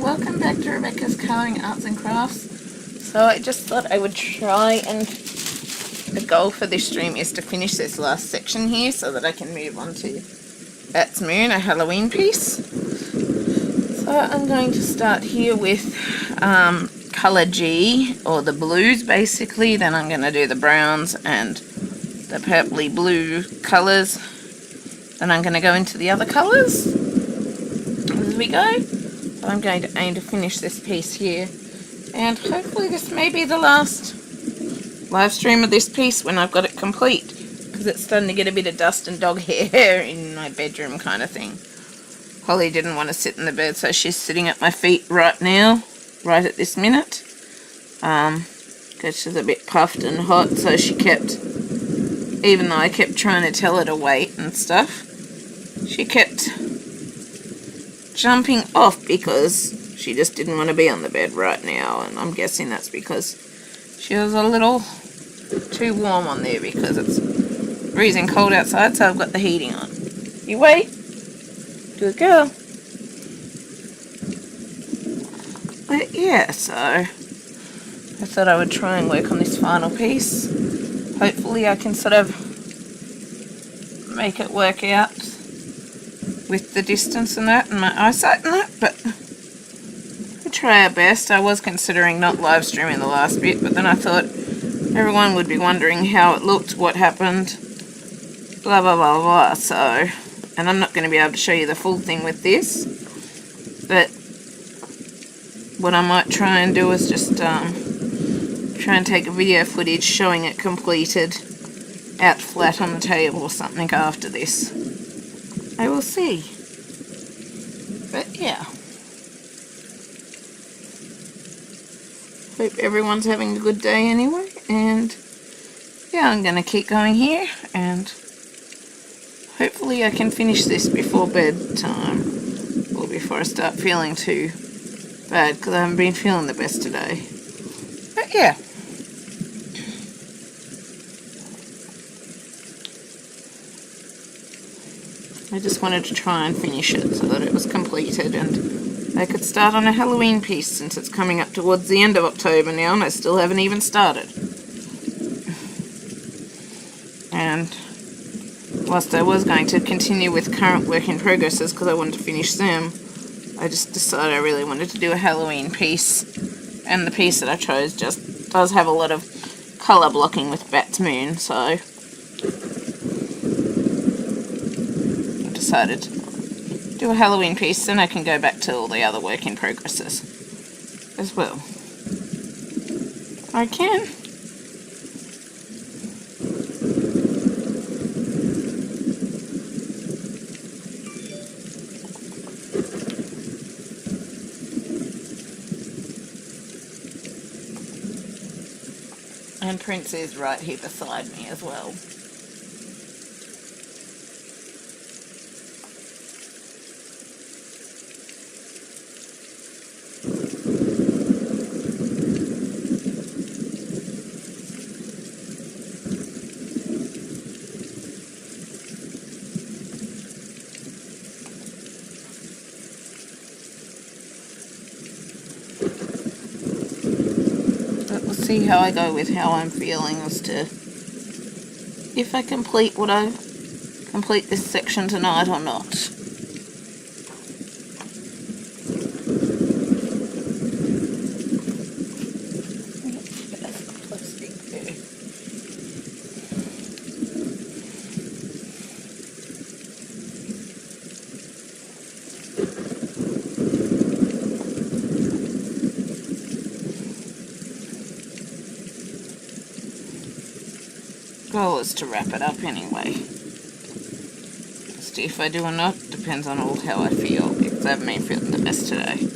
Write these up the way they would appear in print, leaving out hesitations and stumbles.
Welcome back to Rebecca's Colouring Arts and Crafts. So I just thought I would try, and the goal for this stream is to finish this last section here so that I can move on to Bat's Moon, a Halloween piece. So I'm going to start here with colour G, or the blues basically, then I'm going to do the browns and the purpley blue colours, then I'm going to go into the other colours as we go. I'm going to aim to finish this piece here, and hopefully this may be the last live stream of this piece when I've got it complete, because it's starting to get a bit of dust and dog hair in my bedroom kind of thing. Holly didn't want to sit in the bed, so she's sitting at my feet right now, right at this minute, because she's a bit puffed and hot, so she kept, even though I kept trying to tell her to wait and stuff, she kept jumping off because she just didn't want to be on the bed right now, and I'm guessing that's because she was a little too warm on there because it's freezing cold outside, so I've got the heating on. You wait. Good girl. But yeah, so I thought I would try and work on this final piece. Hopefully I can sort of make it work out with the distance and that, and my eyesight and that, but we'll try our best. I was considering not live streaming the last bit, but then I thought everyone would be wondering how it looked, what happened, blah blah blah blah, so, and I'm not going to be able to show you the full thing with this, but what I might try and do is just try and take a video footage showing it completed out flat on the table or something after this. I will see. But yeah. Hope everyone's having a good day anyway. And yeah, I'm going to keep going here. And hopefully I can finish this before bedtime. Or before I start feeling too bad. Because I haven't been feeling the best today. But yeah. I just wanted to try and finish it so that it was completed and I could start on a Halloween piece, since it's coming up towards the end of October now and I still haven't even started. And whilst I was going to continue with current work in progresses because I wanted to finish them, I just decided I really wanted to do a Halloween piece, and the piece that I chose just does have a lot of colour blocking with Bat's Moon, so decided to do a Halloween piece, then I can go back to all the other work in progresses as well. I can. And Prince is right here beside me as well. See how I go with how I'm feeling as to if I complete this section tonight or not. Goal is to wrap it up anyway. See if I do or not depends on all how I feel, because I haven't been feeling the best today.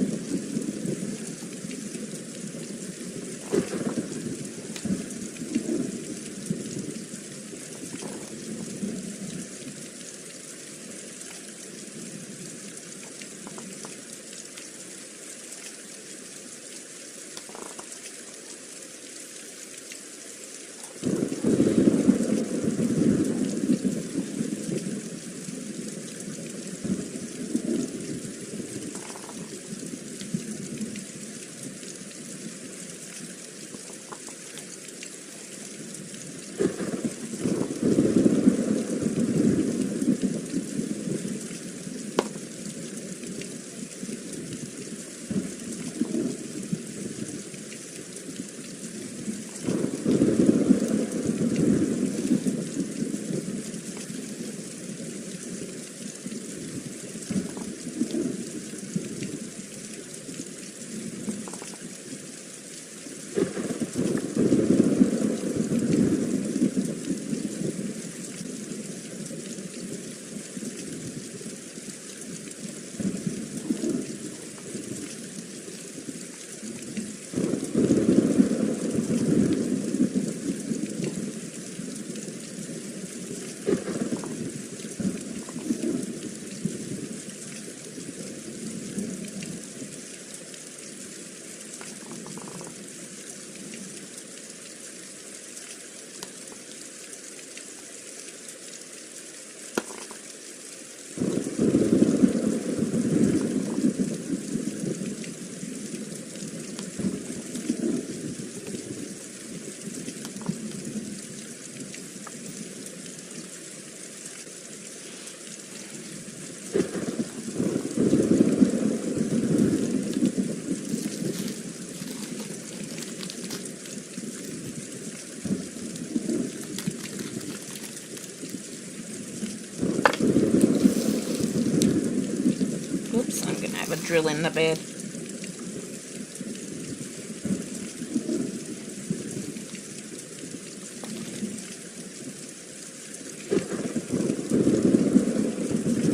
have a drill in the bed.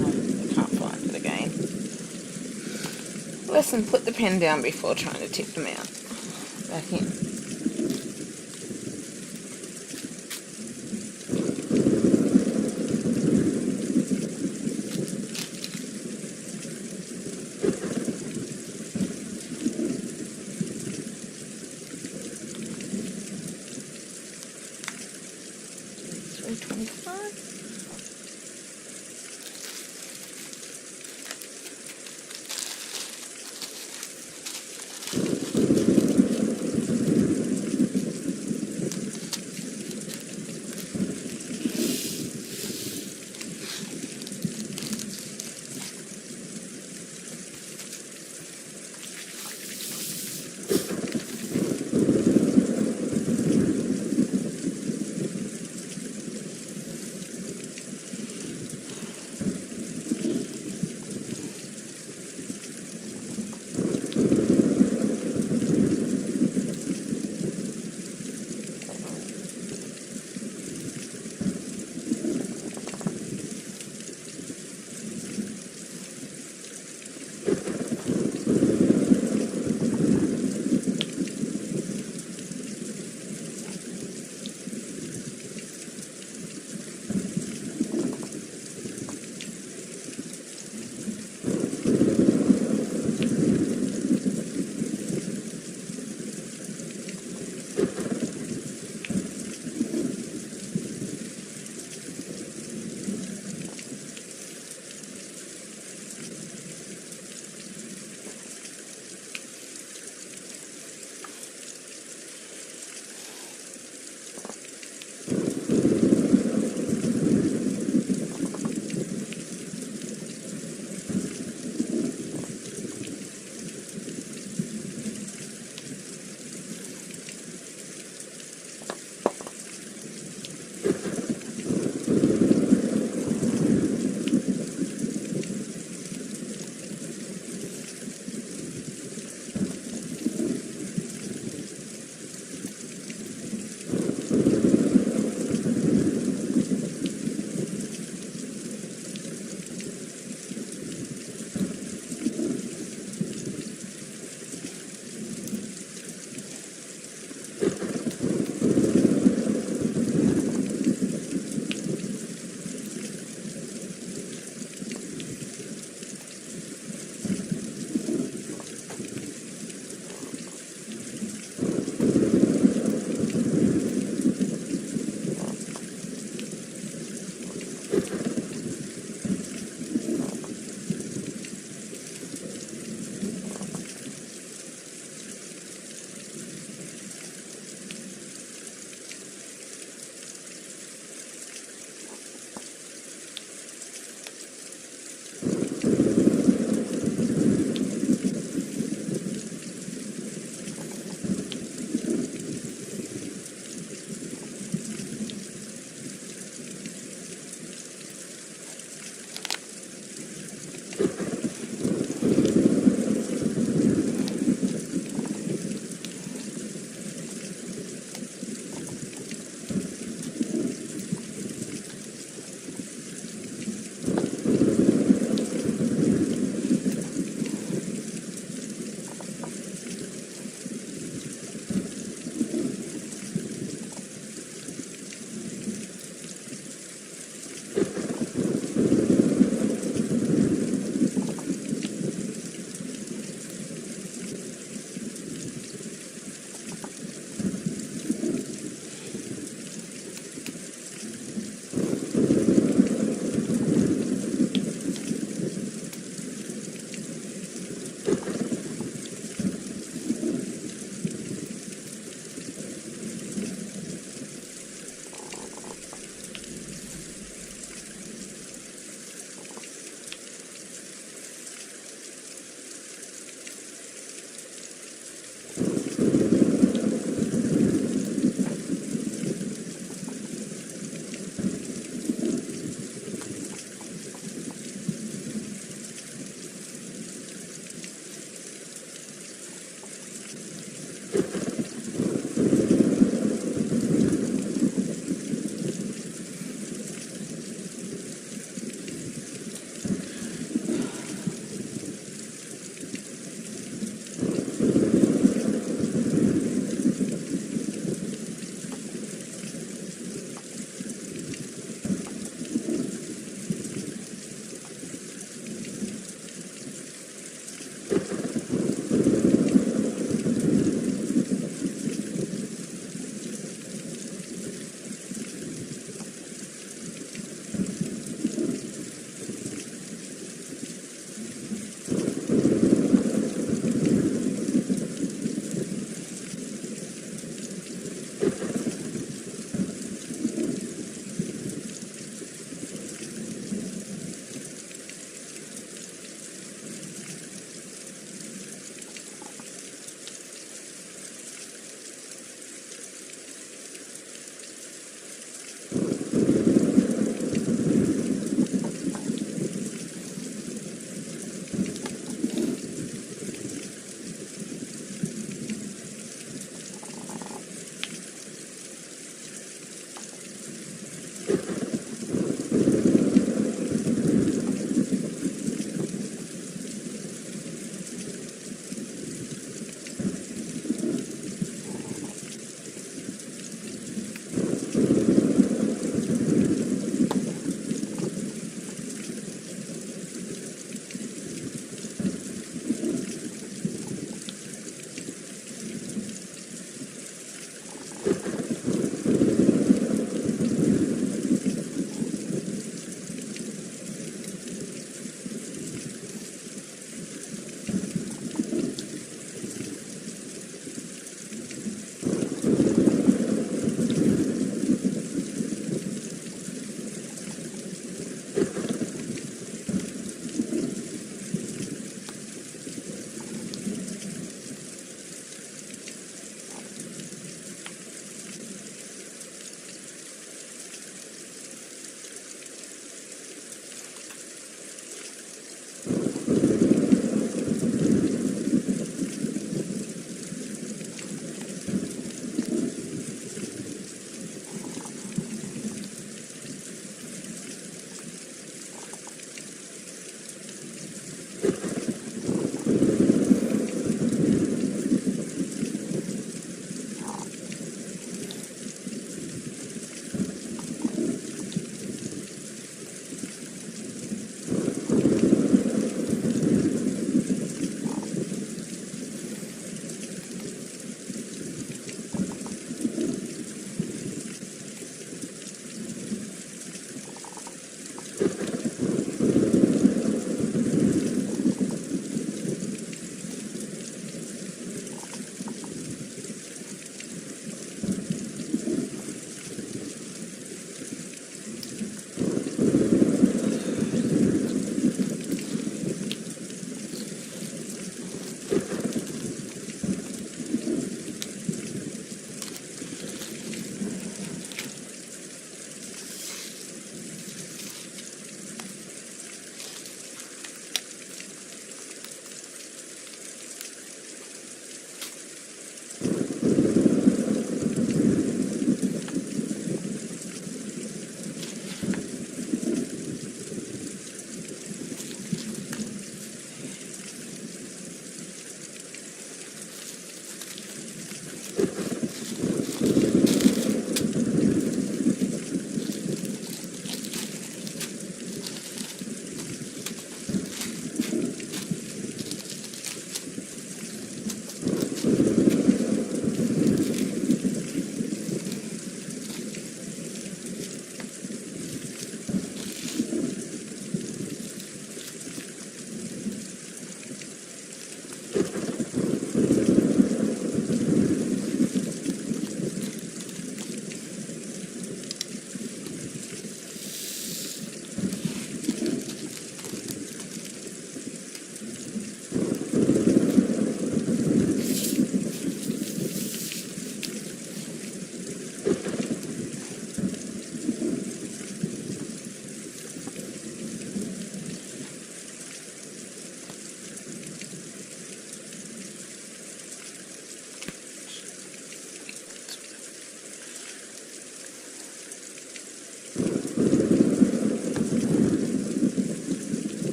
I can't find it again. Listen, put the pen down before trying to tip them out. Back in.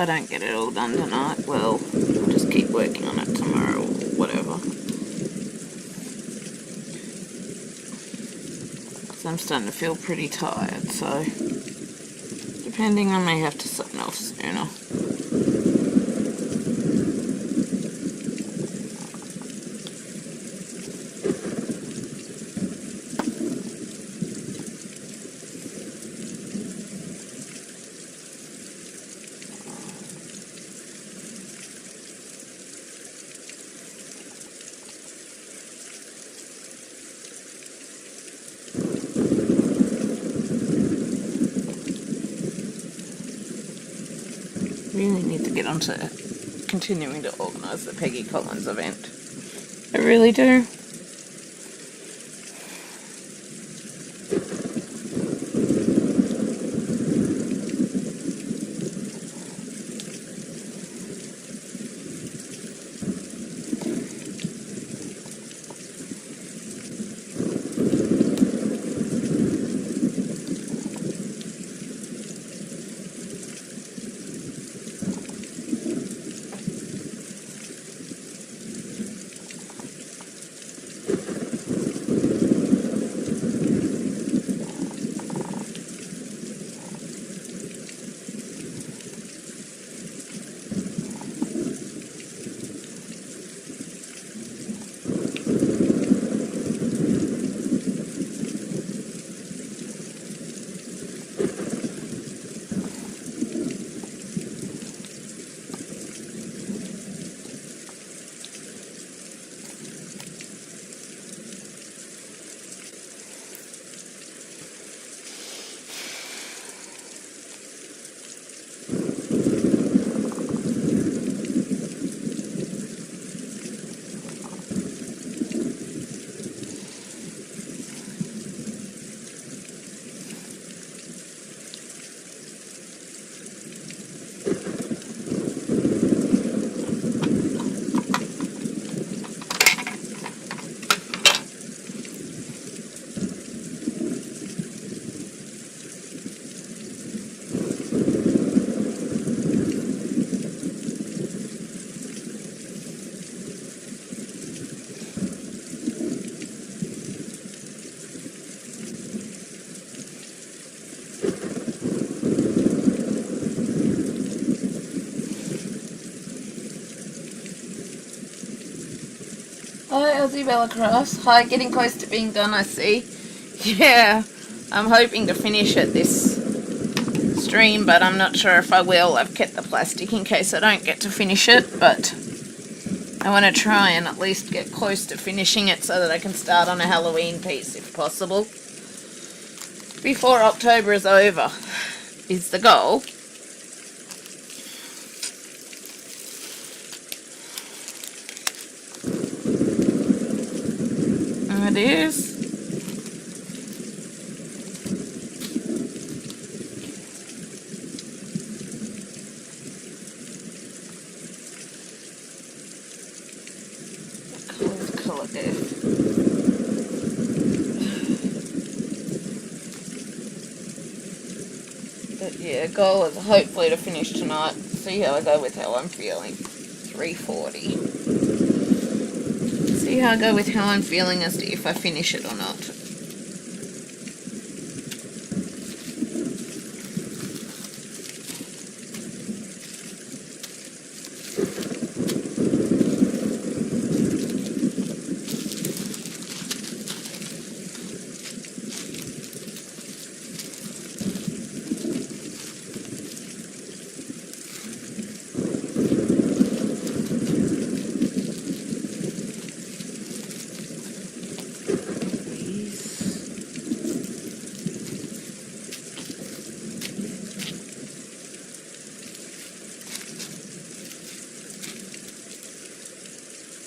I don't get it all done tonight, well, I'll just keep working on it tomorrow or whatever. Because I'm starting to feel pretty tired, so depending, I may have to sign off sooner. Really need to get onto continuing to organise the Peggy Collins event. I really do. Hi, Aussie Bella Cross. Hi, getting close to being done, I see. Yeah, I'm hoping to finish it this stream, but I'm not sure if I will. I've kept the plastic in case I don't get to finish it, but I want to try and at least get close to finishing it so that I can start on a Halloween piece if possible. Before October is over, is the goal. It is. Colour death. But yeah, goal is hopefully to finish tonight. See how I go with how I'm feeling. 3:40. See how I go with how I'm feeling as to if I finish it or not.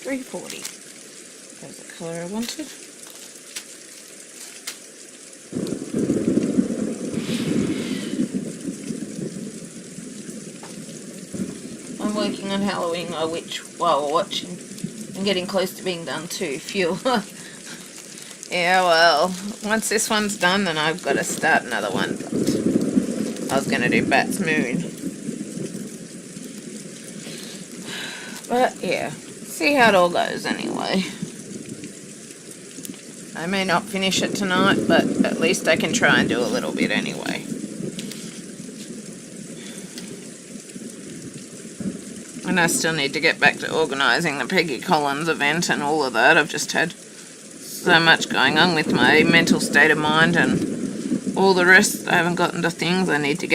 $3.40. There's the colour I wanted. I'm working on Halloween My Witch while watching and getting close to being done too. Phew. Yeah, well, once this one's done, then I've got to start another one. But I was going to do Bat's Moon. But yeah, see how it all goes anyway. I may not finish it tonight, but at least I can try and do a little bit anyway. And I still need to get back to organising the Peggy Collins event and all of that. I've just had so much going on with my mental state of mind and all the rest. I haven't gotten to things. I need to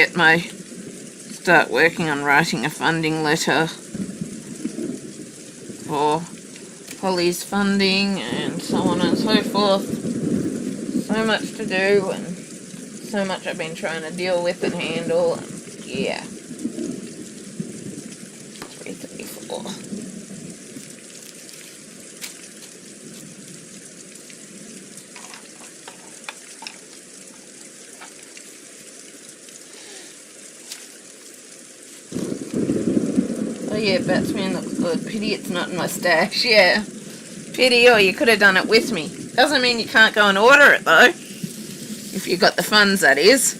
start working on writing a funding letter for Holly's funding and so on and so forth. So much to do and so much I've been trying to deal with and handle. And yeah. 334. Oh yeah, batsman looks good. Pity it's not in my stash. Yeah. Pity, or you could have done it with me. Doesn't mean you can't go and order it though. If you got the funds, that is.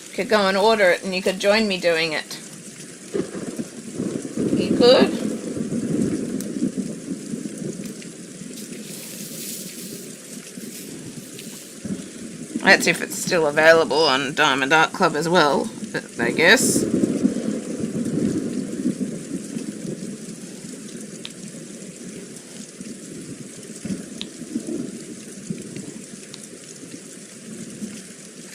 You could go and order it and you could join me doing it. You could. That's if it's still available on Diamond Art Club as well, I guess.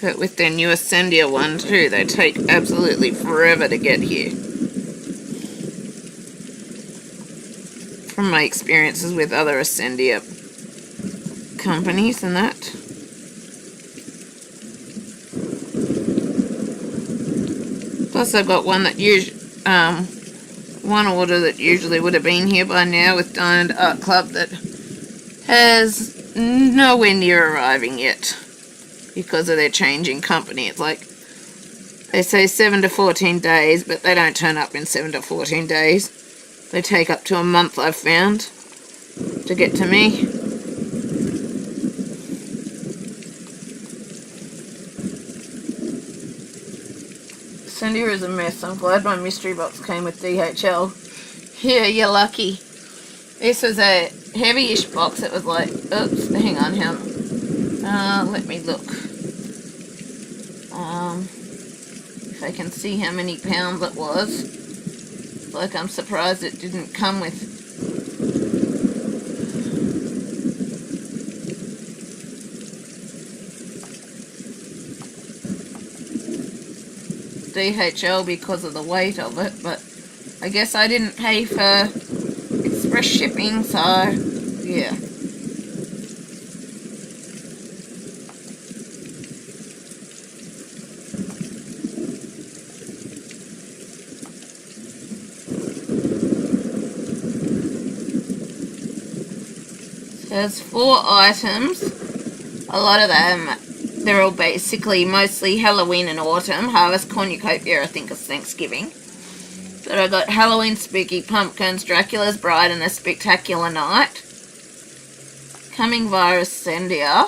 But with their new Ascendia one too, they take absolutely forever to get here. From my experiences with other Ascendia companies and that. Plus I've got one that one order that usually would have been here by now with Diamond Art Club that has nowhere near arriving yet. Because of their changing company. It's like they say 7 to 14 days, but they don't turn up in 7 to 14 days. They take up to a month, I've found, to get to me. Ascendia is a mess. I'm glad my mystery box came with DHL. Yeah, you're lucky. This was a heavy-ish box. It was like, oops, hang on, let me look. If I can see how many pounds it was. Like, I'm surprised it didn't come with. DHL because of the weight of it, but I guess I didn't pay for express shipping, so yeah. There's 4 items. A lot of them, they're all basically mostly Halloween and autumn. Harvest Cornucopia, I think, is Thanksgiving. But I got Halloween Spooky Pumpkins, Dracula's Bride, and a Spectacular Night. Coming via Ascendia.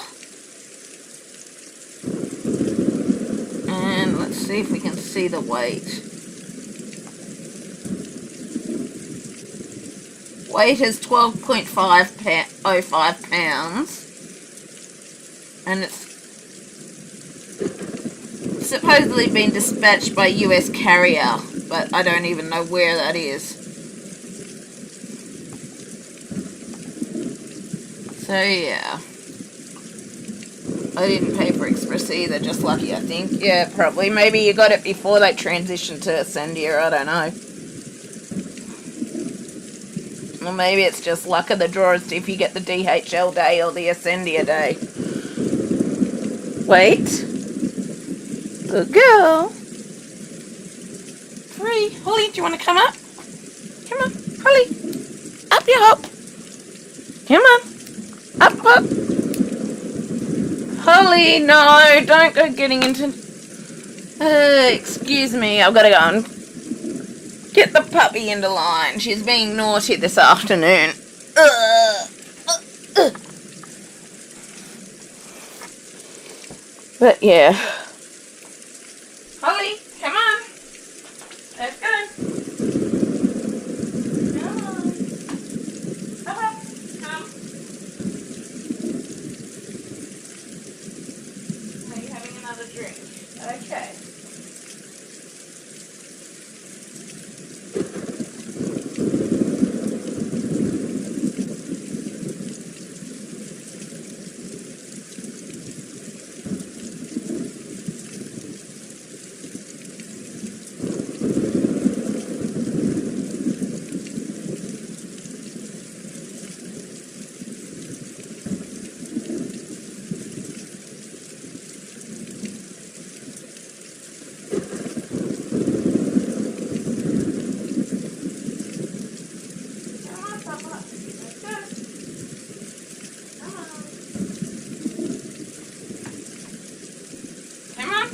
And let's see if we can see the weight. Weight is 12.05 pounds, and it's supposedly been dispatched by US carrier, but I don't even know where that is. So yeah, I didn't pay for Express either, just lucky I think. Yeah, probably. Maybe you got it before they transitioned to Ascendia, I don't know. Well, maybe it's just luck of the draw as to if you get the DHL day or the Ascendia day. Wait. Good girl. Free. Holly, do you want to come up? Come on, Holly. Up you hop. Come on. Up, up. Holly, no, don't go getting into... excuse me, I've got to go and get the puppy into line. She's being naughty this afternoon. But yeah. Holly, come on. Let's go. Come drink. Okay. Come on.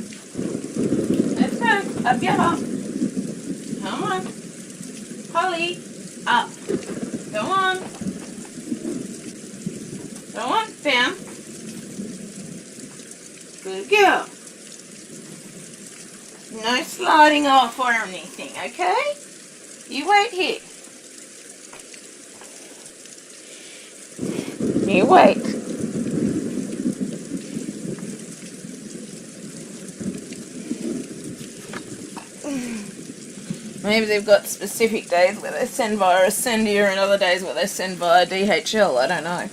Let's go. Up your hop. Come on. Holly. Up. Go on. Go on. Down. Good girl. No sliding off or anything, okay? You wait here. You wait. Maybe they've got specific days where they send via Ascendia and other days where they send via DHL, I don't know.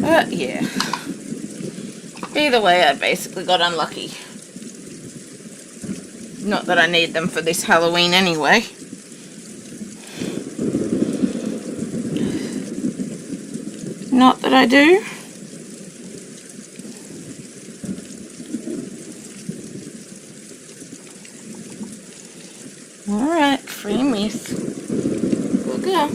But yeah. Either way, I basically got unlucky. Not that I need them for this Halloween anyway. Not that I do. Alright, free miss. Good girl.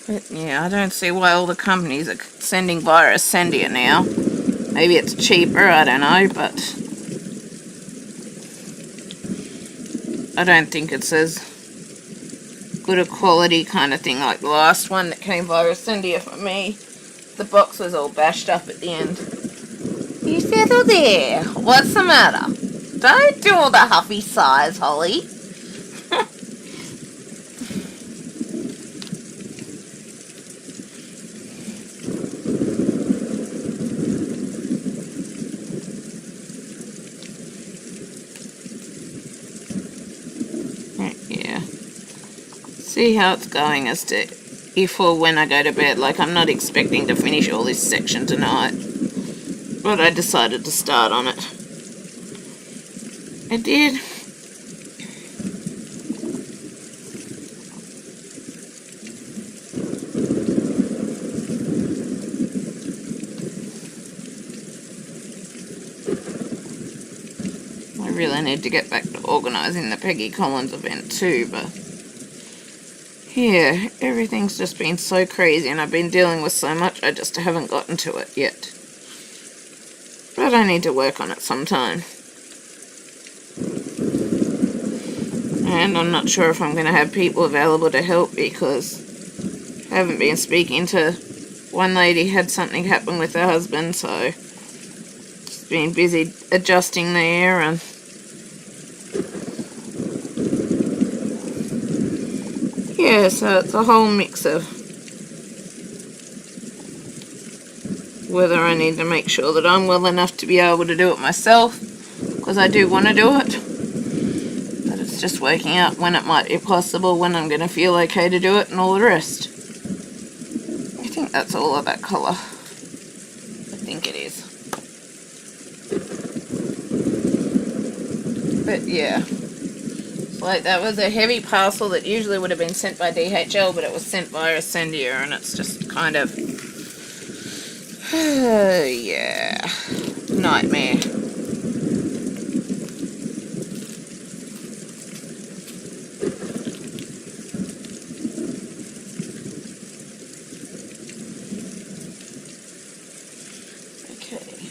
But yeah, I don't see why all the companies are sending via Ascendia now. Maybe it's cheaper, I don't know, but I don't think it's as good a quality kind of thing like the last one that came via Ascendia for me. The box was all bashed up at the end. You settle there. What's the matter? Don't do all the huffy sighs, Holly. Yeah. See how it's going as to if or when I go to bed. Like, I'm not expecting to finish all this section tonight, but I decided to start on it. I did. I really need to get back to organising the Peggy Collins event too, but yeah, everything's just been so crazy and I've been dealing with so much, I just haven't gotten to it yet. But I need to work on it sometime. And I'm not sure if I'm going to have people available to help because I haven't been speaking to one lady, had something happen with her husband, so just been busy adjusting there and yeah, so it's a whole mix of whether I need to make sure that I'm well enough to be able to do it myself, because I do want to do it, but it's just working out when it might be possible, when I'm going to feel okay to do it and all the rest. I think that's all of that colour. I think it is. But yeah. Like, that was a heavy parcel that usually would have been sent by DHL, but it was sent via Ascendia, and it's just kind of, yeah, nightmare. Okay.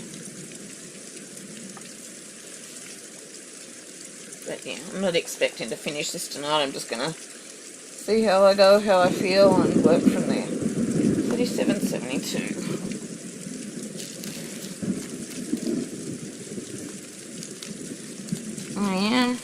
But yeah, I'm not expecting to finish this tonight. I'm just gonna see how I go, how I feel, and work from there. 37.72. I am.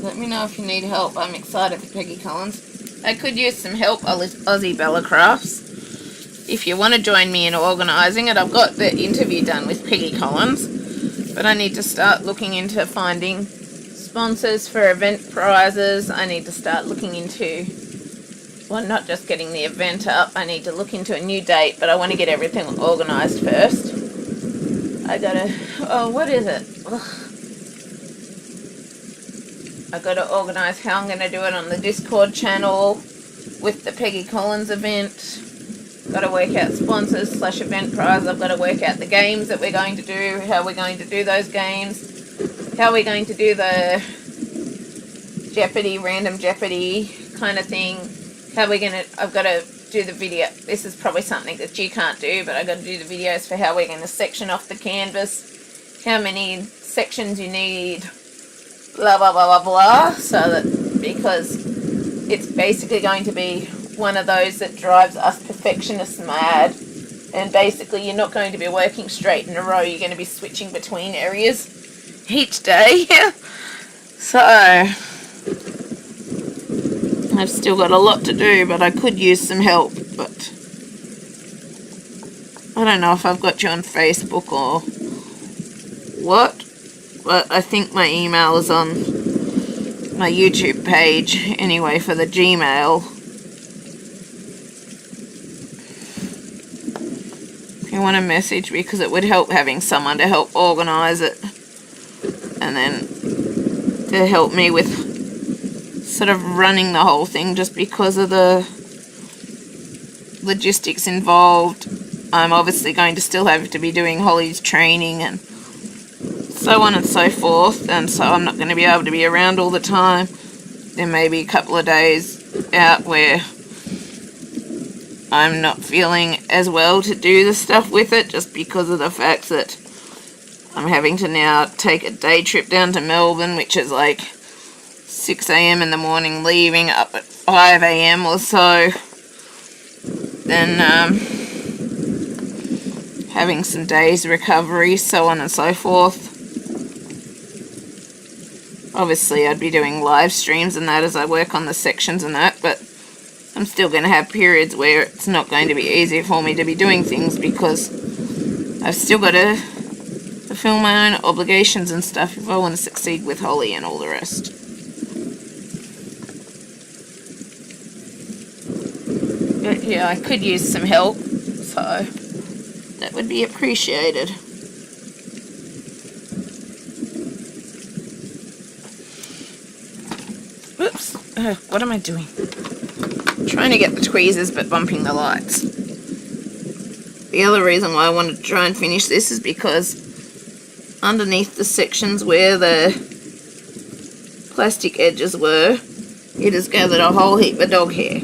Let me know if you need help. I'm excited for Peggy Collins. I could use some help, Aussie Bella Crafts. If you want to join me in organising it, I've got the interview done with Peggy Collins, but I need to start looking into finding sponsors for event prizes. I need to start looking into, well, not just getting the event up, I need to look into a new date, but I want to get everything organised first. I gotta, oh, what is it? Ugh. I gotta organise how I'm gonna do it on the Discord channel with the Peggy Collins event. Got to work out sponsors / event prize. I've got to work out the games that we're going to do, how we're going to do those games, how we're going to do the Jeopardy, random Jeopardy kind of thing. How we're going to, I've got to do the video. This is probably something that you can't do, but I've got to do the videos for how we're going to section off the canvas, how many sections you need, blah, blah, blah, blah, blah. So that, because it's basically going to be one of those that drives us perfectionists mad, and basically you're not going to be working straight in a row, you're going to be switching between areas each day. So I've still got a lot to do, but I could use some help, but I don't know if I've got you on Facebook or what, but I think my email is on my YouTube page anyway for the Gmail. You want to message me, because it would help having someone to help organise it, and then to help me with sort of running the whole thing, just because of the logistics involved. I'm obviously going to still have to be doing Holly's training and so on and so forth, and so I'm not going to be able to be around all the time. There may be a couple of days out where I'm not feeling as well to do the stuff with it, just because of the fact that I'm having to now take a day trip down to Melbourne, which is like 6 a.m. in the morning, leaving up at 5 a.m. or so. Then having some days recovery, so on and so forth. Obviously I'd be doing live streams and that as I work on the sections and that, but I'm still going to have periods where it's not going to be easy for me to be doing things, because I've still got to fulfill my own obligations and stuff if I want to succeed with Holly and all the rest. But yeah, I could use some help, so that would be appreciated. Oops, what am I doing? Trying to get the tweezers but bumping the lights. The other reason why I wanted to try and finish this is because underneath the sections where the plastic edges were, it has gathered a whole heap of dog hair.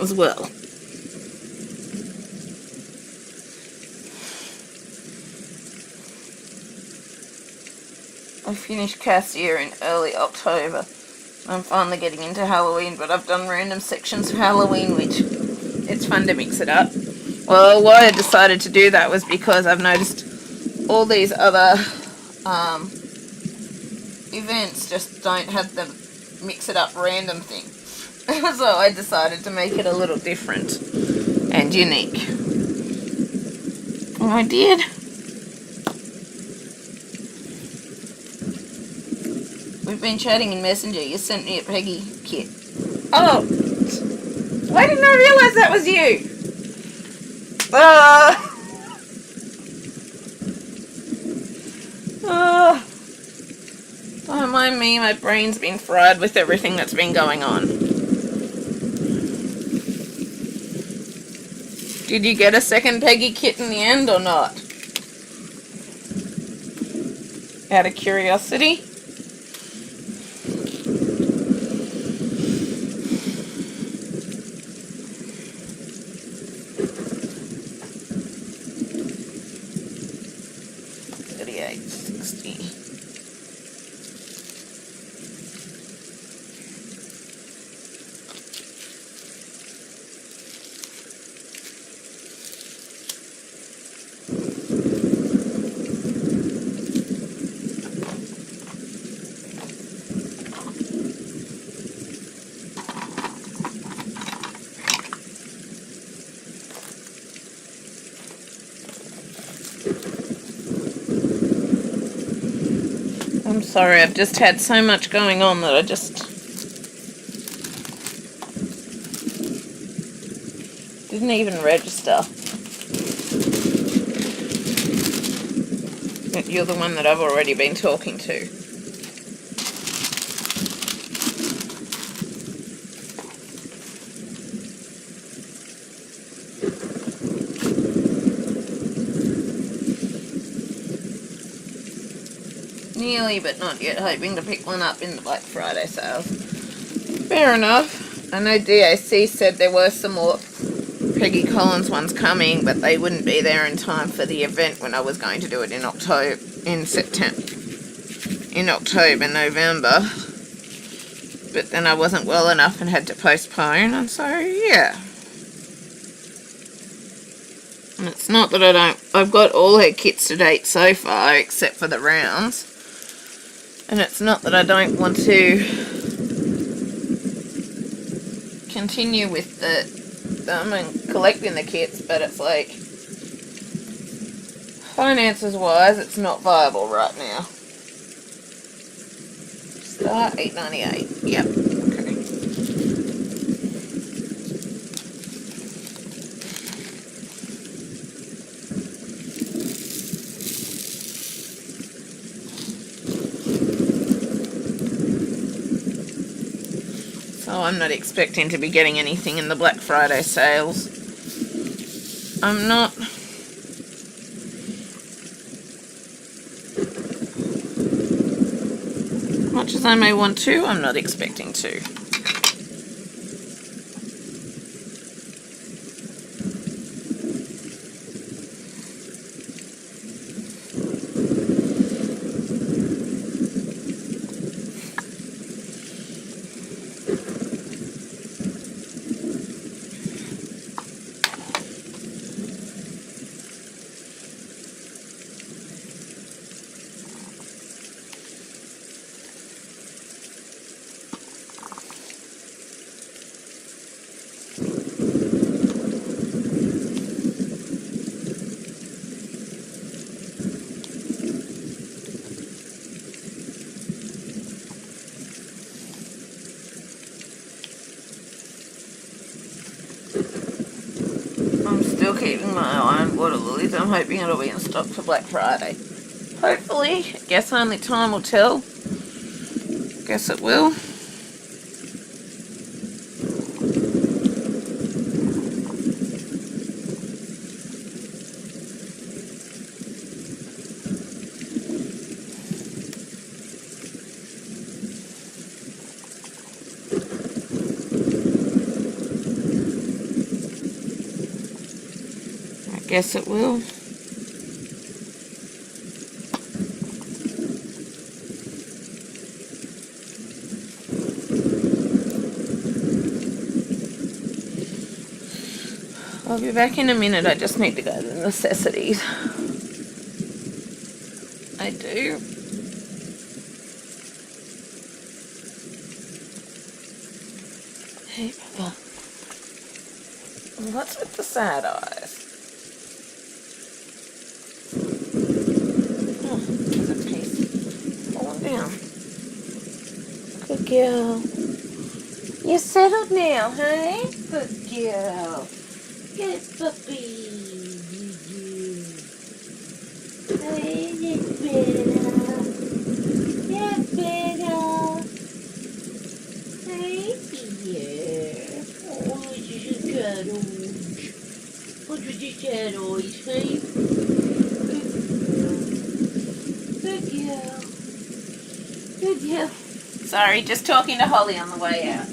As well. I finished Cassia in early October. I'm finally getting into Halloween, but I've done random sections for Halloween, which it's fun to mix it up. Well, why I decided to do that was because I've noticed all these other events just don't have the mix it up random thing. So I decided to make it a little different and unique. And I did. We've been chatting in Messenger. You sent me a Peggy kit. Oh! Why didn't I realise that was you? Don't mind me, my brain's been fried with everything that's been going on. Did you get a second Peggy kit in the end or not? Out of curiosity? I'm sorry, I've just had so much going on that I just didn't even register that you're the one that I've already been talking to. Nearly, but not yet, hoping to pick one up in the Black Friday sales. Fair enough. I know DAC said there were some more Peggy Collins ones coming, but they wouldn't be there in time for the event when I was going to do it in October, November. But then I wasn't well enough and had to postpone, and so, yeah. And it's not that I've got all her kits to date so far, except for the rounds. And it's not that I don't want to continue with them and collecting the kits, but it's like, finances wise, it's not viable right now. Star $8.98. Yep. Okay. So I'm not expecting to be getting anything in the Black Friday sales. I'm not. Much as I may want to, I'm not expecting to. Still keeping my eye on water lilies. I'm hoping it'll be in stock for Black Friday. Hopefully. I guess only time will tell. Guess it will. Guess it will. I'll be back in a minute. I just need to go to the necessities. I do. Hey, Papa. What's with the sad eyes? Down. Good girl. You're settled now, hey? Good girl. Yes, puppy. Hey, it's better. Yes, better. Hey, yeah. Oh, you cuddle. What would you say, always, Steve? Good girl. Good girl. Sorry, just talking to Holly on the way out.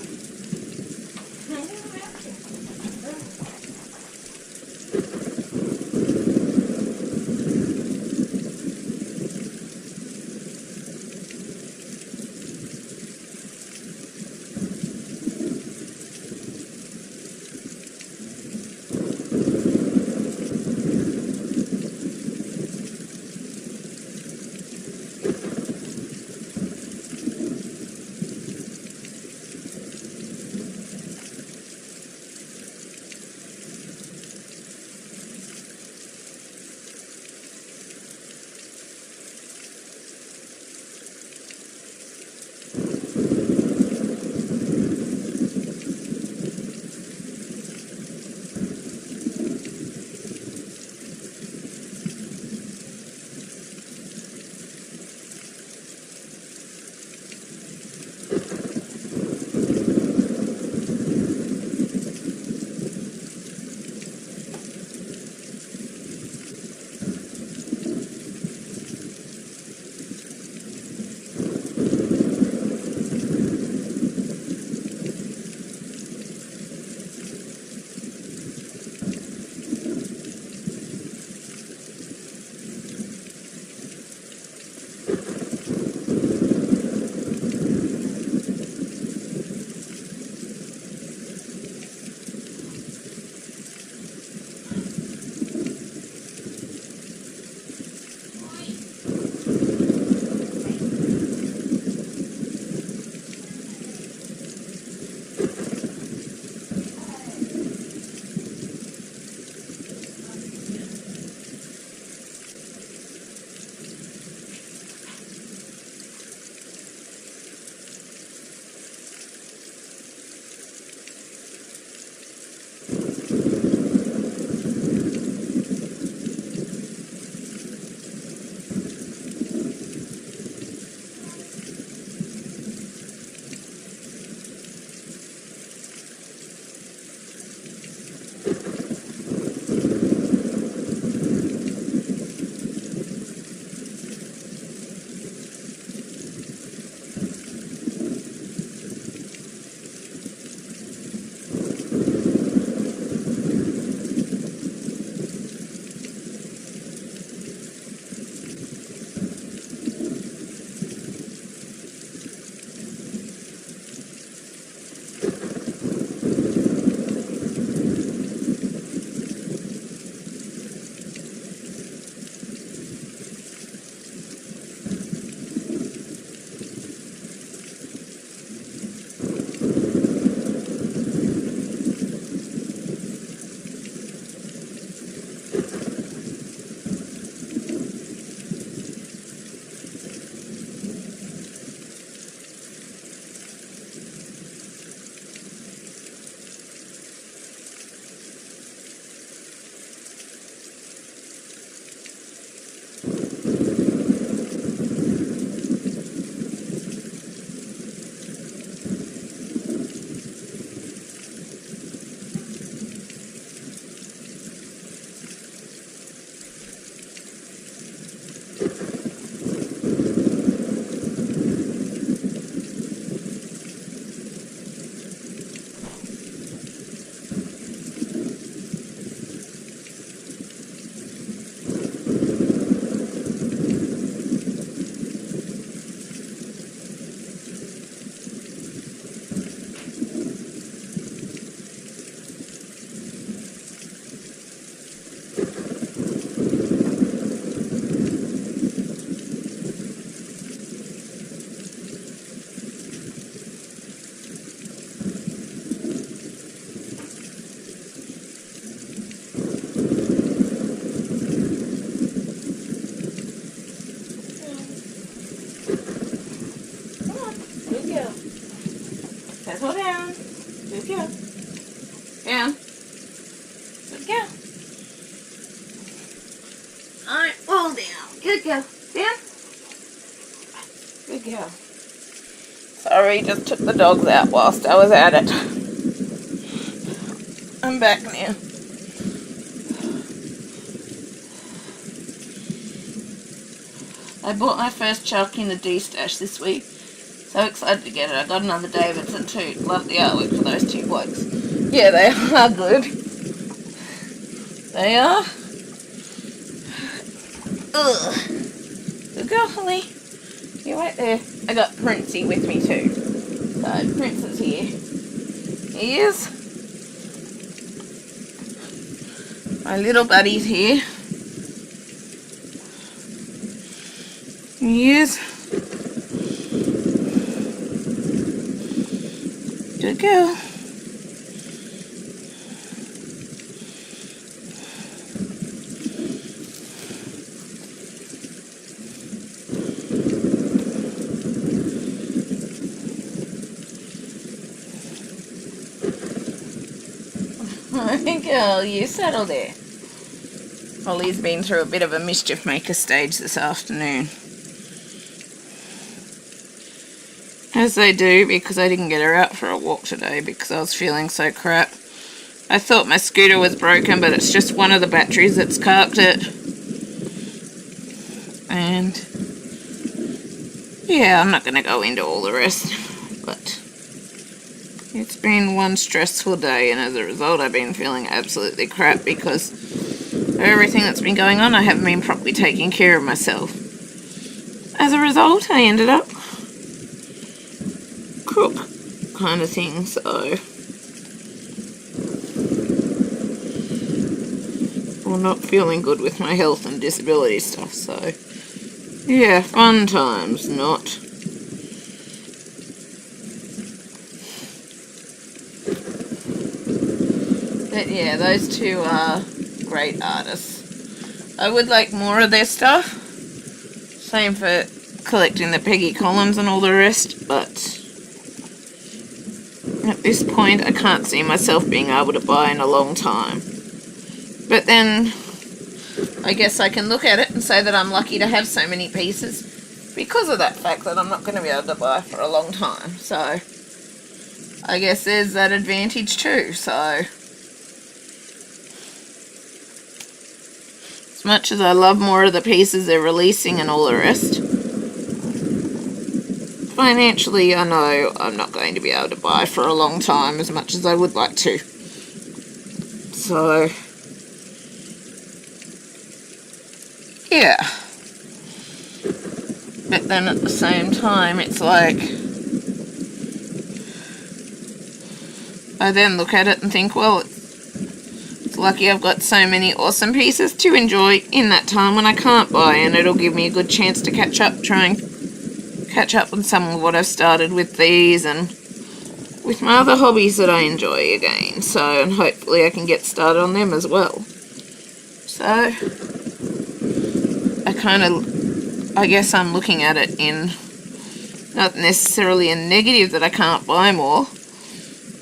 Settle down. Good girl. Down. Good girl. Alright, all down. Good girl. Down. Good girl. Sorry, just took the dogs out whilst I was at it. I'm back now. I bought my first chuck in the D-stash this week. So excited to get it. I got another Davidson too. Love the artwork for those two blokes. Yeah, they are good. They are. Ugh. Good girl, Holly. You wait there. I got Princey with me too. So Prince is here. He is. My little buddy's here. He is. Good girl. Good girl, you settle there. Holly's been through a bit of a mischief maker stage this afternoon. As they do, because I didn't get her out for a walk today because I was feeling so crap. I thought my scooter was broken, but it's just one of the batteries that's carked it. And yeah, I'm not going to go into all the rest, but it's been one stressful day, and as a result I've been feeling absolutely crap because of everything that's been going on. I haven't been properly taking care of myself. As a result, I ended up crook kind of thing, so I'm not feeling good with my health and disability stuff, so yeah, fun times, not. But yeah, those two are great artists. I would like more of their stuff. Same for collecting the Peggy Collins and all the rest, but at this point I can't see myself being able to buy in a long time. But then I guess I can look at it and say that I'm lucky to have so many pieces because of that fact that I'm not going to be able to buy for a long time. So I guess there's that advantage too. So as much as I love more of the pieces they're releasing and all the rest, financially, I know I'm not going to be able to buy for a long time as much as I would like to. So, yeah. But then at the same time, it's like, I then look at it and think, well, it's lucky I've got so many awesome pieces to enjoy in that time when I can't buy, and it'll give me a good chance to catch up on some of what I've started with these and with my other hobbies that I enjoy again. So, and hopefully I can get started on them as well. So, I guess I'm looking at it in not necessarily a negative that I can't buy more,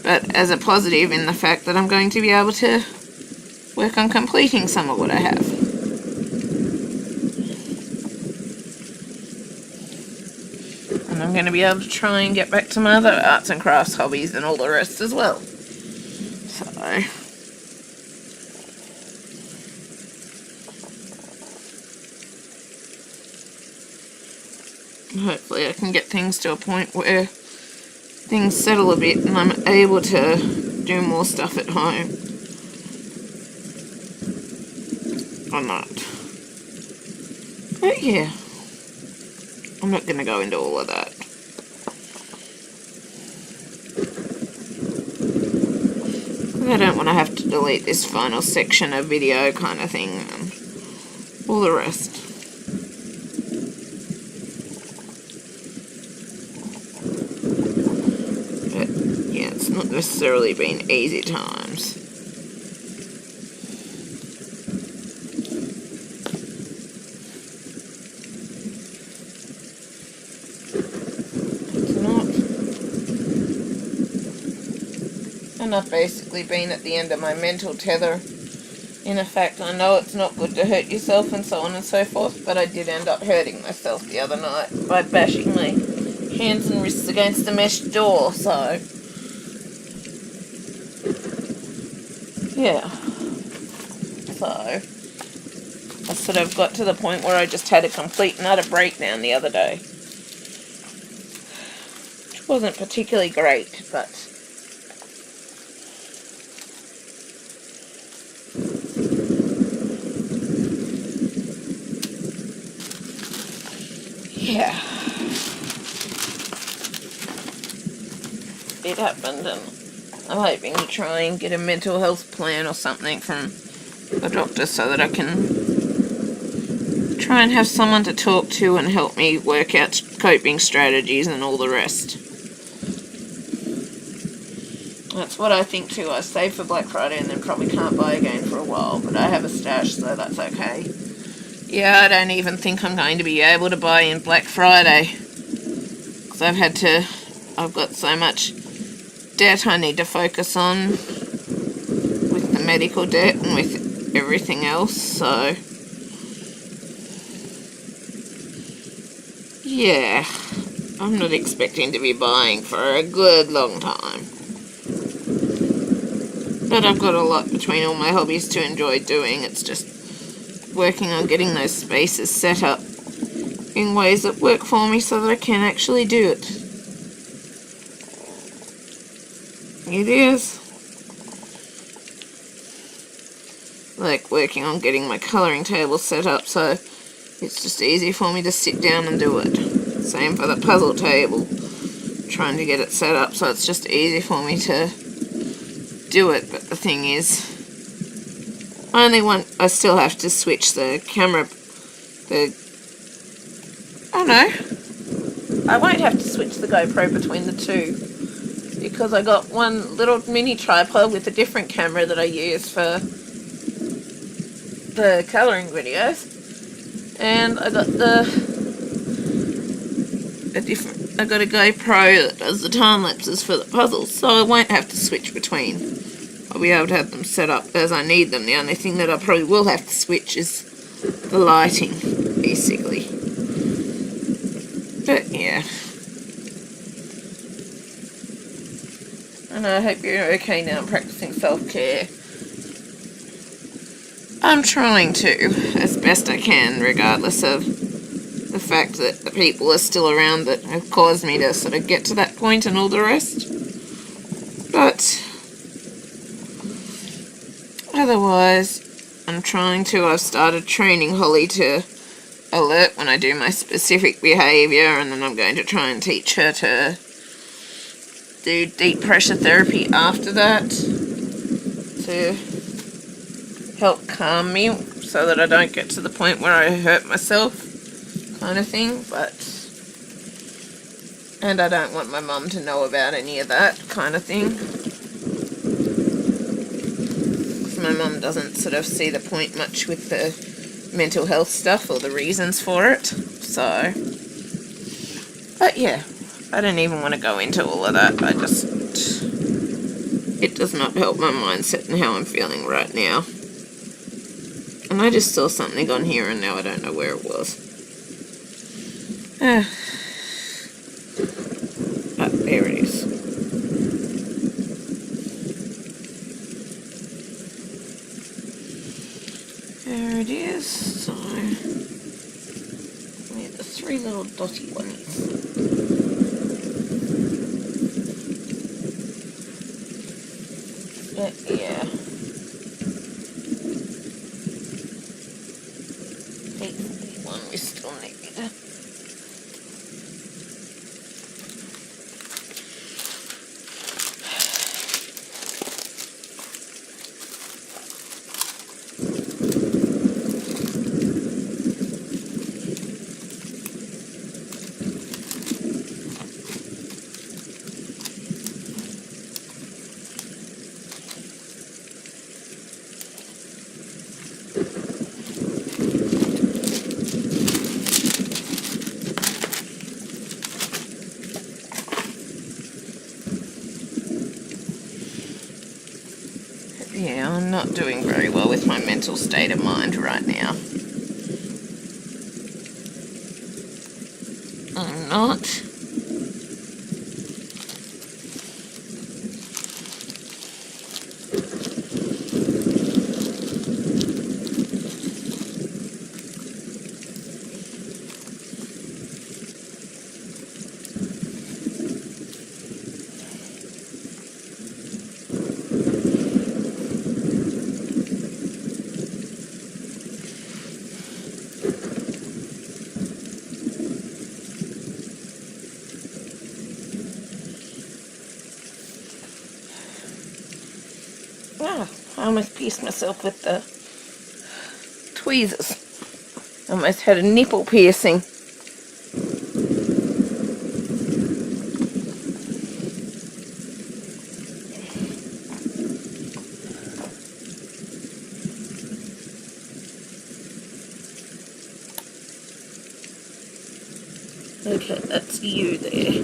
but as a positive in the fact that I'm going to be able to work on completing some of what I have. And I'm going to be able to try and get back to my other arts and crafts hobbies and all the rest as well. So, hopefully I can get things to a point where things settle a bit and I'm able to do more stuff at home. Or not. But yeah, I'm not going to go into all of that. I don't want to have to delete this final section of video kind of thing and all the rest. But yeah, it's not necessarily been easy times. And I've basically been at the end of my mental tether. In effect, I know it's not good to hurt yourself and so on and so forth, but I did end up hurting myself the other night by bashing my hands and wrists against the mesh door, so yeah. So I sort of got to the point where I just had a complete and utter breakdown the other day. Which wasn't particularly great, but yeah. It happened, and I'm hoping to try and get a mental health plan or something from the doctor so that I can try and have someone to talk to and help me work out coping strategies and all the rest. That's what I think too. I saved for Black Friday and then probably can't buy again for a while, but I have a stash, so that's okay. Yeah, I don't even think I'm going to be able to buy in Black Friday, because I've got so much debt I need to focus on with the medical debt and with everything else, so yeah, I'm not expecting to be buying for a good long time. But I've got a lot between all my hobbies to enjoy doing. It's just working on getting those spaces set up in ways that work for me so that I can actually do it. It is like working on getting my colouring table set up so it's just easy for me to sit down and do it. Same for the puzzle table. Trying to get it set up so it's just easy for me to do it. But the thing is, I still have to switch the camera. I won't have to switch the GoPro between the two, because I got one little mini tripod with a different camera that I use for the colouring videos, and I got I got a GoPro that does the time lapses for the puzzles, so I won't have to switch between. I'll be able to have them set up as I need them. The only thing that I probably will have to switch is the lighting, basically. But yeah. And I hope you're okay now practicing self-care. I'm trying to, as best I can, regardless of the fact that the people are still around that have caused me to sort of get to that point and all the rest. But otherwise, I'm trying to. I've started training Holly to alert when I do my specific behaviour, and then I'm going to try and teach her to do deep pressure therapy after that to help calm me so that I don't get to the point where I hurt myself, kind of thing. And I don't want my mum to know about any of that kind of thing, because my mum doesn't sort of see the point much with the mental health stuff or the reasons for it. So, but yeah, I don't even want to go into all of that. It does not help my mindset and how I'm feeling right now. And I just saw something on here and now I don't know where it was. But there it is. There it is. So, we have the three little dotty ones. But yeah. One we still need. Yeah, I'm not doing very well with my mental state of mind right now. I'm not. almost pierced myself with the tweezers. Almost had a nipple piercing. Okay, that's you there.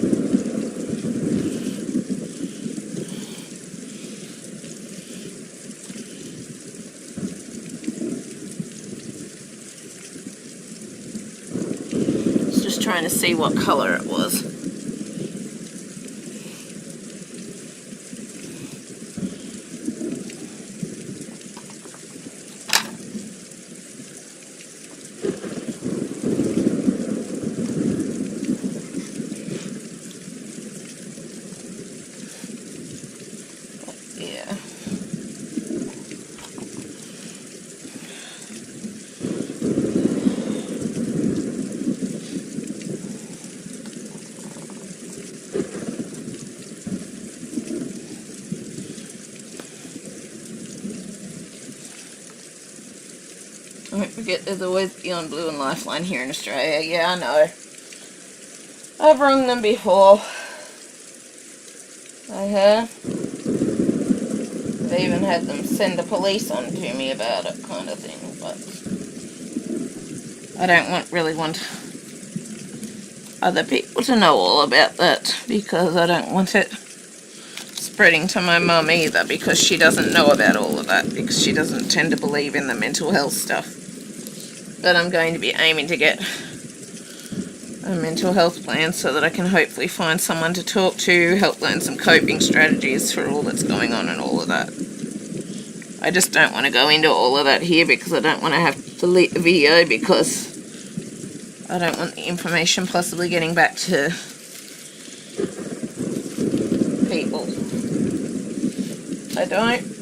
Just trying to see what colour it was. Yeah. Don't forget there's always Beyond Blue and Lifeline here in Australia. Yeah, I know. I've rung them before. I have. I've even had them send the police on to me about it, kind of thing, but I don't really want other people to know all about that, because I don't want it spreading to my mum either, because she doesn't know about all of that, because she doesn't tend to believe in the mental health stuff. But I'm going to be aiming to get a mental health plan so that I can hopefully find someone to talk to, help learn some coping strategies for all that's going on and all of that. I just don't want to go into all of that here, because I don't want to have to delete the video, because I don't want the information possibly getting back to people. I don't.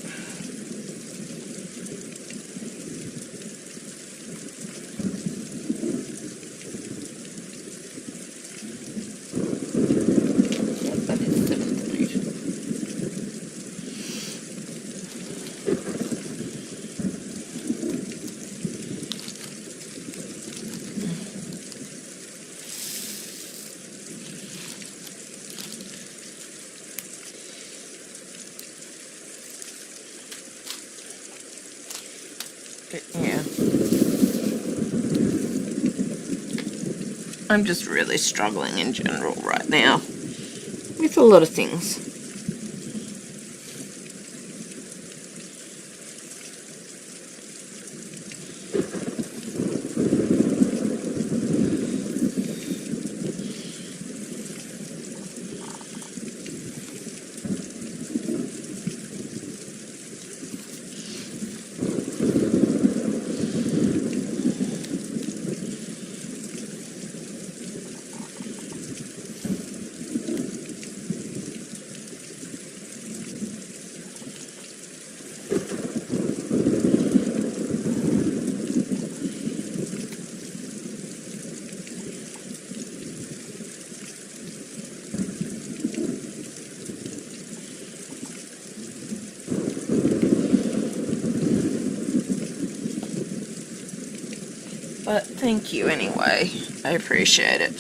That is 7th Street. But yeah, I'm just really struggling in general right now with a lot of things. But thank you anyway. I appreciate it.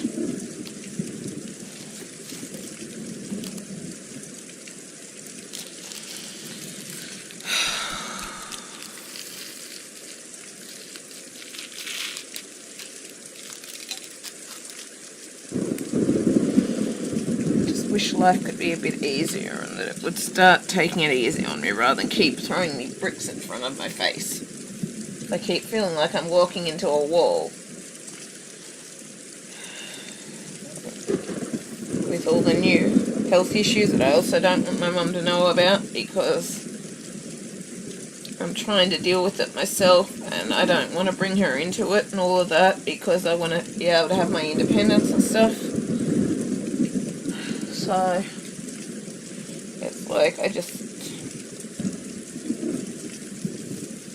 Just wish life could be a bit easier, and that it would start taking it easy on me rather than keep throwing me bricks in front of my face. I keep feeling like I'm walking into a wall with all the new health issues that I also don't want my mum to know about, because I'm trying to deal with it myself, and I don't want to bring her into it and all of that, because I want to be able to have my independence and stuff. So it's like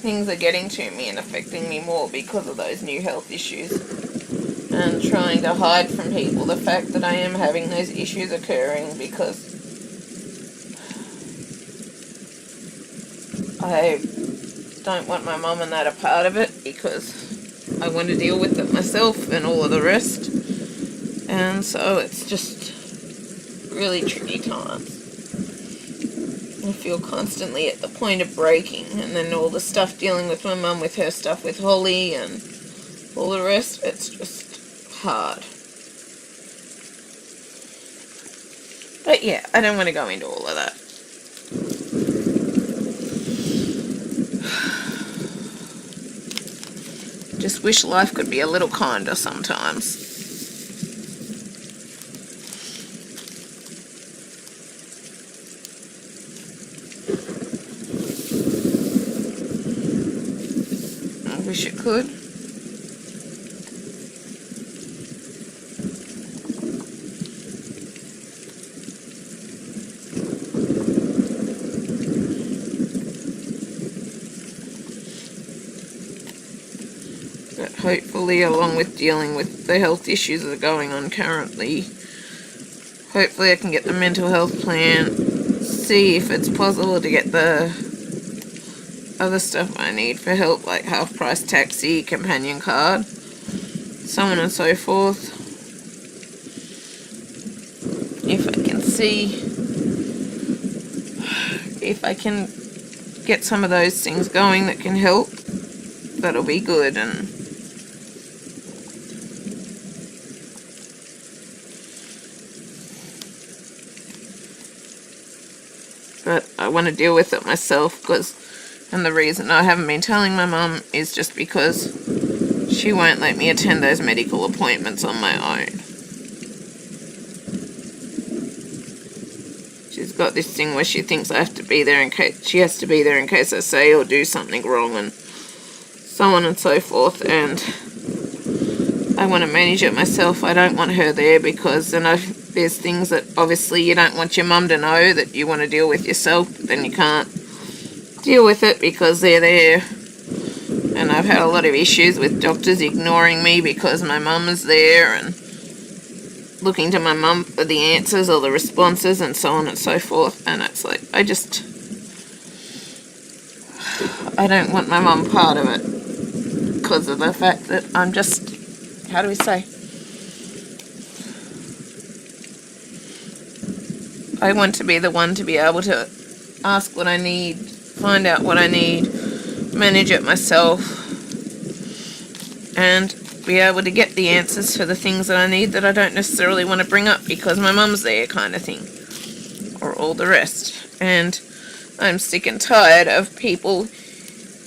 things are getting to me and affecting me more because of those new health issues, and trying to hide from people the fact that I am having those issues occurring, because I I don't want my mum and that a part of it because I want to deal with it myself and all of the rest. And so it's just really tricky times. I feel constantly at the point of breaking, and then all the stuff dealing with my mum with her stuff with Holly and all the rest, it's just hard. But yeah, I don't want to go into all of that. Just wish life could be a little kinder sometimes. I wish it could. But hopefully, along with dealing with the health issues that are going on currently, hopefully I can get the mental health plan, see if it's possible to get the other stuff I need for help, like half-price taxi, companion card, so on and so forth. If I can see if I can get some of those things going that can help, that'll be good. And but I want to deal with it myself, and the reason I haven't been telling my mum is just because she won't let me attend those medical appointments on my own. She's got this thing where she thinks I have to be there in case she has to be there in case I say or do something wrong, and so on and so forth. And I want to manage it myself. I don't want her there because there's things that obviously you don't want your mum to know that you want to deal with yourself, but then you can't deal with it because they're there. And I've had a lot of issues with doctors ignoring me because my mum is there and looking to my mum for the answers or the responses and so on and so forth. And it's like, I don't want my mum part of it because of the fact that I'm just, how do we say? I want to be the one to be able to ask what I need, find out what I need, manage it myself, and be able to get the answers for the things that I need that I don't necessarily want to bring up because my mum's there, kind of thing, or all the rest. And I'm sick and tired of people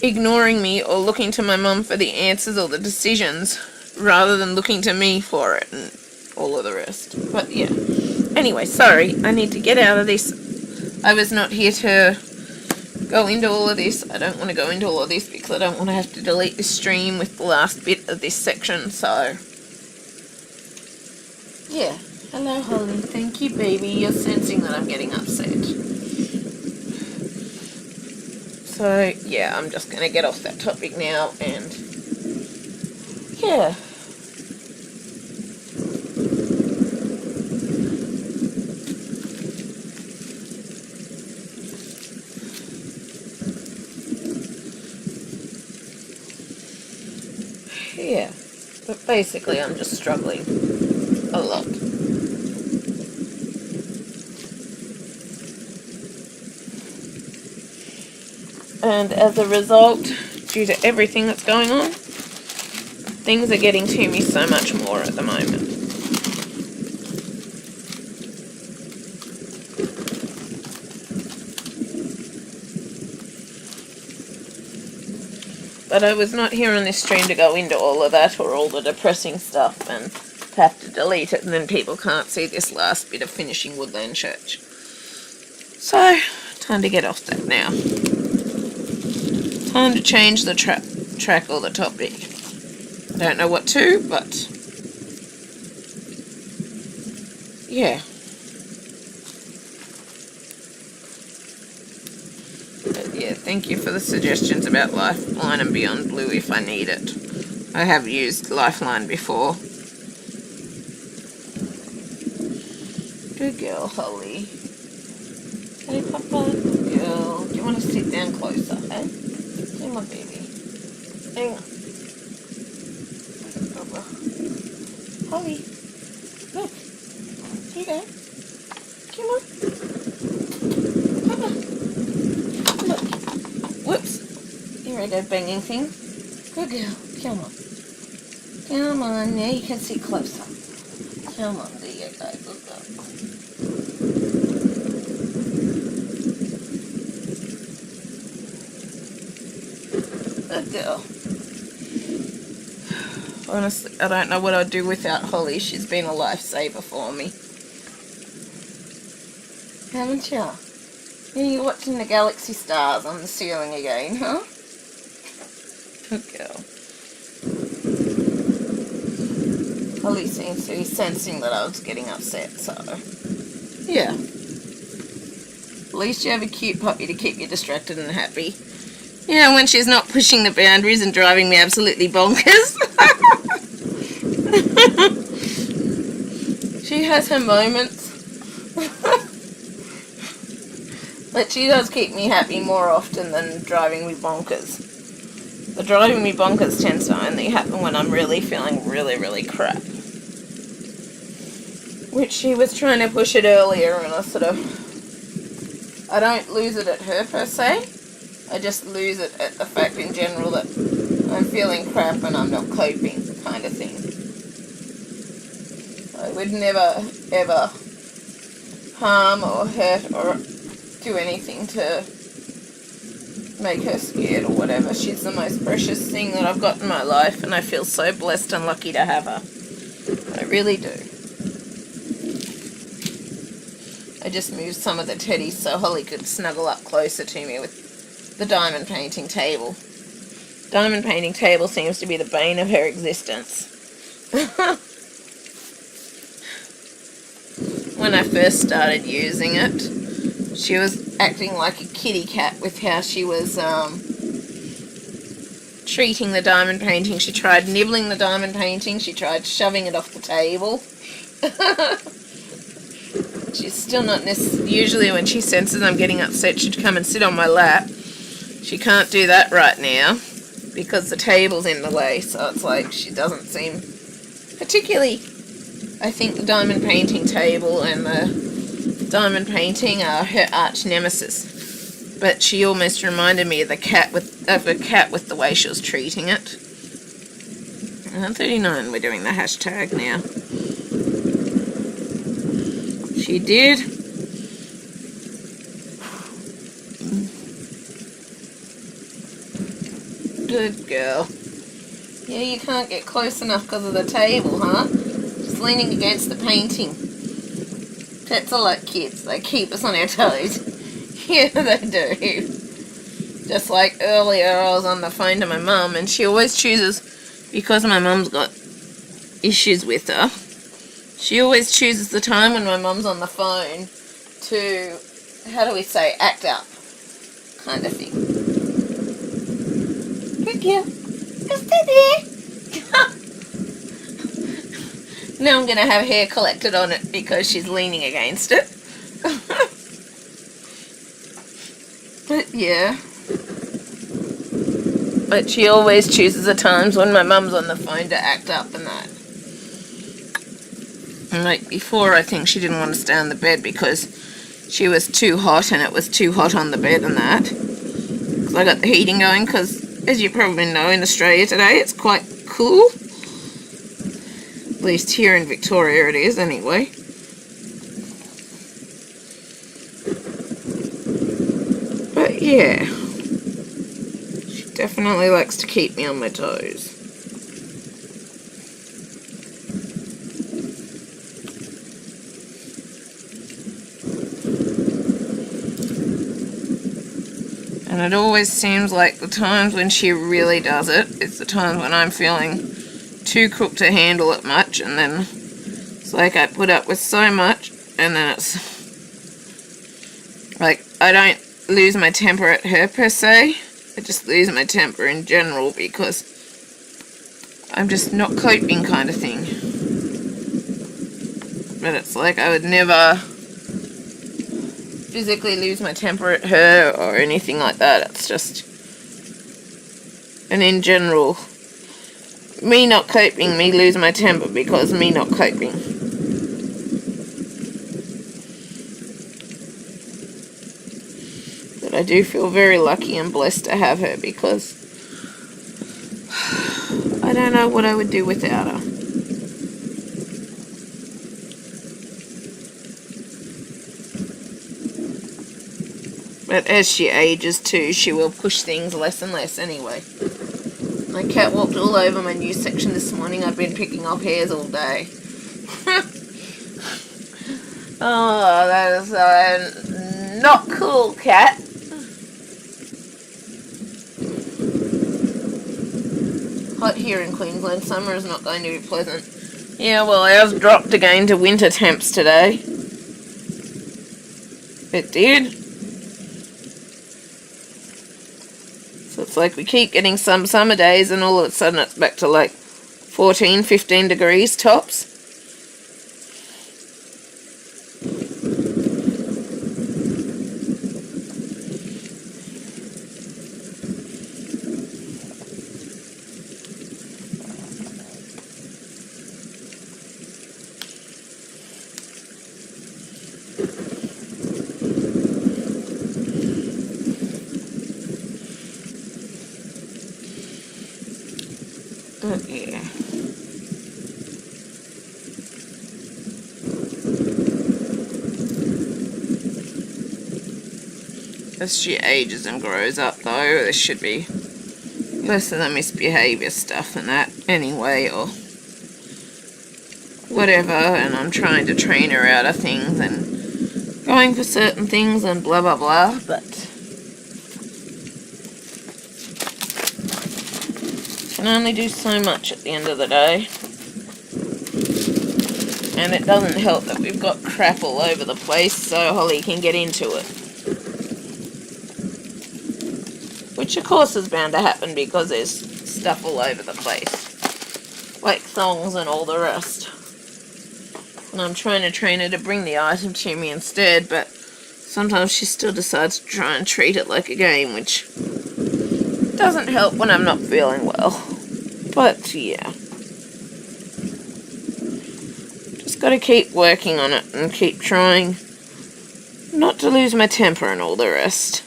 ignoring me or looking to my mum for the answers or the decisions rather than looking to me for it and all of the rest. But yeah, anyway, sorry, I need to get out of this. I was not here to go into all of this. I don't want to go into all of this because I don't want to have to delete this stream with the last bit of this section. So yeah, hello Holly, thank you baby, you're sensing that I'm getting upset. So yeah, I'm just going to get off that topic now. And yeah, yeah, but basically I'm just struggling a lot. And as a result, due to everything that's going on, things are getting to me so much more at the moment. But I was not here on this stream to go into all of that or all the depressing stuff and have to delete it, and then people can't see this last bit of finishing Woodland Church. So, time to get off that now. Time to change the track or the topic. I don't know what to, but yeah. But yeah, thank you for the suggestions about Lifeline and Beyond Blue if I need it. I have used Lifeline before. Good girl, Holly. Hey, Papa. Good girl. girl. Do you want to sit down closer, eh? Come on, baby. Hang on. Holly, look. Here you go. Come on. Come on. Look. Whoops. Here I go, banging things. Good girl. Come on. Come on. Now you can sit closer. Come on. There you go. Good girl. Good girl. Honestly, I don't know what I'd do without Holly. She's been a lifesaver for me. Haven't you? You're watching the galaxy stars on the ceiling again, huh? Good girl. Holly seems to be sensing that I was getting upset, so... yeah. At least you have a cute puppy to keep you distracted and happy. Yeah, when she's not pushing the boundaries and driving me absolutely bonkers. She has her moments. But she does keep me happy more often than driving me bonkers. The driving me bonkers tends to only happen when I'm really feeling really crap. Which she was trying to push it earlier, and I don't lose it at her per se. I just lose it at the fact in general that I'm feeling crap and I'm not coping, kind of thing. I would never, ever harm or hurt or do anything to make her scared or whatever. She's the most precious thing that I've got in my life, and I feel so blessed and lucky to have her. I really do. I just moved some of the teddies so Holly could snuggle up closer to me with the diamond painting table. Diamond painting table seems to be the bane of her existence. When I first started using it, she was acting like a kitty cat with how she was treating the diamond painting. She tried nibbling the diamond painting. She tried shoving it off the table. She's still not usually when she senses I'm getting upset, she'd come and sit on my lap. She can't do that right now because the table's in the way, so it's like she doesn't seem particularly... I think the diamond painting table and the diamond painting are her arch nemesis. But she almost reminded me of a cat with the way she was treating it. 39, we're doing the hashtag now. She did. Good girl. Yeah, you can't get close enough because of the table, huh? Just leaning against the painting. Pets are like kids. They keep us on our toes. Yeah, they do. Just like earlier, I was on the phone to my mum, and she always chooses, because my mum's got issues with her, she always chooses the time when my mum's on the phone to, how do we say, act up, kind of thing. Good girl. Just stay there. Now I'm going to have hair collected on it because she's leaning against it. But yeah. But she always chooses the times when my mum's on the phone to act up and that. And like before, I think she didn't want to stay on the bed because she was too hot and it was too hot on the bed and that. Because I got the heating going because, as you probably know, in Australia today it's quite cool. At least here in Victoria it is anyway. But yeah, she definitely likes to keep me on my toes. And it always seems like the times when she really does it, it's the times when I'm feeling too cooked to handle it much, and then it's like I put up with so much, and then it's like I don't lose my temper at her per se, I just lose my temper in general because I'm just not coping kind of thing. But it's like I would never physically lose my temper at her or anything like that. It's just, and in general, me not coping, me lose my temper because me not coping. But I do feel very lucky and blessed to have her because I don't know what I would do without her. But as she ages too, she will push things less and less anyway. My cat walked all over my new section this morning. I've been picking off hairs all day. Oh, that is not cool, cat. Hot here in Queensland. Summer is not going to be pleasant. Yeah, well, ours dropped again to winter temps today. It did. So it's like we keep getting some summer days and all of a sudden it's back to like 14, 15 degrees tops. Yeah. As she ages and grows up though, there should be less of the misbehaviour stuff and that anyway, or whatever, and I'm trying to train her out of things and going for certain things and blah blah blah, but can only do so much at the end of the day. And it doesn't help that we've got crap all over the place so Holly can get into it. Which of course is bound to happen because there's stuff all over the place. Like thongs and all the rest. And I'm trying to train her to bring the item to me instead, but sometimes she still decides to try and treat it like a game, which doesn't help when I'm not feeling well. But yeah. Just gotta keep working on it and keep trying not to lose my temper and all the rest.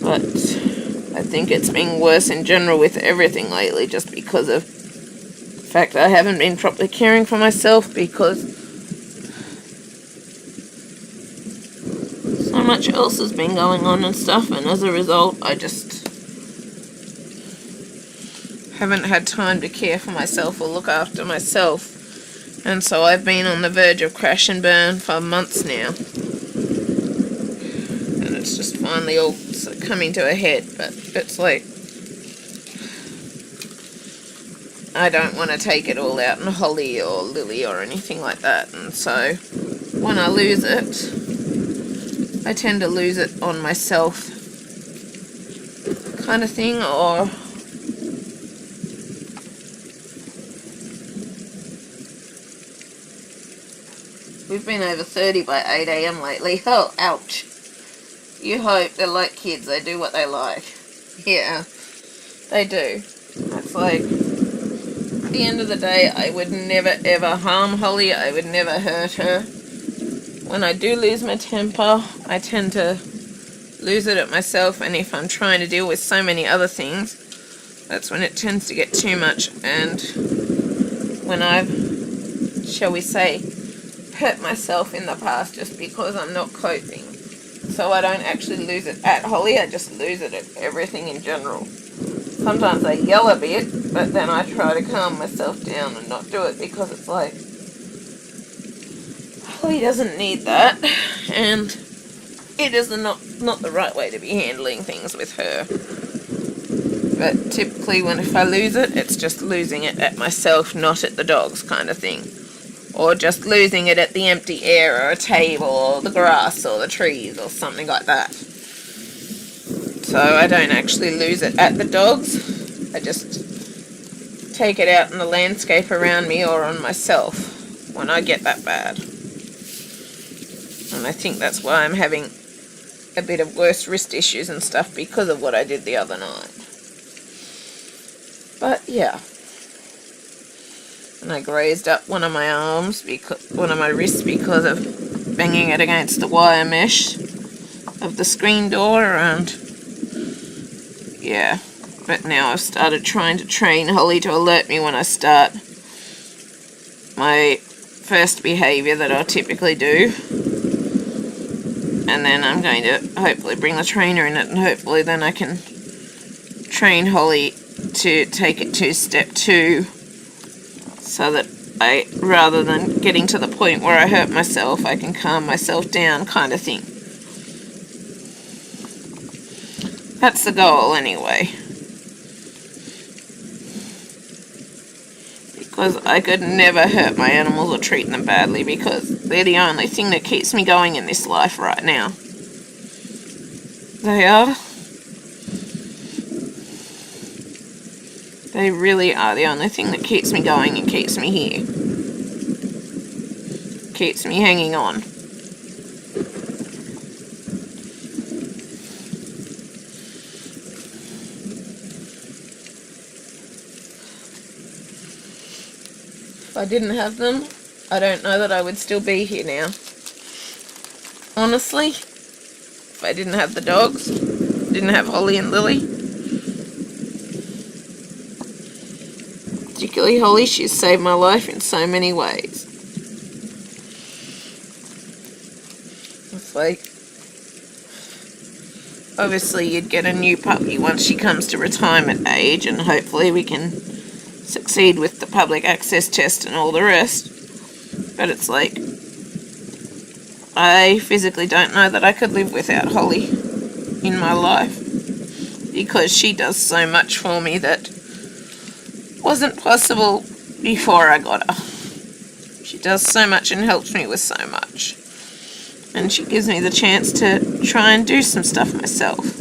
But I think it's been worse in general with everything lately just because of the fact I haven't been properly caring for myself because so much else has been going on and stuff, and as a result I just haven't had time to care for myself or look after myself, and so I've been on the verge of crash and burn for months now, and it's just finally all sort of coming to a head. But it's like I don't want to take it all out on Holly or Lily or anything like that, and so when I lose it I tend to lose it on myself kind of thing, or we've been over 30 by 8 AM lately. Oh, ouch. You hope they're like kids. They do what they like. Yeah, they do. It's like, at the end of the day, I would never ever harm Holly. I would never hurt her. When I do lose my temper, I tend to lose it at myself. And if I'm trying to deal with so many other things, that's when it tends to get too much. And when I've, shall we say, hurt myself in the past just because I'm not coping. So I don't actually lose it at Holly, I just lose it at everything in general. Sometimes I yell a bit, but then I try to calm myself down and not do it because it's like, Holly doesn't need that, and it is not the right way to be handling things with her. But typically if I lose it, it's just losing it at myself, not at the dogs kind of thing. Or just losing it at the empty air or a table or the grass or the trees or something like that. So I don't actually lose it at the dogs. I just take it out in the landscape around me or on myself when I get that bad. and I think that's why I'm having a bit of worse wrist issues and stuff because of what I did the other night. But yeah. And I grazed up one of my arms, one of my wrists, because of banging it against the wire mesh of the screen door, and yeah. But now I've started trying to train Holly to alert me when I start my first behaviour that I typically do. And then I'm going to hopefully bring the trainer in it, and hopefully then I can train Holly to take it to step 2, so that rather than getting to the point where I hurt myself, I can calm myself down, kind of thing. That's the goal anyway. Because I could never hurt my animals or treat them badly, because they're the only thing that keeps me going in this life right now. They are. They really are the only thing that keeps me going and keeps me here. Keeps me hanging on. If I didn't have them, I don't know that I would still be here now. Honestly, if I didn't have the dogs, didn't have Holly and Lily. Particularly Holly, she's saved my life in so many ways. It's like, obviously you'd get a new puppy once she comes to retirement age, and hopefully we can succeed with the public access test and all the rest. But it's like, I physically don't know that I could live without Holly in my life, because she does so much for me that wasn't possible before I got her. She does so much and helps me with so much, and she gives me the chance to try and do some stuff myself,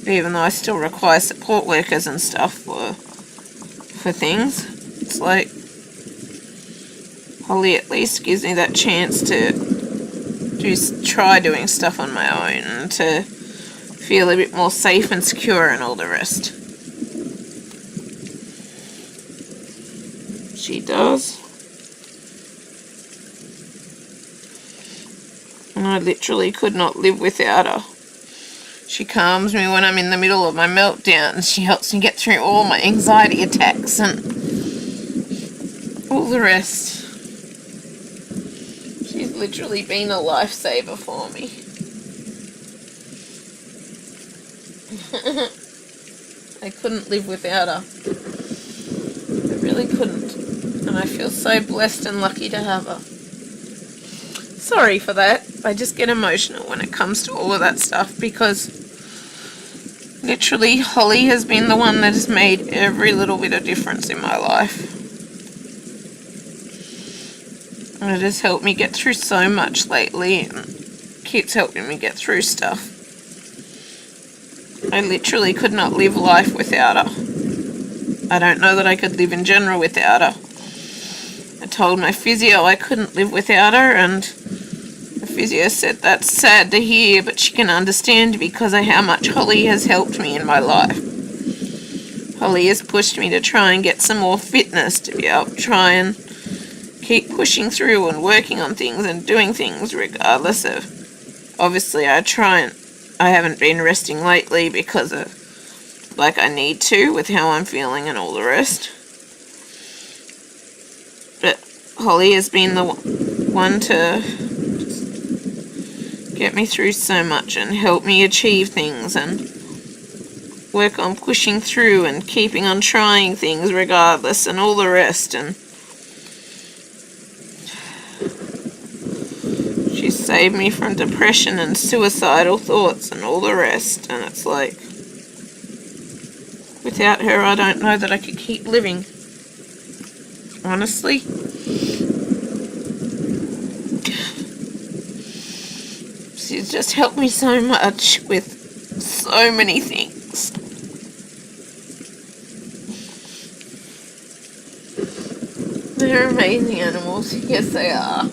even though I still require support workers and stuff for things. It's like, Holly at least gives me that chance to try doing stuff on my own, and to feel a bit more safe and secure and all the rest. She does. And I literally could not live without her. She calms me when I'm in the middle of my meltdown. She helps me get through all my anxiety attacks and all the rest. She's literally been a lifesaver for me. I couldn't live without her. I really couldn't. And I feel so blessed and lucky to have her. Sorry for that. I just get emotional when it comes to all of that stuff, because literally Holly has been the one that has made every little bit of difference in my life. And it has helped me get through so much lately, and keeps helping me get through stuff. I literally could not live life without her. I don't know that I could live in general without her. I told my physio I couldn't live without her, and the physio said that's sad to hear, but she can understand because of how much Holly has helped me in my life. Holly has pushed me to try and get some more fitness, to be able to try and keep pushing through and working on things and doing things regardless of, obviously I haven't been resting lately because of, like I need to with how I'm feeling and all the rest. But Holly has been the one to get me through so much and help me achieve things and work on pushing through and keeping on trying things regardless and all the rest. And she's saved me from depression and suicidal thoughts and all the rest. And it's like, without her, I don't know that I could keep living. Honestly. She's just helped me so much with so many things. They're amazing animals. Yes, they are.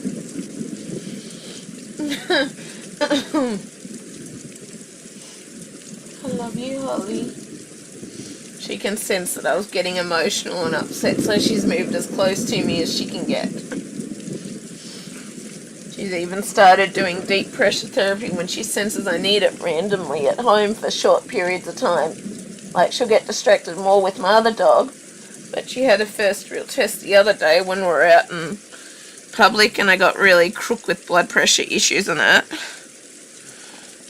I love you, Holly. She can sense that I was getting emotional and upset, so she's moved as close to me as she can get. She's even started doing deep pressure therapy when she senses I need it randomly at home for short periods of time. Like, she'll get distracted more with my other dog, but she had her first real test the other day when we were out in public and I got really crook with blood pressure issues and that.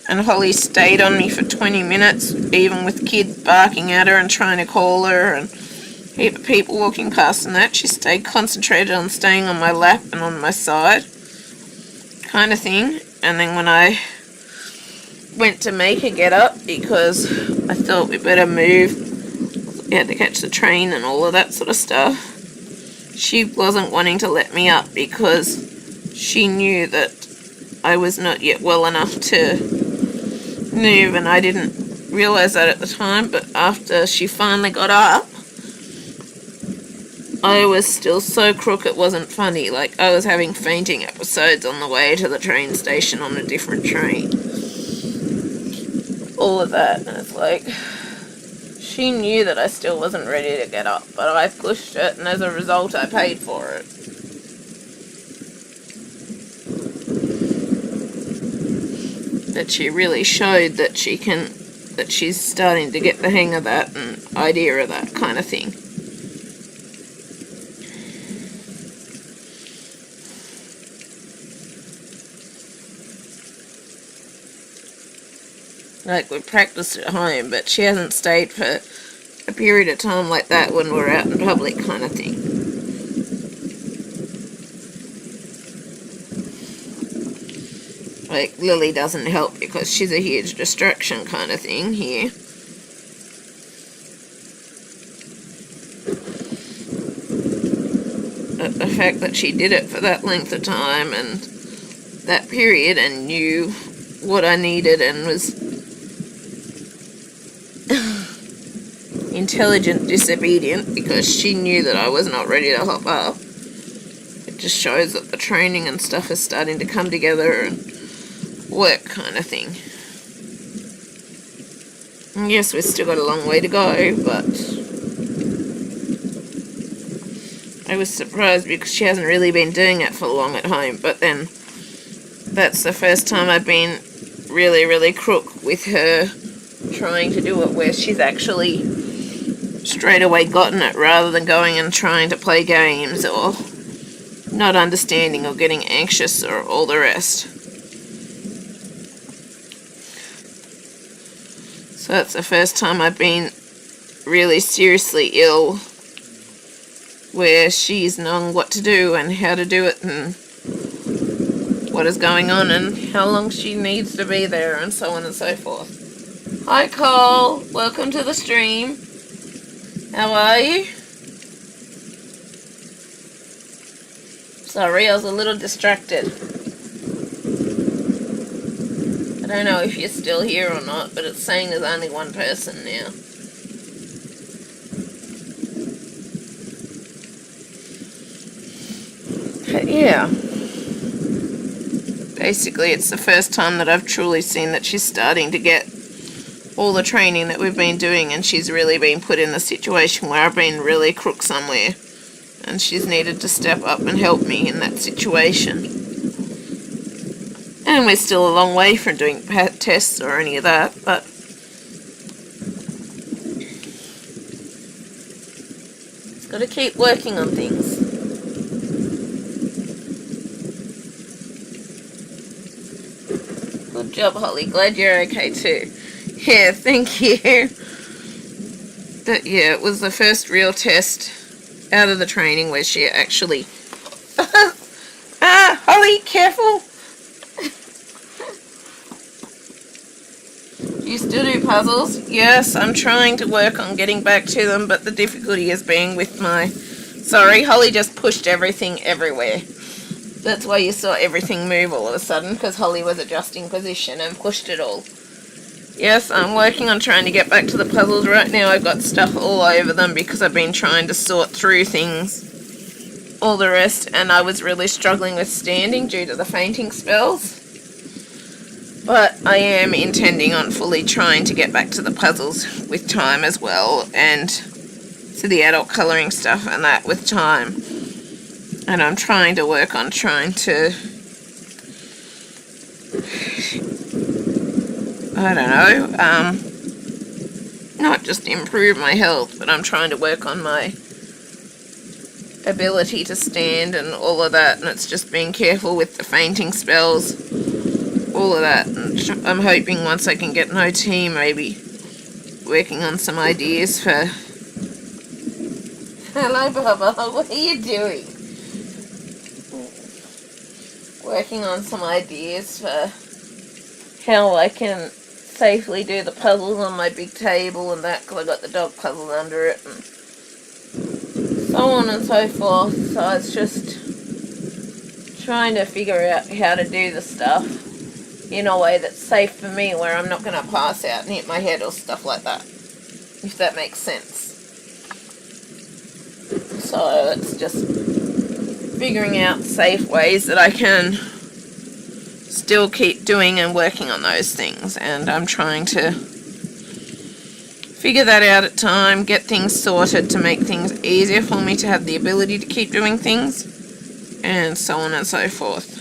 And Holly stayed on me for 20 minutes, even with kids barking at her and trying to call her and a heap of people walking past and that. She stayed concentrated on staying on my lap and on my side, kind of thing. And then when I went to make her get up, because I thought we better move, we had to catch the train and all of that sort of stuff, she wasn't wanting to let me up because she knew that I was not yet well enough to move, and I didn't realize that at the time. But after she finally got up, I was still so crook it wasn't funny. Like, I was having fainting episodes on the way to the train station on a different train. All of that, and it's like, she knew that I still wasn't ready to get up, but I pushed it, and as a result I paid for it. That she really showed that she's starting to get the hang of that and idea of that kind of thing. Like, we practiced at home, but she hasn't stayed for a period of time like that when we're out in public kind of thing. Like, Lily doesn't help because she's a huge distraction kind of thing here. But the fact that she did it for that length of time and that period and knew what I needed and was intelligent disobedient because she knew that I was not ready to hop up. It just shows that the training and stuff is starting to come together and work kind of thing. And yes, we've still got a long way to go, but I was surprised because she hasn't really been doing it for long at home. But then that's the first time I've been really, really crook with her trying to do it where she's actually straight away gotten it rather than going and trying to play games or not understanding or getting anxious or all the rest. So that's the first time I've been really seriously ill where she's known what to do and how to do it and what is going on and how long she needs to be there and so on and so forth. Hi Cole, welcome to the stream. How are you? Sorry, I was a little distracted. I don't know if you're still here or not, but it's saying there's only one person now. But yeah. Basically, it's the first time that I've truly seen that she's starting to get all the training that we've been doing, and she's really been put in the situation where I've been really crook somewhere, and she's needed to step up and help me in that situation. And we're still a long way from doing tests or any of that, but it's got to keep working on things. Good job, Holly. Glad you're okay too. Yeah, thank you. But yeah, it was the first real test out of the training where she actually... Holly, careful! You still do puzzles? Yes, I'm trying to work on getting back to them, but the difficulty is being with my... Sorry, Holly just pushed everything everywhere. That's why you saw everything move all of a sudden, because Holly was adjusting position and pushed it all. Yes, I'm working on trying to get back to the puzzles right now. I've got stuff all over them because I've been trying to sort through things, all the rest, and I was really struggling with standing due to the fainting spells. But I am intending on fully trying to get back to the puzzles with time as well, and to the adult colouring stuff and that with time. And I'm trying to work on trying to, I don't know, not just improve my health, but I'm trying to work on my ability to stand and all of that, and it's just being careful with the fainting spells, all of that. And I'm hoping once I can get an OT, maybe working on some ideas for... Hello, Bubba, what are you doing? Working on some ideas for how I can safely do the puzzles on my big table and that, because I got the dog puzzle under it, and so on and so forth. So it's just trying to figure out how to do the stuff in a way that's safe for me, where I'm not going to pass out and hit my head or stuff like that, if that makes sense. So it's just figuring out safe ways that I can still keep doing and working on those things, and I'm trying to figure that out at time, get things sorted to make things easier for me to have the ability to keep doing things, and so on and so forth.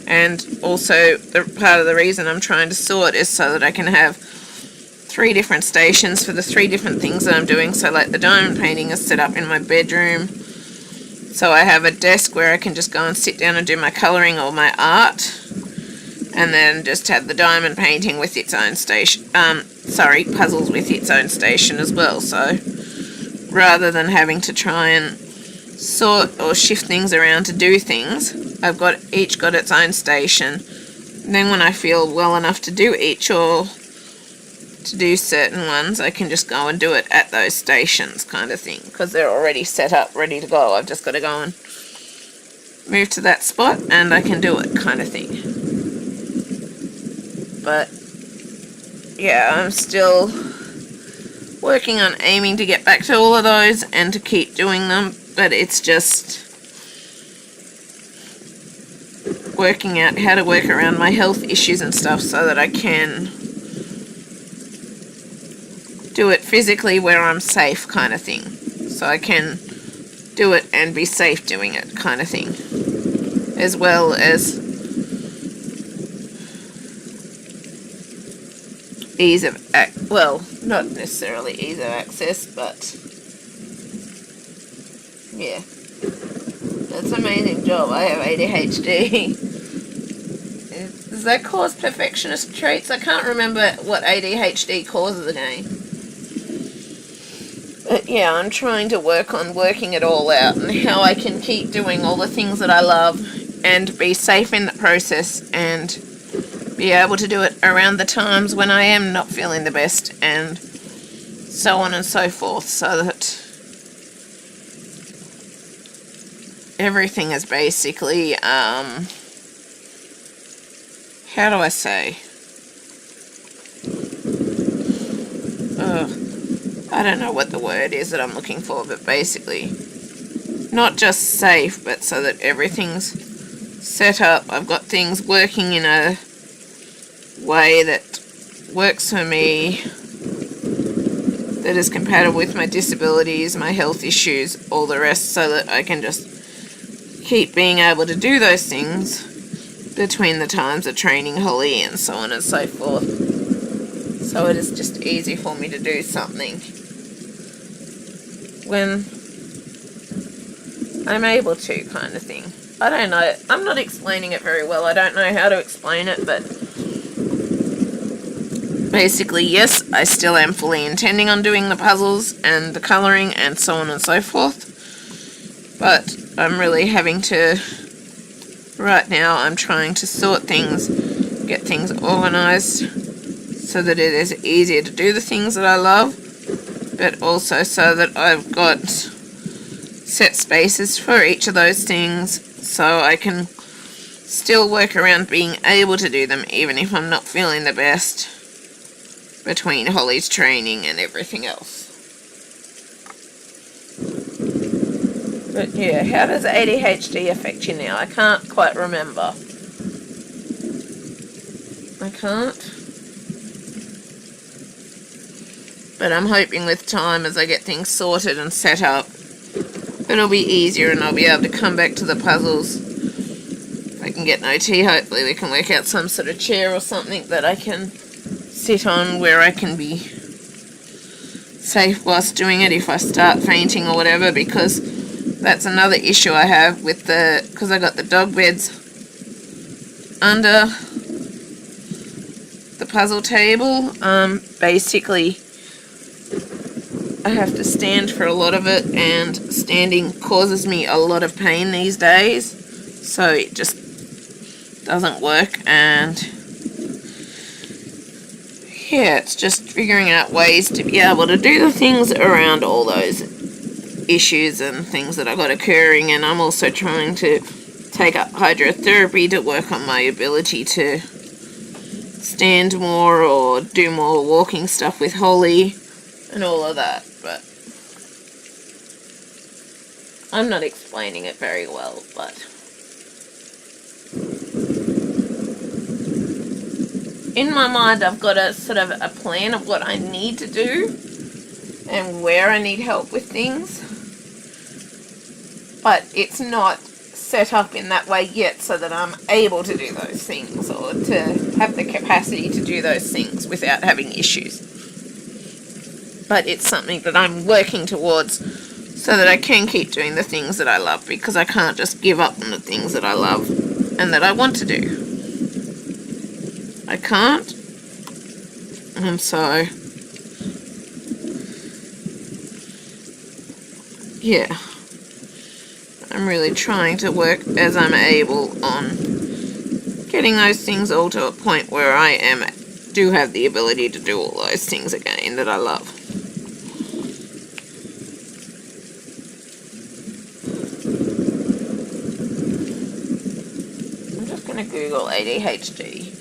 And also, part of the reason I'm trying to sort is so that I can have 3 different stations for the 3 different things that I'm doing. So like the diamond painting is set up in my bedroom, so I have a desk where I can just go and sit down and do my colouring or my art, and then just have the diamond painting with its own station, puzzles with its own station as well. So rather than having to try and sort or shift things around to do things, I've each got its own station. And then when I feel well enough to do each or to do certain ones, I can just go and do it at those stations, kind of thing, because they're already set up, ready to go. I've just got to go and move to that spot and I can do it, kind of thing. But yeah, I'm still working on aiming to get back to all of those and to keep doing them, but it's just working out how to work around my health issues and stuff so that I can do it physically where I'm safe, kind of thing. So I can do it and be safe doing it, kind of thing. As well as ease of well, not necessarily ease of access, but yeah, that's an amazing job. I have ADHD. Does that cause perfectionist traits? I can't remember what ADHD causes again. But yeah, I'm trying to work on working it all out and how I can keep doing all the things that I love and be safe in the process and be able to do it around the times when I am not feeling the best, and so on and so forth, so that everything is basically, how do I say? I don't know what the word is that I'm looking for, but basically not just safe, but so that everything's set up. I've got things working in a way that works for me, that is compatible with my disabilities, my health issues, all the rest, so that I can just keep being able to do those things between the times of training Holly and so on and so forth. So it is just easy for me to do something when I'm able to, kind of thing. I don't know. I'm not explaining it very well. I don't know how to explain it, but basically, yes, I still am fully intending on doing the puzzles and the colouring and so on and so forth. But I'm really having to, right now, I'm trying to sort things, get things organised so that it is easier to do the things that I love, but also so that I've got set spaces for each of those things so I can still work around being able to do them even if I'm not feeling the best between Holly's training and everything else. But yeah, how does ADHD affect you now? I can't quite remember. I can't. But I'm hoping with time, as I get things sorted and set up, it'll be easier and I'll be able to come back to the puzzles. If I can get no tea, hopefully we can work out some sort of chair or something that I can sit on where I can be safe whilst doing it if I start fainting or whatever, because that's another issue I have with because I got the dog beds under the puzzle table. Basically I have to stand for a lot of it, and standing causes me a lot of pain these days, so it just doesn't work. And yeah, it's just figuring out ways to be able to do the things around all those issues and things that I've got occurring. And I'm also trying to take up hydrotherapy to work on my ability to stand more or do more walking stuff with Holly and all of that. But I'm not explaining it very well, but in my mind I've got a sort of a plan of what I need to do and where I need help with things, but it's not set up in that way yet so that I'm able to do those things or to have the capacity to do those things without having issues. But it's something that I'm working towards so that I can keep doing the things that I love, because I can't just give up on the things that I love and that I want to do. I can't. And so, yeah, I'm really trying to work as I'm able on getting those things all to a point where I do have the ability to do all those things again that I love. I'm just going to Google ADHD.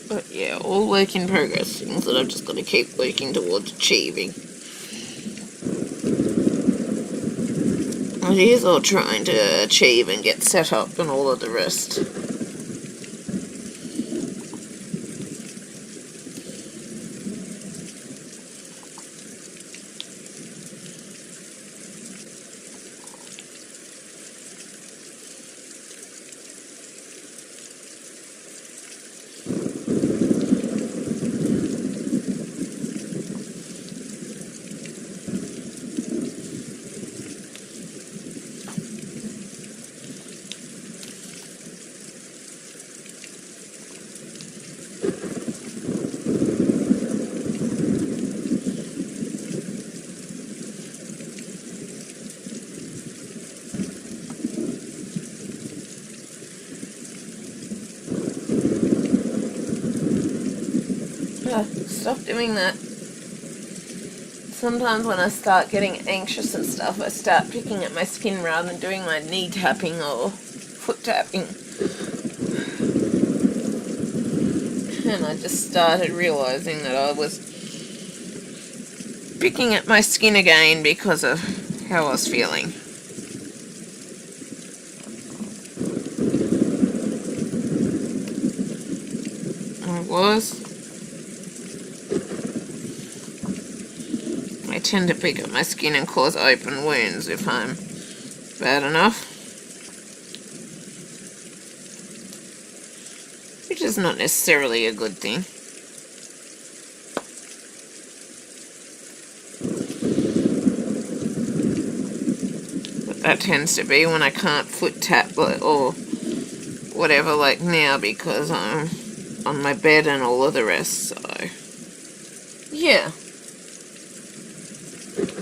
But yeah, all work in progress, things that I've just got to keep working towards achieving. It is all trying to achieve and get set up and all of the rest. Stop doing that. Sometimes when I start getting anxious and stuff, I start picking at my skin rather than doing my knee tapping or foot tapping. And I just started realizing that I was picking at my skin again because of how I was feeling. I was. My tend to pick up my skin and cause open wounds if I'm bad enough. Which is not necessarily a good thing. But that tends to be when I can't foot tap or whatever like now because I'm on my bed and all of the rest, so yeah.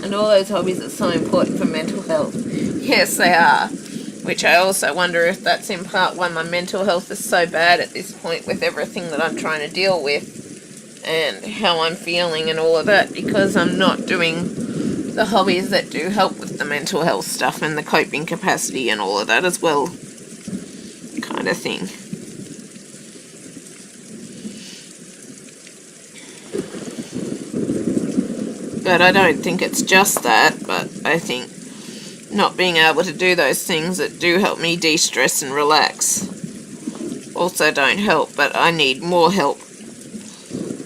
And all those hobbies are so important for mental health. Yes, they are. Which I also wonder if that's in part why my mental health is so bad at this point with everything that I'm trying to deal with and how I'm feeling and all of that, because I'm not doing the hobbies that do help with the mental health stuff and the coping capacity and all of that as well, kind of thing. But I don't think it's just that, but I think not being able to do those things that do help me de-stress and relax also don't help, but I need more help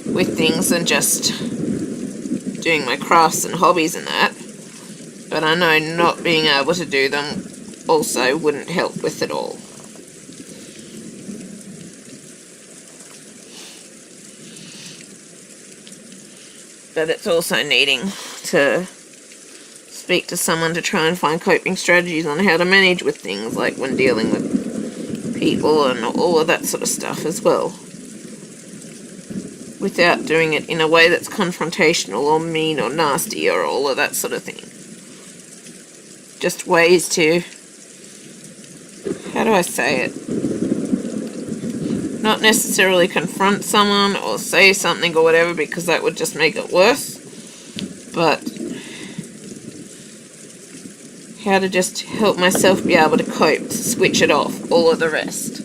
with things than just doing my crafts and hobbies and that. But I know not being able to do them also wouldn't help with it all. But it's also needing to speak to someone to try and find coping strategies on how to manage with things like when dealing with people and all of that sort of stuff as well, without doing it in a way that's confrontational or mean or nasty or all of that sort of thing. Just ways to, how do I say it, not necessarily confront someone or say something or whatever, because that would just make it worse, but how to just help myself be able to cope, to switch it off, all of the rest.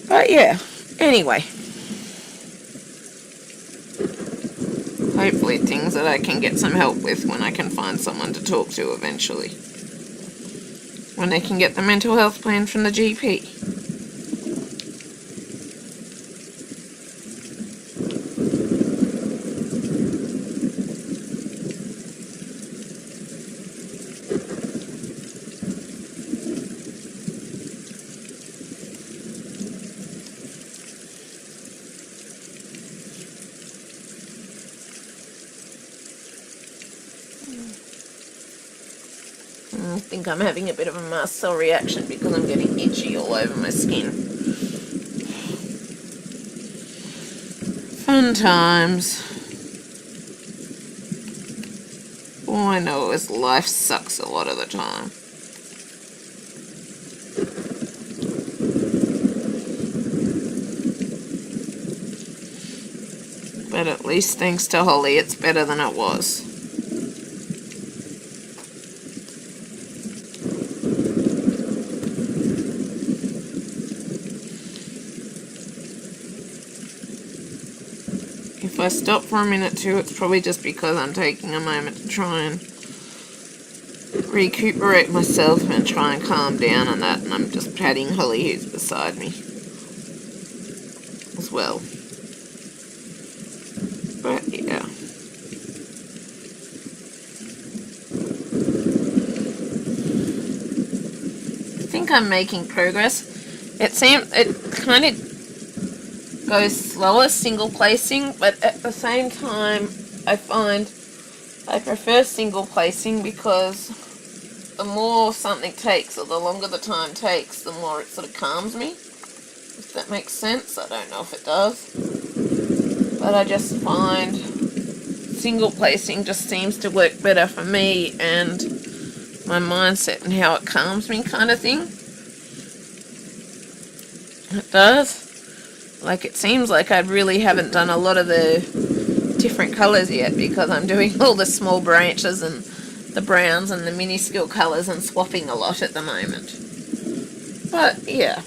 But yeah, anyway. Hopefully things that I can get some help with when I can find someone to talk to eventually. When they can get the mental health plan from the GP. I think I'm having a bit of a mast cell reaction because I'm getting itchy all over my skin. Fun times. All I know is life sucks a lot of the time. But at least thanks to Holly, it's better than it was. If I stop for a minute too, it's probably just because I'm taking a moment to try and recuperate myself and try and calm down and that, and I'm just patting Holly who's beside me as well. But yeah. I think I'm making progress. It kind of goes slower, single placing, but at the same time I find I prefer single placing because the more something takes, or the longer the time takes, the more it sort of calms me, if that makes sense. I don't know if it does, but I just find single placing just seems to work better for me and my mindset and how it calms me, kind of thing. It does. Like, it seems like I really haven't done a lot of the different colours yet because I'm doing all the small branches and the browns and the minuscule colours and swapping a lot at the moment. But, yeah.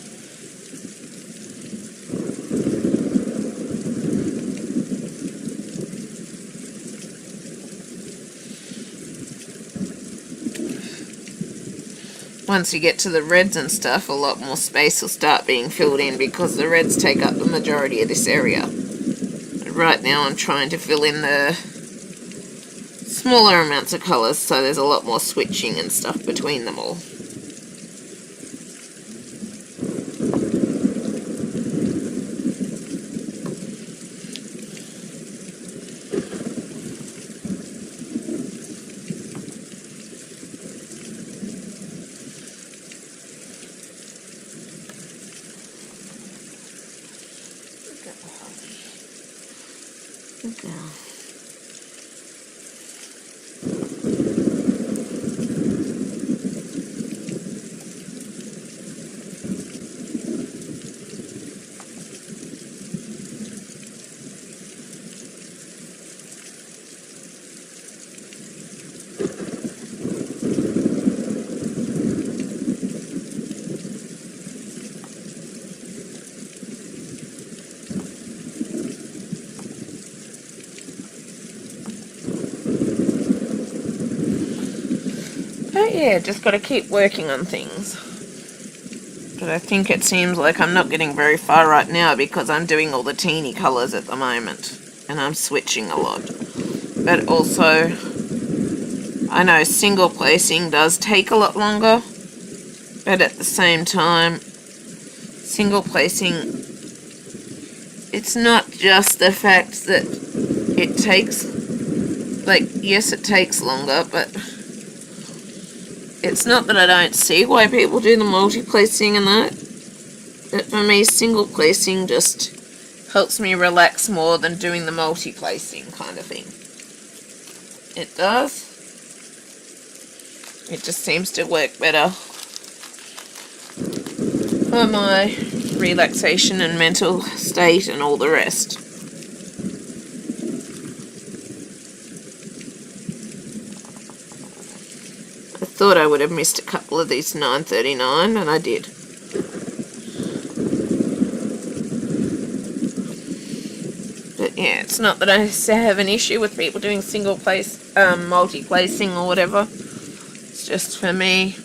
once you get to the reds and stuff, a lot more space will start being filled in because the reds take up the majority of this area. Right now I'm trying to fill in the smaller amounts of colours, so there's a lot more switching and stuff between them all. Good girl. But yeah, just got to keep working on things. But I think it seems like I'm not getting very far right now because I'm doing all the teeny colours at the moment. And I'm switching a lot. But also, I know single placing does take a lot longer. But at the same time, single placing, it's not just the fact that it takes, like, yes, it takes longer, but it's not that I don't see why people do the multi-placing and that. But for me, single placing just helps me relax more than doing the multi-placing kind of thing. It does. It just seems to work better for my relaxation and mental state and all the rest. I thought I would have missed a couple of these 939 and I did. But yeah, it's not that I have an issue with people doing single place, multi-placing or whatever. It's just for me,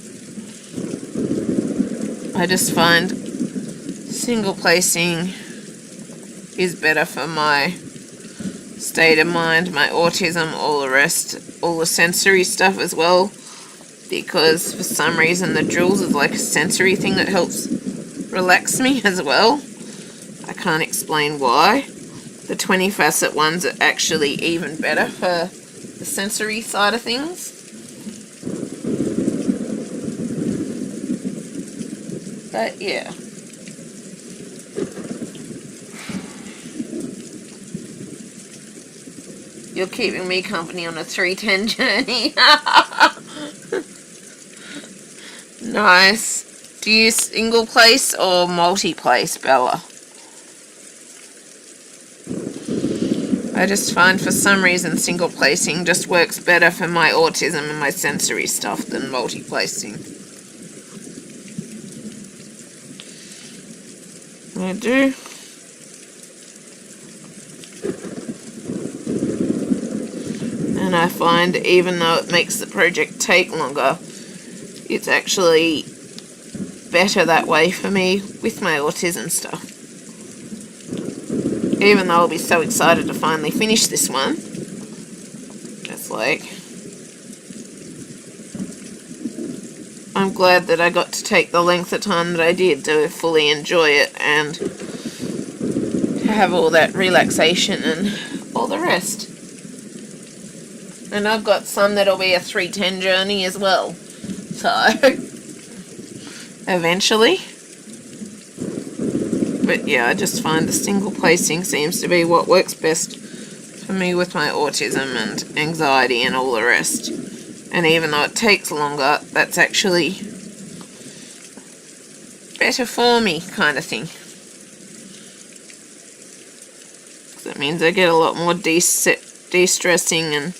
I just find single placing is better for my state of mind, my autism, all the rest, all the sensory stuff as well. Because for some reason the drills is like a sensory thing that helps relax me as well. I can't explain why. The 20 facet ones are actually even better for the sensory side of things. But yeah. You're keeping me company on a 310 journey. Nice. Do you single place or multi-place, Bella? I just find for some reason single placing just works better for my autism and my sensory stuff than multi-placing. I do. And I find even though it makes the project take longer, it's actually better that way for me with my autism stuff. Even though I'll be so excited to finally finish this one. It's like, I'm glad that I got to take the length of time that I did to fully enjoy it and to have all that relaxation and all the rest. And I've got some that'll be a 310 journey as well. So, eventually. But yeah, I just find the single placing seems to be what works best for me with my autism and anxiety and all the rest. And even though it takes longer, that's actually better for me kind of thing. That means I get a lot more de-stressing and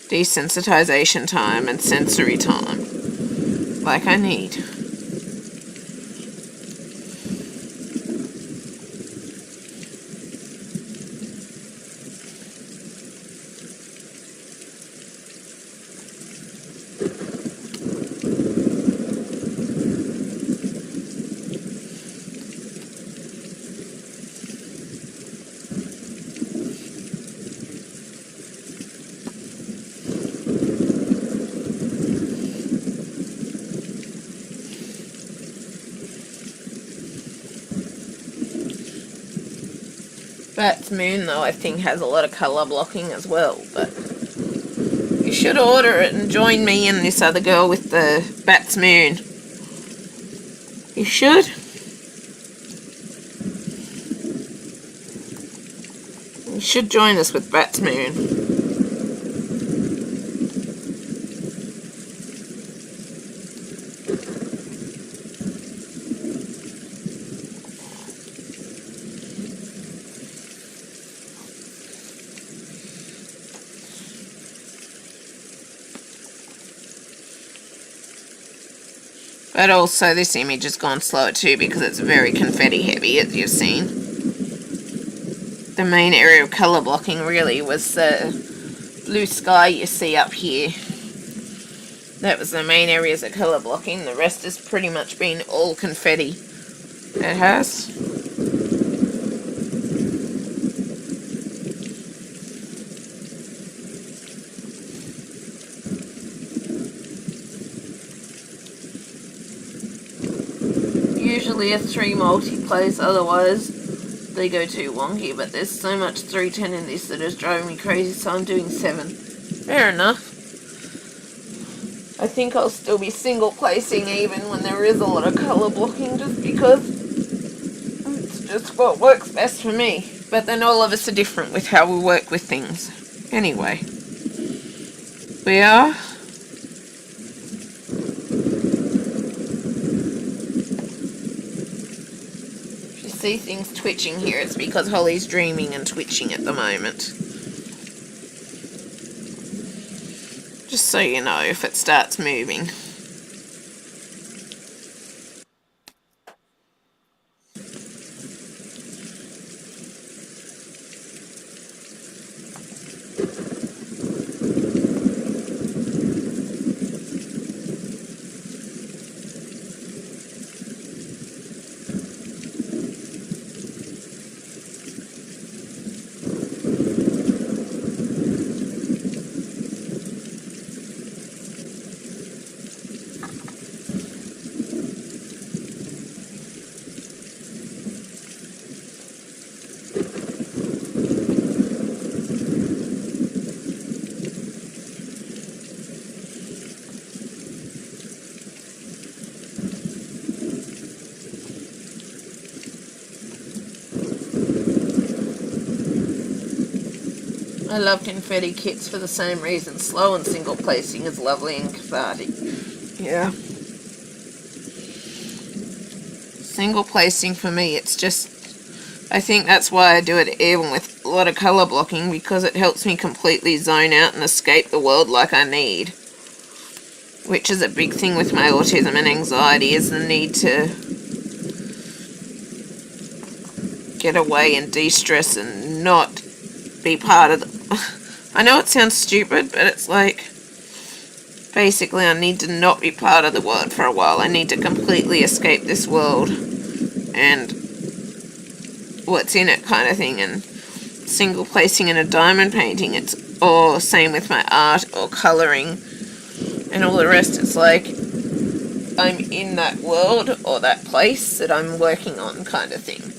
desensitization time and sensory time like I need. Bat's Moon, though, I think has a lot of colour blocking as well, but you should order it and join me and this other girl with the Bat's Moon. You should. You should join us with Bat's Moon. But also this image has gone slower too because it's very confetti heavy, as you've seen. The main area of colour blocking really was the blue sky you see up here. That was the main areas of colour blocking. The rest has pretty much been all confetti. It has. Usually a 3 multiplays, otherwise they go too wonky, but there's so much 310 in this that is driving me crazy, so I'm doing 7. Fair enough. I think I'll still be single placing even when there is a lot of colour blocking, just because it's just what works best for me. But then all of us are different with how we work with things. Anyway, we are. See things twitching here, it's because Holly's dreaming and twitching at the moment. Just so you know if it starts moving. I love confetti kits for the same reason. Slow and single placing is lovely and cathartic. Yeah. Single placing for me, it's just... I think that's why I do it even with a lot of colour blocking, because it helps me completely zone out and escape the world like I need. Which is a big thing with my autism and anxiety, is the need to get away and de-stress and not be part of the... I know it sounds stupid, but it's like, basically I need to not be part of the world for a while. I need to completely escape this world and what's in it kind of thing. And single placing in a diamond painting, it's or same with my art or colouring and all the rest. It's like I'm in that world or that place that I'm working on kind of thing.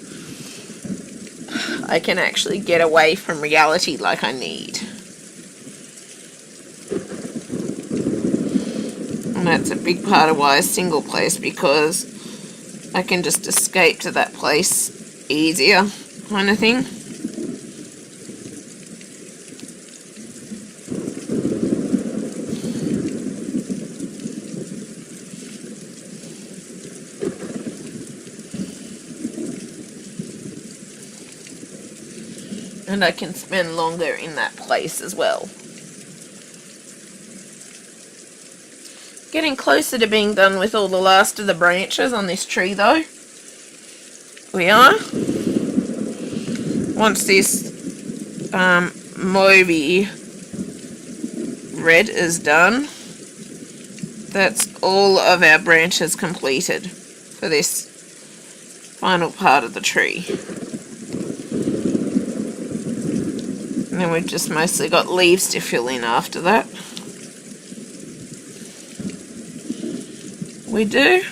I can actually get away from reality like I need. And that's a big part of why I single place, because I can just escape to that place easier kind of thing. And I can spend longer in that place as well. Getting closer to being done with all the last of the branches on this tree though. We are. Once this mauvey red is done, that's all of our branches completed for this final part of the tree. And then we've just mostly got leaves to fill in after that. We do.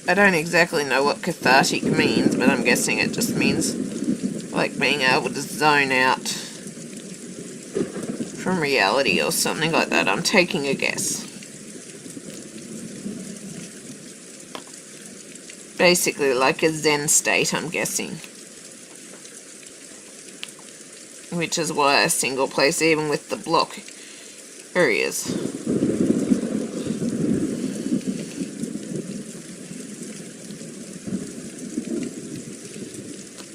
I don't exactly know what cathartic means, but I'm guessing it just means like being able to zone out from reality or something like that. I'm taking a guess. Basically like a Zen state, I'm guessing. Which is why a single place, even with the block areas.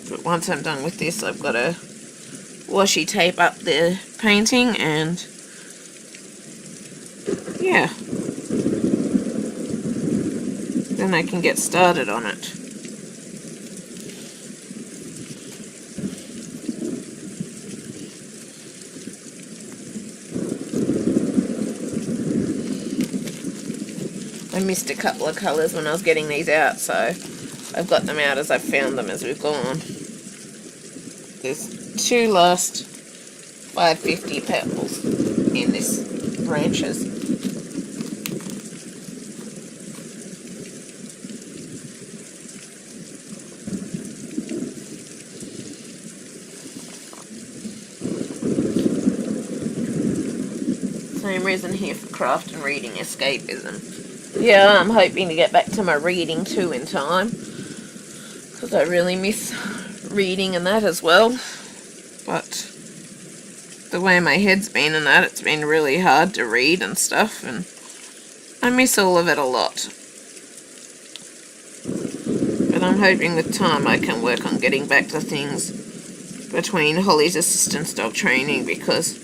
But once I'm done with this, I've got to washi tape up the painting and yeah. Then I can get started on it. I missed a couple of colours when I was getting these out, so I've got them out as I've found them as we've gone. There's 2 last 550 petals in this branches. Same reason here for craft and reading escapism. Yeah, I'm hoping to get back to my reading too in time, because I really miss reading and that as well. But the way my head's been and that, it's been really hard to read and stuff, and I miss all of it a lot. But I'm hoping with time I can work on getting back to things between Holly's assistance dog training, because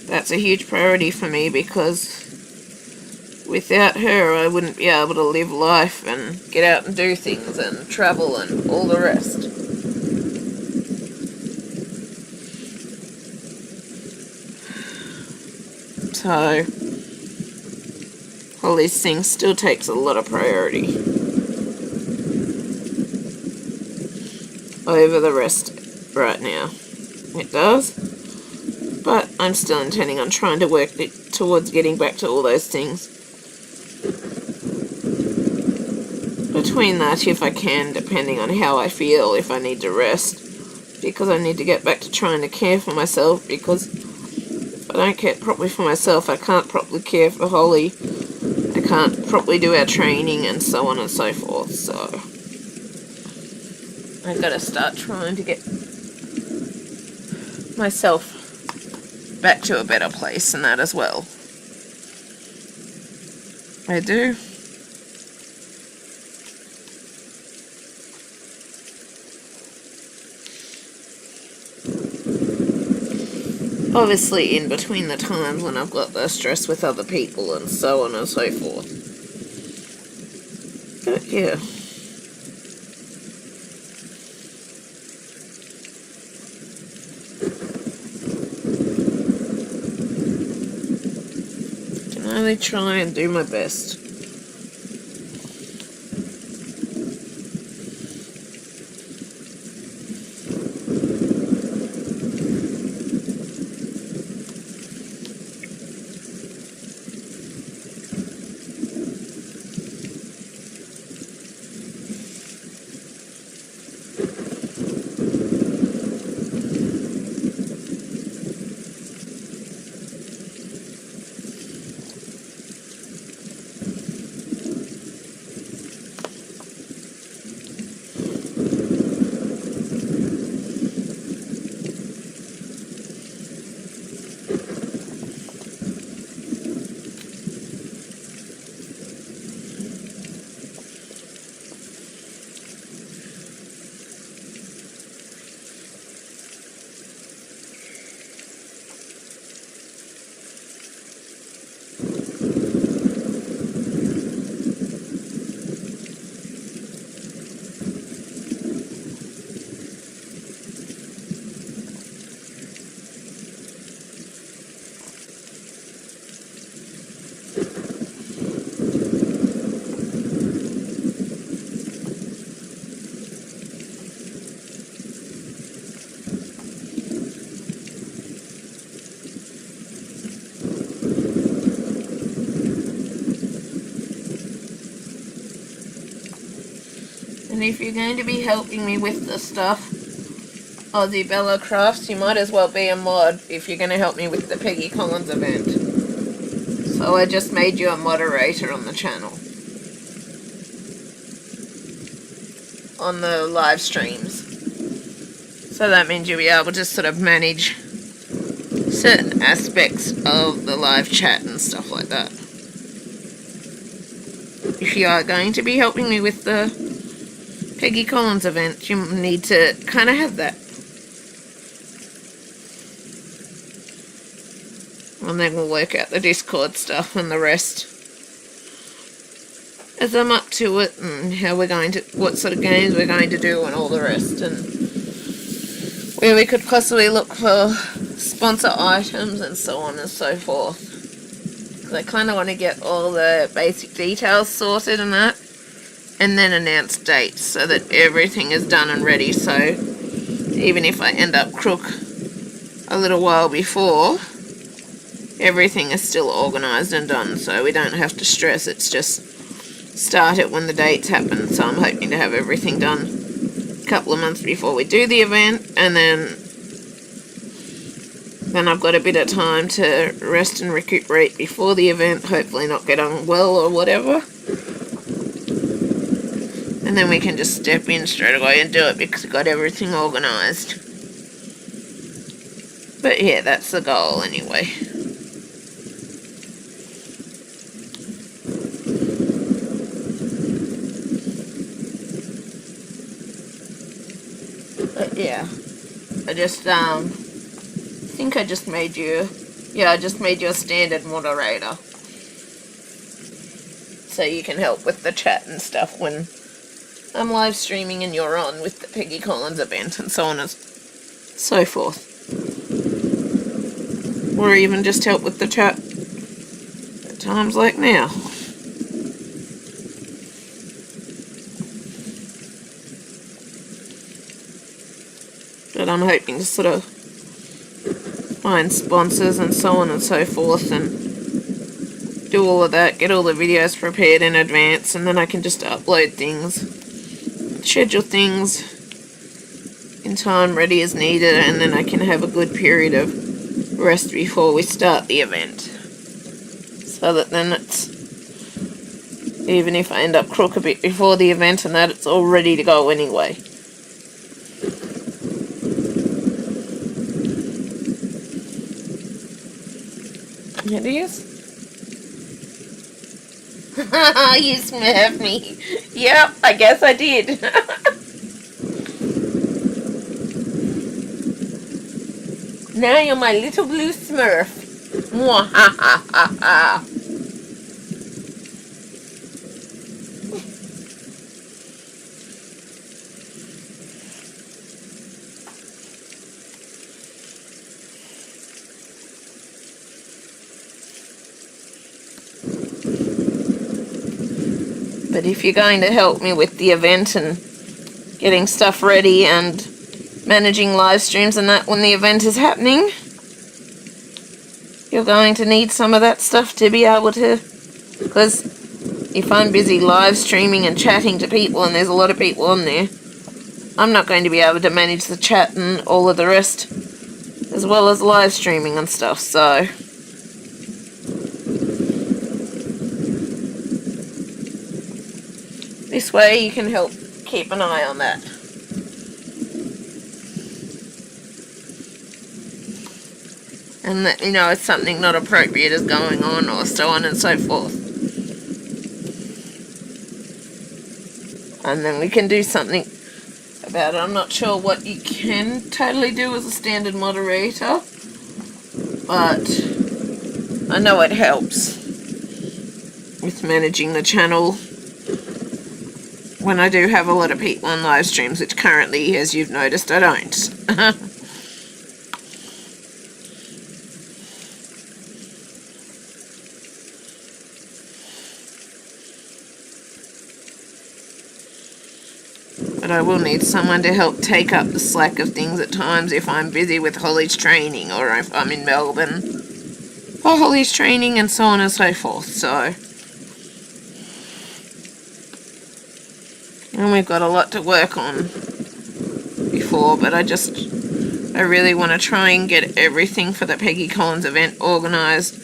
that's a huge priority for me, because without her I wouldn't be able to live life and get out and do things and travel and all the rest. So Holly's thing still takes a lot of priority over the rest right now. It does, but I'm still intending on trying to work towards getting back to all those things. Between that, if I can, depending on how I feel, if I need to rest, because I need to get back to trying to care for myself, because if I don't care properly for myself, I can't properly care for Holly, I can't properly do our training, and so on and so forth. So I've got to start trying to get myself back to a better place and that as well. I do. Obviously in between the times when I've got the stress with other people and so on and so forth. But yeah. I can only try and do my best. And if you're going to be helping me with the stuff, Aussie Bella Crafts, you might as well be a mod if you're going to help me with the Peggy Collins event. So I just made you a moderator on the channel. On the live streams. So that means you'll be able to sort of manage certain aspects of the live chat and stuff like that. If you are going to be helping me with the Peggy Collins event, you need to kind of have that. And then we'll work out the Discord stuff and the rest as I'm up to it, and how we're going to, what sort of games we're going to do and all the rest, and where we could possibly look for sponsor items and so on and so forth. Because I kind of want to get all the basic details sorted and that, and then announce dates so that everything is done and ready, so even if I end up crook a little while before, everything is still organised and done, so we don't have to stress. It's just start it when the dates happen. So I'm hoping to have everything done a couple of months before we do the event, and then I've got a bit of time to rest and recuperate before the event, hopefully not get unwell or whatever, and then we can just step in straight away and do it because we've got everything organised. But yeah, that's the goal anyway. But yeah, I just think I just made you, I just made you a standard moderator, so you can help with the chat and stuff when I'm live streaming and you're on with the Peggy Collins event and so on and so forth, or even just help with the chat at times like now. But I'm hoping to sort of find sponsors and so on and so forth, and do all of that, get all the videos prepared in advance, and then I can just upload things, schedule things in time ready as needed, and then I can have a good period of rest before we start the event. So that then it's, even if I end up crook a bit before the event and that, it's all ready to go anyway. It is. You smurfed me. Yep, I guess I did. Now you're my little blue smurf. Mwahahaha. But if you're going to help me with the event and getting stuff ready and managing live streams and that when the event is happening, you're going to need some of that stuff to be able to, because if I'm busy live streaming and chatting to people and there's a lot of people on there, I'm not going to be able to manage the chat and all of the rest as well as live streaming and stuff, so this way you can help keep an eye on that. And that, you know, if something not appropriate is going on or so on and so forth. And then we can do something about it. I'm not sure what you can totally do as a standard moderator, but I know it helps with managing the channel when I do have a lot of people on live streams, which currently, as you've noticed, I don't. But I will need someone to help take up the slack of things at times if I'm busy with Holly's training, or if I'm in Melbourne for Holly's training and so on and so forth. So And we've got a lot to work on before, but I really want to try and get everything for the Peggy Collins event organised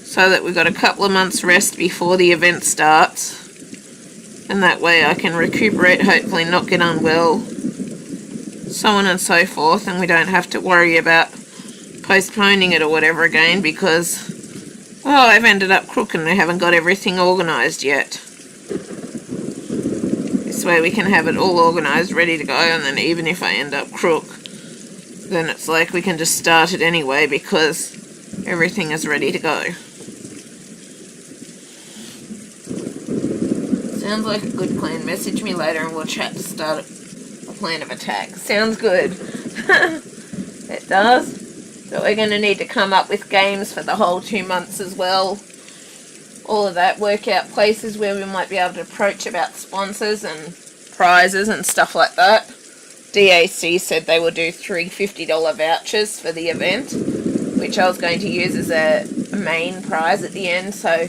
so that we've got a couple of months rest before the event starts, and that way I can recuperate, hopefully not get unwell, so on and so forth, and we don't have to worry about postponing it or whatever again because, oh, I've ended up crook and I haven't got everything organised yet. This way we can have it all organised, ready to go, and then even if I end up crook, then it's like we can just start it anyway because everything is ready to go. Sounds like a good plan. Message me later and we'll chat to start a plan of attack. Sounds good. It does. So we're going to need to come up with games for the whole 2 months as well. All of that. Work out places where we might be able to approach about sponsors and prizes and stuff like that. DAC said they will do 3 $50 vouchers for the event, which I was going to use as a main prize at the end. So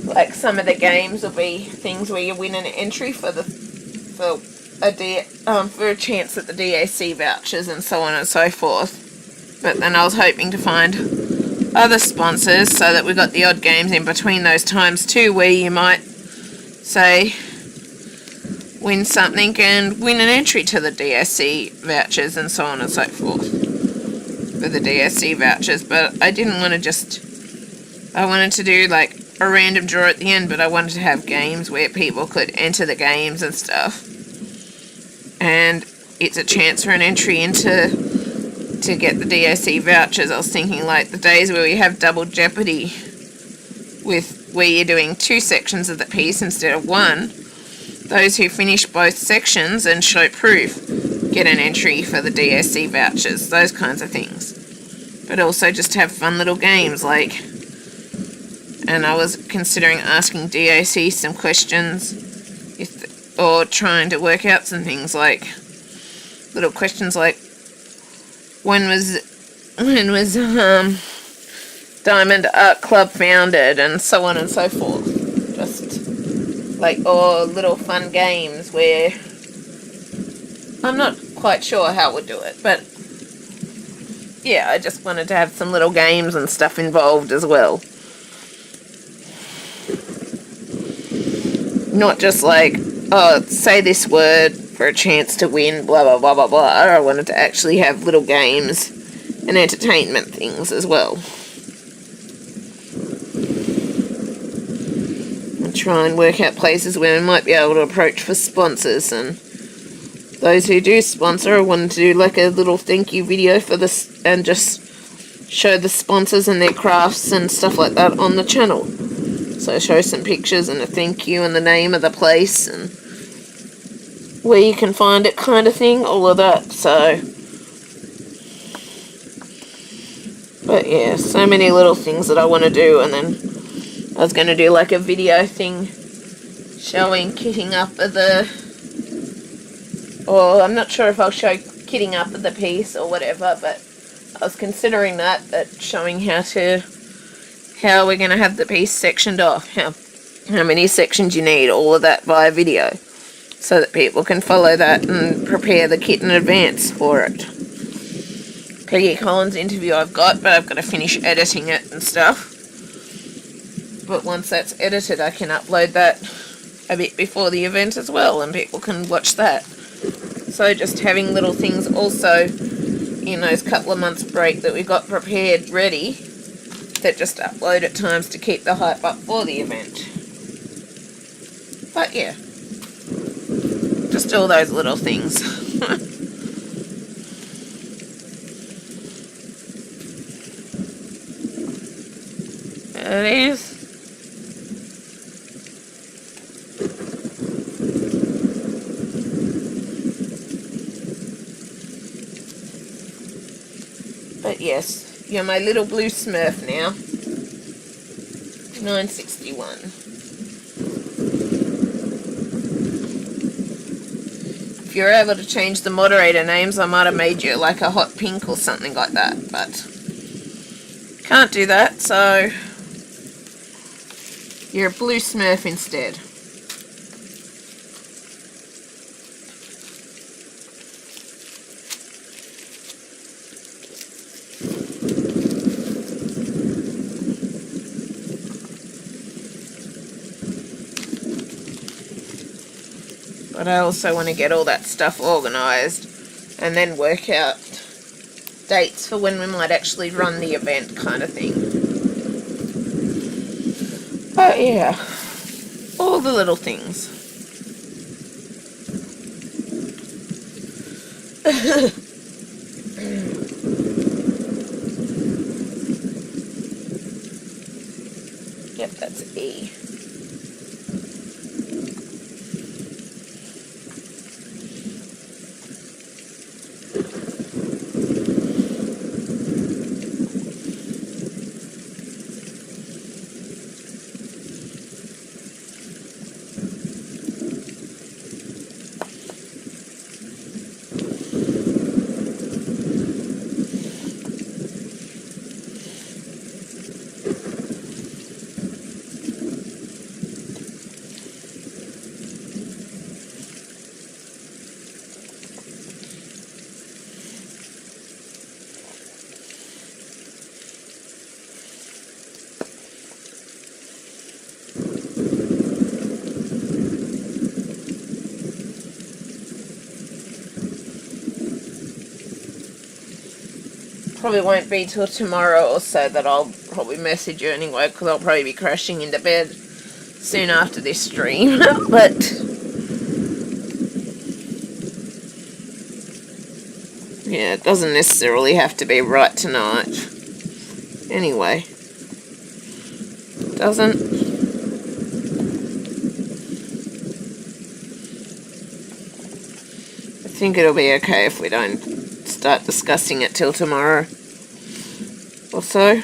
like some of the games will be things where you win an entry for a chance at the DAC vouchers and so on and so forth. But then I was hoping to find other sponsors so that we got the odd games in between those times too, where you might say win something and win an entry to the DSC vouchers and so on and so forth for the DSC vouchers. But I didn't want to I wanted to do like a random draw at the end, but I wanted to have games where people could enter the games and stuff, and it's a chance for an entry to get the DSC vouchers. I was thinking like the days where we have double jeopardy with where you're doing 2 sections of the piece instead of 1, those who finish both sections and show proof get an entry for the DSC vouchers, those kinds of things. But also just have fun little games like, and I was considering asking DAC some questions or trying to work out some things like little questions like when was Diamond Art Club founded and so on and so forth. Just like, or little fun games where I'm not quite sure how we'll do it, but yeah, I just wanted to have some little games and stuff involved as well. Not just like, oh, say this word for a chance to win, blah, blah, blah, blah, blah. I wanted to actually have little games and entertainment things as well. And try and work out places where we might be able to approach for sponsors. And those who do sponsor, I wanted to do like a little thank you video for this and just show the sponsors and their crafts and stuff like that on the channel. So show some pictures and a thank you and the name of the place and where you can find it kind of thing, all of that. So, but yeah, so many little things that I want to do. And then I was going to do like a video thing showing kitting up of the, or I'm not sure if I'll show kitting up of the piece or whatever, but I was considering that showing how we're going to have the piece sectioned off, how many sections you need, all of that via video, so that people can follow that and prepare the kit in advance for it. Peggy Collins interview I've got, but I've got to finish editing it and stuff. But once that's edited, I can upload that a bit before the event as well, and people can watch that. So just having little things also in those couple of months break that we got prepared ready, that just upload at times to keep the hype up for the event. But yeah, just all those little things. There it is. But yes, you're my little blue Smurf now. 961. If you're able to change the moderator names, I might have made you like a hot pink or something like that, but can't do that, so you're a blue Smurf instead. But I also want to get all that stuff organised and then work out dates for when we might actually run the event kind of thing. But yeah, all the little things. Yep, that's E. Probably won't be till tomorrow or so that I'll probably message you anyway, because I'll probably be crashing into bed soon after this stream. But yeah, it doesn't necessarily have to be right tonight. Anyway, doesn't. I think it'll be okay if we don't start discussing it till tomorrow or so.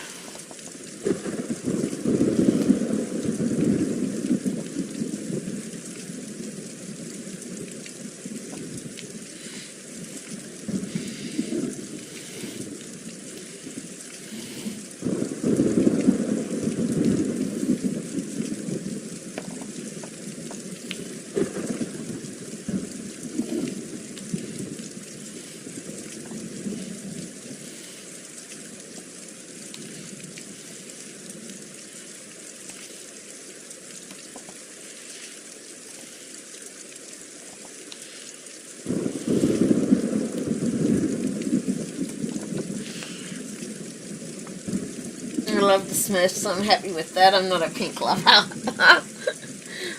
I love the Smurfs, so I'm happy with that. I'm not a pink lover.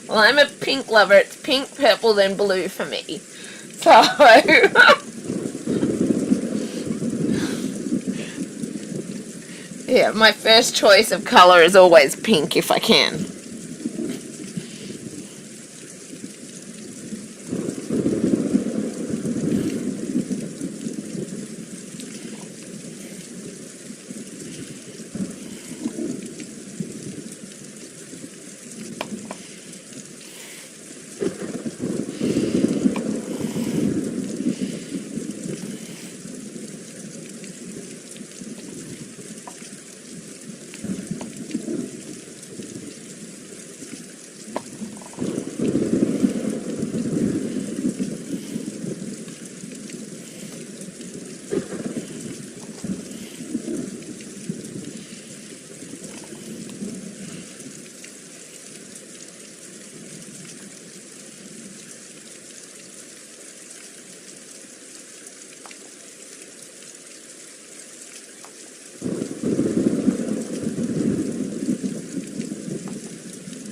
Well, I'm a pink lover. It's pink, purple, then blue for me. So, yeah, my first choice of colour is always pink if I can.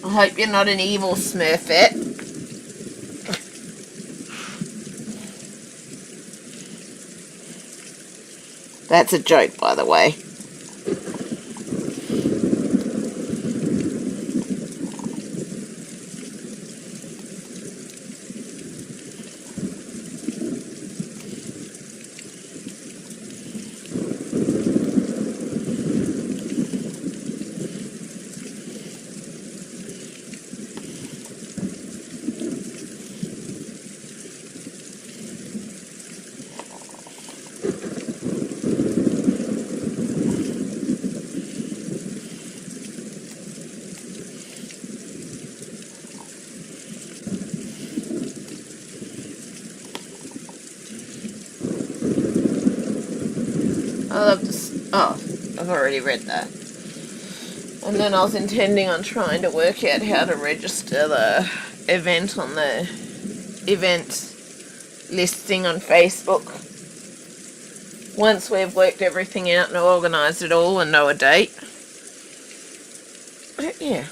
I hope you're not an evil Smurfette. That's a joke, by the way. I love this. Oh, I've already read that. And then I was intending on trying to work out how to register the event on the event listing on Facebook once we've worked everything out and organised it all and know a date. But yeah.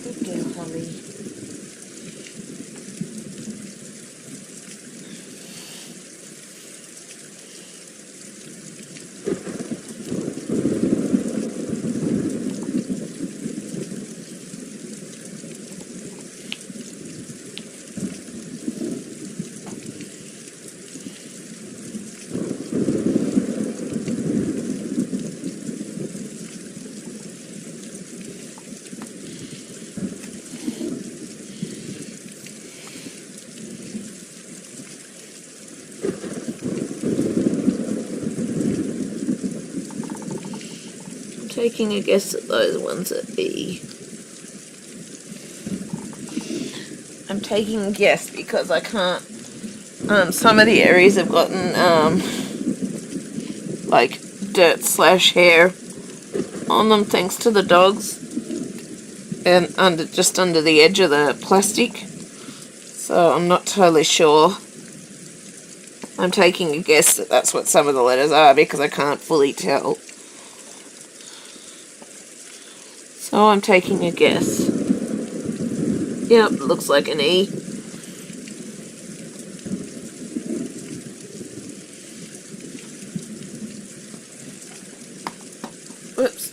Good girl, Holly. Taking a guess at those ones at E. I'm taking a guess because I can't. Some of the areas have gotten like dirt / hair on them thanks to the dogs, and just under the edge of the plastic. So I'm not totally sure. I'm taking a guess that that's what some of the letters are because I can't fully tell. So I'm taking a guess. Yep, looks like an E. Whoops.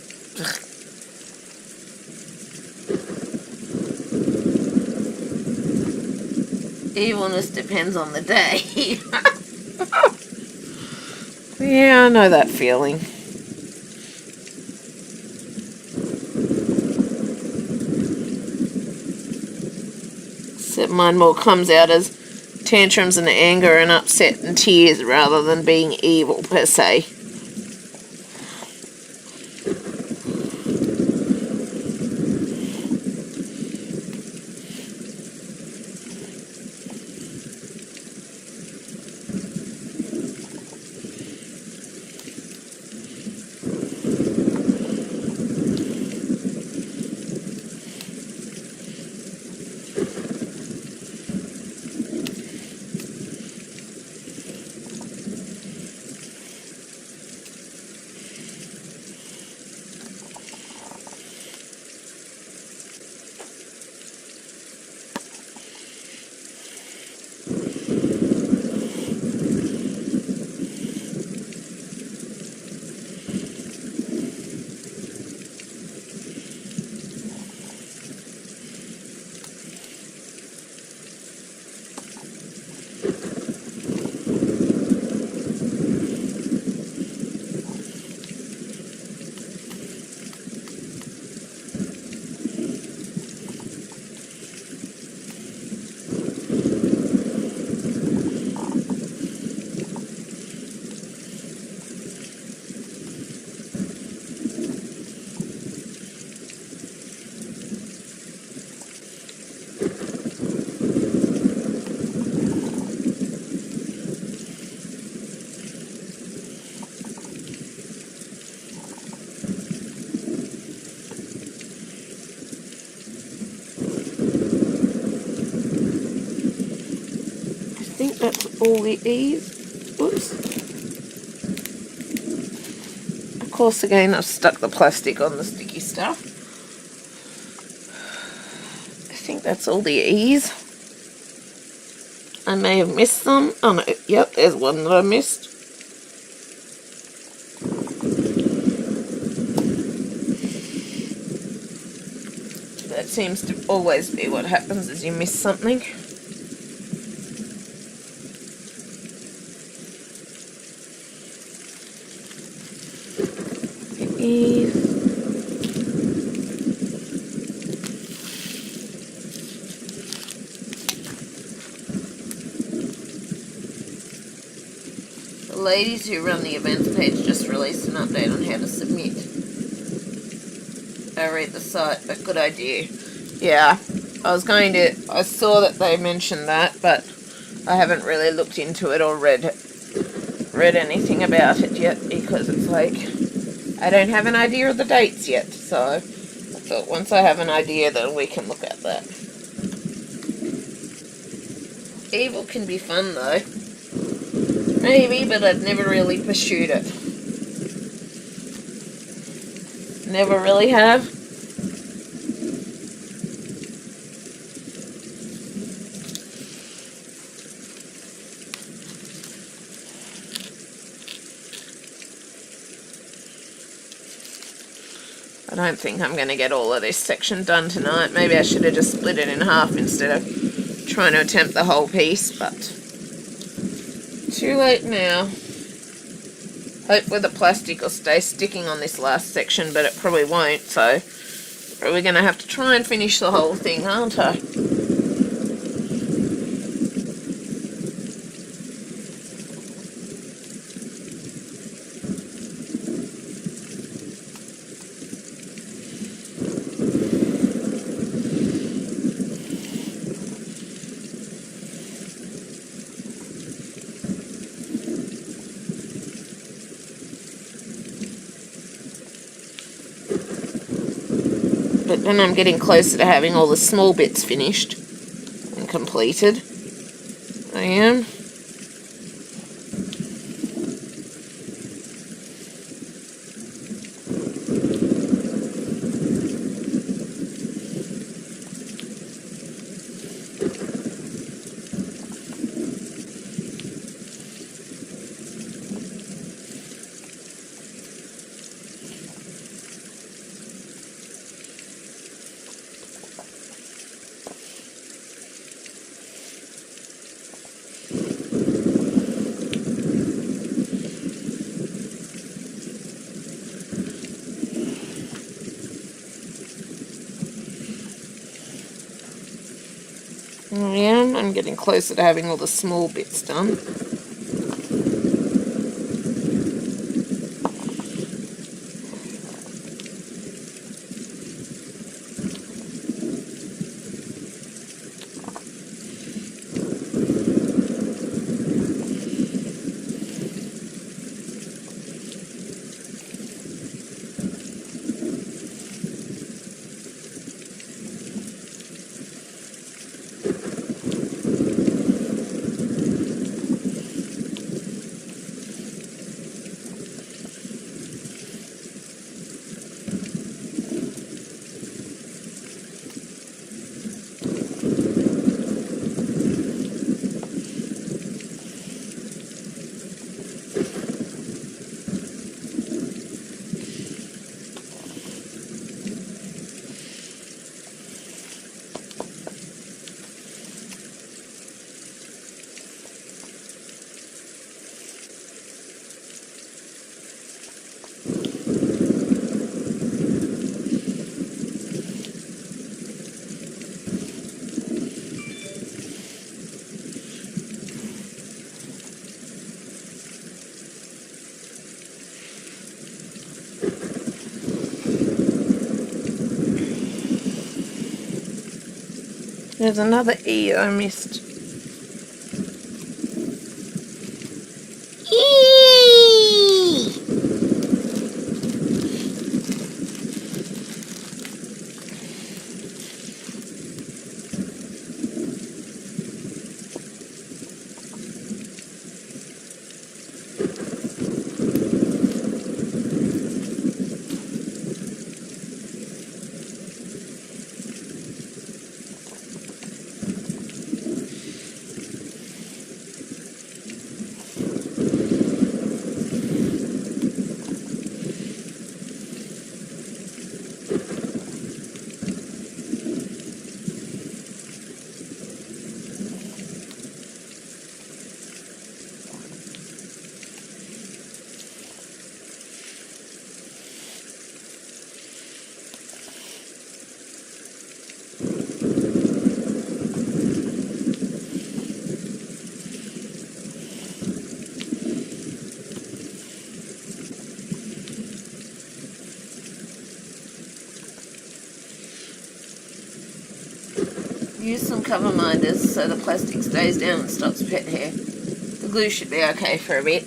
Evilness depends on the day. Yeah, I know that feeling. Except mine more comes out as tantrums and anger and upset and tears rather than being evil per se. I think that's all it is. Whoops. Of course, again, I've stuck the plastic on the sticky stuff. I think that's all the E's. I may have missed them. Oh no, yep, there's one that I missed. That seems to always be what happens, is you miss something. E's. The ladies who run the events page just released an update on how to submit. I read the site, but good idea. Yeah, I saw that they mentioned that, but I haven't really looked into it or read anything about it yet, because it's like, I don't have an idea of the dates yet, so I thought once I have an idea then we can look at that. Evil can be fun though. Maybe, but I've never really pursued it. Never really have. I don't think I'm going to get all of this section done tonight. Maybe I should have just split it in half instead of trying to attempt the whole piece, but too late now. Hopefully the plastic will stay sticking on this last section, but it probably won't, so probably going to have to try and finish the whole thing, aren't I? But when I'm getting closer to having all the small bits finished and completed, I am. I'm getting closer to having all the small bits done. There's another E I missed. E! Use some cover minders so the plastic stays down and stops pet hair. The glue should be okay for a bit.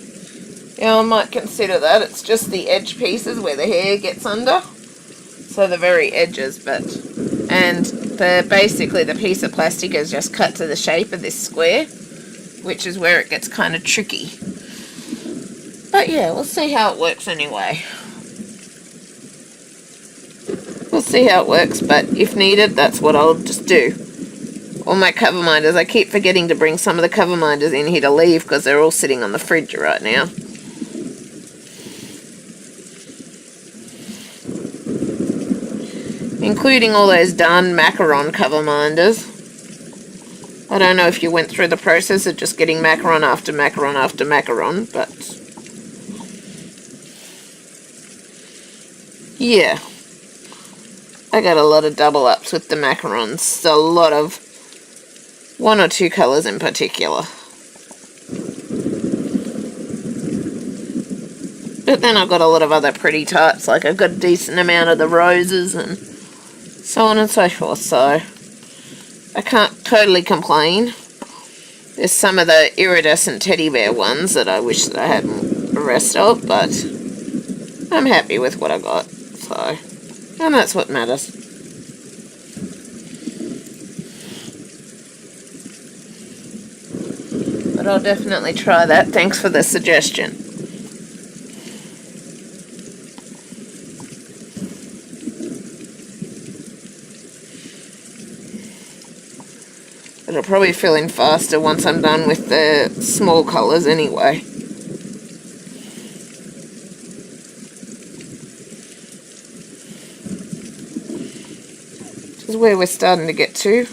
Yeah, I might consider that. It's just the edge pieces where the hair gets under. So the very edges, but... And basically the piece of plastic is just cut to the shape of this square, which is where it gets kind of tricky. But yeah, we'll see how it works anyway. We'll see how it works, but if needed, that's what I'll just do. All my cover minders, I keep forgetting to bring some of the cover minders in here to leave because they're all sitting on the fridge right now. Including all those darn macaron cover minders. I don't know if you went through the process of just getting macaron after macaron after macaron, but... yeah. I got a lot of double ups with the macarons. A lot of 1 or 2 colours in particular. But then I've got a lot of other pretty types, like I've got a decent amount of the roses and so on and so forth, so I can't totally complain. There's some of the iridescent teddy bear ones that I wish that I had the rest of, but I'm happy with what I got, so... and that's what matters. But I'll definitely try that. Thanks for the suggestion. It'll probably fill in faster once I'm done with the small colours anyway. Is where we're starting to get to.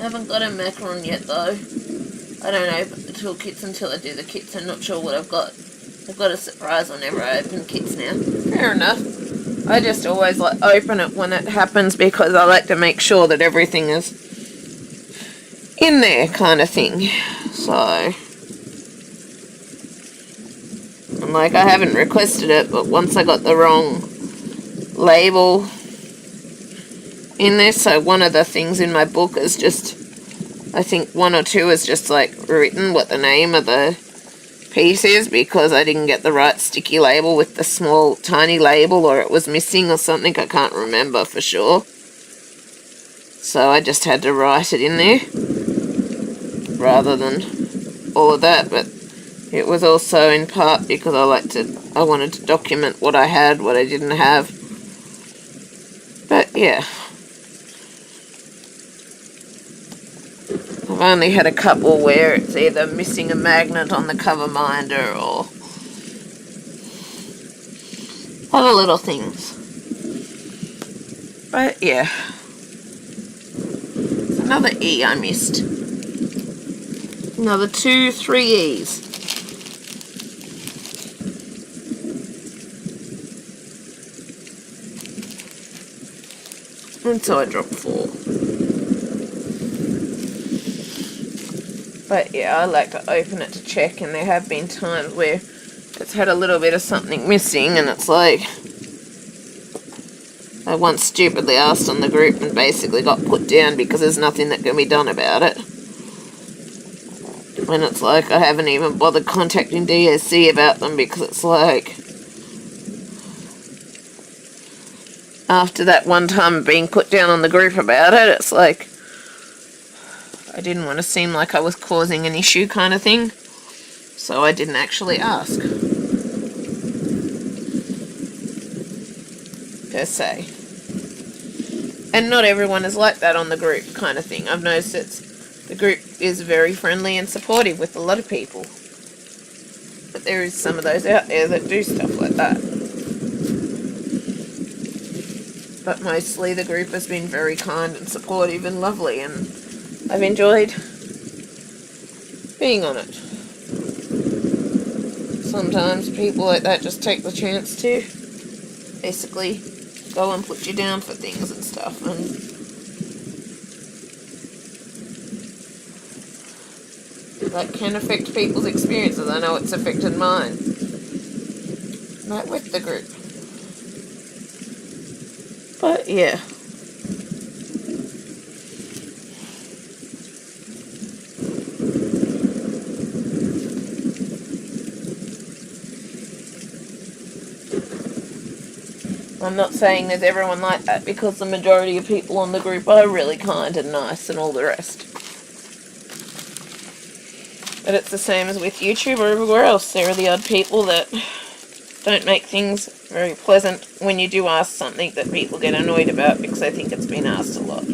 I haven't got a macaron yet though. I don't open the toolkits until I do the kits. I'm not sure what I've got. I've got a surprise whenever I open kits now. Fair enough. I just always like open it when it happens because I like to make sure that everything is in there kind of thing. So, and like I haven't requested it, but once I got the wrong label in there, so one of the things in my book is just, I think 1 or 2 is just like written what the name of the piece is because I didn't get the right sticky label with the small tiny label, or it was missing or something. I can't remember for sure, so I just had to write it in there. rather than all of that, but it was also in part because I wanted to document what I had, what I didn't have. But yeah, I've only had a couple where it's either missing a magnet on the cover minder or other little things. But yeah, another E I missed. Another 2, 3 E's. And so I dropped 4. But yeah, I like to open it to check, and there have been times where it's had a little bit of something missing, and it's like, I once stupidly asked on the group and basically got put down because there's nothing that can be done about it. And it's like, I haven't even bothered contacting DSC about them because it's like, after that one time being put down on the group about it, it's like, I didn't want to seem like I was causing an issue kind of thing. So I didn't actually ask. Per se. And not everyone is like that on the group kind of thing. I've noticed the group is very friendly and supportive with a lot of people. But there is some of those out there that do stuff like that. But mostly the group has been very kind and supportive and lovely, and I've enjoyed being on it. Sometimes people like that just take the chance to basically go and put you down for things and stuff, and that can affect people's experiences. I know it's affected mine. Like with the group. But yeah. I'm not saying there's everyone like that, because the majority of people on the group are really kind and nice and all the rest. But it's the same as with YouTube or everywhere else. There are the odd people that don't make things very pleasant when you do ask something that people get annoyed about because they think it's been asked a lot.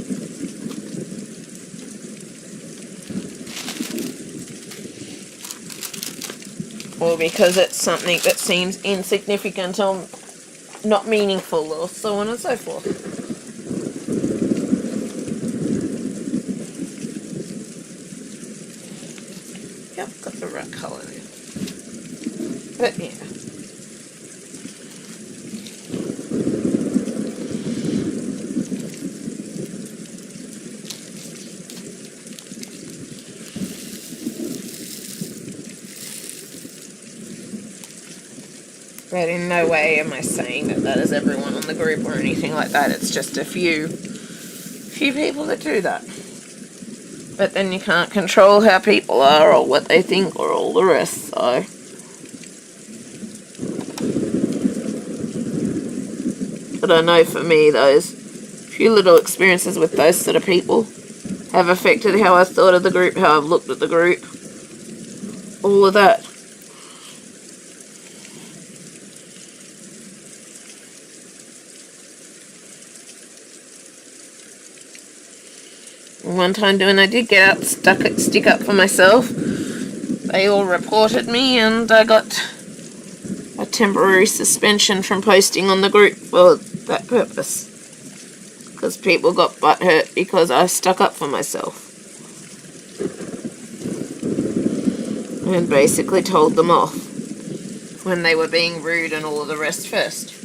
Or because it's something that seems insignificant or not meaningful, or so on and so forth. Yep, got the right colour there. But yeah. But in no way am I saying that that is everyone on the group or anything like that. It's just a few people that do that. But then you can't control how people are or what they think or all the rest, so. But I know for me, those few little experiences with those sort of people have affected how I thought of the group, how I've looked at the group, all of that. One time I did get up, stick up for myself. They all reported me, and I got a temporary suspension from posting on the group for that purpose. Because people got butthurt because I stuck up for myself. And basically told them off when they were being rude and all of the rest first.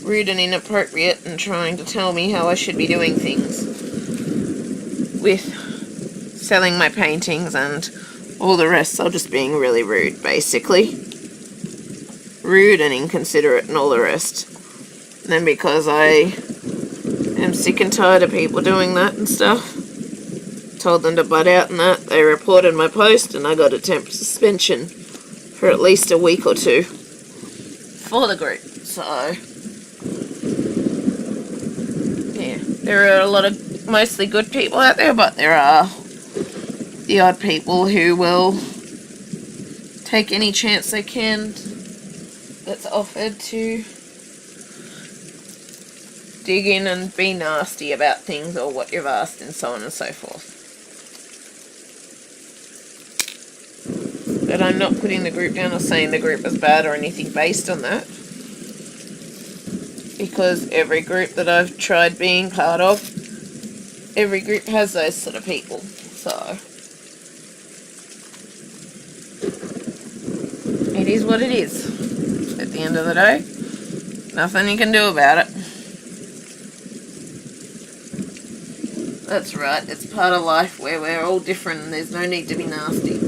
Rude and inappropriate, and trying to tell me how I should be doing things with selling my paintings and all the rest. So just being really rude, basically. Rude and inconsiderate and all the rest. And then because I am sick and tired of people doing that and stuff, told them to butt out and that, they reported my post, and I got a temp suspension for at least a week or 2 for the group. So yeah, there are a lot of mostly good people out there, but there are the odd people who will take any chance they can that's offered to dig in and be nasty about things or what you've asked and so on and so forth. But I'm not putting the group down or saying the group is bad or anything based on that, because every group that I've tried being part of, every group has those sort of people. So it is what it is at the end of the day. Nothing you can do about it. That's right, it's part of life where we're all different and there's no need to be nasty.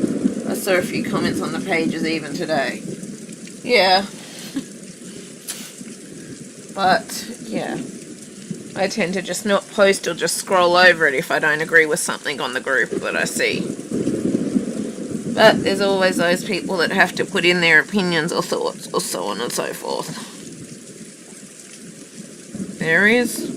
I saw a few comments on the pages even today. Yeah. But, yeah. I tend to just not post or just scroll over it if I don't agree with something on the group that I see. But there's always those people that have to put in their opinions or thoughts or so on and so forth. There is.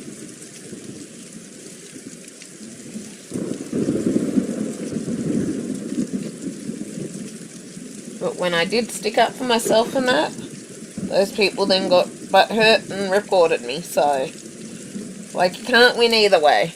But when I did stick up for myself and that, those people then got butthurt and reported me, so, like, you can't win either way.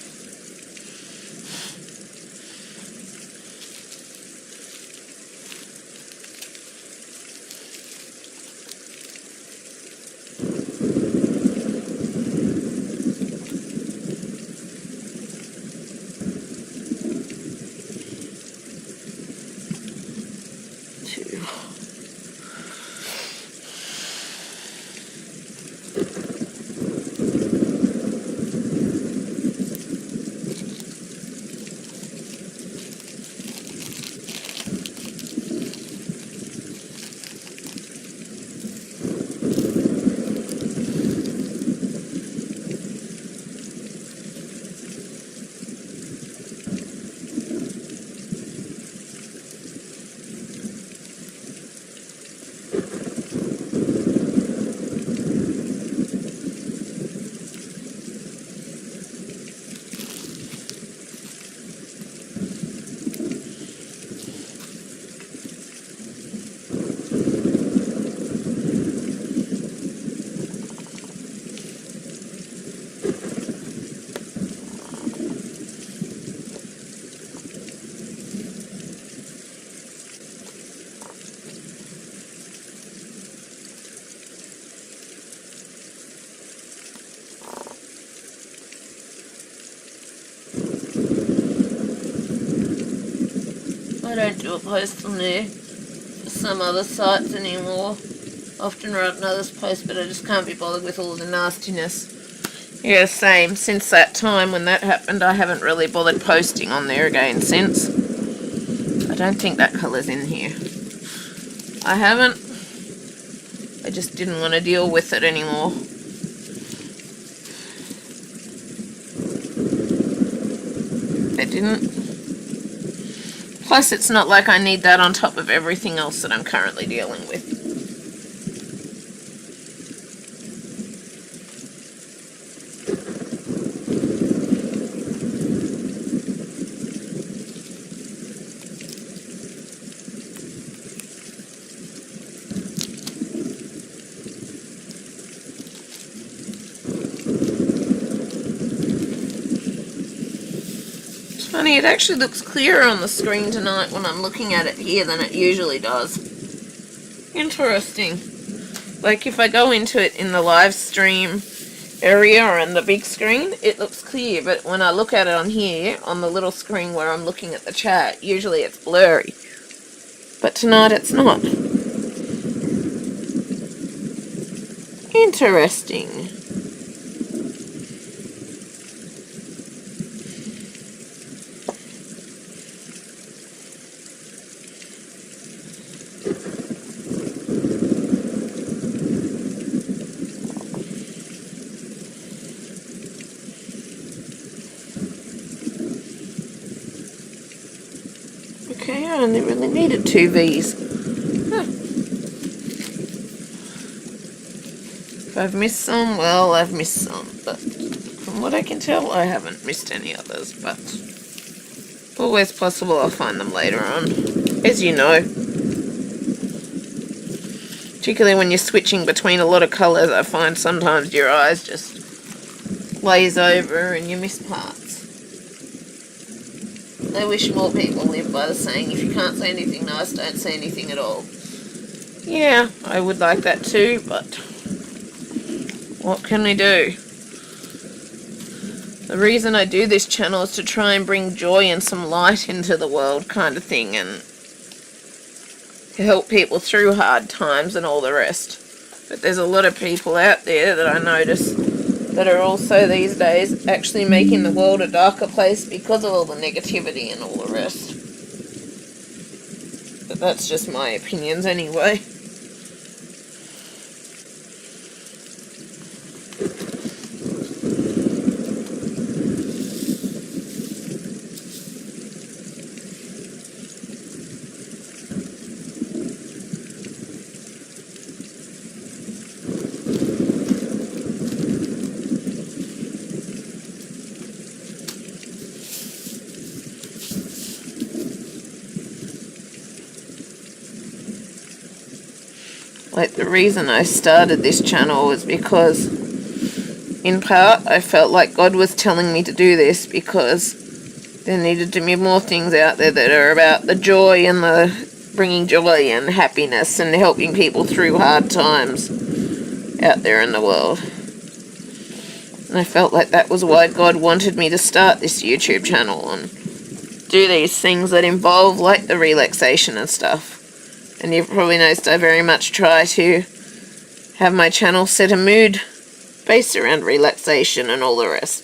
I don't do a post on there for some other sites anymore. Often write another's post, but I just can't be bothered with all the nastiness. Yeah, same. Since that time when that happened, I haven't really bothered posting on there again since. I don't think that colour's in here. I haven't. I just didn't want to deal with it anymore. I didn't. Plus, it's not like I need that on top of everything else that I'm currently dealing with. Funny, it actually looks clearer on the screen tonight when I'm looking at it here than it usually does. Interesting. Like if I go into it in the live stream area or in the big screen, it looks clear, but when I look at it on here, on the little screen where I'm looking at the chat, usually it's blurry. But tonight it's not. Interesting. Okay, I only really needed 2 V's. Huh. If I've missed some, well, I've missed some. But from what I can tell, I haven't missed any others, but always possible I'll find them later on, as you know. Particularly when you're switching between a lot of colours, I find sometimes your eyes just glaze over and you miss parts. I wish more people live by the saying, if you can't say anything nice, don't say anything at all. Yeah, I would like that too, but what can we do? The reason I do this channel is to try and bring joy and some light into the world kind of thing, and to help people through hard times and all the rest. But there's a lot of people out there that I notice that are also these days actually making the world a darker place because of all the negativity and all the rest. But that's just my opinions anyway. Like, the reason I started this channel was because, in part, I felt like God was telling me to do this because there needed to be more things out there that are about the joy and the bringing joy and happiness and helping people through hard times out there in the world. And I felt like that was why God wanted me to start this YouTube channel and do these things that involve, like, the relaxation and stuff. And you've probably noticed I very much try to have my channel set a mood based around relaxation and all the rest.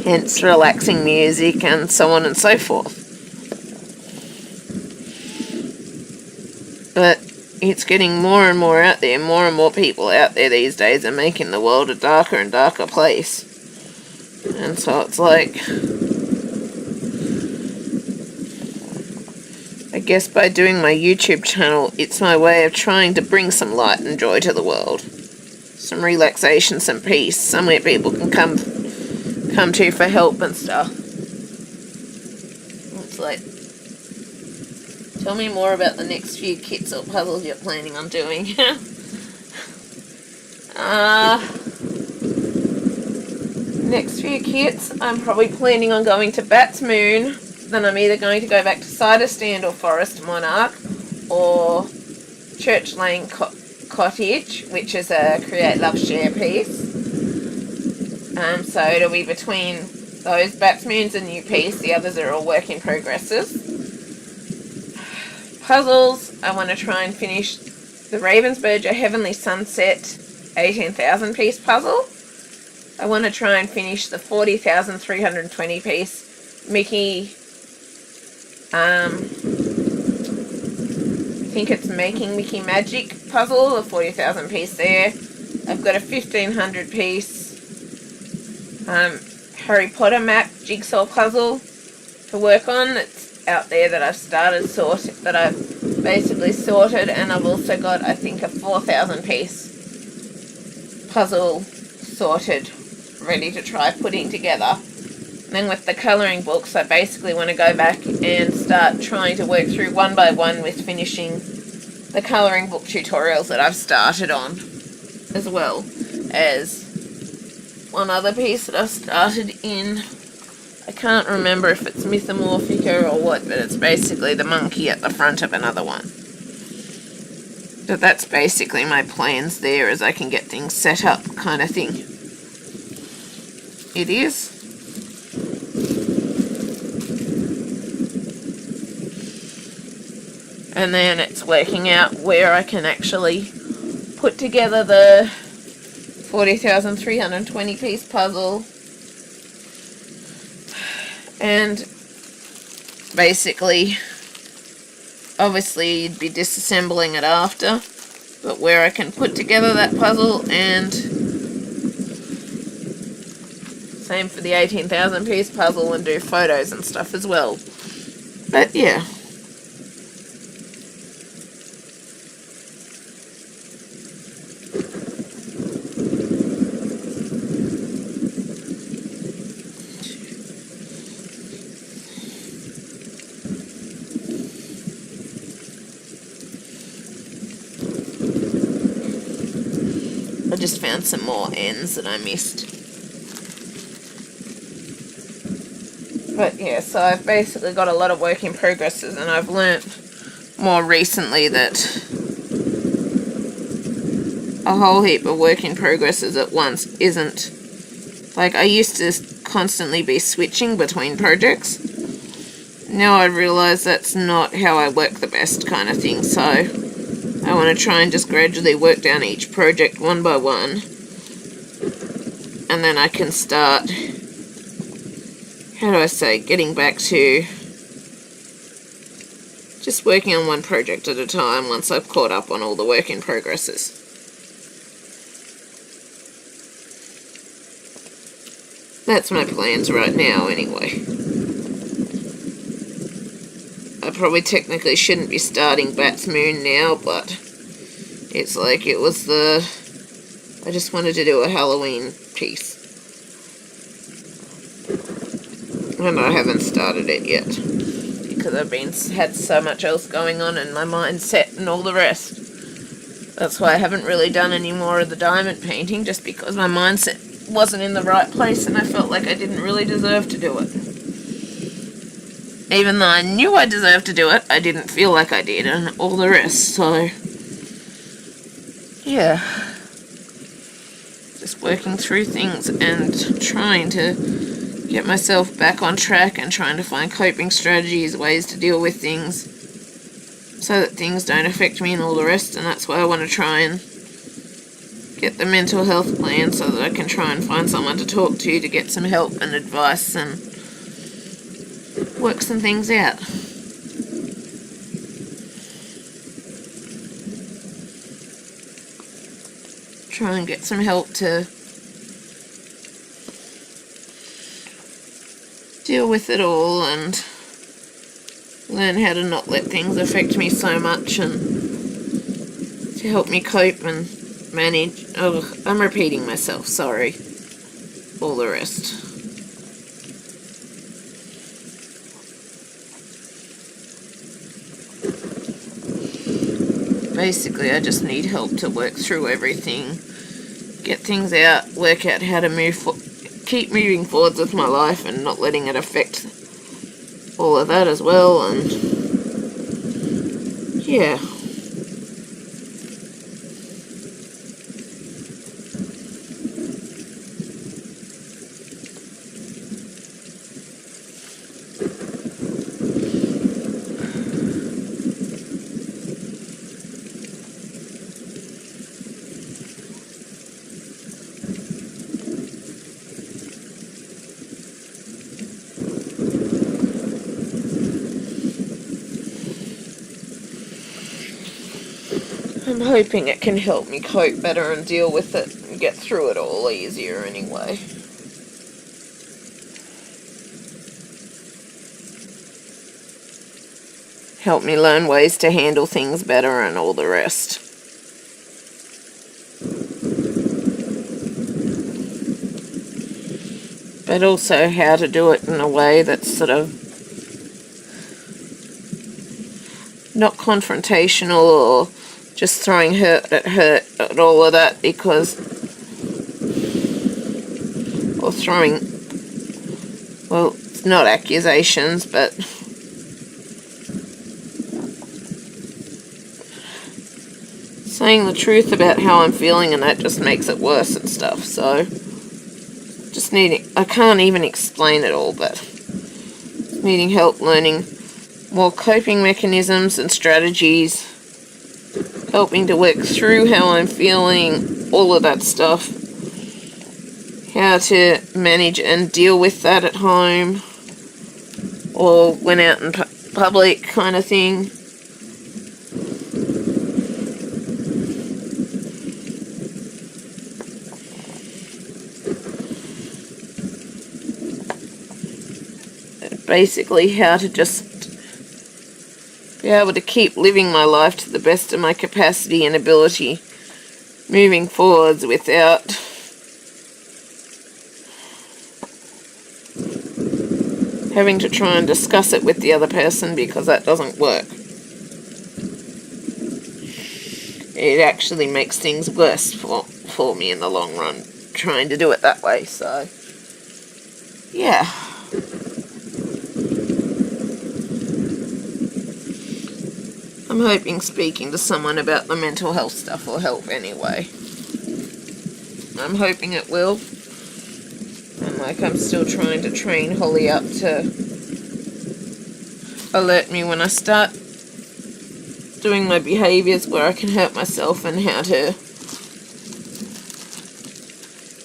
Hence relaxing music and so on and so forth. But it's getting more and more out there. More and more people out there these days are making the world a darker and darker place. And so it's like, I guess by doing my YouTube channel, it's my way of trying to bring some light and joy to the world. Some relaxation, some peace, somewhere people can come to for help and stuff. It's like, tell me more about the next few kits or puzzles you're planning on doing. Next few kits, I'm probably planning on going to Bat's Moon. Then I'm either going to go back to Cider Stand or Forest Monarch, or Church Lane Cottage, which is a Create Love Share piece. So it'll be between those. Bat's Moon's a new piece, the others are all work in progresses. Puzzles, I want to try and finish the Ravensburger Heavenly Sunset 18,000 piece puzzle. I want to try and finish the 40,320 piece Mickey, I think it's Making Mickey Magic puzzle, a 40,000 piece there. I've got a 1,500 piece Harry Potter map jigsaw puzzle to work on. It's out there that I've that I've basically sorted, and I've also got, I think, a 4,000 piece puzzle sorted, ready to try putting together. And then with the colouring books, I basically want to go back and start trying to work through one by one with finishing the colouring book tutorials that I've started on, as well as one other piece that I've started in. I can't remember if it's Mythomorphica or what, but it's basically the monkey at the front of another one. But that's basically my plans there, as I can get things set up kind of thing. It is. And then it's working out where I can actually put together the 40,320 piece puzzle. And basically, obviously you'd be disassembling it after, but where I can put together that puzzle, and same for the 18,000 piece puzzle, and do photos and stuff as well. But yeah. I just found some more ends that I missed. But yeah, so I've basically got a lot of work in progresses, and I've learnt more recently that a whole heap of work in progresses at once isn't, like, I used to constantly be switching between projects. Now I realise that's not how I work the best kind of thing, so I want to try and just gradually work down each project one by one, and then I can start, how do I say, getting back to just working on one project at a time once I've caught up on all the work in progresses. That's my plans right now anyway. I probably technically shouldn't be starting Bat's Moon now, but it's like it was I just wanted to do a Halloween piece. And I haven't started it yet, because I've had so much else going on and my mindset and all the rest. That's why I haven't really done any more of the diamond painting, just because my mindset wasn't in the right place and I felt like I didn't really deserve to do it. Even though I knew I deserved to do it, I didn't feel like I did, and all the rest, so yeah. Just working through things and trying to get myself back on track and trying to find coping strategies, ways to deal with things so that things don't affect me and all the rest, and that's why I want to try and get the mental health plan so that I can try and find someone to talk to get some help and advice and work some things out. Try and get some help to deal with it all and learn how to not let things affect me so much, and to help me cope and manage. Oh, I'm repeating myself, sorry. All the rest. Basically, I just need help to work through everything, get things out, work out how to keep moving forwards with my life and not letting it affect all of that as well, and yeah. I'm hoping it can help me cope better and deal with it and get through it all easier anyway. Help me learn ways to handle things better and all the rest. But also how to do it in a way that's sort of not confrontational or just throwing hurt at all of that, because, or throwing, well, it's not accusations, but saying the truth about how I'm feeling, and that just makes it worse and stuff. So just I can't even explain it all, but needing help learning more coping mechanisms and strategies, helping to work through how I'm feeling, all of that stuff, how to manage and deal with that at home or when out in public kind of thing. Basically how to just be able to keep living my life to the best of my capacity and ability moving forwards without having to try and discuss it with the other person, because that doesn't work. It actually makes things worse for for me in the long run, trying to do it that way. So, yeah. I'm hoping speaking to someone about the mental health stuff will help anyway. I'm hoping it will. And like, I'm still trying to train Holly up to alert me when I start doing my behaviours where I can hurt myself, and how to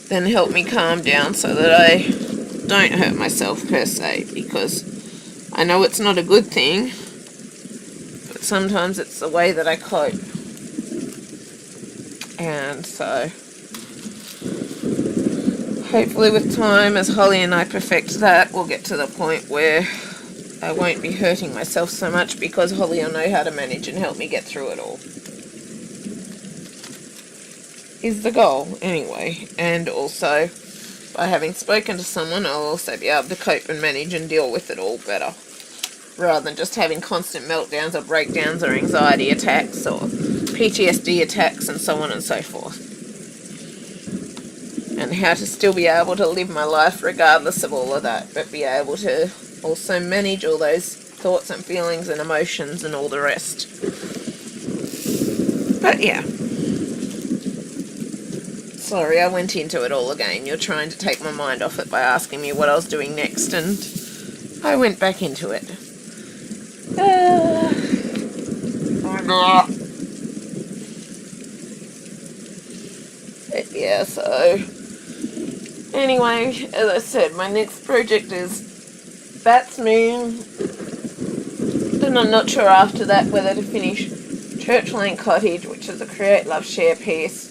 then help me calm down so that I don't hurt myself per se, because I know it's not a good thing, but sometimes it's the way that I cope. And so hopefully with time, as Holly and I perfect that, we'll get to the point where I won't be hurting myself so much, because Holly will know how to manage and help me get through it all. Is the goal, anyway. And also, by having spoken to someone, I'll also be able to cope and manage and deal with it all better, rather than just having constant meltdowns or breakdowns or anxiety attacks or PTSD attacks and so on and so forth. And how to still be able to live my life regardless of all of that, but be able to also manage all those thoughts and feelings and emotions and all the rest. But yeah. Sorry, I went into it all again. You're trying to take my mind off it by asking me what I was doing next, and I went back into it. But yeah, so anyway, as I said, my next project is Bats Moon, and I'm not sure after that whether to finish Church Lane Cottage, which is a Create Love Share piece,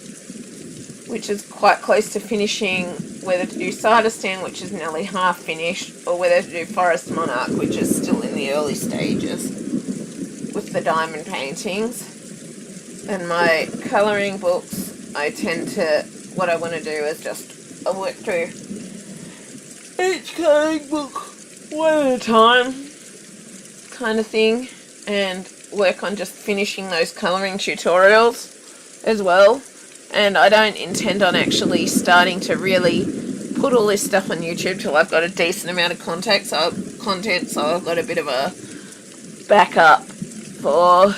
which is quite close to finishing, whether to do Ciderstan, which is nearly half finished, or whether to do Forest Monarch, which is still in the early stages, with the diamond paintings. And my colouring books, what I want to do is just, I'll work through each colouring book one at a time, kind of thing, and work on just finishing those colouring tutorials as well. And I don't intend on actually starting to really put all this stuff on YouTube till I've got a decent amount of content, so I've got a bit of a backup for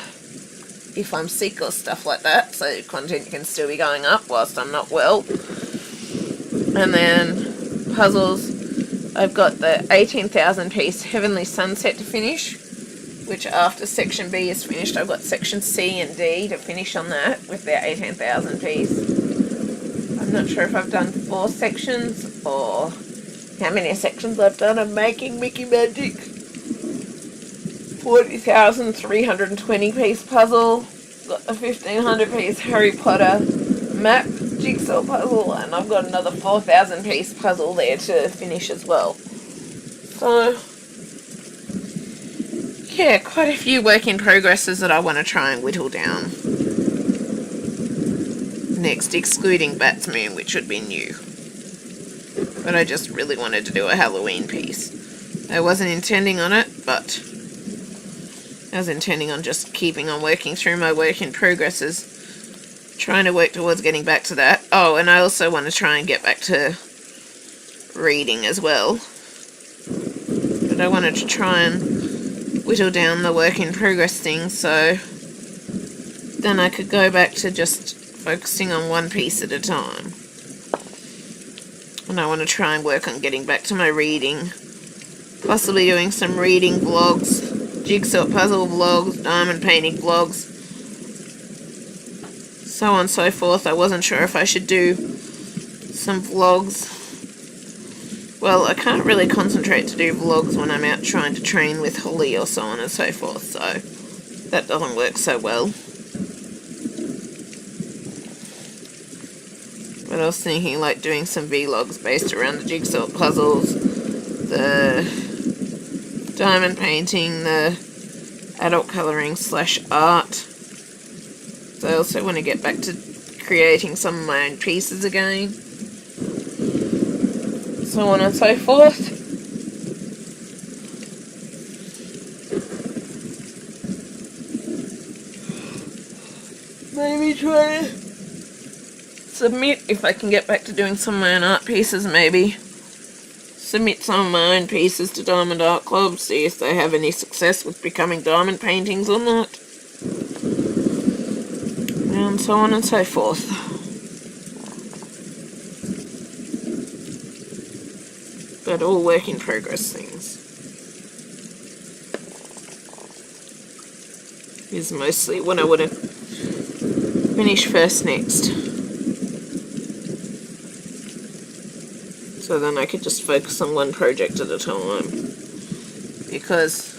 if I'm sick or stuff like that, so content can still be going up whilst I'm not well. And then puzzles, I've got the 18,000 piece Heavenly Sunset to finish, which after section B is finished, I've got section C and D to finish on that with their 18,000 piece. I'm not sure if I've done 4 sections or how many sections I've done. I'm making Mickey Magic 40,320 piece puzzle. Got the 1,500 piece Harry Potter map jigsaw puzzle, and I've got another 4,000 piece puzzle there to finish as well. So yeah, quite a few work in progresses that I want to try and whittle down next, excluding Bats Moon, which would be new. But I just really wanted to do a Halloween piece. I wasn't intending on it, but I was intending on just keeping on working through my work in progresses, trying to work towards getting back to that. Oh, and I also want to try and get back to reading as well. But I wanted to try and whittle down the work in progress thing, so then I could go back to just focusing on one piece at a time. And I want to try and work on getting back to my reading, possibly doing some reading vlogs, jigsaw puzzle vlogs, diamond painting vlogs, so on and so forth. I wasn't sure if I should do some vlogs. Well, I can't really concentrate to do vlogs when I'm out trying to train with Holly or so on and so forth, so that doesn't work so well. But I was thinking like doing some vlogs based around the jigsaw puzzles, the diamond painting, the adult colouring / art. So I also want to get back to creating some of my own pieces again, so on and so forth. Maybe try to submit if I can get back to doing some of my own art pieces, maybe. Submit some of my own pieces to Diamond Art Club, see if they have any success with becoming diamond paintings or not. And so on and so forth. But all work in progress things. Is mostly what I would have finished first next. So then I could just focus on one project at a time. Because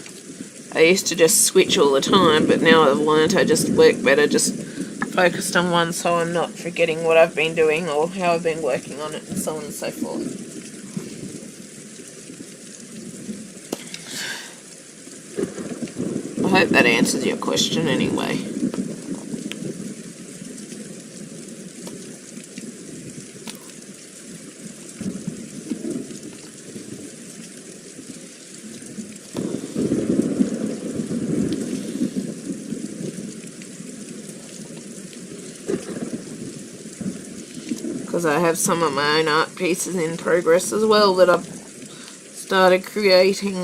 I used to just switch all the time, but now I've learned I just work better just focused on one, so I'm not forgetting what I've been doing or how I've been working on it and so on and so forth. I hope that answers your question anyway. Because I have some of my own art pieces in progress as well that I've started creating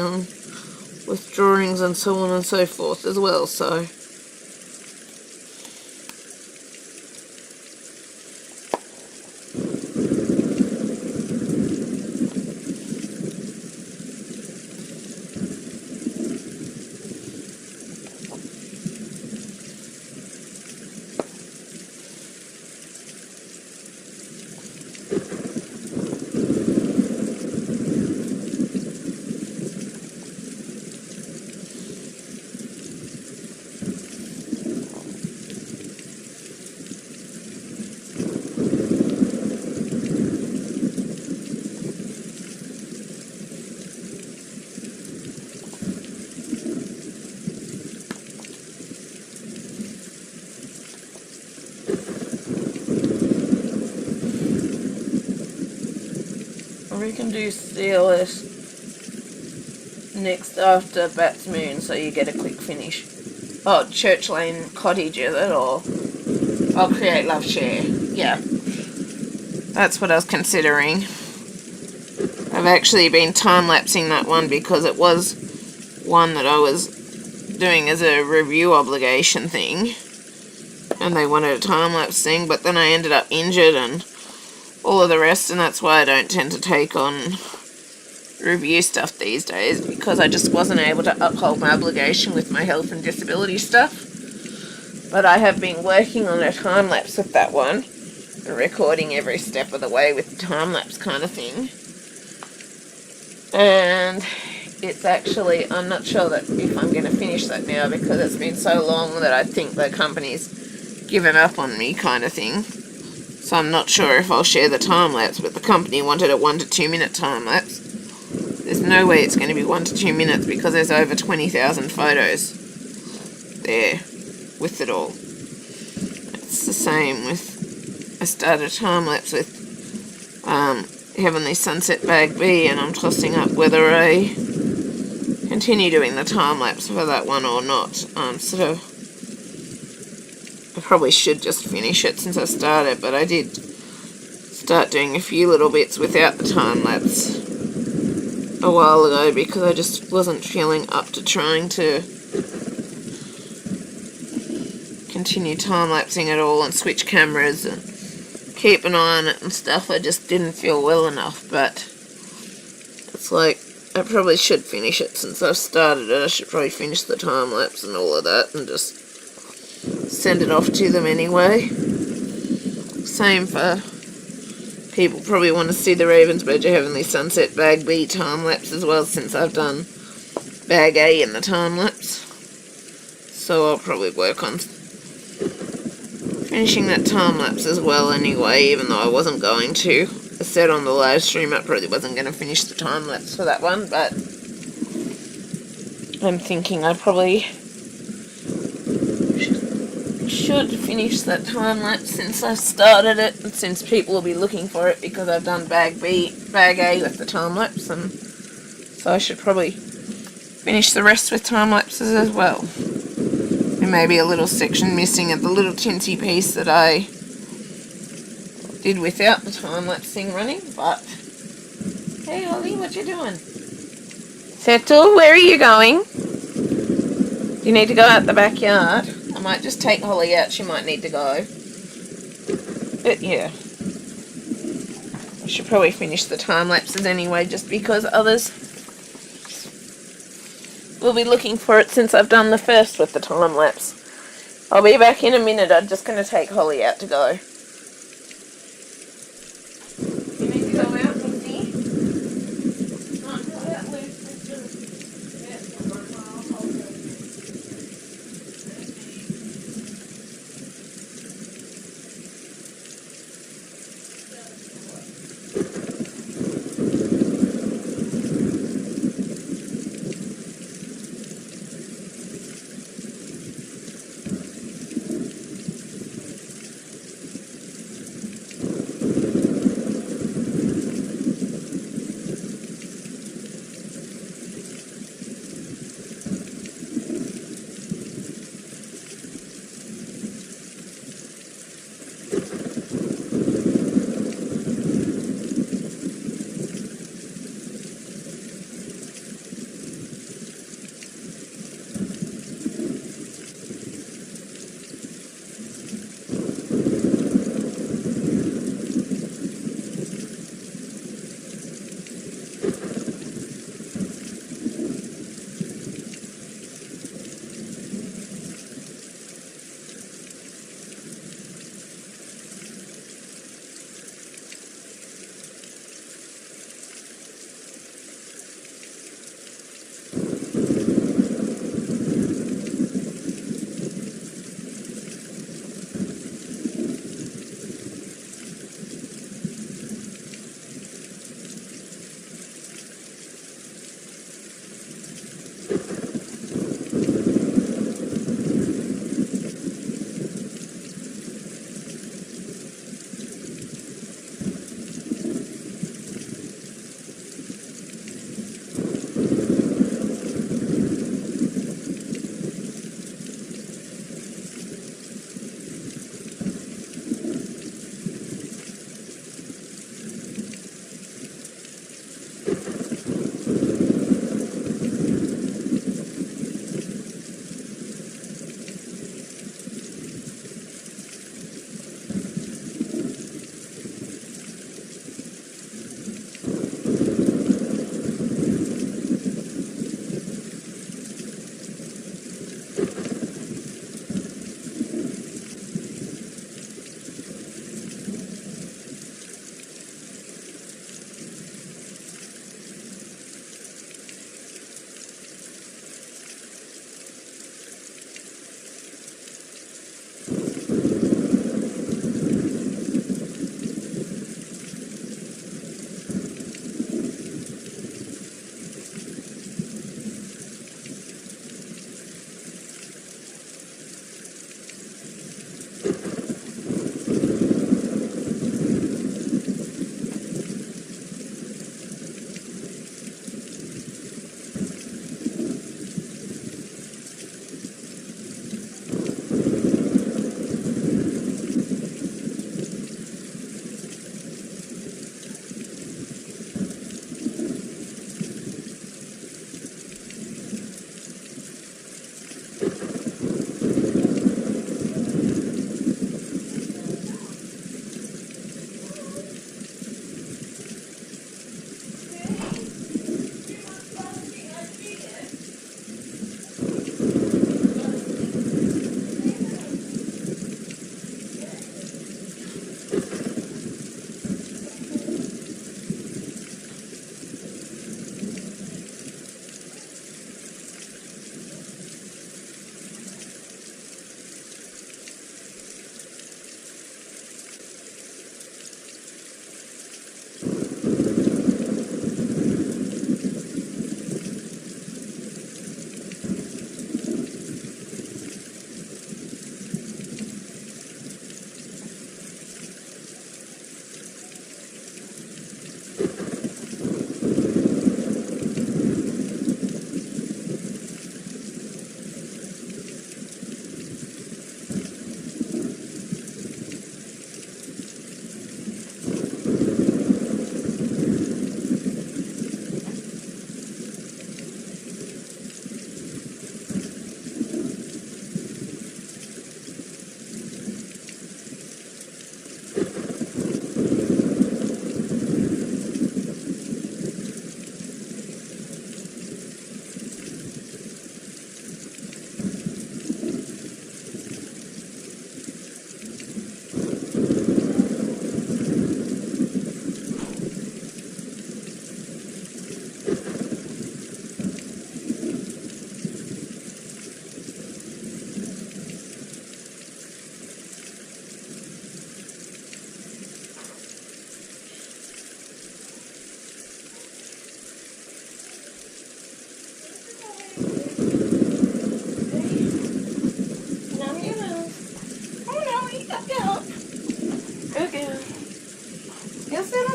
with drawings and so on and so forth as well, so we can do CLS next after Bat's Moon, so you get a quick finish. Oh, Church Lane Cottage, is it? Or I'll Create Love Share. Yeah. That's what I was considering. I've actually been time-lapsing that one because it was one that I was doing as a review obligation thing. And they wanted a time-lapse thing, but then I ended up injured and all of the rest, and that's why I don't tend to take on review stuff these days, because I just wasn't able to uphold my obligation with my health and disability stuff. But I have been working on a time-lapse with that one, recording every step of the way with the time-lapse kind of thing. And it's actually, I'm not sure that if I'm going to finish that now, because it's been so long that I think the company's given up on me kind of thing. So I'm not sure if I'll share the time-lapse, but the company wanted a 1 to 2 minute time-lapse. There's no way it's going to be 1 to 2 minutes because there's over 20,000 photos there with it all. It's the same with, I started a time-lapse with Heavenly Sunset Bag B, and I'm tossing up whether I continue doing the time-lapse for that one or not. So I probably should just finish it since I started, but I did start doing a few little bits without the time-lapse a while ago because I just wasn't feeling up to trying to continue time-lapsing it all and switch cameras and keep an eye on it and stuff. I just didn't feel well enough, but it's like I probably should finish it since I've started it. I should probably finish the time-lapse and all of that and just send it off to them anyway. Same for people probably want to see the Ravensburger Heavenly Sunset Bag B time-lapse as well, since I've done Bag A in the time-lapse. So I'll probably work on finishing that time-lapse as well anyway, even though I wasn't going to. I said on the live stream I probably wasn't going to finish the time-lapse for that one, but I'm thinking I probably should finish that time-lapse since I've started it, and since people will be looking for it because I've done Bag A with the time-lapse, and so I should probably finish the rest with time-lapses as well. There may be a little section missing of the little tinsy piece that I did without the time-lapse thing running, but... Hey, Holly, what you doing? Settle, where are you going? You need to go out the backyard. I might just take Holly out, she might need to go. But yeah. I should probably finish the time-lapses anyway, just because others will be looking for it since I've done the first with the time-lapse. I'll be back in a minute, I'm just going to take Holly out to go. You need to go out, Missy?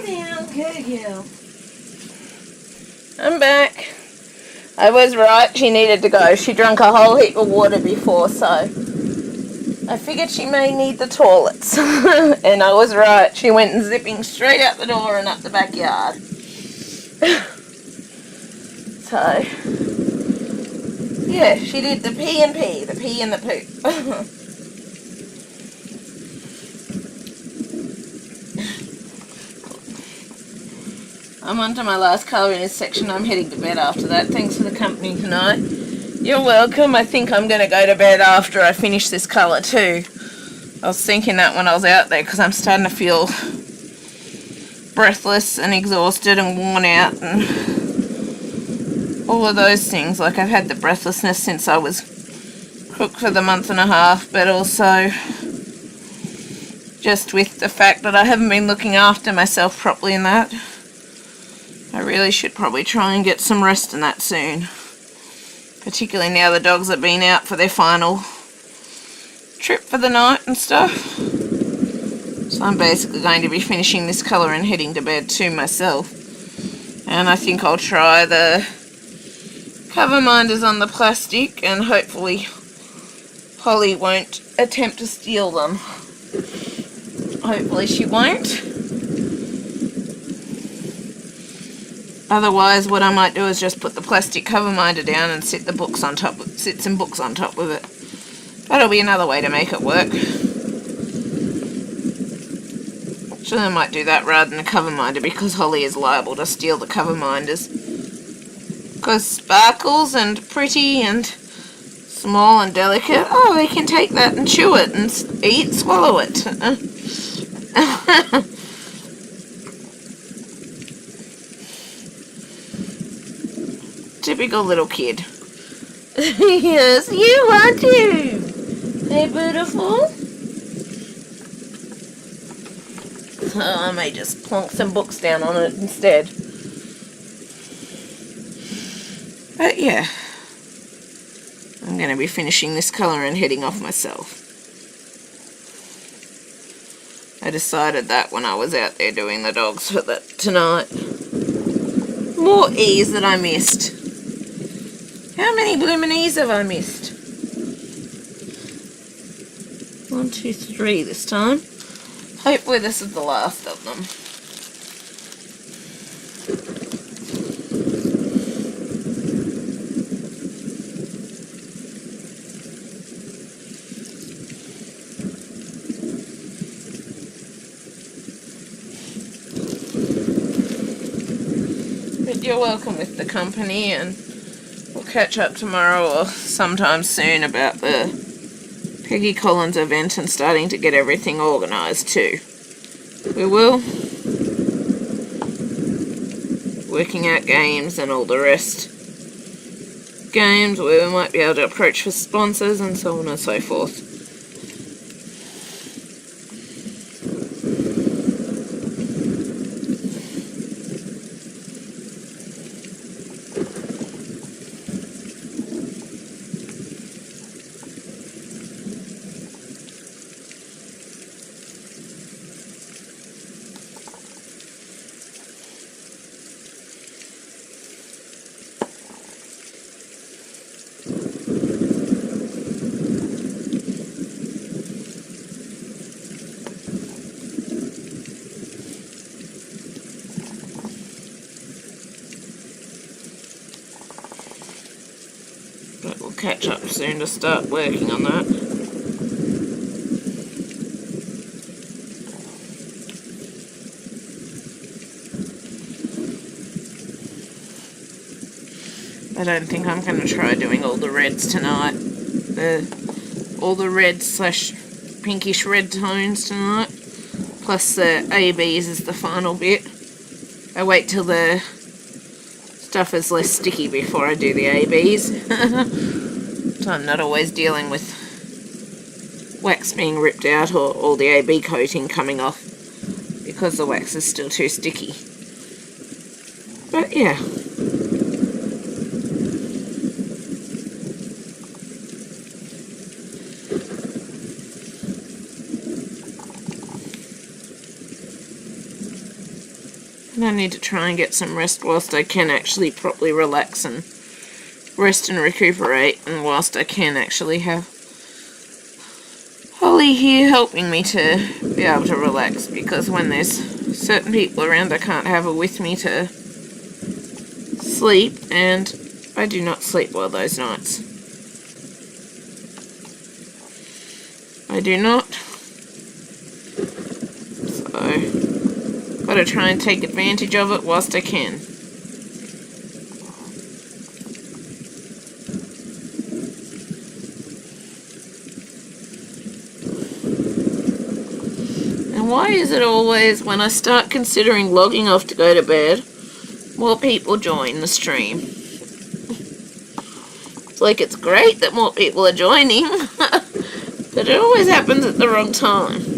down. Good girl. I'm back. I was right, she needed to go. She drank a whole heap of water before, so I figured she may need the toilets. And I was right. She went zipping straight out the door and up the backyard. So, yeah, she did the pee and pee, the pee and the poop. I'm on to my last colour in this section. I'm heading to bed after that. Thanks for the company tonight. You're welcome. I think I'm going to go to bed after I finish this colour too. I was thinking that when I was out there because I'm starting to feel breathless and exhausted and worn out and all of those things. Like, I've had the breathlessness since I was cook for the month and a half, but also just with the fact that I haven't been looking after myself properly in that. I really should probably try and get some rest in that soon. Particularly now the dogs have been out for their final trip for the night and stuff. So I'm basically going to be finishing this colour and heading to bed too myself. And I think I'll try the cover minders on the plastic, and hopefully Holly won't attempt to steal them. Hopefully she won't. Otherwise, what I might do is just put the plastic cover minder down and sit some books on top of it. That'll be another way to make it work. Actually, I might do that rather than a cover minder, because Holly is liable to steal the cover minders. Because sparkles and pretty and small and delicate, oh, they can take that and chew it and swallow it. Typical little kid. Yes, you are too. They're beautiful. So I may just plonk some books down on it instead. But yeah, I'm going to be finishing this colour and heading off myself. I decided that when I was out there doing the dogs for tonight. More E's that I missed. How many bloomin' E's have I missed? 1, 2, 3 this time. Hopefully this is the last of them. But you're welcome with the company, and we'll catch up tomorrow or sometime soon about the Peggy Collins event and starting to get everything organised too. We will. Working out games and all the rest. Games where we might be able to approach for sponsors and so on and so forth. But we'll catch up soon to start working on that. I don't think I'm going to try doing all the reds tonight. All the red / pinkish red tones tonight. Plus the ABs is the final bit. I wait till the stuff is less sticky before I do the ABs. So I'm not always dealing with wax being ripped out or all the AB coating coming off because the wax is still too sticky. But yeah. And I need to try and get some rest whilst I can actually properly relax and rest and recuperate, and whilst I can actually have Holly here helping me to be able to relax, because when there's certain people around I can't have her with me to sleep, and I do not sleep well those nights. I do not. So, gotta try and take advantage of it whilst I can. And why is it always when I start considering logging off to go to bed, more people join the stream? It's like it's great that more people are joining, but it always happens at the wrong time.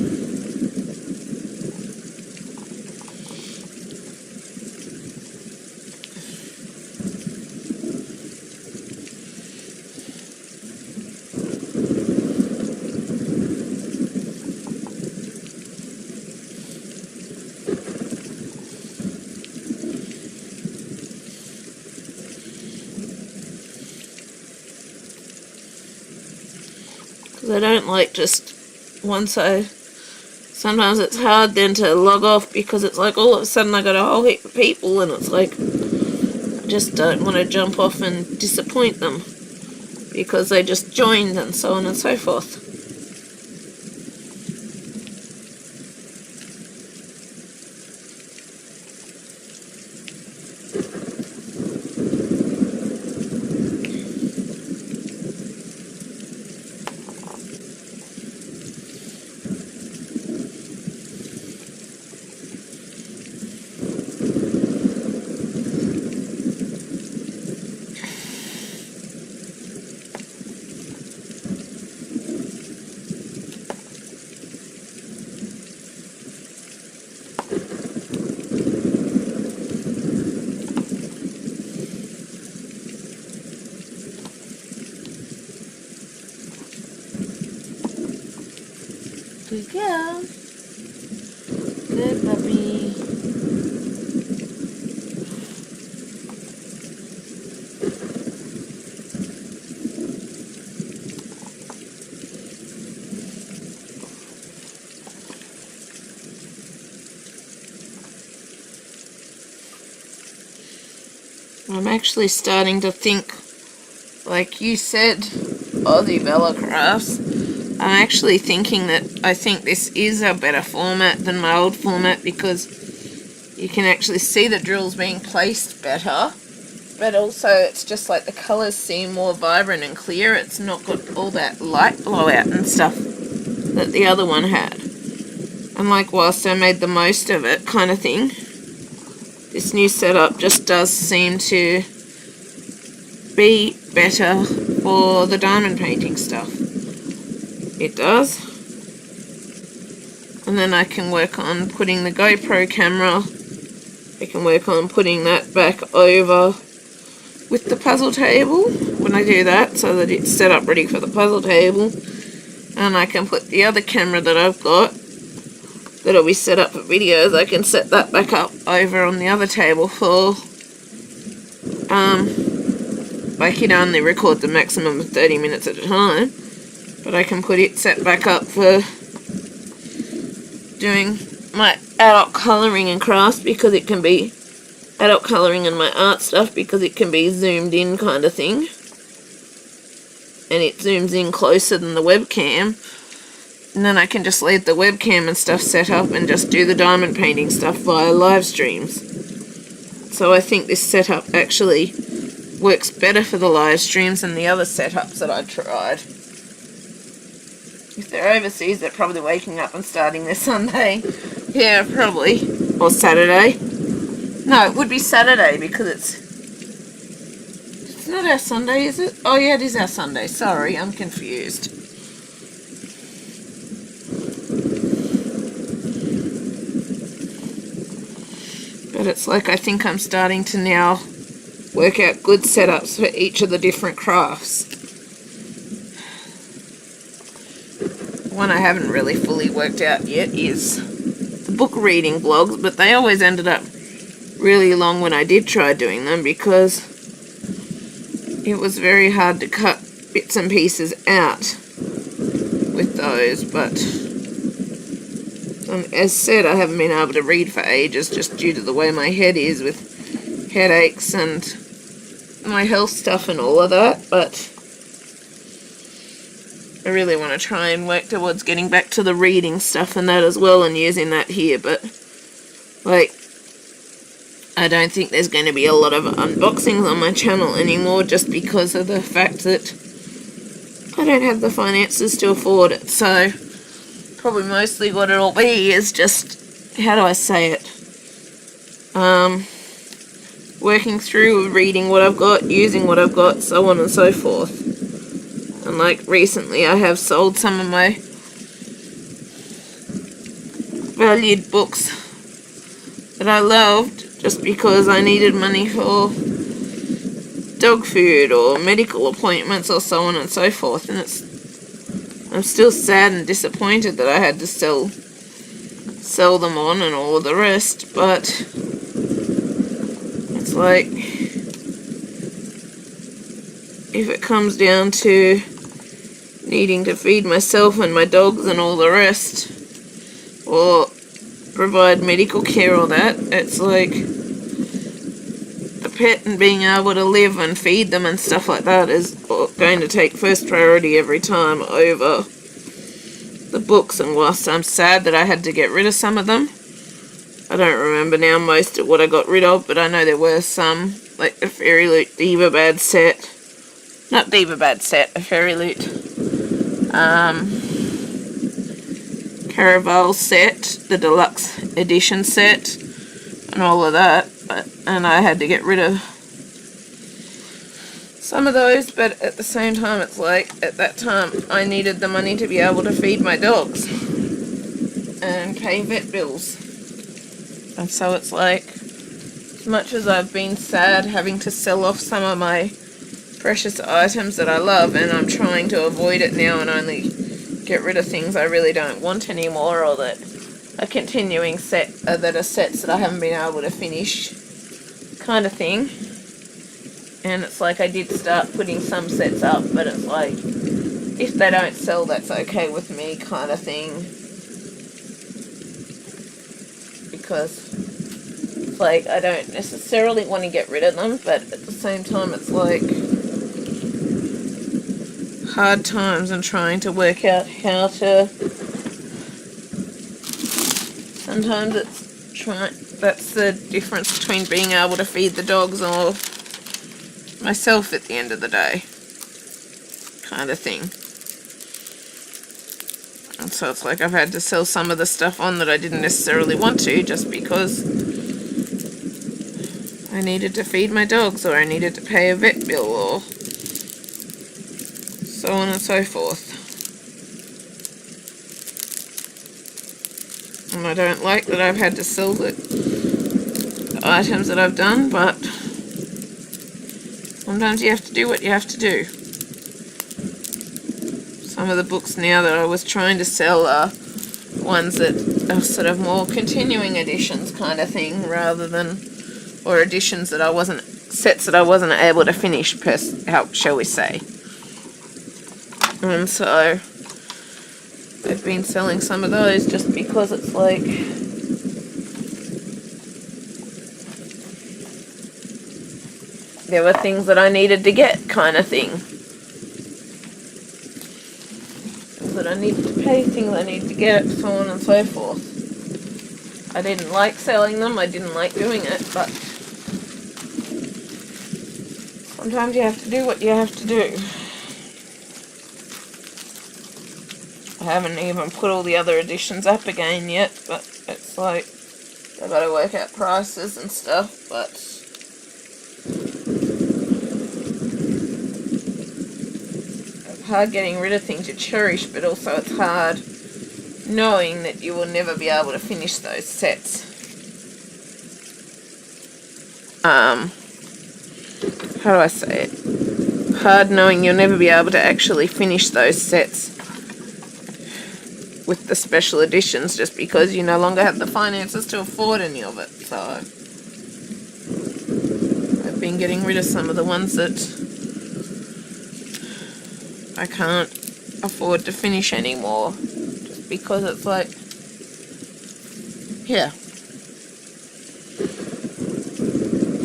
I don't like just sometimes it's hard then to log off, because it's like all of a sudden I got a whole heap of people, and it's like I just don't want to jump off and disappoint them because they just joined and so on and so forth. Good girl. Good puppy. I'm actually starting to think, like you said, Aussie Bella Crafts. I'm actually thinking that I think this is a better format than my old format, because you can actually see the drills being placed better, but also it's just like the colours seem more vibrant and clear. It's not got all that light blowout and stuff that the other one had. And like, whilst I made the most of it kind of thing, this new setup just does seem to be better for the diamond painting stuff. It does. And then I can work on putting the GoPro camera, I can work on putting that back over with the puzzle table when I do that, so that it's set up ready for the puzzle table. And I can put the other camera that I've got that'll be set up for videos, I can set that back up over on the other table for I can only record the maximum of 30 minutes at a time, but I can put it set back up for doing my adult colouring and crafts, because it can be adult colouring and my art stuff, because it can be zoomed in kind of thing, and it zooms in closer than the webcam, and then I can just leave the webcam and stuff set up and just do the diamond painting stuff via live streams. So I think this setup actually works better for the live streams than the other setups that I tried. If they're overseas, they're probably waking up and starting their Sunday. Yeah, probably. Or Saturday. No, it would be Saturday, because it's not our Sunday, is it? Oh yeah, it is our Sunday. Sorry, I'm confused. But it's like, I think I'm starting to now work out good setups for each of the different crafts. One I haven't really fully worked out yet is the book reading vlogs, but they always ended up really long when I did try doing them, because it was very hard to cut bits and pieces out with those. But as said, I haven't been able to read for ages just due to the way my head is with headaches and my health stuff and all of that. But I really want to try and work towards getting back to the reading stuff and that as well, and using that here. But like, I don't think there's going to be a lot of unboxings on my channel anymore, just because of the fact that I don't have the finances to afford it. So probably mostly what it'll be is just, how do I say it, working through reading what I've got, using what I've got, so on and so forth. And like recently I have sold some of my valued books that I loved just because I needed money for dog food or medical appointments or so on and so forth. And I'm still sad and disappointed that I had to sell them on and all of the rest, but it's like, if it comes down to needing to feed myself and my dogs and all the rest, or provide medical care or that, it's like the pet and being able to live and feed them and stuff like that is going to take first priority every time over the books. And whilst I'm sad that I had to get rid of some of them, I don't remember now most of what I got rid of, but I know there were some, like the Fairy Loot Diva Bad set, not Diva Bad set, a Fairy Loot Caraval set, the deluxe edition set, and all of that. And I had to get rid of some of those, but at the same time it's like, at that time I needed the money to be able to feed my dogs and pay vet bills. And so it's like, as much as I've been sad having to sell off some of my precious items that I love, and I'm trying to avoid it now and only get rid of things I really don't want anymore, or that are continuing that are sets that I haven't been able to finish, kind of thing. And it's like, I did start putting some sets up, but it's like, if they don't sell, that's okay with me, kind of thing. Because it's like, I don't necessarily want to get rid of them, but at the same time it's like hard times and trying to work out how to, sometimes that's the difference between being able to feed the dogs or myself at the end of the day, kind of thing. And so it's like, I've had to sell some of the stuff on that I didn't necessarily want to, just because I needed to feed my dogs, or I needed to pay a vet bill, or so on and so forth. And I don't like that I've had to sell the items that I've done, but sometimes you have to do what you have to do. Some of the books now that I was trying to sell are ones that are sort of more continuing editions kind of thing, rather than, or editions that sets that I wasn't able to finish, how shall we say. And so I've been selling some of those just because it's like, there were things that I needed to get, kind of thing. Things that I needed to pay, things I needed to get, so on and so forth. I didn't like selling them, I didn't like doing it, but sometimes you have to do what you have to do. I haven't even put all the other editions up again yet, but it's like, I've got to work out prices and stuff, but it's hard getting rid of things you cherish, but also it's hard knowing that you will never be able to finish those sets. How do I say it? Hard knowing you'll never be able to actually finish those sets with the special editions, just because you no longer have the finances to afford any of it. So been getting rid of some of the ones that I can't afford to finish anymore, just because it's like, yeah,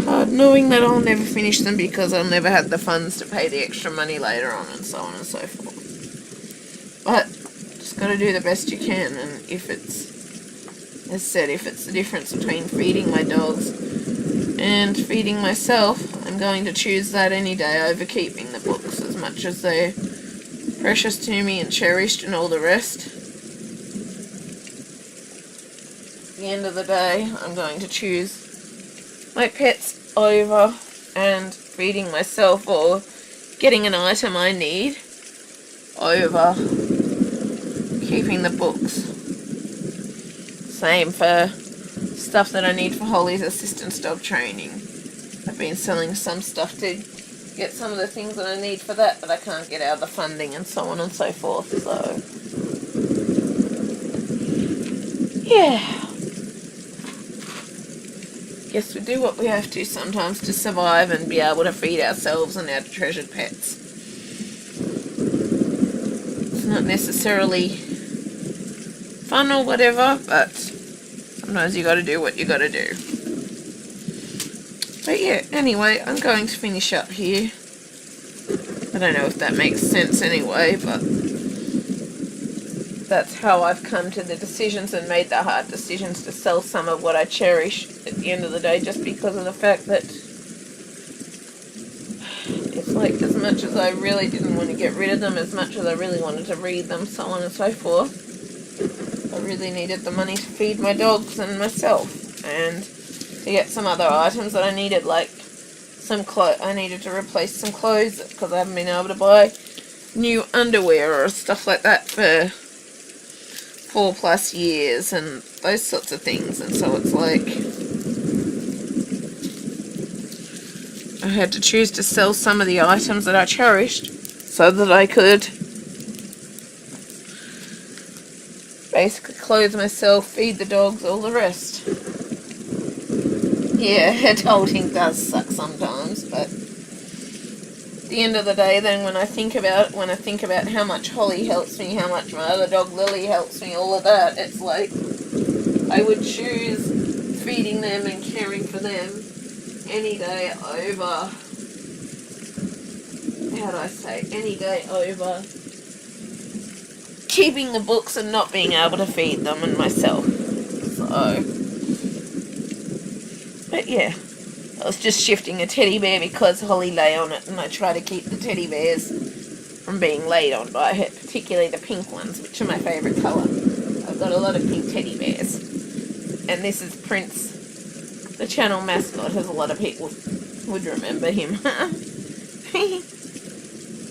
hard knowing that I'll never finish them because I'll never have the funds to pay the extra money later on, and so on and so forth. But just got to do the best you can, and if it's, as said, if it's the difference between feeding my dogs and feeding myself, I'm going to choose that any day over keeping the books, as much as they're precious to me and cherished and all the rest. At the end of the day, I'm going to choose my pets over and feeding myself or getting an item I need over keeping the books. Same for stuff that I need for Holly's assistance dog training. I've been selling some stuff to get some of the things that I need for that, but I can't get out of the funding and so on and so forth, so yeah, guess we do what we have to sometimes to survive and be able to feed ourselves and our treasured pets. It's not necessarily fun or whatever, but sometimes you gotta do what you gotta do. But yeah, anyway, I'm going to finish up here. I don't know if that makes sense anyway, but that's how I've come to the decisions and made the hard decisions to sell some of what I cherish at the end of the day, just because of the fact that it's like, as much as I really didn't want to get rid of them, as much as I really wanted to read them, so on and so forth, I really needed the money to feed my dogs and myself, and to get some other items that I needed, like some I needed to replace some clothes because I haven't been able to buy new underwear or stuff like that for 4+ years and those sorts of things. And so it's like I had to choose to sell some of the items that I cherished so that I could basically clothe myself, feed the dogs, all the rest. Yeah, adulting does suck sometimes, but at the end of the day, then when I think about how much Holly helps me, how much my other dog Lily helps me, all of that, it's like I would choose feeding them and caring for them any day over, any day over keeping the books and not being able to feed them and myself. So, but yeah, I was just shifting a teddy bear because Holly lay on it, and I try to keep the teddy bears from being laid on by her, particularly the pink ones, which are my favourite colour. I've got a lot of pink teddy bears. And this is Prince, the channel mascot, as a lot of people would remember him.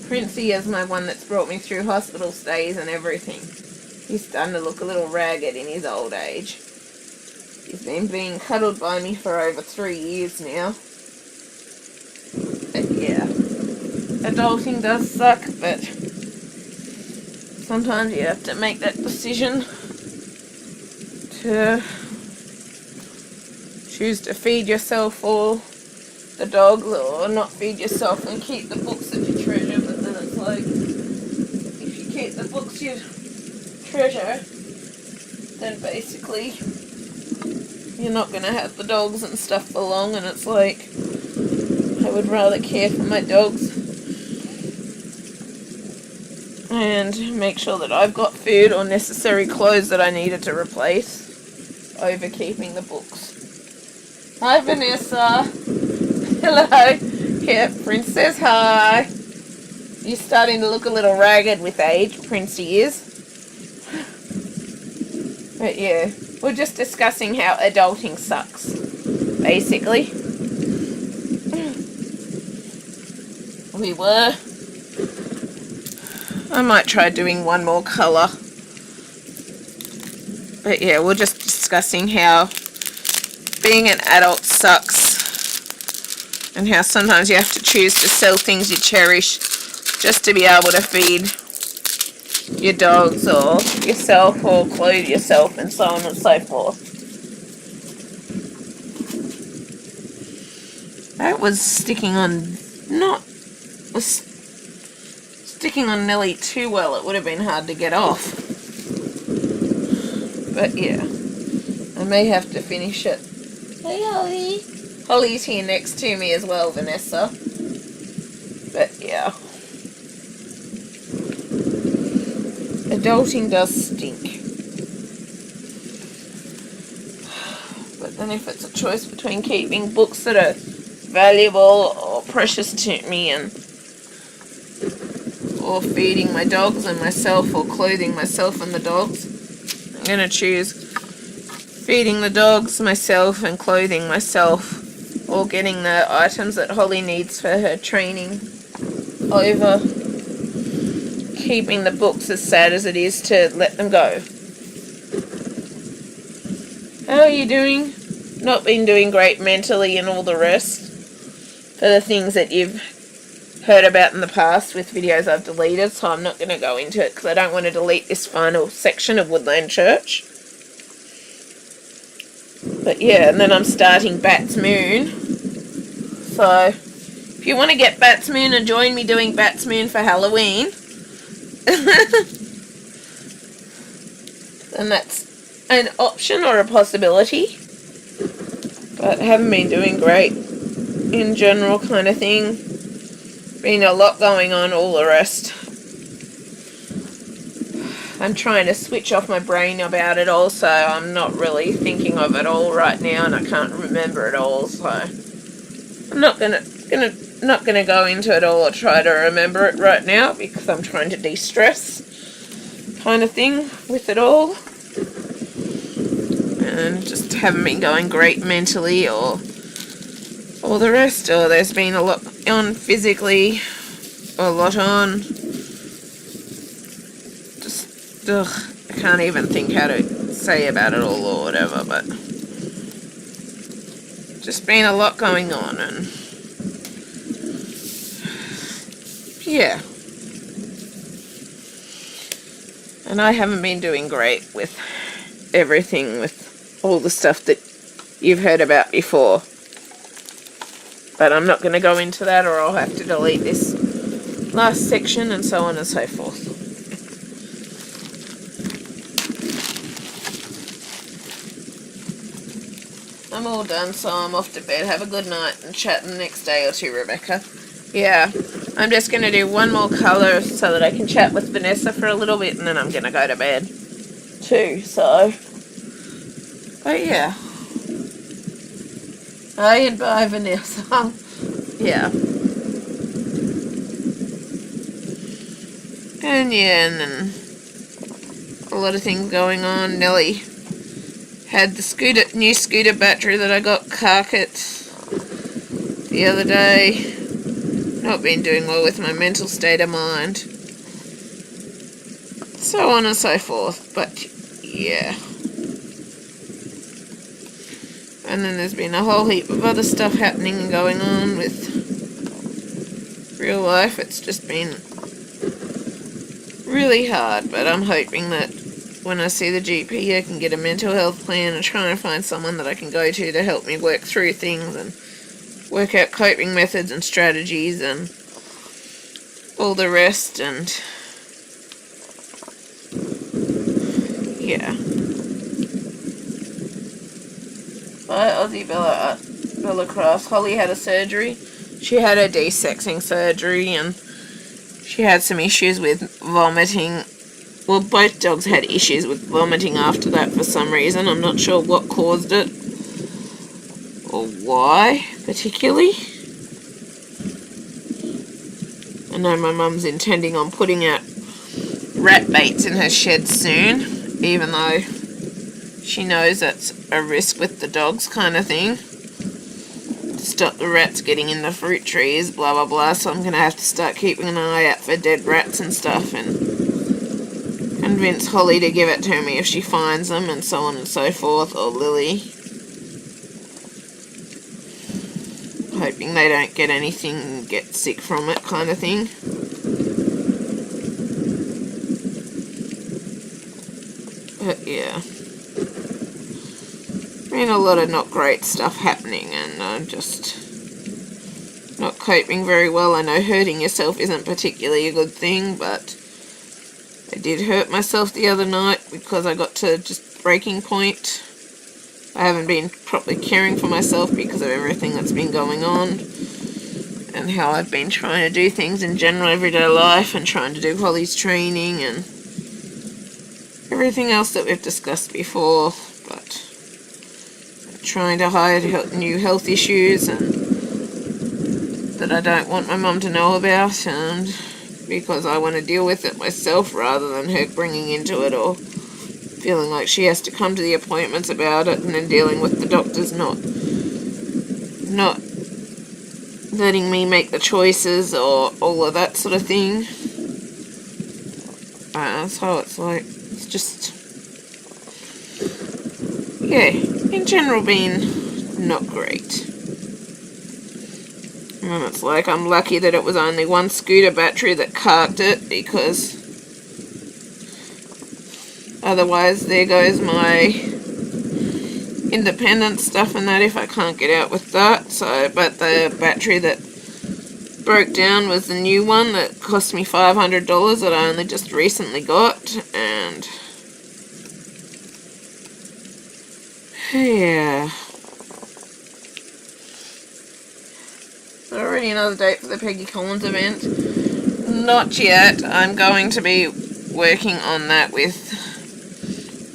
Princey is my one that's brought me through hospital stays and everything. He's starting to look a little ragged in his old age. He's been being cuddled by me for over 3 years now. But yeah, adulting does suck, but sometimes you have to make that decision to choose to feed yourself or the dogs, or not feed yourself and keep the books that you treasure. But then it's like, if you keep the books you treasure, then basically you're not going to have the dogs and stuff for long, and it's like, I would rather care for my dogs and make sure that I've got food or necessary clothes that I needed to replace over keeping the books. Hi Vanessa. Hello. Yeah, Prince says hi. You're starting to look a little ragged with age, Princey is. But yeah, we're just discussing how adulting sucks, basically. We were. I might try doing one more colour. But yeah, we're just discussing how being an adult sucks, and how sometimes you have to choose to sell things you cherish just to be able to feed your dogs or yourself or clothe yourself and so on and so forth. That was sticking on sticking on nearly too well. It would have been hard to get off. But yeah, I may have to finish it. Hey Holly. Holly's here next to me as well, Vanessa. But yeah. Adulting does stink. But then if it's a choice between keeping books that are valuable or precious to me or feeding my dogs and myself or clothing myself and the dogs, I'm going to choose feeding the dogs myself and clothing myself or getting the items that Holly needs for her training over keeping the books, as sad as it is to let them go. How are you doing? Not been doing great mentally and all the rest for the things that you've heard about in the past with videos I've deleted, so I'm not going to go into it because I don't want to delete this final section of Woodland Church. But yeah, and then I'm starting Bat's Moon. So if you want to get Bat's Moon and join me doing Bat's Moon for Halloween, then that's an option or a possibility. But haven't been doing great in general kind of thing. Been a lot going on, all the rest. I'm trying to switch off my brain about it all, so I'm not really thinking of it all right now, and I can't remember it all, so I'm not gonna go into it all or try to remember it right now because I'm trying to de-stress kind of thing with it all. And just haven't been going great mentally or all the rest, or there's been a lot on physically, a lot on. Just, I can't even think how to say about it all or whatever, but just been a lot going on, and yeah. And I haven't been doing great with everything, with all the stuff that you've heard about before. But I'm not going to go into that, or I'll have to delete this last section and so on and so forth. I'm all done, so I'm off to bed. Have a good night and chat the next day or two, Rebecca. Yeah, I'm just going to do one more colour so that I can chat with Vanessa for a little bit, and then I'm going to go to bed too, so. But yeah. Hi and bye, Vanessa. Yeah. And yeah, and then a lot of things going on. Nelly had the new scooter battery that I got carkit the other day. Not been doing well with my mental state of mind. So on and so forth, but yeah. And then there's been a whole heap of other stuff happening and going on with real life. It's just been really hard, but I'm hoping that when I see the GP I can get a mental health plan and try and find someone that I can go to help me work through things and work out coping methods and strategies and all the rest, and yeah. Bye, Aussie Bella Cross. Holly had a surgery. She had a desexing surgery, and she had some issues with vomiting. Well, both dogs had issues with vomiting after that for some reason. I'm not sure what caused it or why particularly. I know my mum's intending on putting out rat baits in her shed soon, even though she knows that's a risk with the dogs kind of thing. To stop the rats getting in the fruit trees, blah blah blah, so I'm going to have to start keeping an eye out for dead rats and stuff and convince Holly to give it to me if she finds them and so on and so forth, or Lily. Hoping they don't get anything and get sick from it kind of thing. But yeah. Been a lot of not great stuff happening, and I'm just coping very well. I know hurting yourself isn't particularly a good thing, but I did hurt myself the other night because I got to just breaking point. I haven't been properly caring for myself because of everything that's been going on and how I've been trying to do things in general everyday life and trying to do Holly's training and everything else that we've discussed before, but trying to hide new health issues and that I don't want my mum to know about, and because I want to deal with it myself rather than her bringing into it or feeling like she has to come to the appointments about it and then dealing with the doctors not letting me make the choices or all of that sort of thing. So it's like, it's just, yeah, in general being not great. And it's like, I'm lucky that it was only one scooter battery that carked it, because otherwise there goes my independent stuff and that if I can't get out with that. So, but the battery that broke down was the new one that cost me $500 that I only just recently got, and yeah. So already another date for the Peggy Collins event? Not yet. I'm going to be working on that with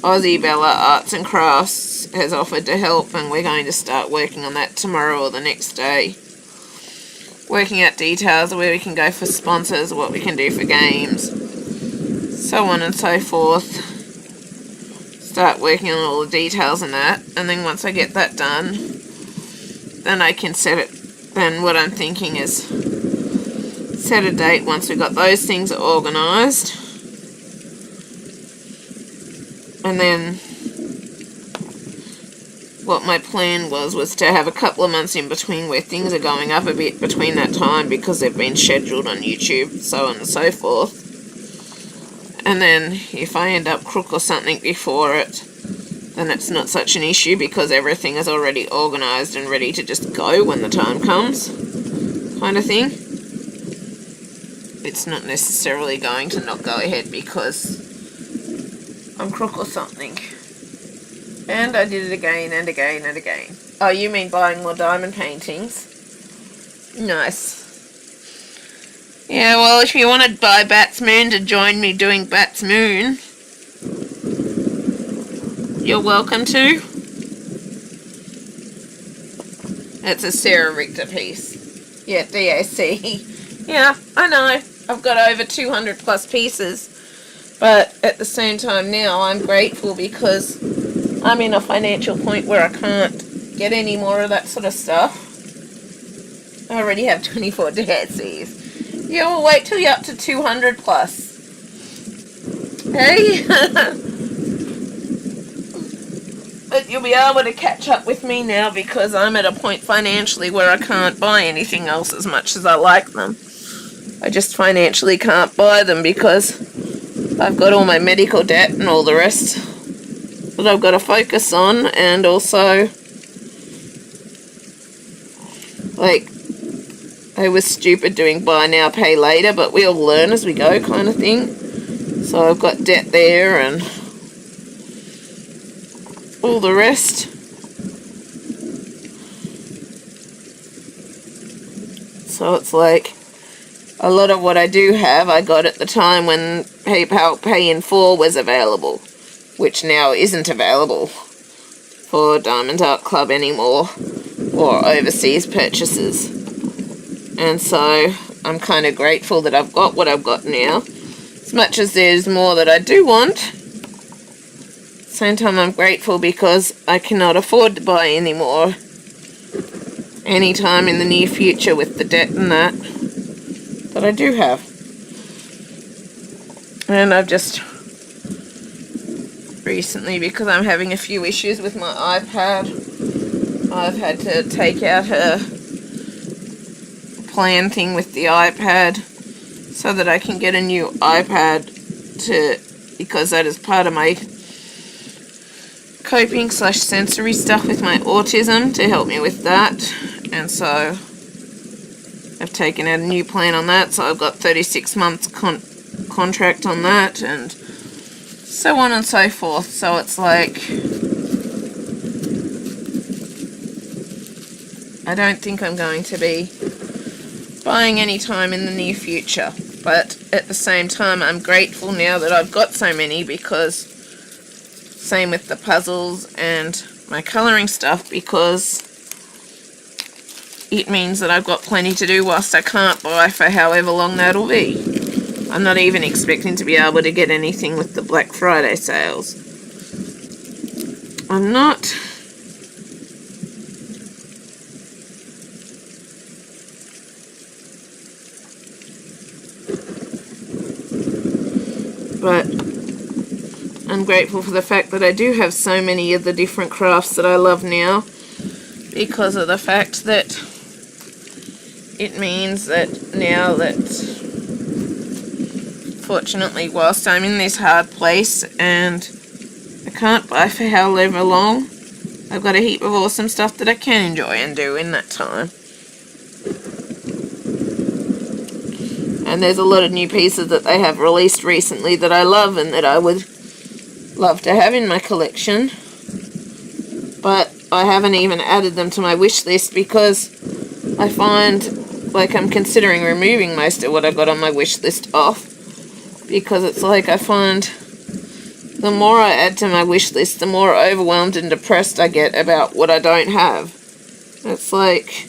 Aussie Bella Arts and Crafts has offered to help, and we're going to start working on that tomorrow or the next day. Working out details of where we can go for sponsors, what we can do for games, so on and so forth. Start working on all the details and that, and then once I get that done, then I can set it. Then what I'm thinking is set a date once we've got those things organised, and then what my plan was to have a couple of months in between where things are going up a bit between that time because they've been scheduled on YouTube, so on and so forth. And then if I end up crook or something before it, then it's not such an issue because everything is already organised and ready to just go when the time comes, kind of thing. It's not necessarily going to not go ahead because I'm crook or something. And I did it again and again and again. Oh, you mean buying more diamond paintings? Nice. Yeah, well, if you want to buy Bat's Moon to join me doing Bat's Moon, you're welcome to. It's a Sarah Richter piece. Yeah, DAC. Yeah, I know. I've got over 200 plus pieces. But at the same time now, I'm grateful because I'm in a financial point where I can't get any more of that sort of stuff. I already have 24 DACs. Yeah, well, wait till you're up to 200 plus. Hey? But you'll be able to catch up with me now because I'm at a point financially where I can't buy anything else as much as I like them. I just financially can't buy them because I've got all my medical debt and all the rest that I've got to focus on, and also, like, I was stupid doing buy now, pay later, but we'll learn as we go kind of thing. So I've got debt there and all the rest. So it's like, a lot of what I do have, I got at the time when PayPal Pay in Full was available, which now isn't available for Diamond Art Club anymore, or overseas purchases. And so I'm kind of grateful that I've got what I've got now. As much as there's more that I do want, at the same time I'm grateful because I cannot afford to buy any more anytime in the near future with the debt and that I do have. And I've just recently, because I'm having a few issues with my iPad, I've had to take out her plan thing with the iPad so that I can get a new iPad because that is part of my coping / sensory stuff with my autism to help me with that. And so I've taken out a new plan on that, so I've got 36 months contract on that, and so on and so forth. So it's like, I don't think I'm going to be buying any time in the near future, but at the same time I'm grateful now that I've got so many, because same with the puzzles and my colouring stuff, because it means that I've got plenty to do whilst I can't buy for however long that'll be. I'm not even expecting to be able to get anything with the Black Friday sales. I'm not. But I'm grateful for the fact that I do have so many of the different crafts that I love now, because of the fact that it means that now that, fortunately, whilst I'm in this hard place and I can't buy for however long, I've got a heap of awesome stuff that I can enjoy and do in that time. And there's a lot of new pieces that they have released recently that I love and that I would love to have in my collection. But I haven't even added them to my wish list, because I find like I'm considering removing most of what I got on my wish list off, because it's like I find the more I add to my wish list, the more overwhelmed and depressed I get about what I don't have. It's like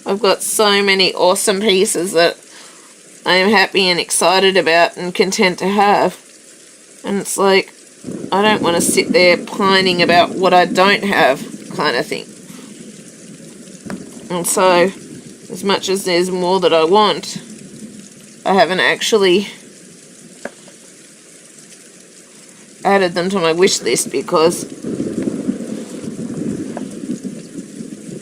I've got so many awesome pieces that I am happy and excited about and content to have, and it's like I don't want to sit there pining about what I don't have, kind of thing. And so, as much as there's more that I want, I haven't actually added them to my wish list, because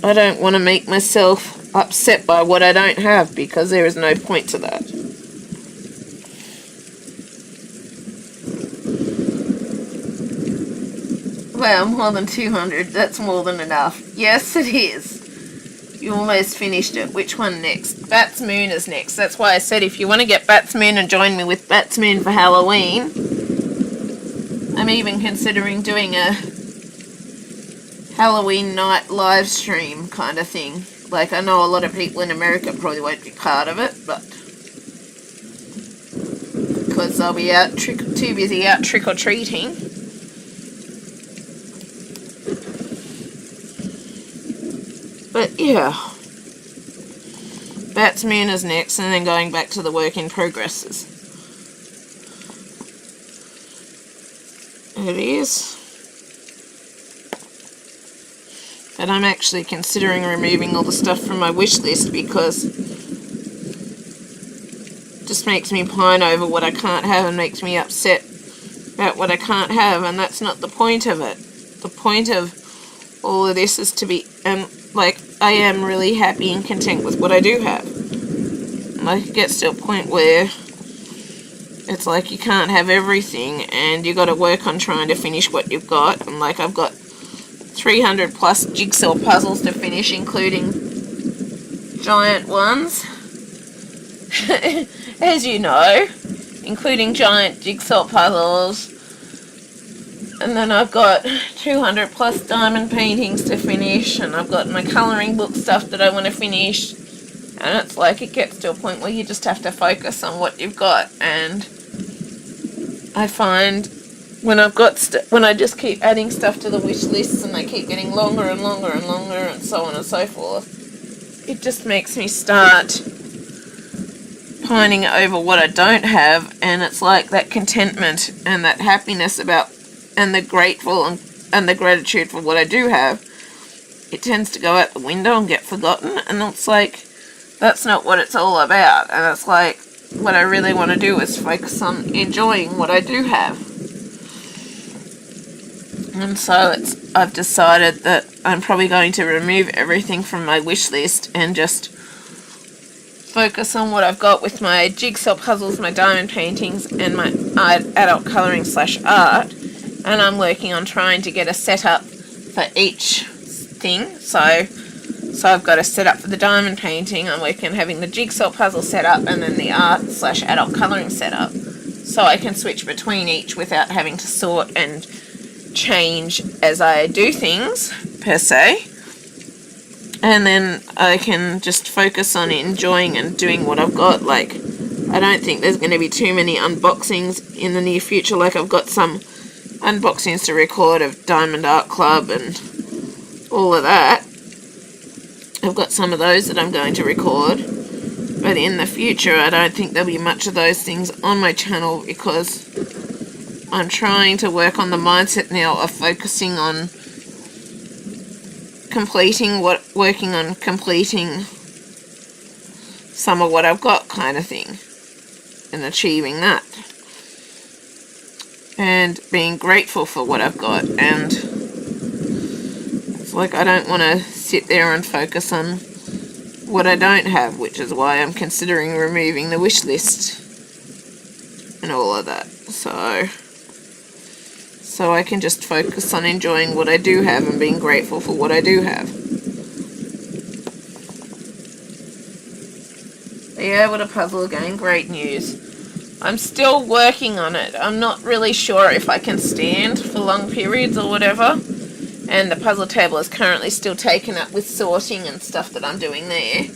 I don't want to make myself upset by what I don't have, because there is no point to that. Wow, more than 200. That's more than enough. Yes, it is. You almost finished it. Which one next? Bat's Moon is next. That's why I said if you want to get Bat's Moon and join me with Bat's Moon for Halloween, I'm even considering doing a Halloween night live stream kind of thing. Like, I know a lot of people in America probably won't be part of it, but because they'll be out too busy out trick-or-treating. But yeah, Bat's Moon is next, and then going back to the work in progresses. It is. But I'm actually considering removing all the stuff from my wish list, because it just makes me pine over what I can't have and makes me upset about what I can't have, and that's not the point of it. The point of all of this is to be, like, I am really happy and content with what I do have. Like, it gets to a point where it's like you can't have everything, and you got to work on trying to finish what you've got. And like, I've got 300 plus jigsaw puzzles to finish, including giant ones, as you know, including giant jigsaw puzzles. And then I've got 200 plus diamond paintings to finish, and I've got my colouring book stuff that I want to finish. And it's like, it gets to a point where you just have to focus on what you've got. And I find when I've got when I just keep adding stuff to the wish lists, and they keep getting longer and longer and longer, and so on and so forth, it just makes me start pining over what I don't have. And it's like that contentment and that happiness about, and the grateful and the gratitude for what I do have, it tends to go out the window and get forgotten. And it's like, that's not what it's all about. And it's like, what I really want to do is focus on enjoying what I do have. And so I've decided that I'm probably going to remove everything from my wish list and just focus on what I've got with my jigsaw puzzles, my diamond paintings, and my adult colouring / art. And I'm working on trying to get a setup for each thing. So So I've got a setup for the diamond painting. I'm working on having the jigsaw puzzle set up and then the art/adult colouring set up. So I can switch between each without having to sort and change as I do things, per se. And then I can just focus on enjoying and doing what I've got. Like, I don't think there's going to be too many unboxings in the near future. Like, I've got some unboxings to record of Diamond Art Club and all of that. I've got some of those that I'm going to record. But in the future, I don't think there'll be much of those things on my channel because I'm trying to work on the mindset now of focusing on working on completing some of what I've got, kind of thing, and achieving that, and being grateful for what I've got. And it's like I don't want to sit there and focus on what I don't have, which is why I'm considering removing the wish list and all of that, so I can just focus on enjoying what I do have and being grateful for what I do have. Are you able to puzzle again? Great news. I'm still working on it. I'm not really sure if I can stand for long periods or whatever. And the puzzle table is currently still taken up with sorting and stuff that I'm doing there.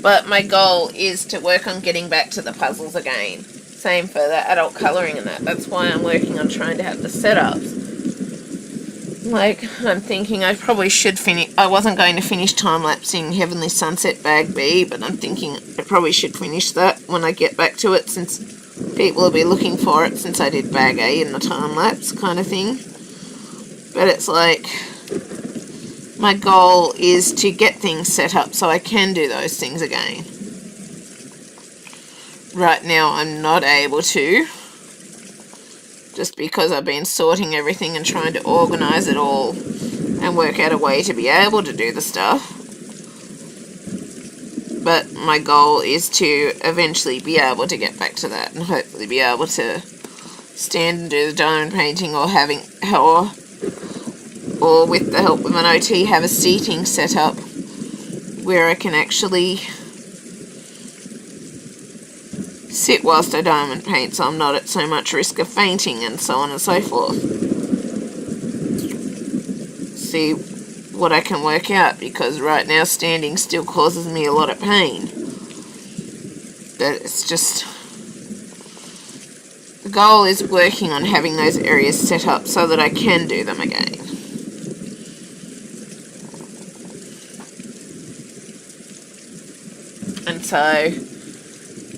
But my goal is to work on getting back to the puzzles again. Same for the adult colouring and that. That's why I'm working on trying to have the setups. Like, I'm thinking I probably should finish. I wasn't going to finish time-lapsing Heavenly Sunset Bag B, but I'm thinking I probably should finish that when I get back to it, since people will be looking for it, since I did Bag A in the time-lapse kind of thing. But it's like, my goal is to get things set up so I can do those things again. Right now I'm not able to, just because I've been sorting everything and trying to organise it all and work out a way to be able to do the stuff. But my goal is to eventually be able to get back to that and hopefully be able to stand and do the diamond painting, or or with the help of an OT have a seating set up where I can actually sit whilst I diamond paint, so I'm not at so much risk of fainting and so on and so forth. See what I can work out, because right now standing still causes me a lot of pain. But it's just, the goal is working on having those areas set up so that I can do them again. And so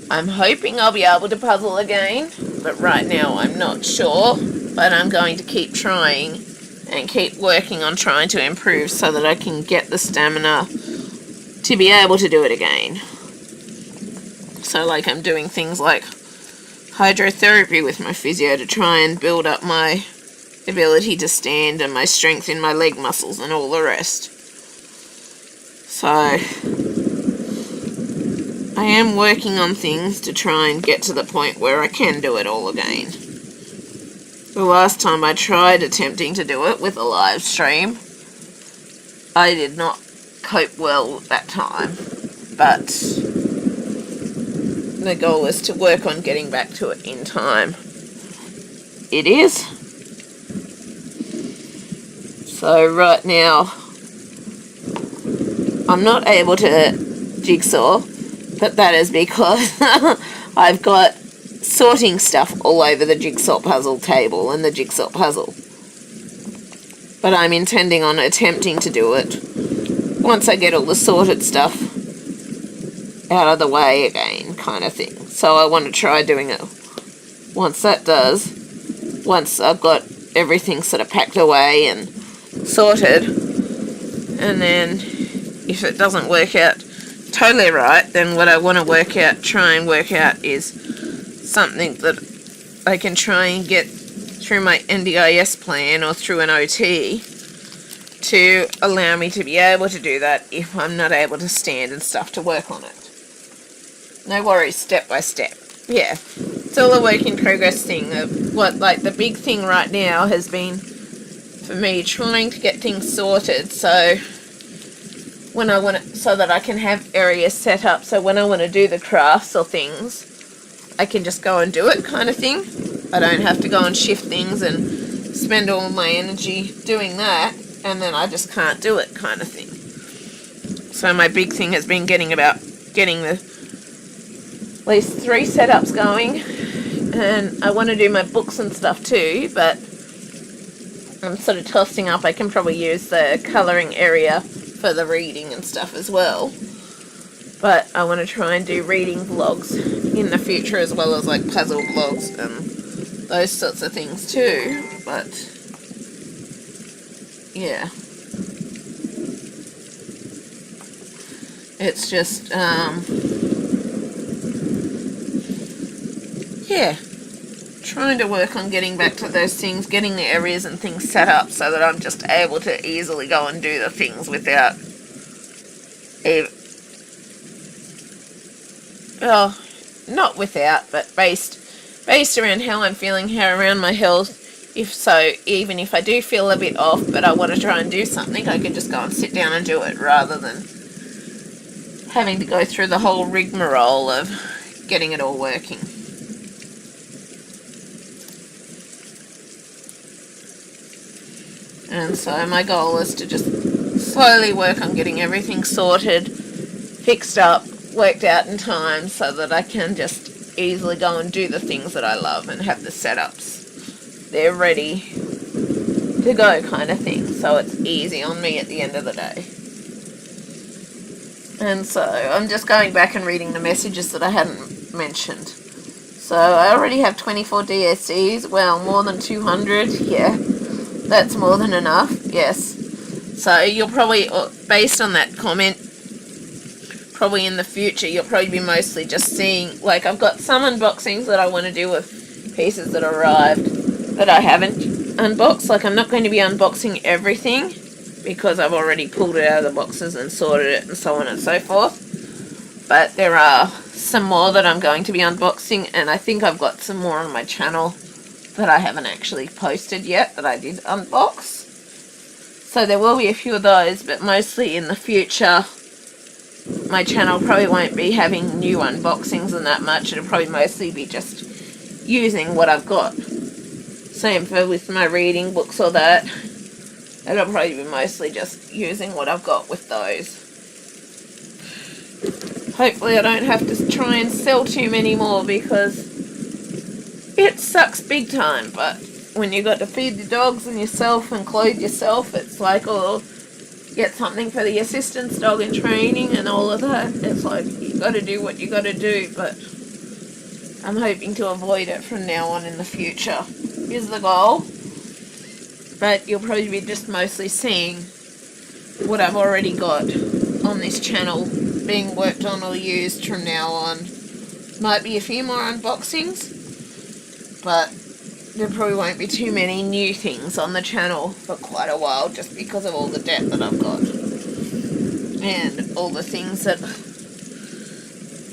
I'm hoping I'll be able to puzzle again, but right now I'm not sure. But I'm going to keep trying and keep working on trying to improve so that I can get the stamina to be able to do it again. So like, I'm doing things like hydrotherapy with my physio to try and build up my ability to stand and my strength in my leg muscles and all the rest. So I am working on things to try and get to the point where I can do it all again. The last time I tried attempting to do it with a live stream, I did not cope well that time, but the goal is to work on getting back to it in time. It is. So right now, I'm not able to jigsaw, but that is because I've got sorting stuff all over the jigsaw puzzle table and the jigsaw puzzle. But I'm intending on attempting to do it once I get all the sorted stuff out of the way again, kind of thing. So I want to try doing it once that does, once I've got everything sort of packed away and sorted. And then if it doesn't work out totally right, then what I want to try and work out is something that I can try and get through my NDIS plan or through an OT to allow me to be able to do that if I'm not able to stand and stuff to work on it. No worries, step by step. Yeah, it's all a work in progress thing. The big thing right now has been for me trying to get things sorted so when I want to, so that I can have areas set up, so when I want to do the crafts or things, I can just go and do it, kind of thing. I don't have to go and shift things and spend all my energy doing that, and then I just can't do it, kind of thing. So my big thing has been getting the at least 3 setups going, and I want to do my books and stuff too, but I'm sort of tossing up. I can probably use the colouring area for the reading and stuff as well, but I want to try and do reading vlogs in the future, as well as like puzzle vlogs and those sorts of things too. But yeah, it's just yeah, trying to work on getting back to those things, getting the areas and things set up so that I'm just able to easily go and do the things without well, not without, but based around how I'm feeling, how around my health. If so, even if I do feel a bit off, but I want to try and do something, I can just go and sit down and do it, rather than having to go through the whole rigmarole of getting it all working. And so my goal is to just slowly work on getting everything sorted, fixed up, worked out in time, so that I can just easily go and do the things that I love and have the setups. They're ready to go, kind of thing, so it's easy on me at the end of the day. And so I'm just going back and reading the messages that I hadn't mentioned. So I already have 24 DSCs, well, more than 200, yeah. That's more than enough, yes. So you'll probably, based on that comment, probably in the future, you'll probably be mostly just seeing, like, I've got some unboxings that I want to do with pieces that arrived that I haven't unboxed. Like, I'm not going to be unboxing everything, because I've already pulled it out of the boxes and sorted it and so on and so forth. But there are some more that I'm going to be unboxing, and I think I've got some more on my channel that I haven't actually posted yet that I did unbox. So there will be a few of those, but mostly in the future my channel probably won't be having new unboxings and that much. It'll probably mostly be just using what I've got. Same for with my reading books or that. It'll probably be mostly just using what I've got with those. Hopefully I don't have to try and sell too many more, because it sucks big time. But when you got to feed the dogs and yourself and clothe yourself, it's like, oh, get something for the assistance dog in training and all of that. It's like, you got to do what you got to do, but I'm hoping to avoid it from now on in the future, is the goal. But you'll probably be just mostly seeing what I've already got on this channel being worked on or used from now on. Might be a few more unboxings, but there probably won't be too many new things on the channel for quite a while, just because of all the debt that I've got. And all the things that,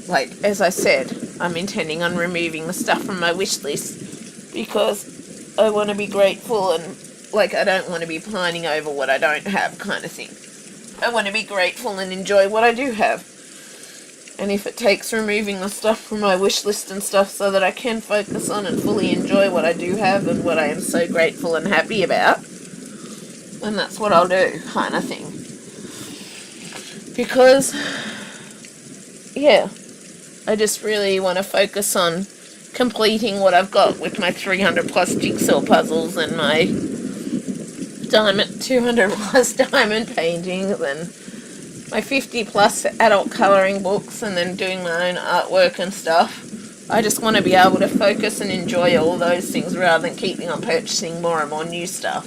like, as I said, I'm intending on removing the stuff from my wish list, because I want to be grateful, and, like, I don't want to be pining over what I don't have, kind of thing. I want to be grateful and enjoy what I do have. And if it takes removing the stuff from my wish list and stuff so that I can focus on and fully enjoy what I do have and what I am so grateful and happy about, then that's what I'll do, kind of thing. Because, yeah, I just really want to focus on completing what I've got with my 300 plus jigsaw puzzles and my 200 plus diamond paintings and my 50 plus adult colouring books, and then doing my own artwork and stuff. I just want to be able to focus and enjoy all those things rather than keeping on purchasing more and more new stuff.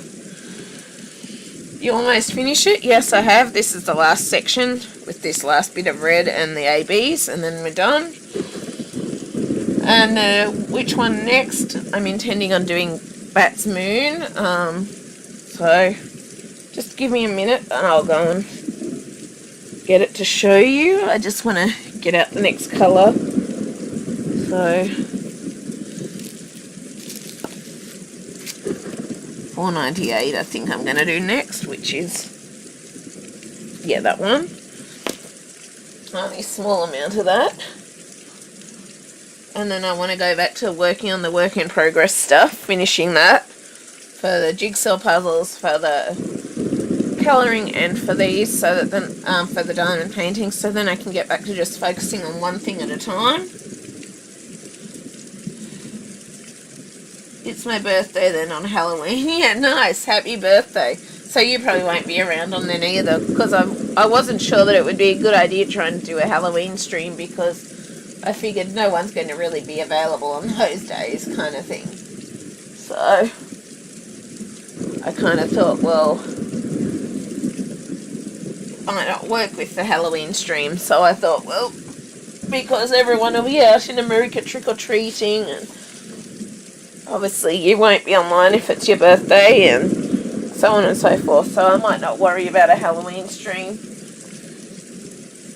You almost finish it? Yes, I have. This is the last section with this last bit of red and the ABs, and then we're done. And which one next? I'm intending on doing Bat's Moon. So just give me a minute and I'll go and get it to show you. I just want to get out the next colour. So $4.98 I think I'm going to do next, which is, yeah, that one. tiny small amount of that. And then I want to go back to working on the work in progress stuff, finishing that for the jigsaw puzzles, for the colouring, and for these, so that then for the diamond painting, so then I can get back to just focusing on one thing at a time. It's my birthday then on Halloween. Yeah, nice. Happy birthday. So you probably won't be around on then either, because I wasn't sure that it would be a good idea trying to do a Halloween stream, because I figured no one's going to really be available on those days, kind of thing. So I kind of thought, well, it might not work with the Halloween stream. So I thought, well, because everyone will be out in America trick-or-treating, and obviously you won't be online if it's your birthday, and so on and so forth. So I might not worry about a Halloween stream.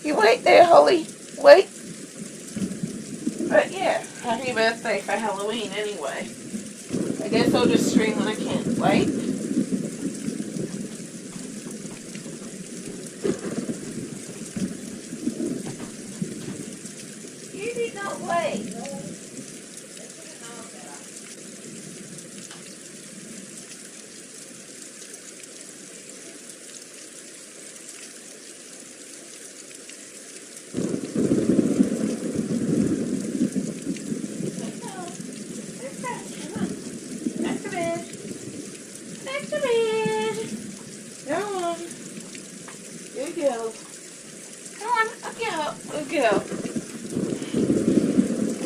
You wait there, Holly. Wait. But yeah, happy birthday for Halloween anyway. I guess I'll just stream when I can. Wait. You did not wait.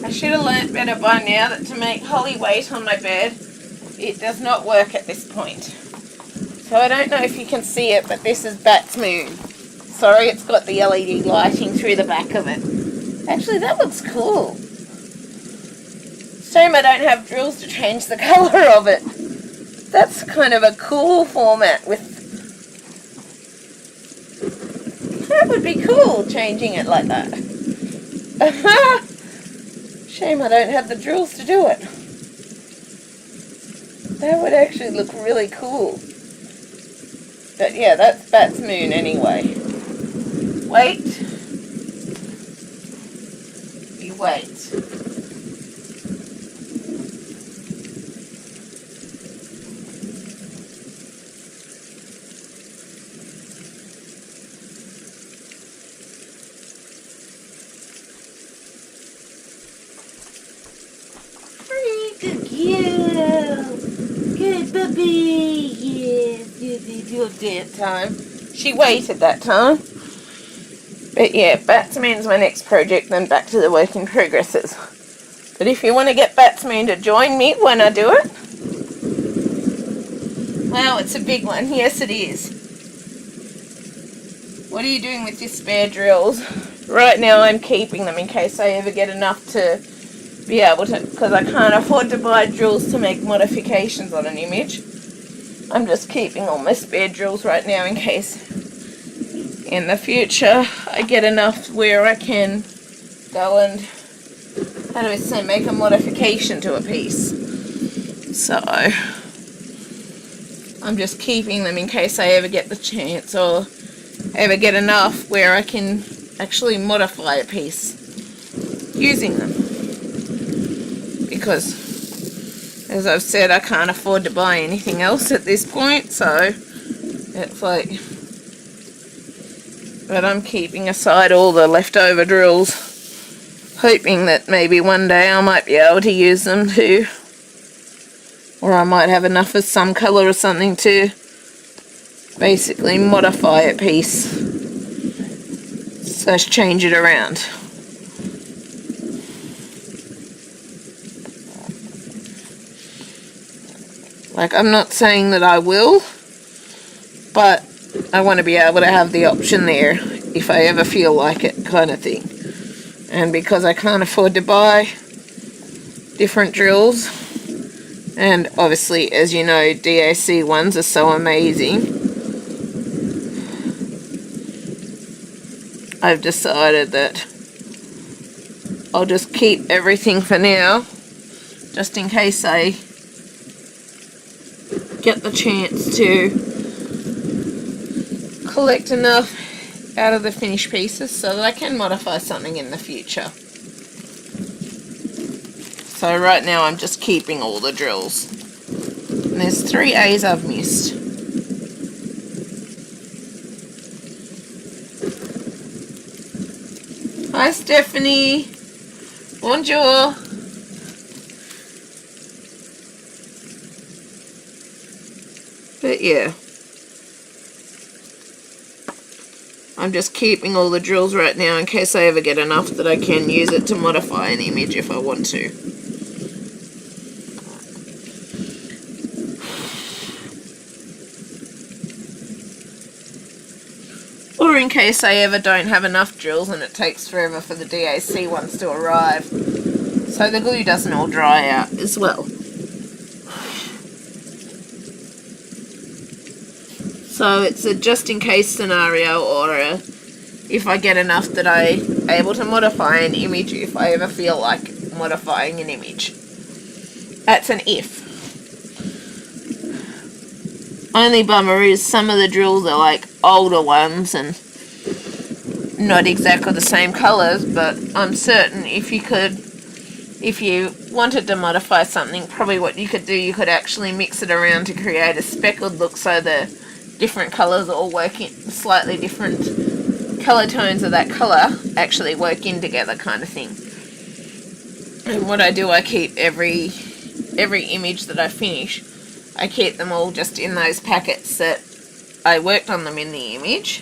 I should have learnt better by now that to make Holly wait on my bed, it does not work at this point. So I don't know if you can see it, but this is Bat's moon. Sorry, it's got the LED lighting through the back of it. Actually, that looks cool. Shame I don't have drills to change the colour of it. That's kind of a cool format with... That would be cool, changing it like that. Shame I don't have the drills to do it. That would actually look really cool. But yeah, that's Bat's moon anyway. Wait. You wait. Good puppy, yes, it's your dance time. She waited that time. But yeah, Bat's Moon's my next project, then back to the work in progresses. But if you want to get Bat's Moon to join me when I do it, wow, it's a big one. Yes, it is. What are you doing with your spare drills? Right now I'm keeping them in case I ever get enough to be able to, because I can't afford to buy drills to make modifications on an image. I'm just keeping all my spare drills right now in case in the future I get enough where I can go and, how do I say, make a modification to a piece. So I'm just keeping them in case I ever get the chance or ever get enough where I can actually modify a piece using them. Because, as I've said, I can't afford to buy anything else at this point, so it's like, but I'm keeping aside all the leftover drills, hoping that maybe one day I might be able to use them to, or I might have enough of some colour or something to basically modify a piece, slash change it around. Like, I'm not saying that I will, but I want to be able to have the option there if I ever feel like it, kind of thing. And because I can't afford to buy different drills, and obviously, as you know, DAC ones are so amazing, I've decided that I'll just keep everything for now, just in case I get the chance to collect enough out of the finished pieces so that I can modify something in the future. So right now I'm just keeping all the drills. And there's 3 A's I've missed. Hi Stephanie. Bonjour. But yeah. I'm just keeping all the drills right now in case I ever get enough that I can use it to modify an image if I want to. Or in case I ever don't have enough drills and it takes forever for the DAC ones to arrive. So the glue doesn't all dry out as well. So it's a just in case scenario, or if I get enough that I'm able to modify an image if I ever feel like modifying an image. That's an if. Only bummer is some of the drills are like older ones and not exactly the same colours, but I'm certain if you wanted to modify something, probably what you could do, you could actually mix it around to create a speckled look so the different colours all work in, slightly different colour tones of that colour actually work in together kind of thing. And what I do, I keep every image that I finish, I keep them all just in those packets that I worked on them in the image.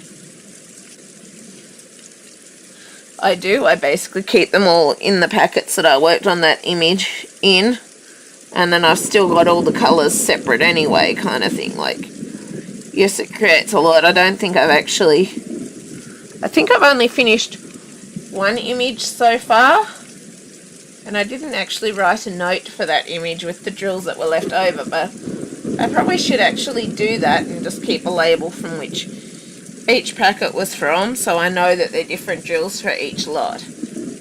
I basically keep them all in the packets that I worked on that image in, and then I've still got all the colours separate anyway kind of thing. Like, yes, it creates a lot. I think I've only finished one image so far, and I didn't actually write a note for that image with the drills that were left over, but I probably should actually do that and just keep a label from which each packet was from, so I know that they're different drills for each lot.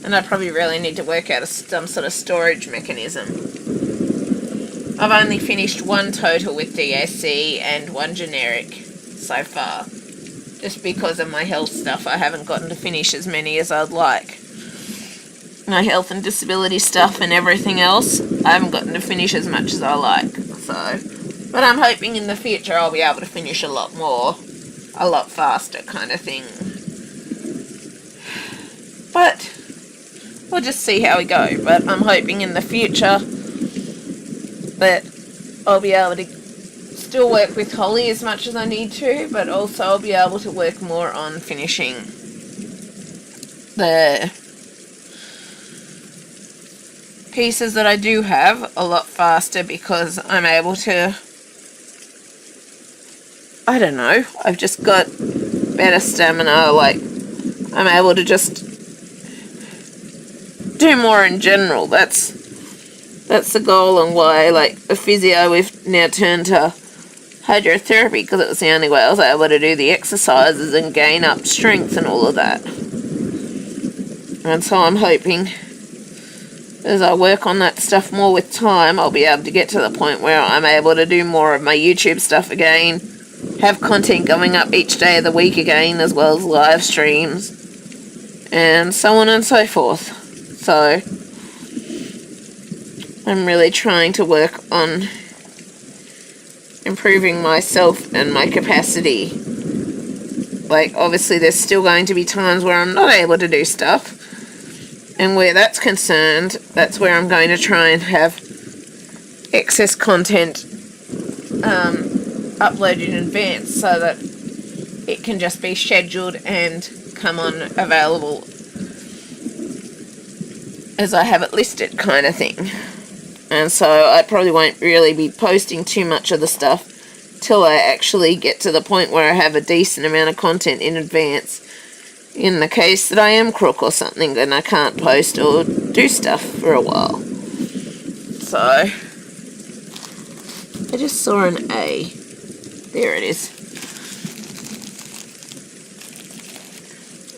And I probably really need to work out some sort of storage mechanism. I've only finished one total with DAC and one generic so far. Just because of my health stuff, I haven't gotten to finish as many as I'd like. My health and disability stuff and everything else, I haven't gotten to finish as much as I like. But I'm hoping in the future I'll be able to finish a lot more, a lot faster kind of thing. But we'll just see how we go. But I'm hoping in the future that I'll be able to still work with Holly as much as I need to, but also I'll be able to work more on finishing the pieces that I do have a lot faster, because I'm able to, I don't know, I've just got better stamina. Like, I'm able to just do more in general. That's the goal, and why, like, the physio, we've now turned to hydrotherapy, because it was the only way I was able to do the exercises and gain up strength and all of that. And so I'm hoping as I work on that stuff more with time, I'll be able to get to the point where I'm able to do more of my YouTube stuff again, have content going up each day of the week again, as well as live streams, and so on and so forth. So I'm really trying to work on improving myself and my capacity. Like, obviously there's still going to be times where I'm not able to do stuff, and where that's concerned, that's where I'm going to try and have excess content uploaded in advance, so that it can just be scheduled and come on available as I have it listed kind of thing. And so I probably won't really be posting too much of the stuff till I actually get to the point where I have a decent amount of content in advance, in the case that I am crook or something and I can't post or do stuff for a while. So I just saw an A. There it is.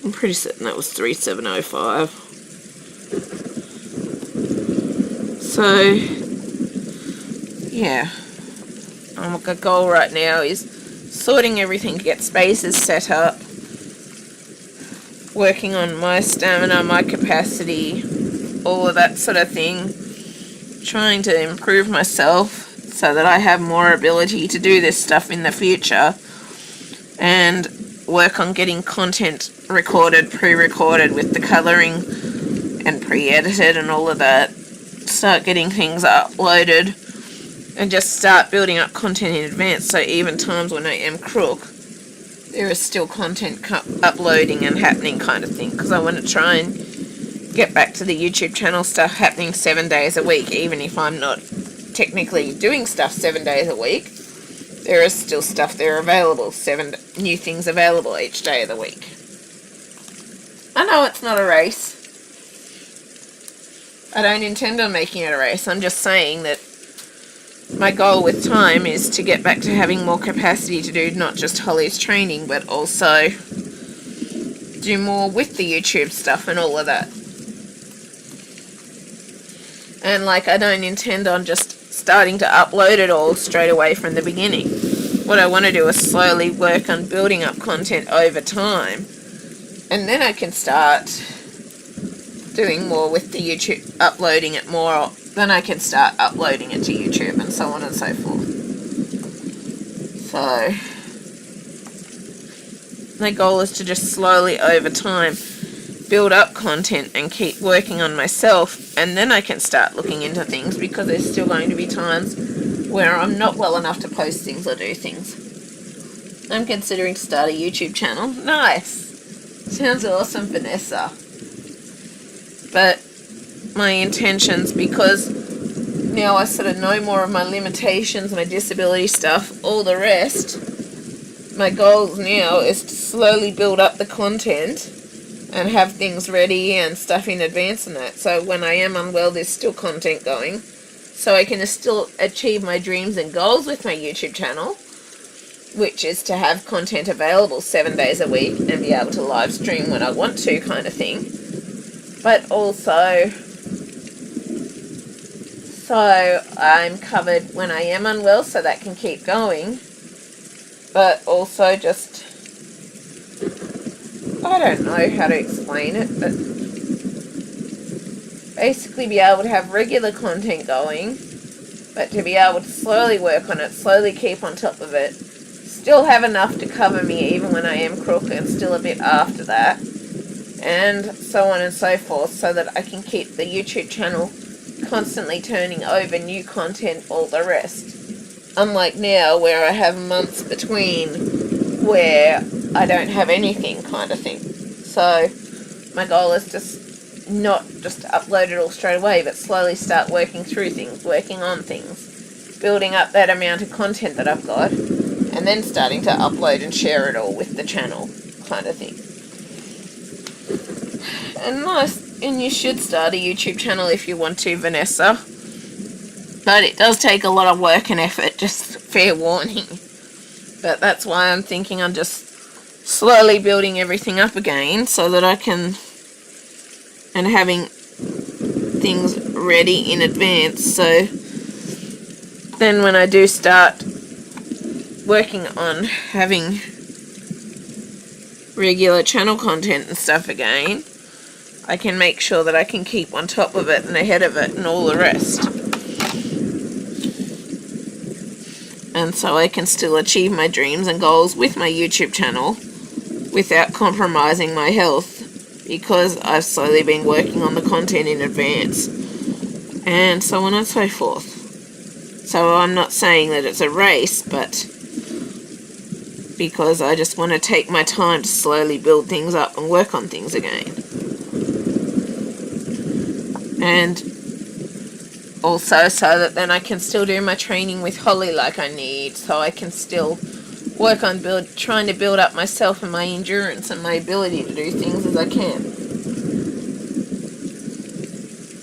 I'm pretty certain that was 3705. So yeah, my goal right now is sorting everything to get spaces set up, working on my stamina, my capacity, all of that sort of thing, trying to improve myself so that I have more ability to do this stuff in the future, and work on getting content recorded, pre-recorded with the colouring and pre-edited and all of that. Start getting things uploaded and just start building up content in advance, so even times when I am crook, there is still content uploading and happening kind of thing, because I want to try and get back to the YouTube channel stuff happening 7 days a week. Even if I'm not technically doing stuff 7 days a week, there is still stuff there available, 7 new things available each day of the week. I know it's not a race. I don't intend on making it a race. I'm just saying that my goal with time is to get back to having more capacity to do not just Holly's training, but also do more with the YouTube stuff and all of that. And like, I don't intend on just starting to upload it all straight away from the beginning. What I want to do is slowly work on building up content over time, and then I can start doing more with the YouTube, uploading it more, then I can start uploading it to YouTube and so on and so forth. So my goal is to just slowly over time build up content and keep working on myself, and then I can start looking into things, because there's still going to be times where I'm not well enough to post things or do things. I'm considering to start a YouTube channel. Nice! Sounds awesome, Vanessa. But my intentions, because now I sort of know more of my limitations, my disability stuff, all the rest, my goals now is to slowly build up the content and have things ready and stuff in advance and that. So when I am unwell, there's still content going, so I can still achieve my dreams and goals with my YouTube channel, which is to have content available 7 days a week and be able to live stream when I want to, kind of thing. But also, so I'm covered when I am unwell, so that can keep going. But also just, I don't know how to explain it, but basically be able to have regular content going, but to be able to slowly work on it, slowly keep on top of it, still have enough to cover me even when I am crook, and still a bit after that, and so on and so forth, so that I can keep the YouTube channel constantly turning over new content, all the rest. Unlike now, where I have months between where I don't have anything, kind of thing. So my goal is just not just to upload it all straight away, but slowly start working through things, working on things, building up that amount of content that I've got, and then starting to upload and share it all with the channel, kind of thing. And nice, and you should start a YouTube channel if you want to, Vanessa. But it does take a lot of work and effort, just fair warning. But that's why I'm thinking I'm just slowly building everything up again, so that I can, and having things ready in advance, so then when I do start working on having regular channel content and stuff again, I can make sure that I can keep on top of it and ahead of it and all the rest. And so I can still achieve my dreams and goals with my YouTube channel without compromising my health, because I've slowly been working on the content in advance, and so on and so forth. So I'm not saying that it's a race, but because I just want to take my time to slowly build things up and work on things again. And also so that then I can still do my training with Holly like I need, so I can still work on trying to build up myself and my endurance and my ability to do things as I can.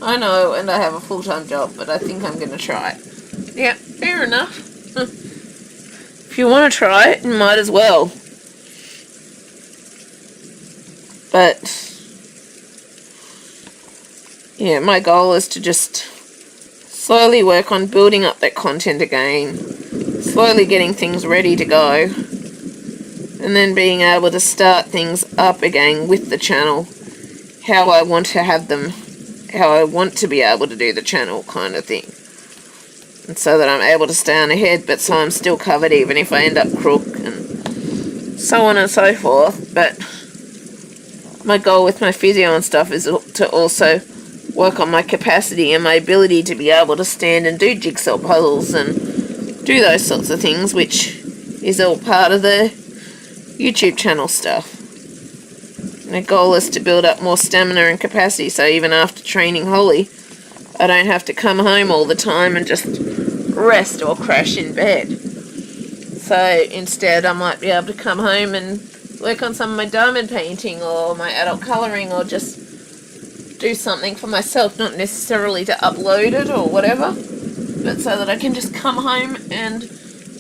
I know, and I have a full-time job, but I think I'm going to try it. Yeah, fair enough. If you want to try it, you might as well. But yeah, my goal is to just slowly work on building up that content again, slowly getting things ready to go, and then being able to start things up again with the channel how I want to have them, how I want to be able to do the channel kind of thing. And so that I'm able to stay on ahead, but so I'm still covered even if I end up crook and so on and so forth. But my goal with my physio and stuff is to also work on my capacity and my ability to be able to stand and do jigsaw puzzles and do those sorts of things, which is all part of the YouTube channel stuff. And the goal is to build up more stamina and capacity, so even after training Holly, I don't have to come home all the time and just rest or crash in bed. So instead I might be able to come home and work on some of my diamond painting or my adult colouring, or just do something for myself, not necessarily to upload it or whatever, but so that I can just come home and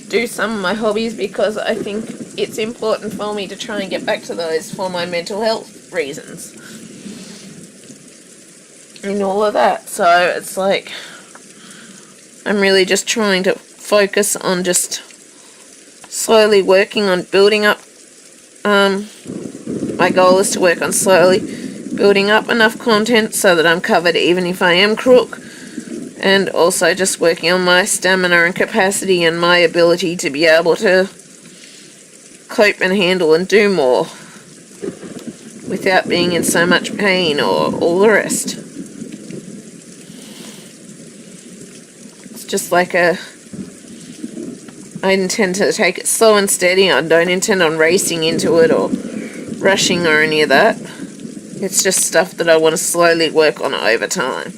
do some of my hobbies, because I think it's important for me to try and get back to those for my mental health reasons and all of that. So it's like I'm really just trying to focus on just slowly working on building up. My goal is to work on slowly building up enough content so that I'm covered even if I am crook, and also just working on my stamina and capacity and my ability to be able to cope and handle and do more without being in so much pain or all the rest. It's just like I intend to take it slow and steady. I don't intend on racing into it or rushing or any of that. It's just stuff that I want to slowly work on over time.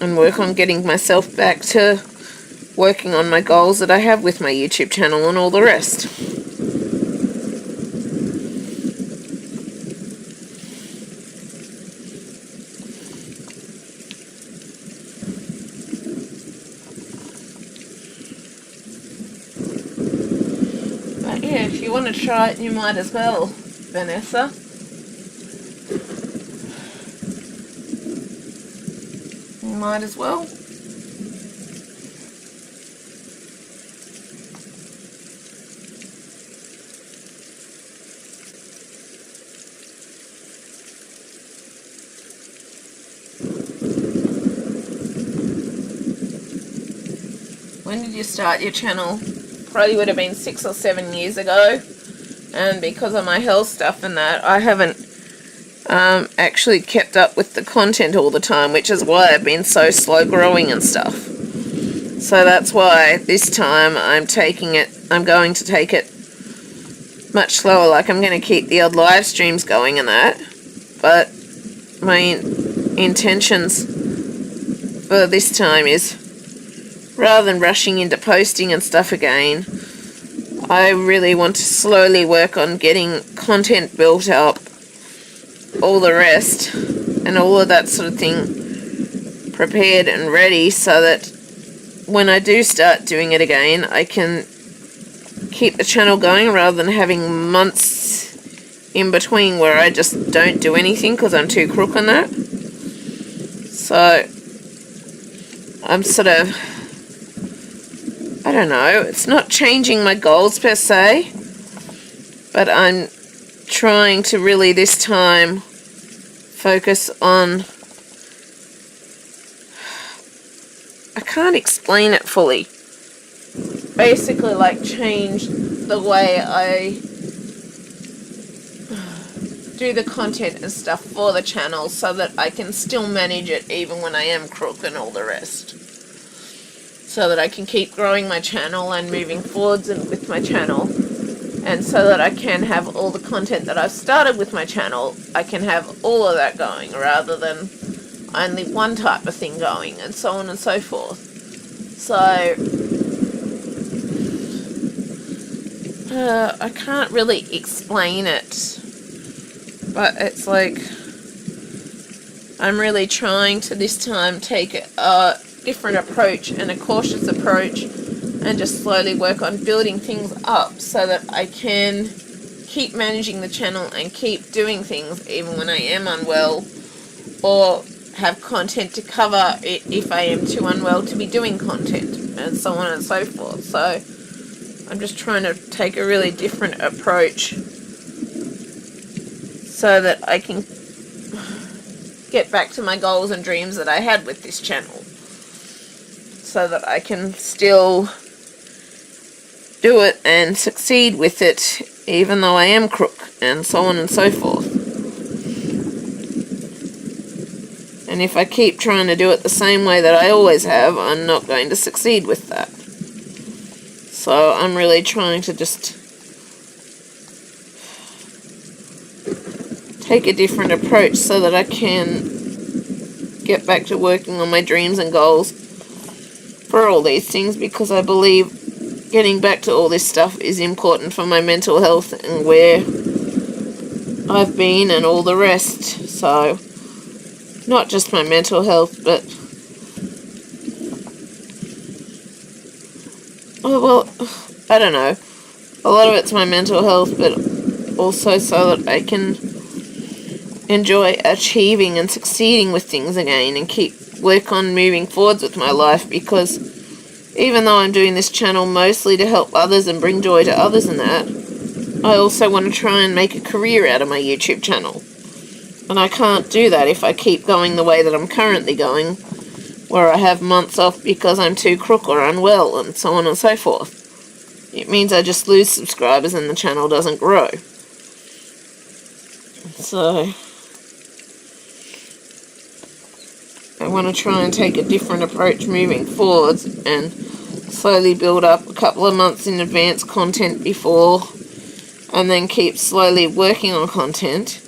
And work on getting myself back to working on my goals that I have with my YouTube channel and all the rest. But yeah, if you want to try it, you might as well, Vanessa. Might as well. When did you start your channel? Probably would have been 6 or 7 years ago, and because of my health stuff and that, I haven't actually kept up with the content all the time, which is why I've been so slow growing and stuff. So that's why this time I'm going to take it much slower. Like, I'm going to keep the odd live streams going and that, but my intentions for this time is, rather than rushing into posting and stuff again, I really want to slowly work on getting content built up, all the rest, and all of that sort of thing prepared and ready, so that when I do start doing it again, I can keep the channel going rather than having months in between where I just don't do anything because I'm too crook on that. So I'm sort of, I don't know, it's not changing my goals per se, but I'm trying to really this time focus on, I can't explain it fully, basically like change the way I do the content and stuff for the channel so that I can still manage it even when I am crook and all the rest, so that I can keep growing my channel and moving forwards and with my channel. And so that I can have all the content that I've started with my channel, I can have all of that going rather than only one type of thing going, and so on and so forth. So I can't really explain it, but it's like I'm really trying to this time take a different approach and a cautious approach, and just slowly work on building things up so that I can keep managing the channel and keep doing things even when I am unwell, or have content to cover it if I am too unwell to be doing content, and so on and so forth. So I'm just trying to take a really different approach so that I can get back to my goals and dreams that I had with this channel. So that I can still do it and succeed with it, even though I am crook, and so on and so forth. And if I keep trying to do it the same way that I always have, I'm not going to succeed with that. So I'm really trying to just take a different approach so that I can get back to working on my dreams and goals for all these things, because I believe getting back to all this stuff is important for my mental health and where I've been and all the rest. So, not just my mental health, but I don't know. A lot of it's my mental health, but also so that I can enjoy achieving and succeeding with things again and work on moving forwards with my life, because even though I'm doing this channel mostly to help others and bring joy to others and that, I also want to try and make a career out of my YouTube channel. And I can't do that if I keep going the way that I'm currently going, where I have months off because I'm too crook or unwell and so on and so forth. It means I just lose subscribers and the channel doesn't grow. So I want to try and take a different approach moving forwards and slowly build up a couple of months in advance content before, and then keep slowly working on content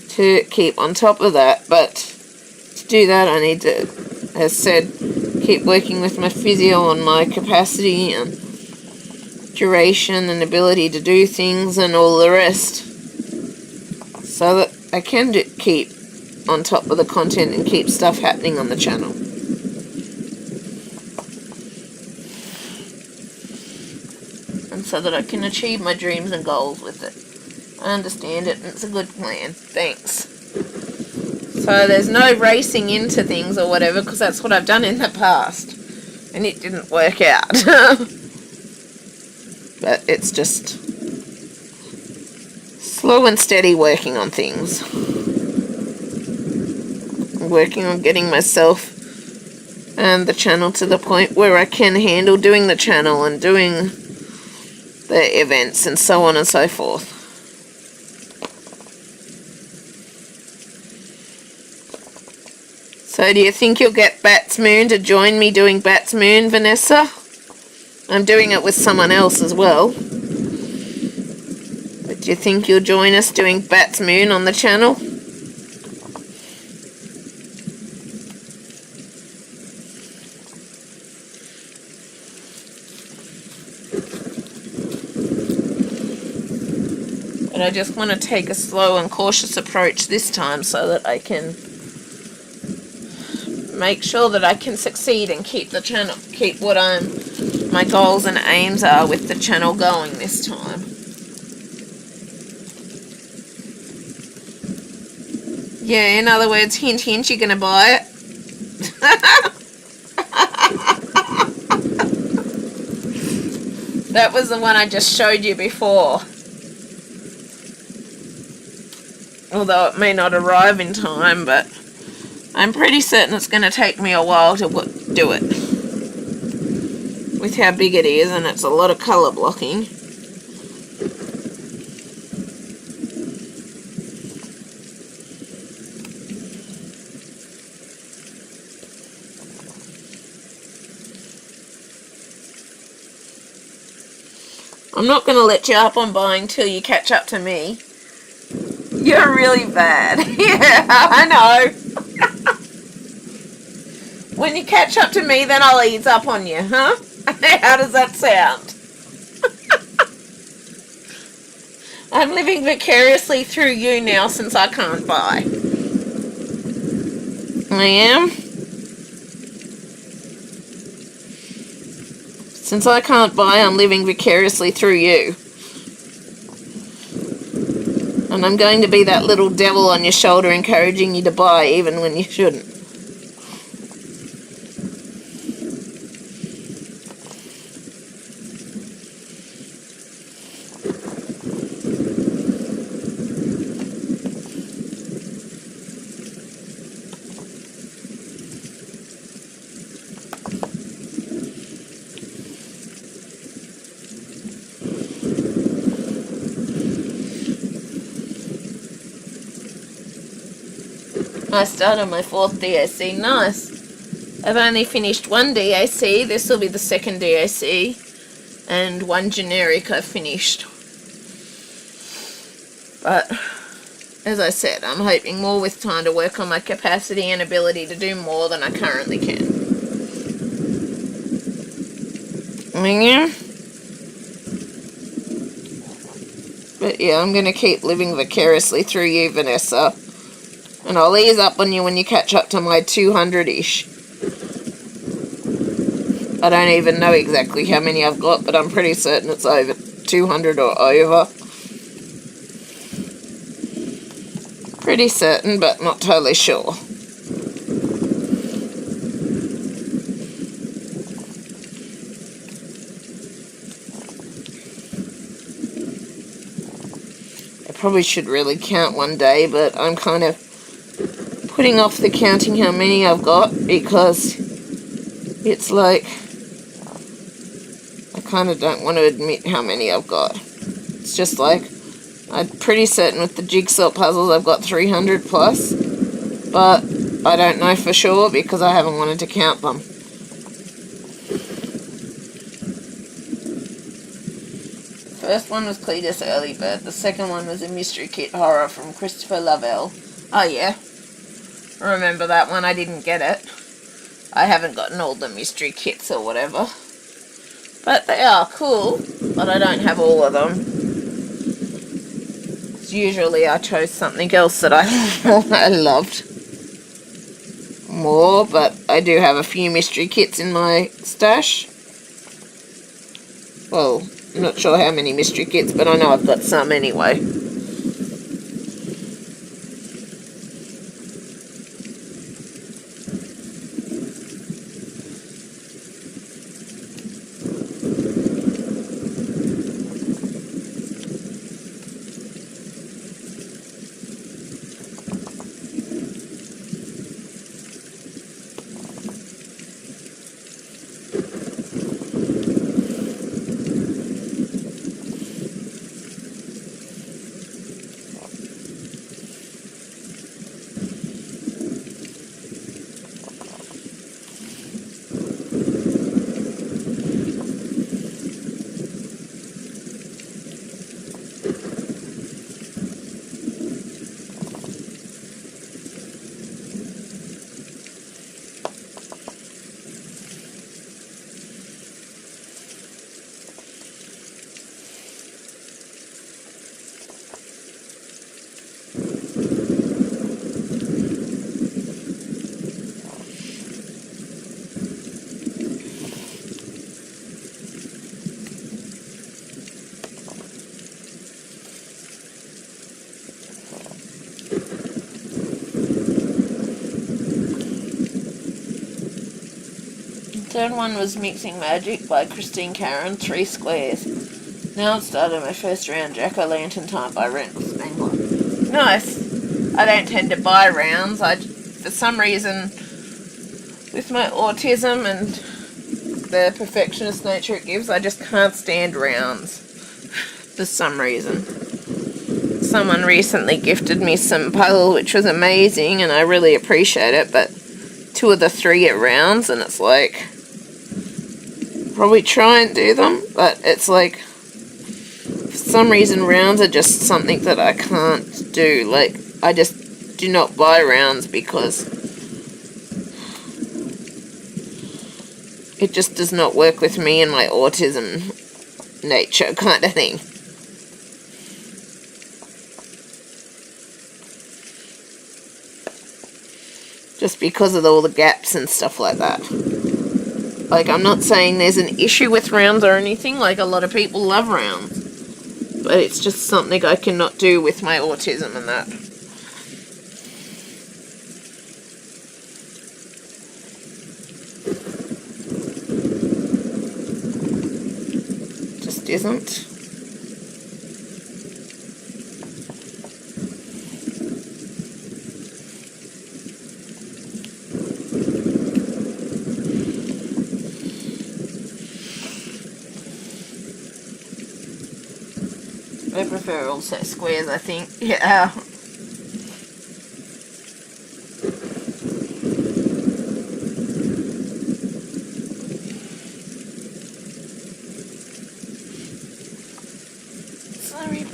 to keep on top of that. But to do that, I need to, as said, keep working with my physio on my capacity and duration and ability to do things and all the rest, so that I can keep on top of the content and keep stuff happening on the channel. And so that I can achieve my dreams and goals with it. I understand it, and it's a good plan. Thanks. So there's no racing into things or whatever, because that's what I've done in the past, and it didn't work out. But it's just slow and steady working on things. Working on getting myself and the channel to the point where I can handle doing the channel and doing the events and so on and so forth. So do you think you'll get Bats Moon to join me doing Bats Moon, Vanessa? I'm doing it with someone else as well. But do you think you'll join us doing Bats Moon on the channel? But I just want to take a slow and cautious approach this time so that I can make sure that I can succeed and keep the channel, keep what my goals and aims are with the channel going this time. Yeah, in other words, hint hint, you're gonna buy it. That was the one I just showed you before. Although it may not arrive in time, but I'm pretty certain it's going to take me a while to do it. With how big it is, and it's a lot of colour blocking. I'm not going to let you up on buying till you catch up to me. You're really bad. Yeah, I know. When you catch up to me, then I'll ease up on you, huh? How does that sound? I'm living vicariously through you now since I can't buy. I am. Since I can't buy, I'm living vicariously through you. And I'm going to be that little devil on your shoulder encouraging you to buy even when you shouldn't. I started my 4th DAC. Nice. I've only finished 1 DAC. This will be the 2nd DAC. And 1 generic I've finished. But, as I said, I'm hoping more with time to work on my capacity and ability to do more than I currently can. Yeah. But yeah, I'm going to keep living vicariously through you, Vanessa. And I'll ease up on you when you catch up to my 200-ish. I don't even know exactly how many I've got, but I'm pretty certain it's over 200 or over. Pretty certain, but not totally sure. I probably should really count one day, but I'm kind of putting off the counting how many I've got because it's like I kind of don't want to admit how many I've got. It's just like I'm pretty certain with the jigsaw puzzles I've got 300 plus, but I don't know for sure because I haven't wanted to count them. First one was Cletus Early Bird. The second one was a mystery kit horror from Christopher Lovell. Oh yeah, remember that one? I didn't get it. I haven't gotten all the mystery kits or whatever. But they are cool, but I don't have all of them. Usually I chose something else that I loved more, but I do have a few mystery kits in my stash. Well, I'm not sure how many mystery kits, but I know I've got some anyway. Third one was Mixing Magic by Christine Karen, 3 squares. Now I've started my first round, Jack-O-Lantern Time by Randall Spangler. Nice. I don't tend to buy rounds. For some reason, with my autism and the perfectionist nature it gives, I just can't stand rounds. For some reason. Someone recently gifted me some puzzle, which was amazing, and I really appreciate it, but 2 of the 3 are rounds, and it's like, probably try and do them, but it's like, for some reason rounds are just something that I can't do. Like, I just do not buy rounds because it just does not work with me and my autism nature kind of thing. Just because of all the gaps and stuff like that. Like, I'm not saying there's an issue with rounds or anything, like a lot of people love rounds. But it's just something I cannot do with my autism and that. Just isn't. I prefer all set squares, I think. Yeah.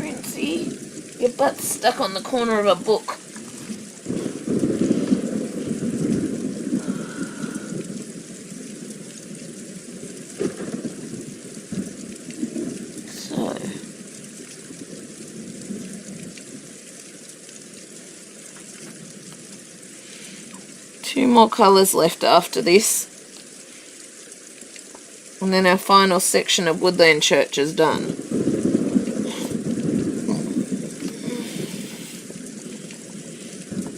Princey. Your butt's stuck on the corner of a book. So, 2 more colours left after this. And then our final section of Woodland Church is done.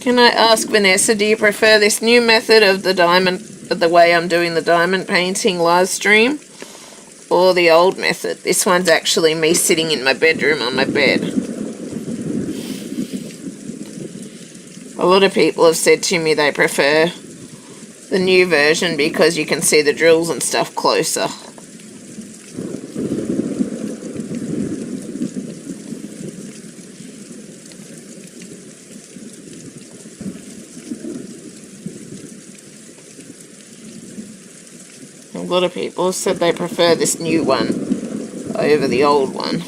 Can I ask, Vanessa, do you prefer this new method of the way I'm doing the diamond painting live stream, or the old method? This one's actually me sitting in my bedroom on my bed. A lot of people have said to me they prefer the new version because you can see the drills and stuff closer. A lot of people have said they prefer this new one over the old one.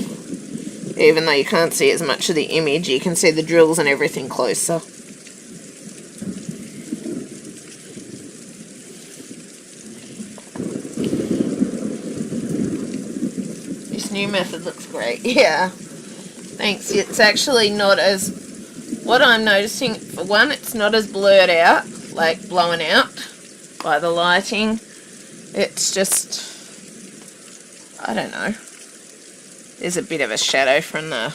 Even though you can't see as much of the image, you can see the drills and everything closer. This new method looks great. Yeah. Thanks. It's actually not as... What I'm noticing, for one, it's not as blurred out, like blown out by the lighting. It's just, I don't know. There's a bit of a shadow from the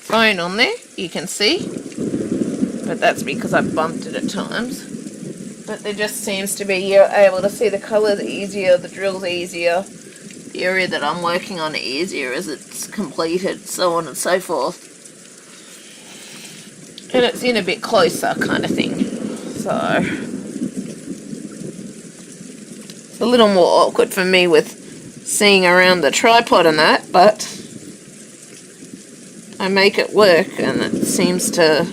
phone on there, you can see. But that's because I bumped it at times. But there just seems to be, you're able to see the colours easier, the drills easier, the area that I'm working on easier as it's completed, so on and so forth. And it's in a bit closer kind of thing. So... it's a little more awkward for me with seeing around the tripod and that, but I make it work and it seems to,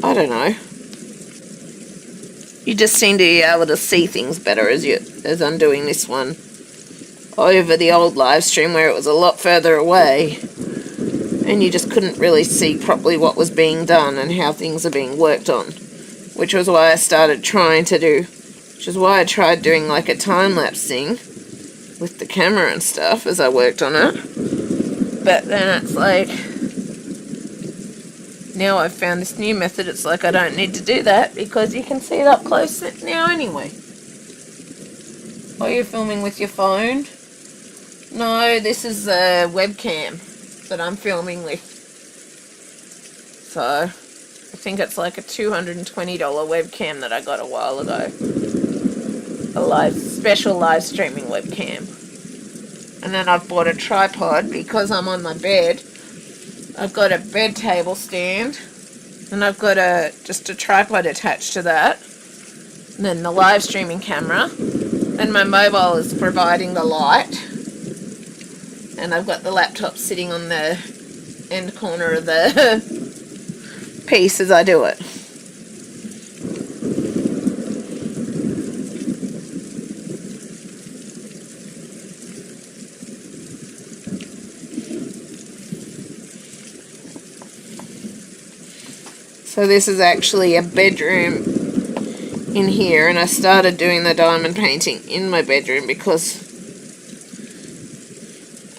I don't know. You just seem to be able to see things better as I'm doing this one over the old live stream where it was a lot further away and you just couldn't really see properly what was being done and how things are being worked on, which was why I started trying to do... which is why I tried doing like a time-lapse thing with the camera and stuff as I worked on it. But then it's like, now I've found this new method, it's like I don't need to do that because you can see it up close now anyway. Are you filming with your phone? No, this is a webcam that I'm filming with. So, I think it's like a $220 webcam that I got a while ago. A special live streaming webcam. And then I've bought a tripod because I'm on my bed. I've got a bed table stand and I've got just a tripod attached to that, and then the live streaming camera, and my mobile is providing the light, and I've got the laptop sitting on the end corner of the piece as I do it. So this is actually a bedroom in here, and I started doing the diamond painting in my bedroom because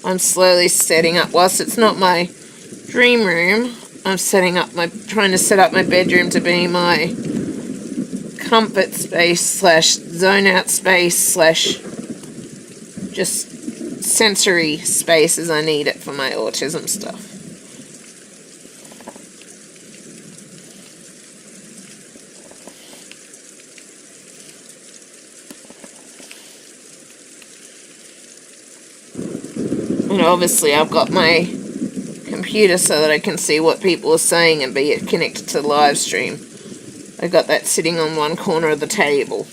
I'm slowly setting up, whilst it's not my dream room, I'm trying to set up my bedroom to be my comfort space slash zone out space slash just sensory space as I need it for my autism stuff. And obviously I've got my computer so that I can see what people are saying and be connected to the live stream. I got that sitting on one corner of the table.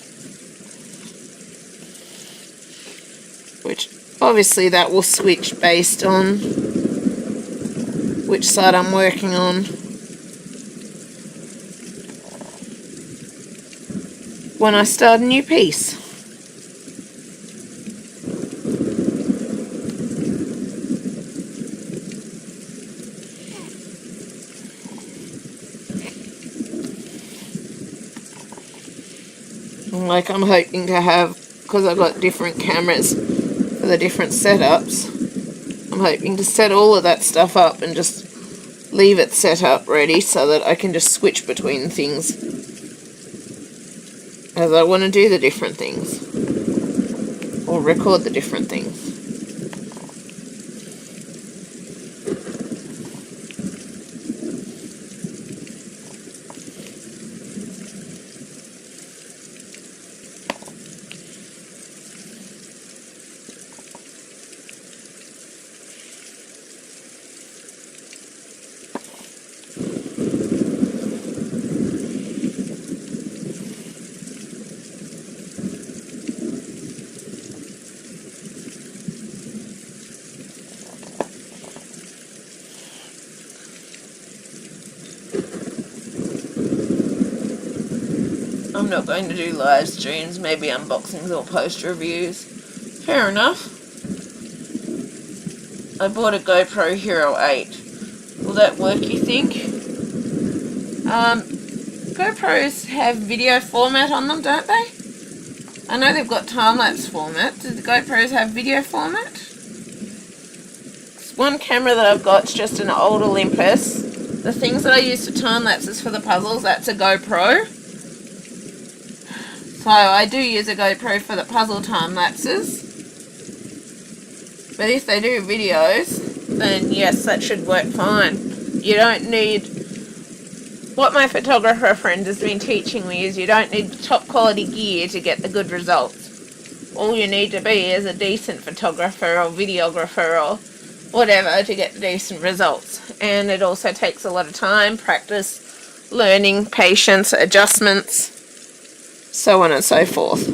Which obviously that will switch based on which side I'm working on. When I start a new piece. Like I'm hoping to have, because I've got different cameras for the different setups, I'm hoping to set all of that stuff up and just leave it set up ready so that I can just switch between things as I want to do the different things or record the different things. I'm not going to do live streams, maybe unboxings or post reviews. Fair enough. I bought a GoPro Hero 8. Will that work, you think? GoPros have video format on them, don't they? I know they've got time-lapse format. Do the GoPros have video format? One camera that I've got is just an old Olympus. The things that I use for time-lapses for the puzzles, that's a GoPro. So I do use a GoPro for the puzzle time-lapses. But if they do videos, then yes, that should work fine. You don't need... What my photographer friend has been teaching me is you don't need top quality gear to get the good results. All you need to be is a decent photographer or videographer or whatever to get the decent results. And it also takes a lot of time, practice, learning, patience, adjustments, so on and so forth.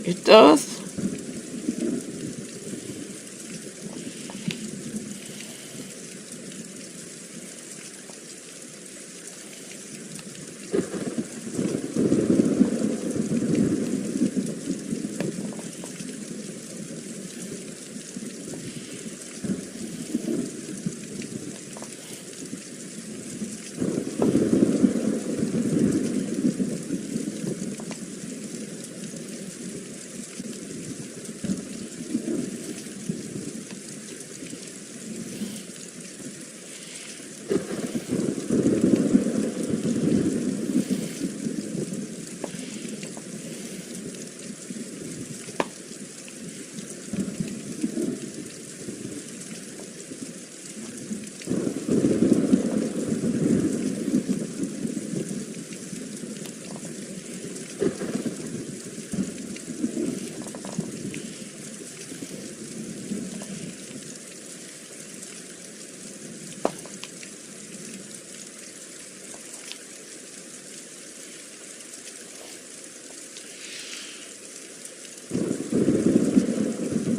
It does.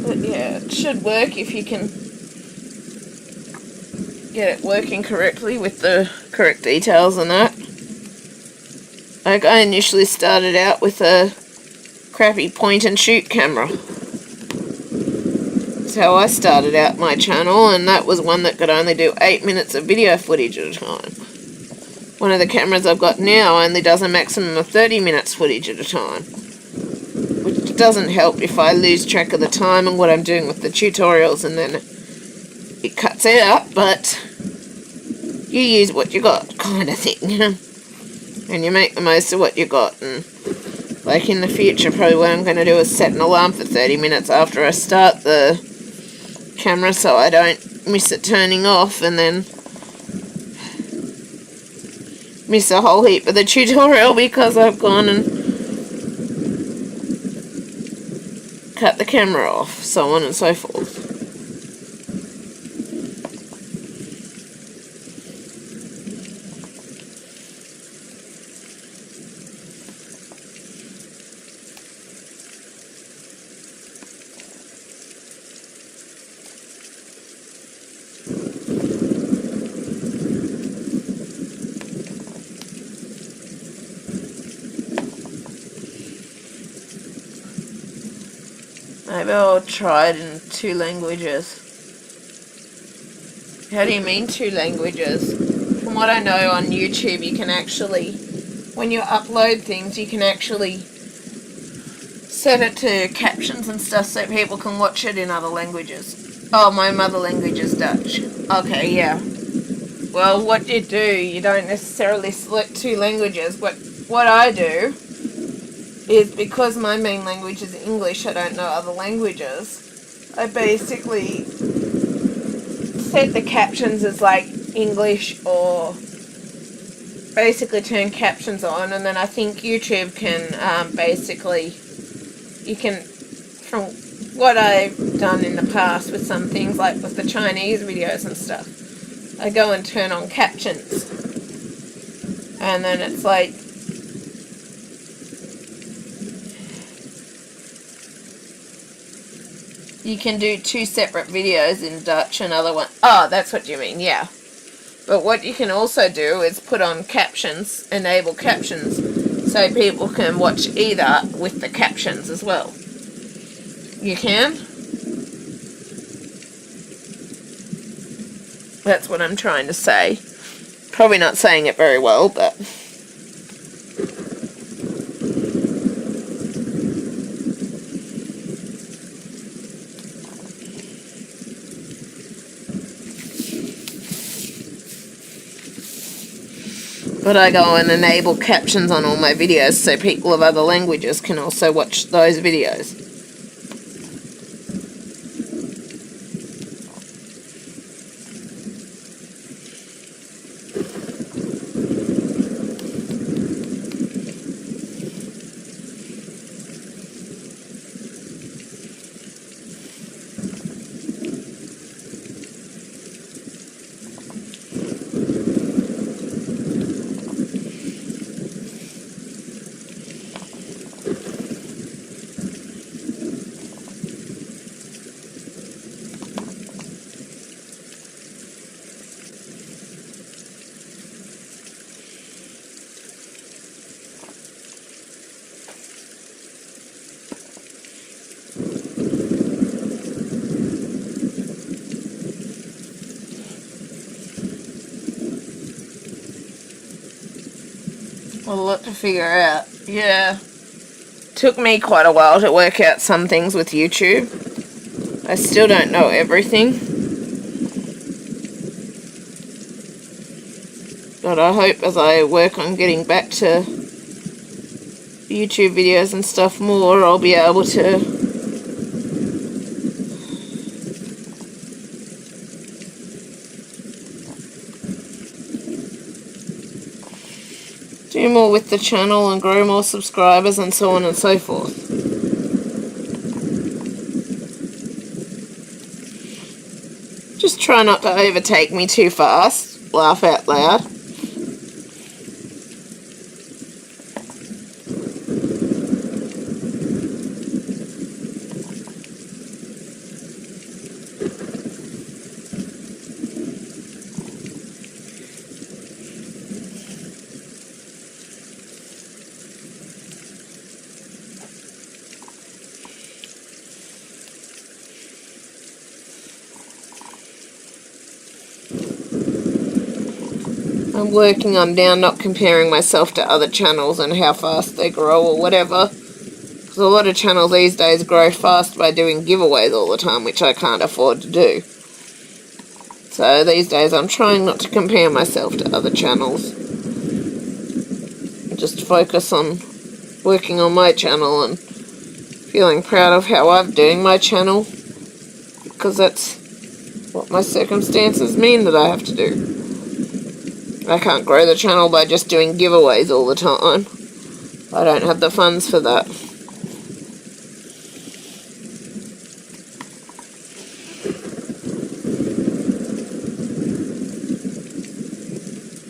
But yeah, it should work if you can get it working correctly with the correct details and that. Like I initially started out with a crappy point and shoot camera. That's how I started out my channel, and that was one that could only do 8 minutes of video footage at a time. One of the cameras I've got now only does a maximum of 30 minutes footage at a time. Which doesn't help if I lose track of the time and what I'm doing with the tutorials, and then it cuts out, but you use what you got, kind of thing. And you make the most of what you got. And like in the future, probably what I'm going to do is set an alarm for 30 minutes after I start the camera so I don't miss it turning off and then miss a whole heap of the tutorial because I've gone and cut the camera off, so on and so forth. Maybe I'll try it in 2 languages. How do you mean 2 languages? For what I know on YouTube, you can actually, when you upload things, you can actually set it to captions and stuff so people can watch it in other languages. Oh, my mother language is Dutch. Okay, yeah. Well, what you do, you don't necessarily select 2 languages, but what I do is, because my main language is English, I don't know other languages, I basically set the captions as like English, or basically turn captions on, and then I think YouTube can basically, you can, from what I've done in the past with some things, like with the Chinese videos and stuff, I go and turn on captions, and then it's like, you can do 2 separate videos in Dutch, another one. Oh, that's what you mean, yeah. But what you can also do is put on captions, enable captions, so people can watch either with the captions as well. You can? That's what I'm trying to say. Probably not saying it very well, but... But I go and enable captions on all my videos so people of other languages can also watch those videos. A lot to figure out. Yeah. Took me quite a while to work out some things with YouTube. I still don't know everything. But I hope as I work on getting back to YouTube videos and stuff more, I'll be able to do more with the channel and grow more subscribers and so on and so forth. Just try not to overtake me too fast. Laugh out loud. I'm working on now not comparing myself to other channels and how fast they grow or whatever. Because a lot of channels these days grow fast by doing giveaways all the time, which I can't afford to do. So these days I'm trying not to compare myself to other channels. Just focus on working on my channel and feeling proud of how I'm doing my channel. Because that's what my circumstances mean that I have to do. I can't grow the channel by just doing giveaways all the time. I don't have the funds for that.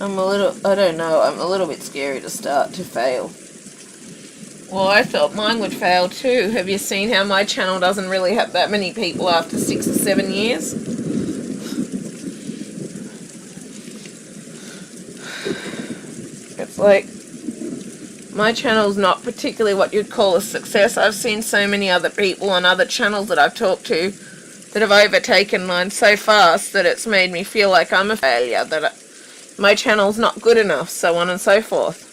I'm a little bit scary to start to fail. Well, I thought mine would fail too. Have you seen how my channel doesn't really have that many people after 6 or 7 years? It's like, my channel's not particularly what you'd call a success. I've seen so many other people on other channels that I've talked to that have overtaken mine so fast that it's made me feel like I'm a failure, that my channel's not good enough, so on and so forth.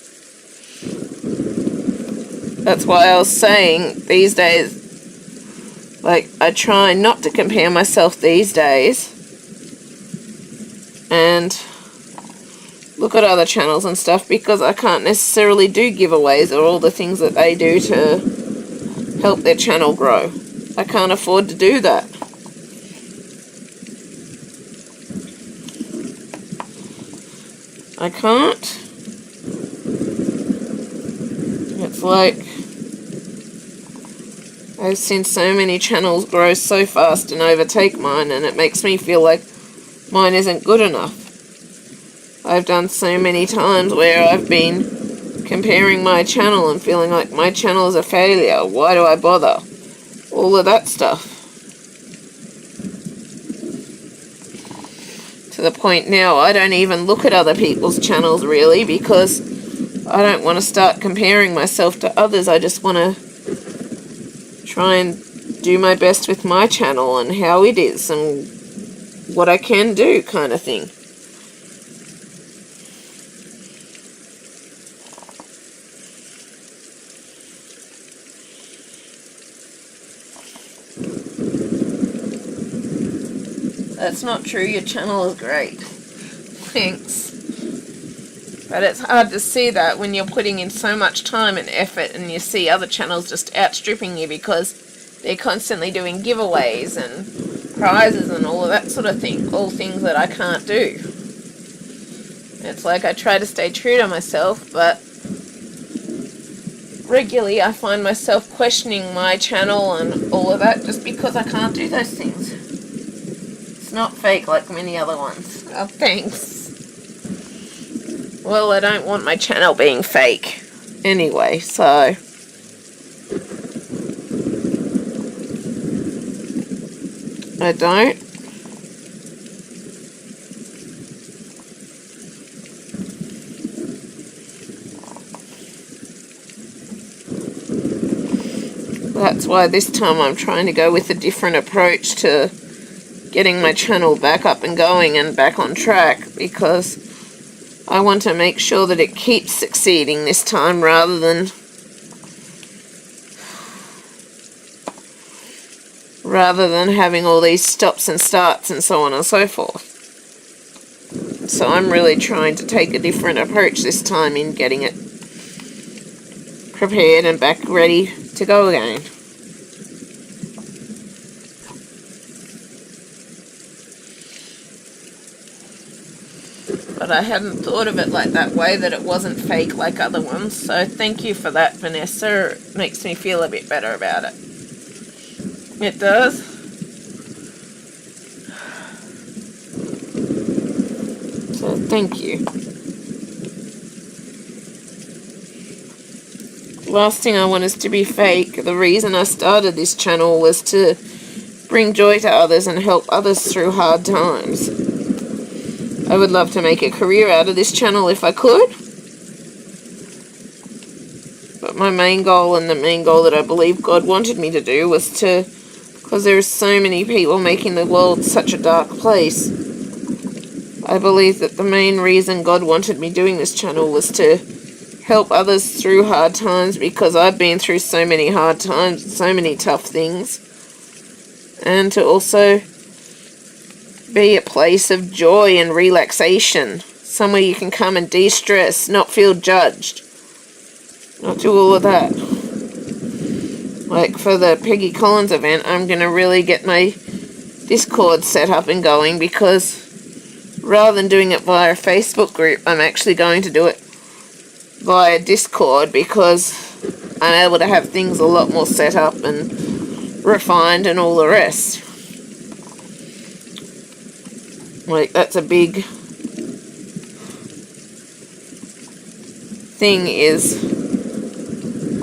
That's why I was saying these days, like, I try not to compare myself these days and look at other channels and stuff, because I can't necessarily do giveaways or all the things that they do to help their channel grow. I can't afford to do that. I can't. It's like I've seen so many channels grow so fast and overtake mine, and it makes me feel like mine isn't good enough. I've done so many times where I've been comparing my channel and feeling like my channel is a failure. Why do I bother? All of that stuff. To the point now I don't even look at other people's channels really, because I don't want to start comparing myself to others. I just want to try and do my best with my channel and how it is and what I can do, kind of thing. That's not true. Your channel is great. Thanks. But it's hard to see that when you're putting in so much time and effort and you see other channels just outstripping you because they're constantly doing giveaways and prizes and all of that sort of thing. All things that I can't do. It's like I try to stay true to myself, but regularly I find myself questioning my channel and all of that just because I can't do those things. Not fake like many other ones. Oh, thanks. Well, I don't want my channel being fake anyway, so I don't. That's why this time I'm trying to go with a different approach to getting my channel back up and going and back on track, because I want to make sure that it keeps succeeding this time rather than having all these stops and starts and so on and so forth. So I'm really trying to take a different approach this time in getting it prepared and back ready to go again. But I hadn't thought of it like that way, that it wasn't fake like other ones. So thank you for that, Vanessa. It makes me feel a bit better about it. It does. So thank you. Last thing I want is to be fake. The reason I started this channel was to bring joy to others and help others through hard times. I would love to make a career out of this channel if I could. But my main goal, and the main goal that I believe God wanted me to do, was to, because there are so many people making the world such a dark place, I believe that the main reason God wanted me doing this channel was to help others through hard times, because I've been through so many hard times, so many tough things, and to also be a place of joy and relaxation, somewhere you can come and de-stress, not feel judged, not do all of that. Like for the Peggy Collins event, I'm going to really get my Discord set up and going, because rather than doing it via a Facebook group, I'm actually going to do it via Discord, because I'm able to have things a lot more set up and refined and all the rest. Like, that's a big thing, is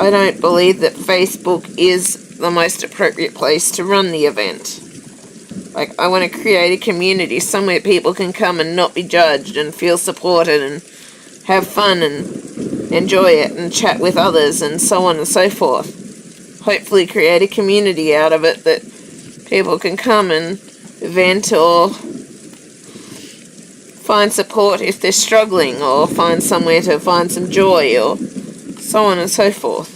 I don't believe that Facebook is the most appropriate place to run the event. Like, I want to create a community, somewhere people can come and not be judged and feel supported and have fun and enjoy it and chat with others and so on and so forth. Hopefully create a community out of it that people can come and vent or find support if they're struggling, or find somewhere to find some joy, or so on and so forth.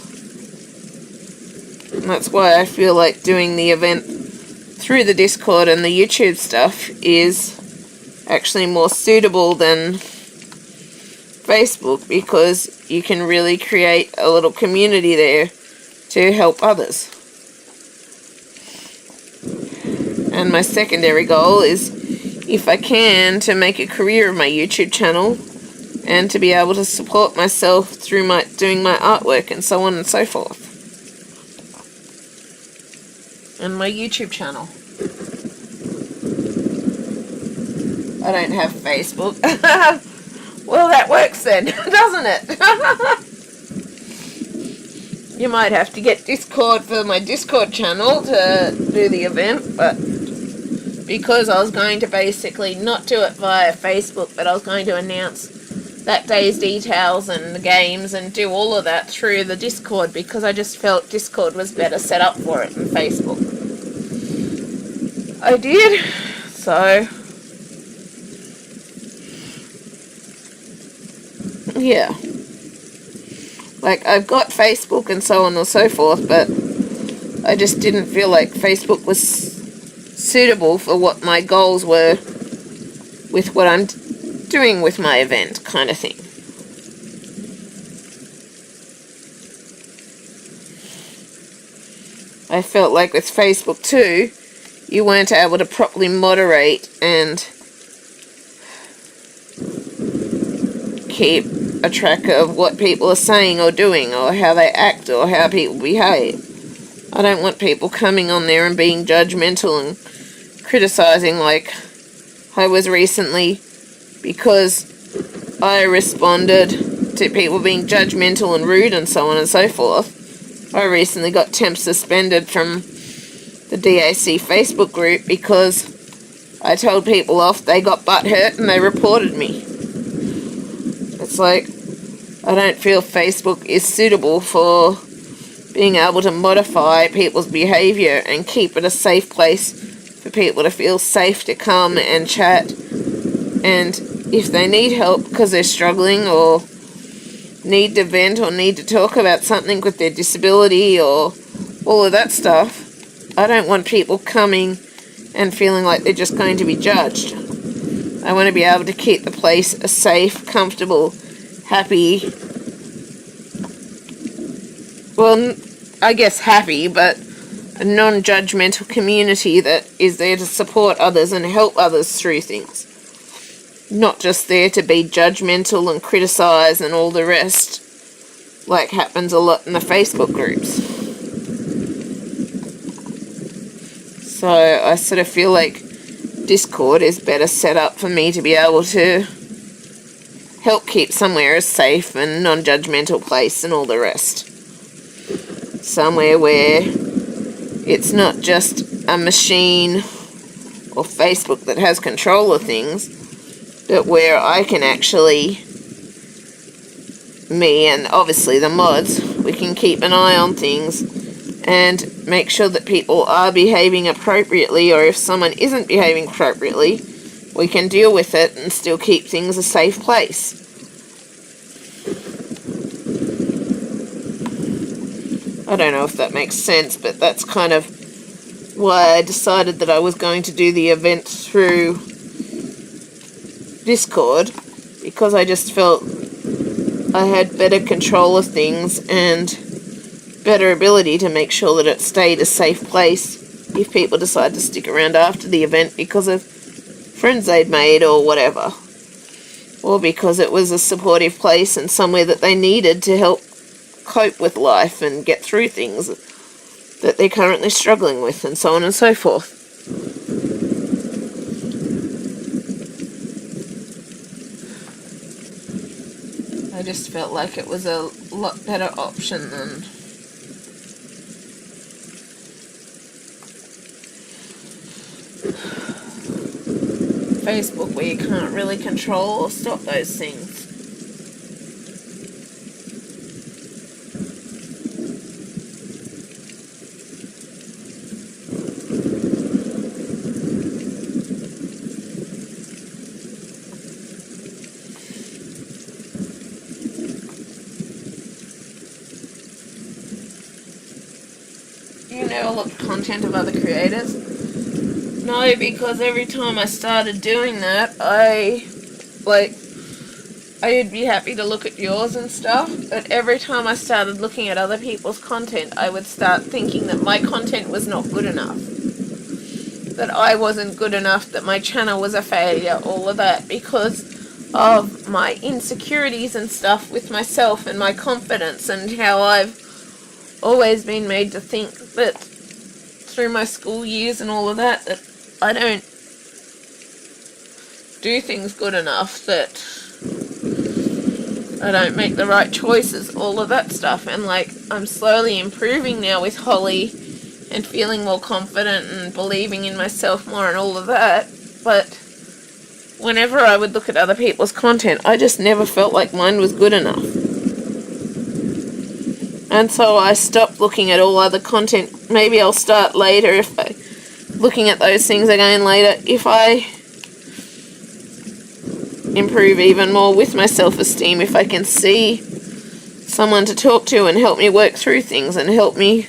And that's why I feel like doing the event through the Discord and the YouTube stuff is actually more suitable than Facebook, because you can really create a little community there to help others. And my secondary goal is, if I can, to make a career of my YouTube channel and to be able to support myself through doing my artwork and so on and so forth. And my YouTube channel. I don't have Facebook. Well, that works then, doesn't it? You might have to get Discord for my Discord channel to do the event, but because I was going to basically not do it via Facebook, but I was going to announce that day's details and the games and do all of that through the Discord, because I just felt Discord was better set up for it than Facebook. I did, so yeah. Like, I've got Facebook and so on and so forth, but I just didn't feel like Facebook was suitable for what my goals were with what I'm doing with my event, kind of thing. I felt like with Facebook too, you weren't able to properly moderate and keep a track of what people are saying or doing, or how they act, or how people behave. I don't want people coming on there and being judgmental and criticizing, like I was recently, because I responded to people being judgmental and rude and so on and so forth. I recently got temp suspended from the DAC Facebook group because I told people off, they got butthurt and they reported me. It's like, I don't feel Facebook is suitable for being able to modify people's behaviour and keep it a safe place for people to feel safe to come and chat. And if they need help because they're struggling, or need to vent, or need to talk about something with their disability, or all of that stuff, I don't want people coming and feeling like they're just going to be judged. I want to be able to keep the place a safe, comfortable, happy, well, I guess happy, but a non-judgmental community that is there to support others and help others through things. Not just there to be judgmental and criticise and all the rest, like happens a lot in the Facebook groups. So I sort of feel like Discord is better set up for me to be able to help keep somewhere a safe and non-judgmental place and all the rest. Somewhere where it's not just a machine or Facebook that has control of things, but where I can actually, me and obviously the mods, we can keep an eye on things and make sure that people are behaving appropriately, or if someone isn't behaving appropriately, we can deal with it and still keep things a safe place. I don't know if that makes sense, but that's kind of why I decided that I was going to do the event through Discord, because I just felt I had better control of things and better ability to make sure that it stayed a safe place if people decide to stick around after the event because of friends they'd made or whatever, or because it was a supportive place and somewhere that they needed to help cope with life and get through things that they're currently struggling with, and so on and so forth. I just felt like it was a lot better option than Facebook, where you can't really control or stop those things. you never look at content of other creators? No, because every time I started doing that, I'd be happy to look at yours and stuff, but every time I started looking at other people's content, I would start thinking that my content was not good enough. That I wasn't good enough, that my channel was a failure, all of that, because of my insecurities and stuff with myself and my confidence, and how I've always been made to think that through my school years and all of that, that I don't do things good enough, that I don't make the right choices, all of that stuff. And like, I'm slowly improving now with Holly and feeling more confident and believing in myself more and all of that, but whenever I would look at other people's content, I just never felt like mine was good enough. And so I stopped looking at all other content. Maybe I'll start later looking at those things again later, if I improve even more with my self-esteem, if I can see someone to talk to and help me work through things and help me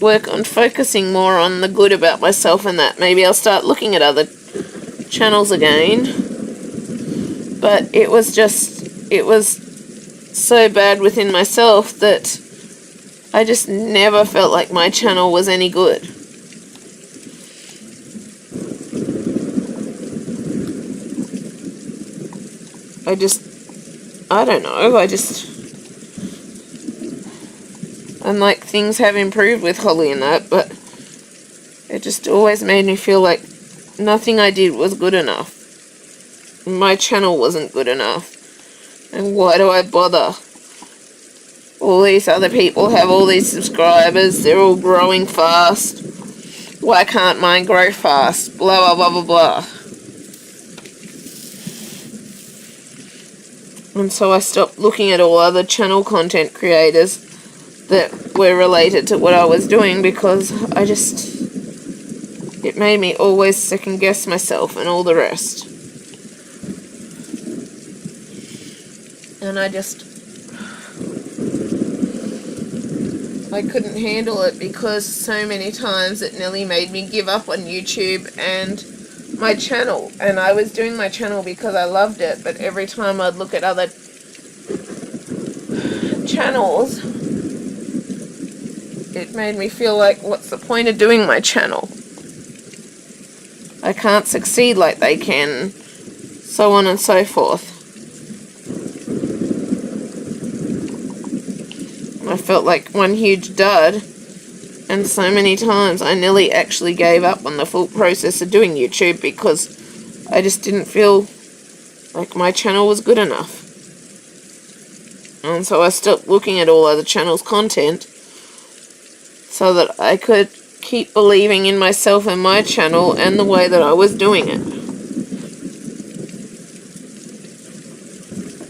work on focusing more on the good about myself and that. Maybe I'll start looking at other channels again. But it was so bad within myself that I just never felt like my channel was any good. I don't know, and like, things have improved with Holly and that, but it just always made me feel like nothing I did was good enough. My channel wasn't good enough. And why do I bother? All these other people have all these subscribers, they're all growing fast. Why can't mine grow fast? Blah, blah, blah, blah, blah. And so I stopped looking at all other channel content creators that were related to what I was doing, because it made me always second guess myself and all the rest. And I couldn't handle it, because so many times it nearly made me give up on YouTube and my channel. And I was doing my channel because I loved it, but every time I'd look at other channels, it made me feel like, what's the point of doing my channel? I can't succeed like they can, so on and so forth. I felt like one huge dud, and so many times I nearly actually gave up on the full process of doing YouTube, because I just didn't feel like my channel was good enough. And so I stopped looking at all other channels' content so that I could keep believing in myself and my channel and the way that I was doing it.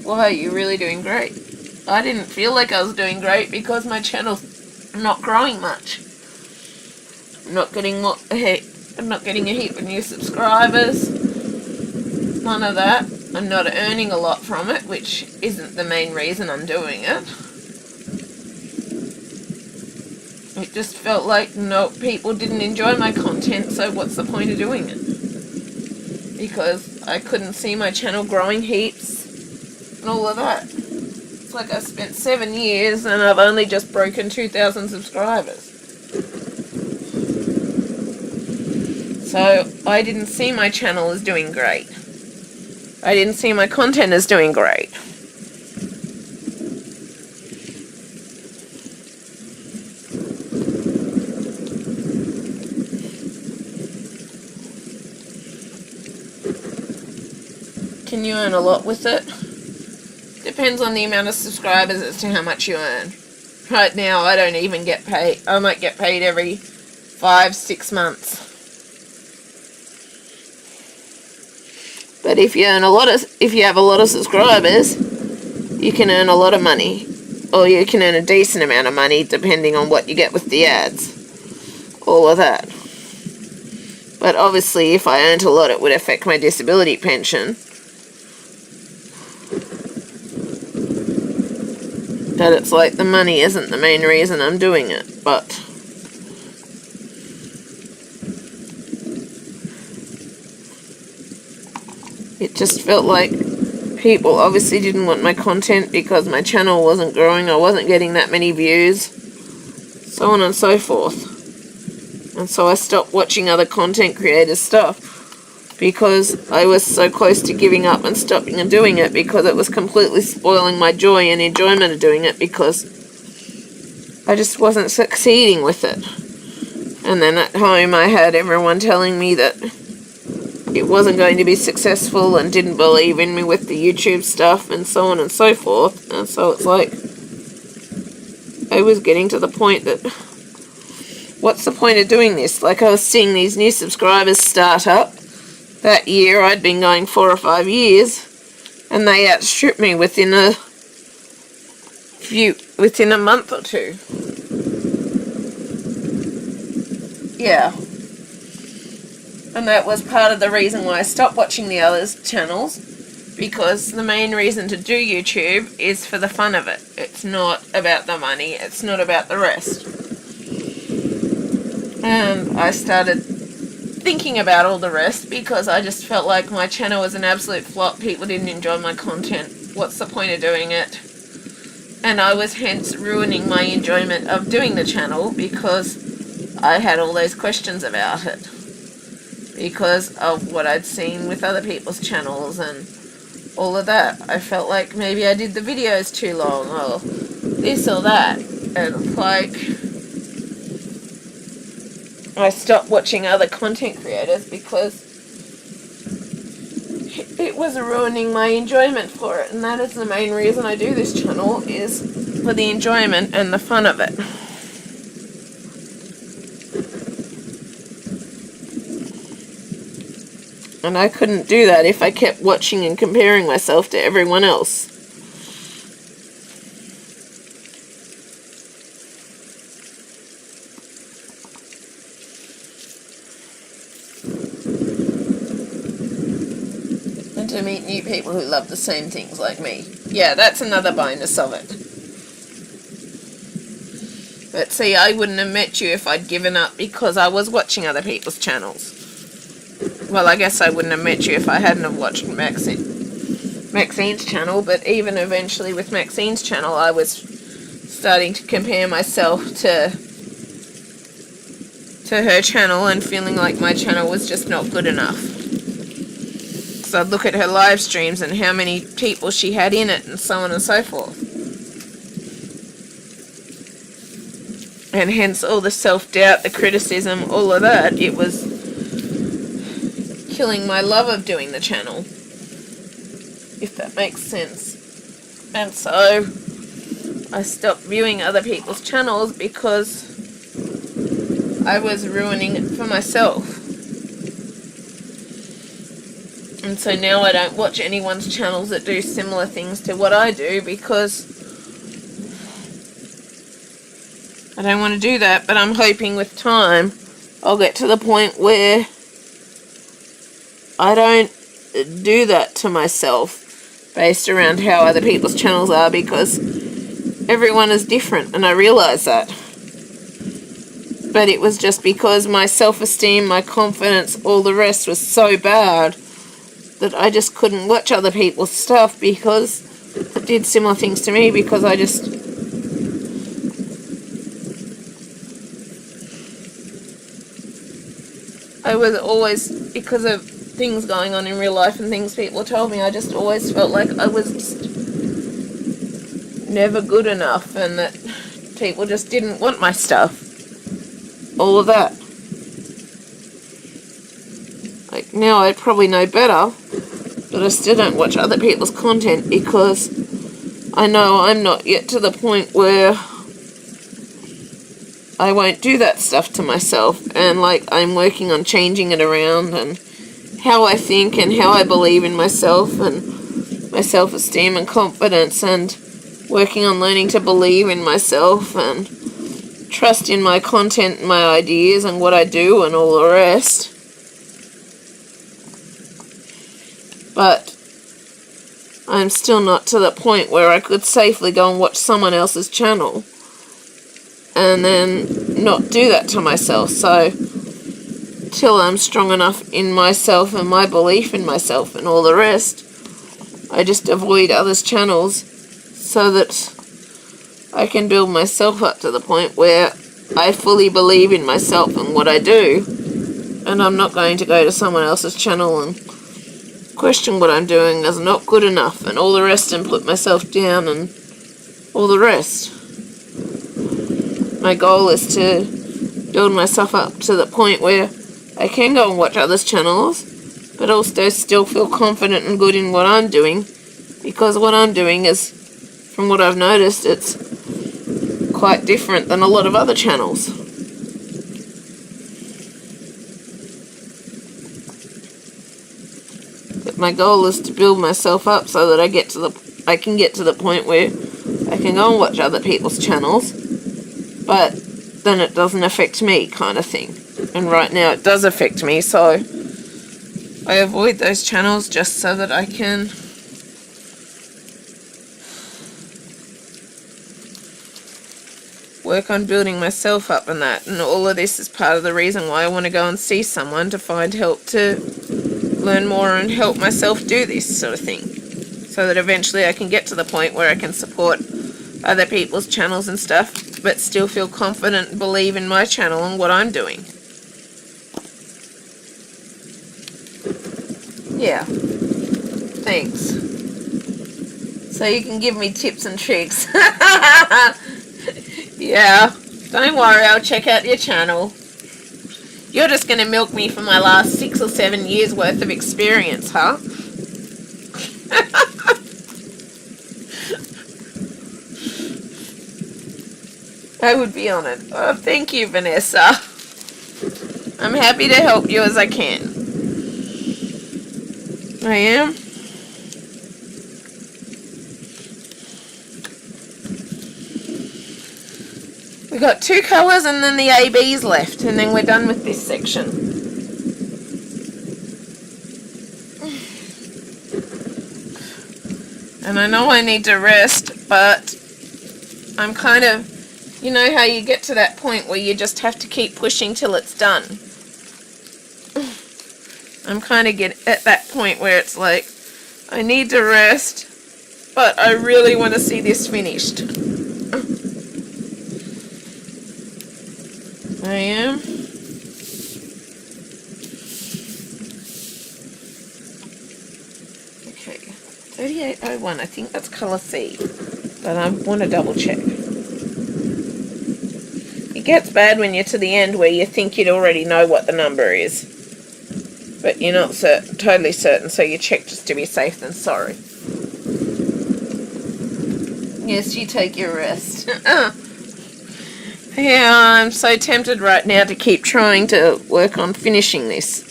Why, you're really doing great. I didn't feel like I was doing great because my channel's not growing much. I'm not getting a heap of new subscribers. None of that. I'm not earning a lot from it, which isn't the main reason I'm doing it. It just felt like, no, people didn't enjoy my content, so what's the point of doing it? Because I couldn't see my channel growing heaps and all of that. It's like I spent 7 years and I've only just broken 2,000 subscribers. So I didn't see my channel as doing great. I didn't see my content as doing great. Can you earn a lot with it? Depends on the amount of subscribers as to how much you earn. Right now, I don't even get paid. I might get paid every 5-6 months. But if you have a lot of subscribers, you can earn a lot of money, or you can earn a decent amount of money depending on what you get with the ads. All of that. But obviously, if I earned a lot, it would affect my disability pension. that it's like the money isn't the main reason I'm doing it, but it just felt like people obviously didn't want my content because my channel wasn't growing, I wasn't getting that many views, so on and so forth. And so I stopped watching other content creators' stuff because I was so close to giving up and stopping and doing it because it was completely spoiling my joy and enjoyment of doing it because I just wasn't succeeding with it. And then at home I had everyone telling me that it wasn't going to be successful and didn't believe in me with the YouTube stuff and so on and so forth. And so it's like I was getting to the point that what's the point of doing this? Like, I was seeing these new subscribers start up. That year I'd been going 4 or 5 years and they outstripped me within a month or two. Yeah. And that was part of the reason why I stopped watching the others' channels, because the main reason to do YouTube is for the fun of it. It's not about the money, it's not about the rest. And I started thinking about all the rest because I just felt like my channel was an absolute flop. People didn't enjoy my content. What's the point of doing it? And I was hence ruining my enjoyment of doing the channel because I had all those questions about it. Because of what I'd seen with other people's channels and all of that. I felt like maybe I did the videos too long or this or that. And like, I stopped watching other content creators because it was ruining my enjoyment for it. And that is the main reason I do this channel, is for the enjoyment and the fun of it. And I couldn't do that if I kept watching and comparing myself to everyone else. And to meet new people who love the same things like me. Yeah, that's another bonus of it. But see, I wouldn't have met you if I'd given up because I was watching other people's channels. Well, I guess I wouldn't have met you if I hadn't have watched Maxine's channel, but even eventually with Maxine's channel, I was starting to compare myself to her channel and feeling like my channel was just not good enough. So I'd look at her live streams and how many people she had in it and so on and so forth. And hence all the self-doubt, the criticism, all of that, it was killing my love of doing the channel, if that makes sense. And so I stopped viewing other people's channels because I was ruining it for myself. And so now I don't watch anyone's channels that do similar things to what I do because I don't want to do that. But I'm hoping with time I'll get to the point where I don't do that to myself based around how other people's channels are, because everyone is different and I realise that. But it was just because my self-esteem, my confidence, all the rest was so bad that I just couldn't watch other people's stuff because it did similar things to me, because I was always, because of things going on in real life and things people told me, I just always felt like I was just never good enough and that people just didn't want my stuff. All of that. Like, now I probably know better, but I still don't watch other people's content because I know I'm not yet to the point where I won't do that stuff to myself, and like I'm working on changing it around and how I think and how I believe in myself and my self-esteem and confidence, and working on learning to believe in myself and trust in my content and my ideas and what I do and all the rest. But I'm still not to the point where I could safely go and watch someone else's channel and then not do that to myself. So till I'm strong enough in myself and my belief in myself and all the rest, I just avoid others' channels so that I can build myself up to the point where I fully believe in myself and what I do, and I'm not going to go to someone else's channel and question what I'm doing as not good enough and all the rest and put myself down and all the rest. My goal is to build myself up to the point where I can go and watch others' channels, but also still feel confident and good in what I'm doing, because what I'm doing is, from what I've noticed, it's quite different than a lot of other channels. But my goal is to build myself up so that I can get to the point where I can go and watch other people's channels, but then it doesn't affect me, kind of thing. And right now it does affect me, so I avoid those channels just so that I can work on building myself up and that. And all of this is part of the reason why I want to go and see someone to find help to learn more and help myself do this sort of thing, so that eventually I can get to the point where I can support other people's channels and stuff, but still feel confident and believe in my channel and what I'm doing. Yeah. Thanks. So you can give me tips and tricks. Yeah. Don't worry, I'll check out your channel. You're just going to milk me for my last 6 or 7 years worth of experience, huh? I would be honoured. Oh, thank you, Vanessa. I'm happy to help you as I can. I am. We've got 2 colours and then the ABs left, and then we're done with this section. And I know I need to rest, but I'm kind of, you know how you get to that point where you just have to keep pushing till it's done. I'm kind of at that point where it's like, I need to rest, but I really want to see this finished. I am. Okay, 3801, I think that's colour C, but I want to double check. It gets bad when you're to the end where you think you'd already know what the number is, but you're not totally certain, so you check just to be safe than sorry. Yes, you take your rest. Yeah, I'm so tempted right now to keep trying to work on finishing this.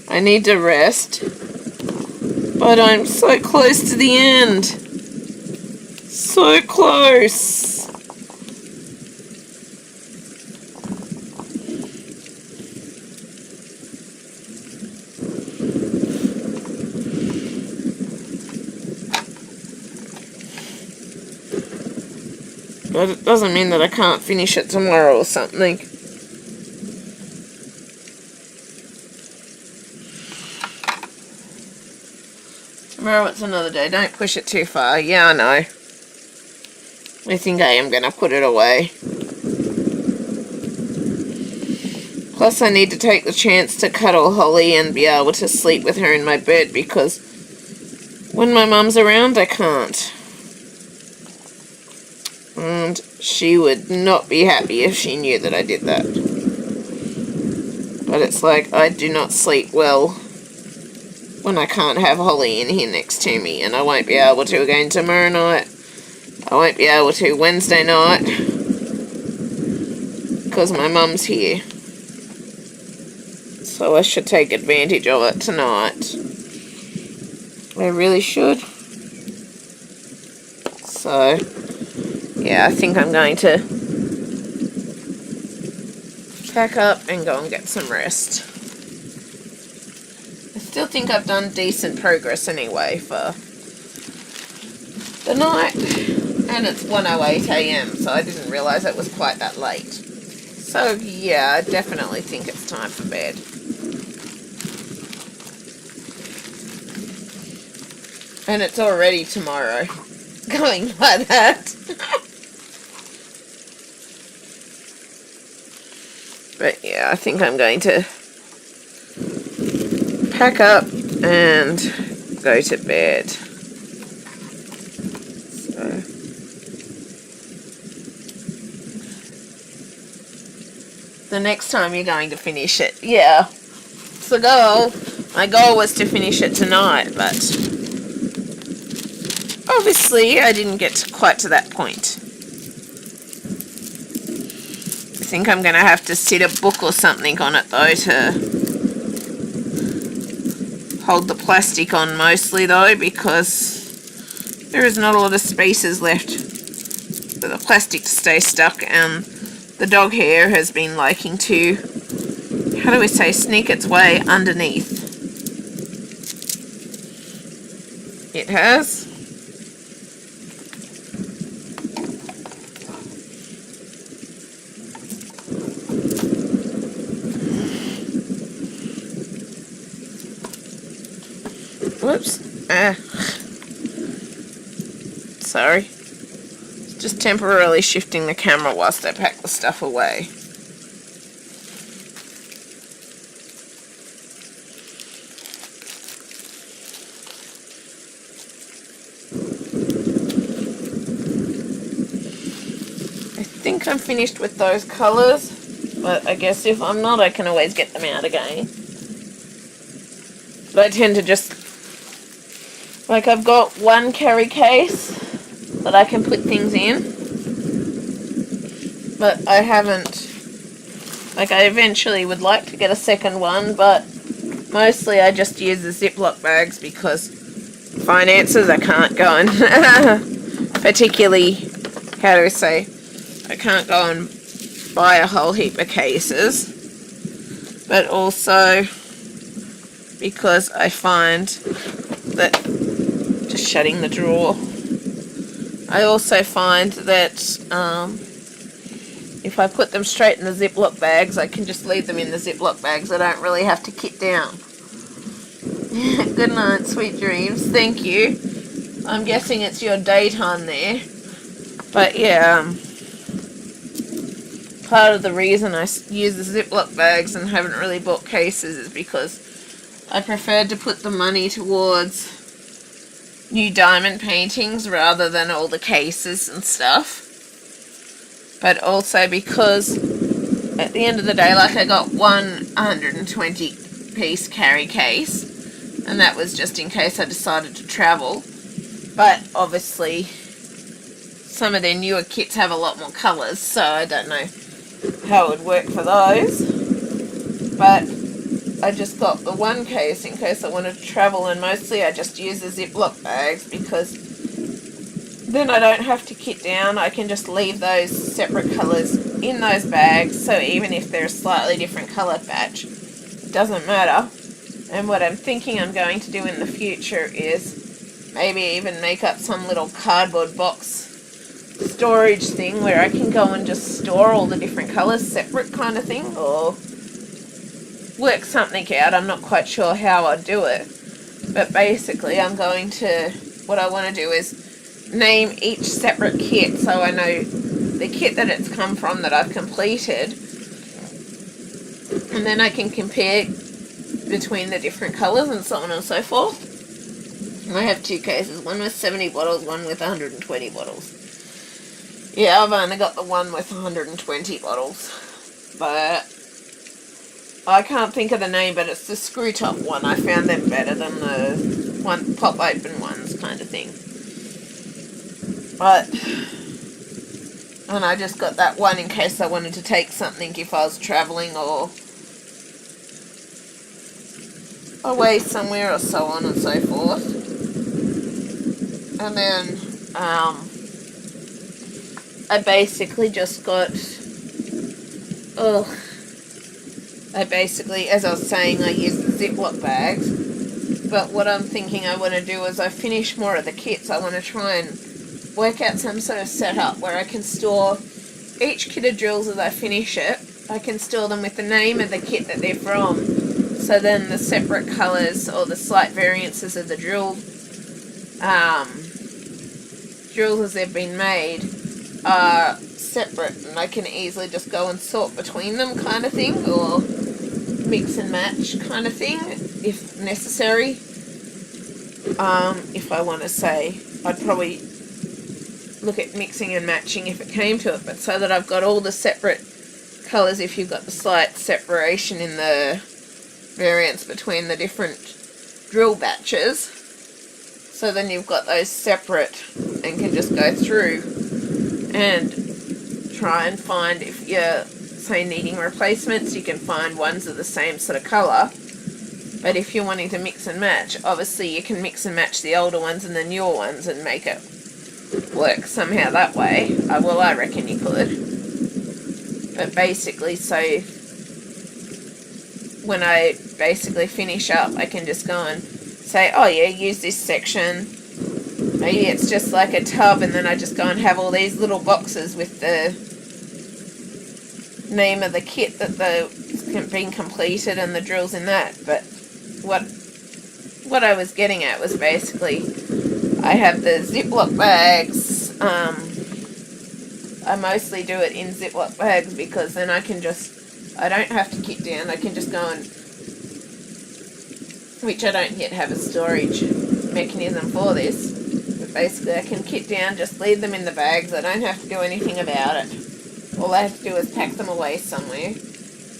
I need to rest, but I'm so close to the end. So close. But it doesn't mean that I can't finish it tomorrow or something. Tomorrow it's another day. Don't push it too far. Yeah, I know. I think I am going to put it away. Plus I need to take the chance to cuddle Holly and be able to sleep with her in my bed, because when my mum's around I can't. And she would not be happy if she knew that I did that. But it's like, I do not sleep well when I can't have Holly in here next to me, and I won't be able to again tomorrow night. I won't be able to Wednesday night, because my mum's here. So I should take advantage of it tonight. I really should. So yeah, I think I'm going to pack up and go and get some rest. I still think I've done decent progress anyway for the night. And it's 1:08 a.m, so I didn't realise it was quite that late. So yeah, I definitely think it's time for bed. And it's already tomorrow. Going like that. But yeah, I think I'm going to pack up and go to bed. So the next time you're going to finish it. Yeah. It's the goal. My goal was to finish it tonight, but obviously I didn't get quite to that point. I think I'm going to have to sit a book or something on it though to hold the plastic on mostly though, because there is not a lot of spaces left for the plastic to stay stuck, and the dog hair has been liking to, how do we say, sneak its way underneath. It has. Whoops. Sorry. Just temporarily shifting the camera whilst I pack the stuff away. I think I'm finished with those colours, but I guess if I'm not, I can always get them out again. But I tend to just, like, I've got one carry case that I can put things in, but I haven't, like, I eventually would like to get a second one, but mostly I just use the Ziploc bags because finances, I can't go and particularly, how do I say, I can't go and buy a whole heap of cases, but also because I find that, just shutting the drawer, I also find that if I put them straight in the Ziploc bags, I can just leave them in the Ziploc bags. I don't really have to kit down. Good night, sweet dreams. Thank you. I'm guessing it's your daytime there. But yeah, part of the reason I use the Ziploc bags and haven't really bought cases is because I preferred to put the money towards new diamond paintings rather than all the cases and stuff. But also because at the end of the day, like, I got one 120 piece carry case, and that was just in case I decided to travel. But obviously some of their newer kits have a lot more colours, so I don't know how it would work for those. But I just got the one case in case I wanted to travel, and mostly I just use the Ziploc bags because then I don't have to kit down. I can just leave those separate colours in those bags, so even if they're a slightly different colour batch, it doesn't matter. And what I'm thinking I'm going to do in the future is maybe even make up some little cardboard box storage thing where I can go and just store all the different colours separate kind of thing, or work something out. I'm not quite sure how I'll do it, but basically I'm going to, what I want to do is name each separate kit so I know the kit that it's come from that I've completed, and then I can compare between the different colours and so on and so forth. I have two cases, one with 70 bottles, one with 120 bottles. Yeah, I've only got the one with 120 bottles, but I can't think of the name, but it's the screw top one. I found them better than the one pop open ones kind of thing. But, and I just got that one in case I wanted to take something if I was travelling or away somewhere or so on and so forth. And then I basically just got, I basically, as I was saying, I used the Ziploc bags, But what I'm thinking I want to do is I finish more of the kits. I want to try and work out some sort of setup where I can store each kit of drills as I finish it. I can store them with the name of the kit that they're from. So then the separate colours or the slight variances of the drills as they've been made are separate, and I can easily just go and sort between them kind of thing, or mix and match kind of thing if necessary. If I want to say, I'd probably look at mixing and matching if it came to it, but so that I've got all the separate colours, if you've got the slight separation in the variance between the different drill batches, so then you've got those separate and can just go through and try and find, if you're say needing replacements, you can find ones of the same sort of colour. But if you're wanting to mix and match, obviously you can mix and match the older ones and the newer ones and make it work somehow that way. Well, I reckon you could. But basically, so when I basically finish up, I can just go and say, oh yeah, use this section. Maybe it's just like a tub, and then I just go and have all these little boxes with the name of the kit that the been completed and the drills in that. But what I was getting at was basically I have the Ziploc bags. I mostly do it in Ziploc bags because then I don't have to kit down. I can just go and, which I don't yet have a storage mechanism for this, but basically I can kit down, just leave them in the bags. I don't have to do anything about it. All I have to do is pack them away somewhere.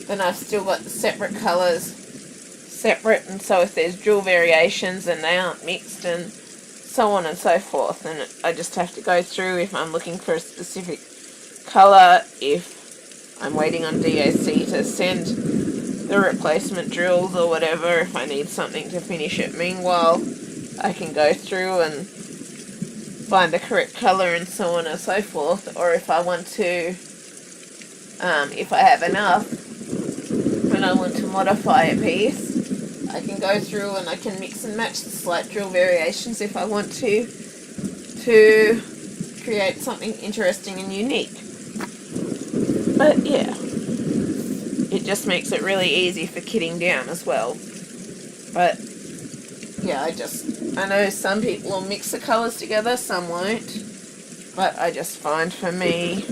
Then I've still got the separate colours separate, and so if there's drill variations and they aren't mixed and so on and so forth, and I just have to go through if I'm looking for a specific colour, if I'm waiting on DOC to send the replacement drills or whatever, if I need something to finish it. Meanwhile, I can go through and find the correct colour and so on and so forth, or if I want to, if I have enough, when I want to modify a piece, I can go through and I can mix and match the slight drill variations if I want to create something interesting and unique. But yeah, it just makes it really easy for kitting down as well. But yeah, I know some people will mix the colours together, some won't, but I just find for me,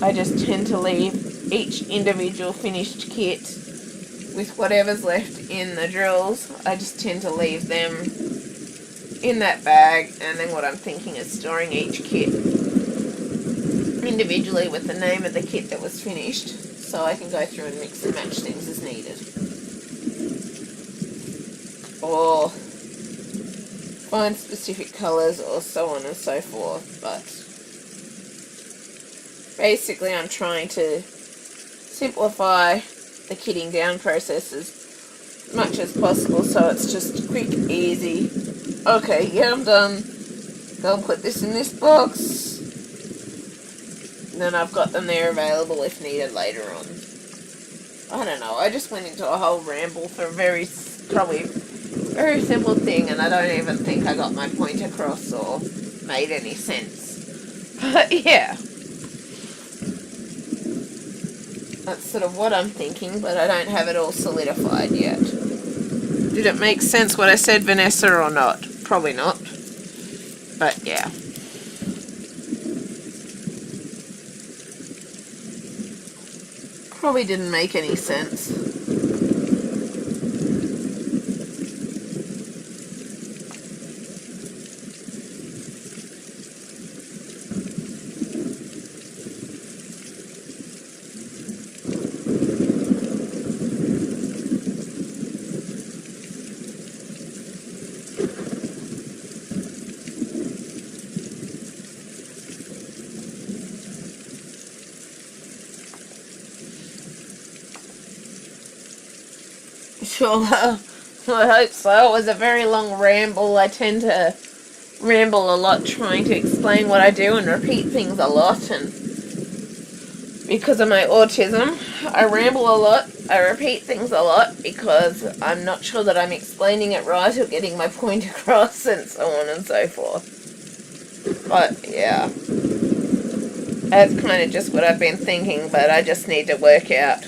I just tend to leave each individual finished kit with whatever's left in the drills. I just tend to leave them in that bag, and then what I'm thinking is storing each kit individually with the name of the kit that was finished, so I can go through and mix and match things as needed. Or find specific colours or so on and so forth. But basically I'm trying to simplify the kitting down process as much as possible, so it's just quick, easy. Okay, yeah, I'm done. Go and put this in this box. And then I've got them there available if needed later on. I don't know, I just went into a whole ramble for probably very simple thing, and I don't even think I got my point across or made any sense. But yeah, that's sort of what I'm thinking, but I don't have it all solidified yet. Did it make sense what I said, Vanessa, or not? Probably not. But yeah. Probably didn't make any sense. Sure, I hope so. It was a very long ramble. I tend to ramble a lot trying to explain what I do and repeat things a lot, and because of my autism, I ramble a lot. I repeat things a lot because I'm not sure that I'm explaining it right or getting my point across and so on and so forth. But yeah, that's kind of just what I've been thinking, but I just need to work out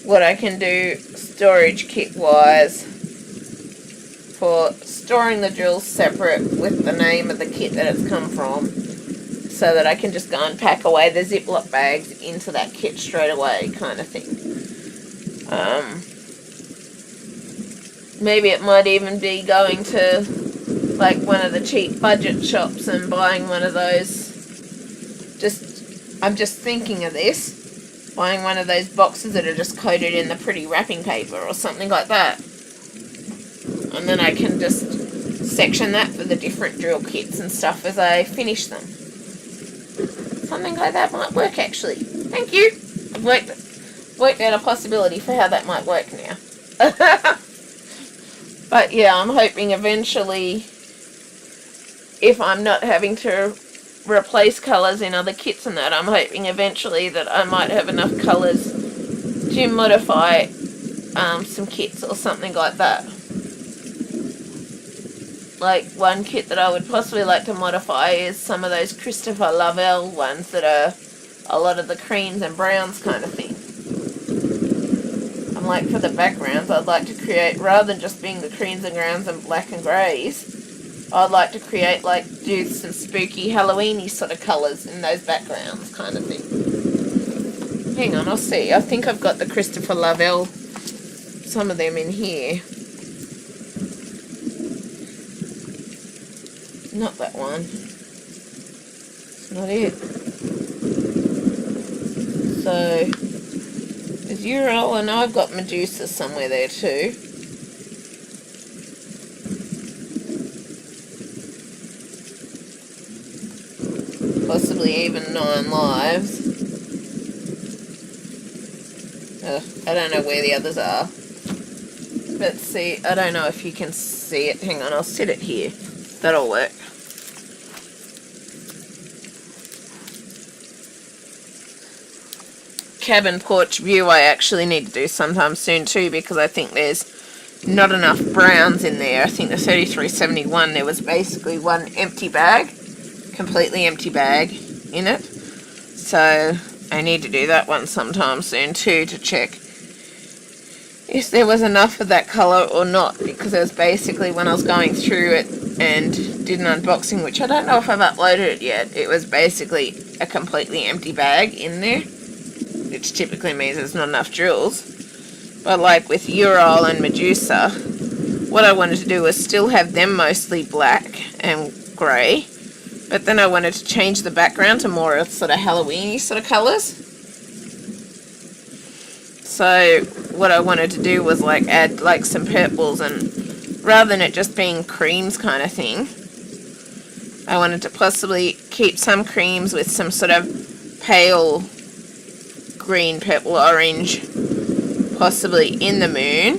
what I can do storage kit wise for storing the drills separate with the name of the kit that it's come from, so that I can just go and pack away the Ziploc bags into that kit straight away, kind of thing. Maybe it might even be going to like one of the cheap budget shops and buying one of those. I'm just thinking of this, buying one of those boxes that are just coated in the pretty wrapping paper or something like that. And then I can just section that for the different drill kits and stuff as I finish them. Something like that might work, actually. Thank you. I've worked out a possibility for how that might work now. But yeah, I'm hoping eventually, if I'm not having to replace colours in other kits and that, I'm hoping eventually that I might have enough colours to modify some kits or something like that. Like, one kit that I would possibly like to modify is some of those Christopher Lavelle ones that are a lot of the creams and browns kind of thing. And like for the backgrounds, I'd like to create, rather than just being the creams and browns and black and greys, I'd like to create, like, do some spooky Halloween-y sort of colours in those backgrounds kind of thing. Hang on, I'll see. I think I've got the Christopher Lavelle, some of them in here. Not that one. It's not it. So, there's Ural, and I've got Medusa somewhere there too. Possibly even 9 lives. I don't know where the others are. But see, I don't know if you can see it. Hang on, I'll sit it here. That'll work. Cabin porch view I actually need to do sometime soon too, because I think there's not enough browns in there. I think the 3371, there was basically one empty bag, completely empty bag in it. So I need to do that one sometime soon too, to check if there was enough of that colour or not, because it was basically, when I was going through it and did an unboxing, which I don't know if I've uploaded it yet, it was basically a completely empty bag in there, which typically means there's not enough drills. But like with Ural and Medusa, what I wanted to do was still have them mostly black and grey, but then I wanted to change the background to more sort of Halloween-y sort of colours. So what I wanted to do was like add like some purples, and rather than it just being creams kind of thing, I wanted to possibly keep some creams with some sort of pale green, purple, orange, possibly in the moon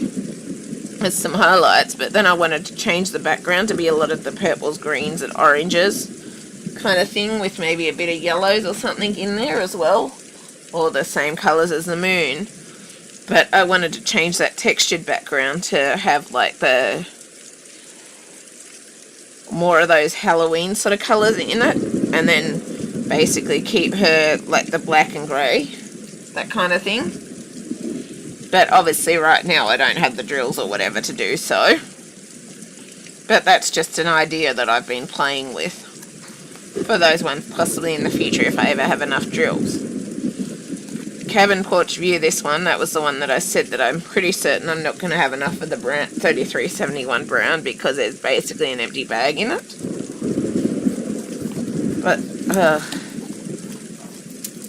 with some highlights, but then I wanted to change the background to be a lot of the purples, greens and oranges kind of thing, with maybe a bit of yellows or something in there as well, or the same colours as the moon. But I wanted to change that textured background to have like the more of those Halloween sort of colours in it, and then basically keep her like the black and grey, that kind of thing. But obviously right now I don't have the drills or whatever to do so. But that's just an idea that I've been playing with for those ones, possibly in the future if I ever have enough drills. Cabin porch view, this one, that was the one that I said that I'm pretty certain I'm not going to have enough of the brown, 3371 brown, because there's basically an empty bag in it. But,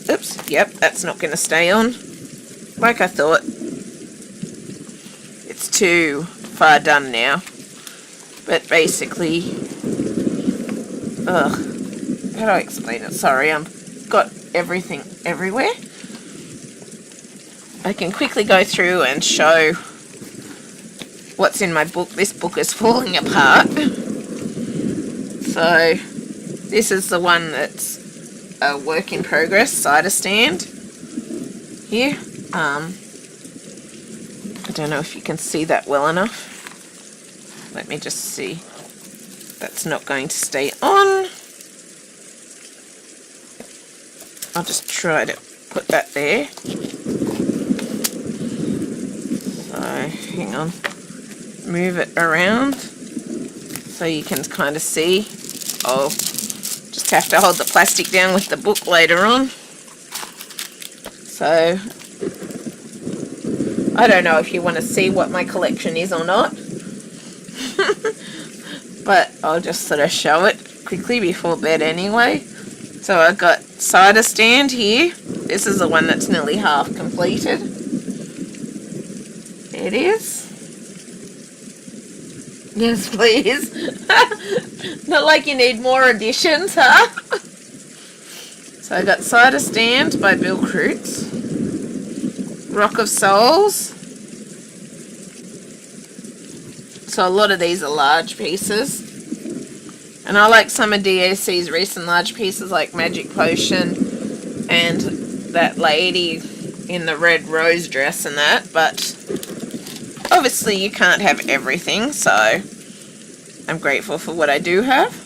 oops, yep, that's not going to stay on. Like I thought. It's too far done now. But basically, how do I explain it? Sorry, I've got everything everywhere. I can quickly go through and show what's in my book. This book is falling apart. So, this is the one that's a work in progress cider stand here. don't know if you can see that well enough. Let me just see. That's not going to stay on. I'll just try to put that there. So, hang on. Move it around so you can kind of see. I'll just have to hold the plastic down with the book later on. So, I don't know if you want to see what my collection is or not. But I'll just sort of show it quickly before bed anyway. So I've got cider stand here. This is the one that's nearly half completed. There it is. Yes, please. Not like you need more additions, huh? So I got cider stand by Bill Kreutz. Rock of Souls. So a lot of these are large pieces. And I like some of DAC's recent large pieces like Magic Potion and that lady in the red rose dress and that. But obviously you can't have everything, so I'm grateful for what I do have.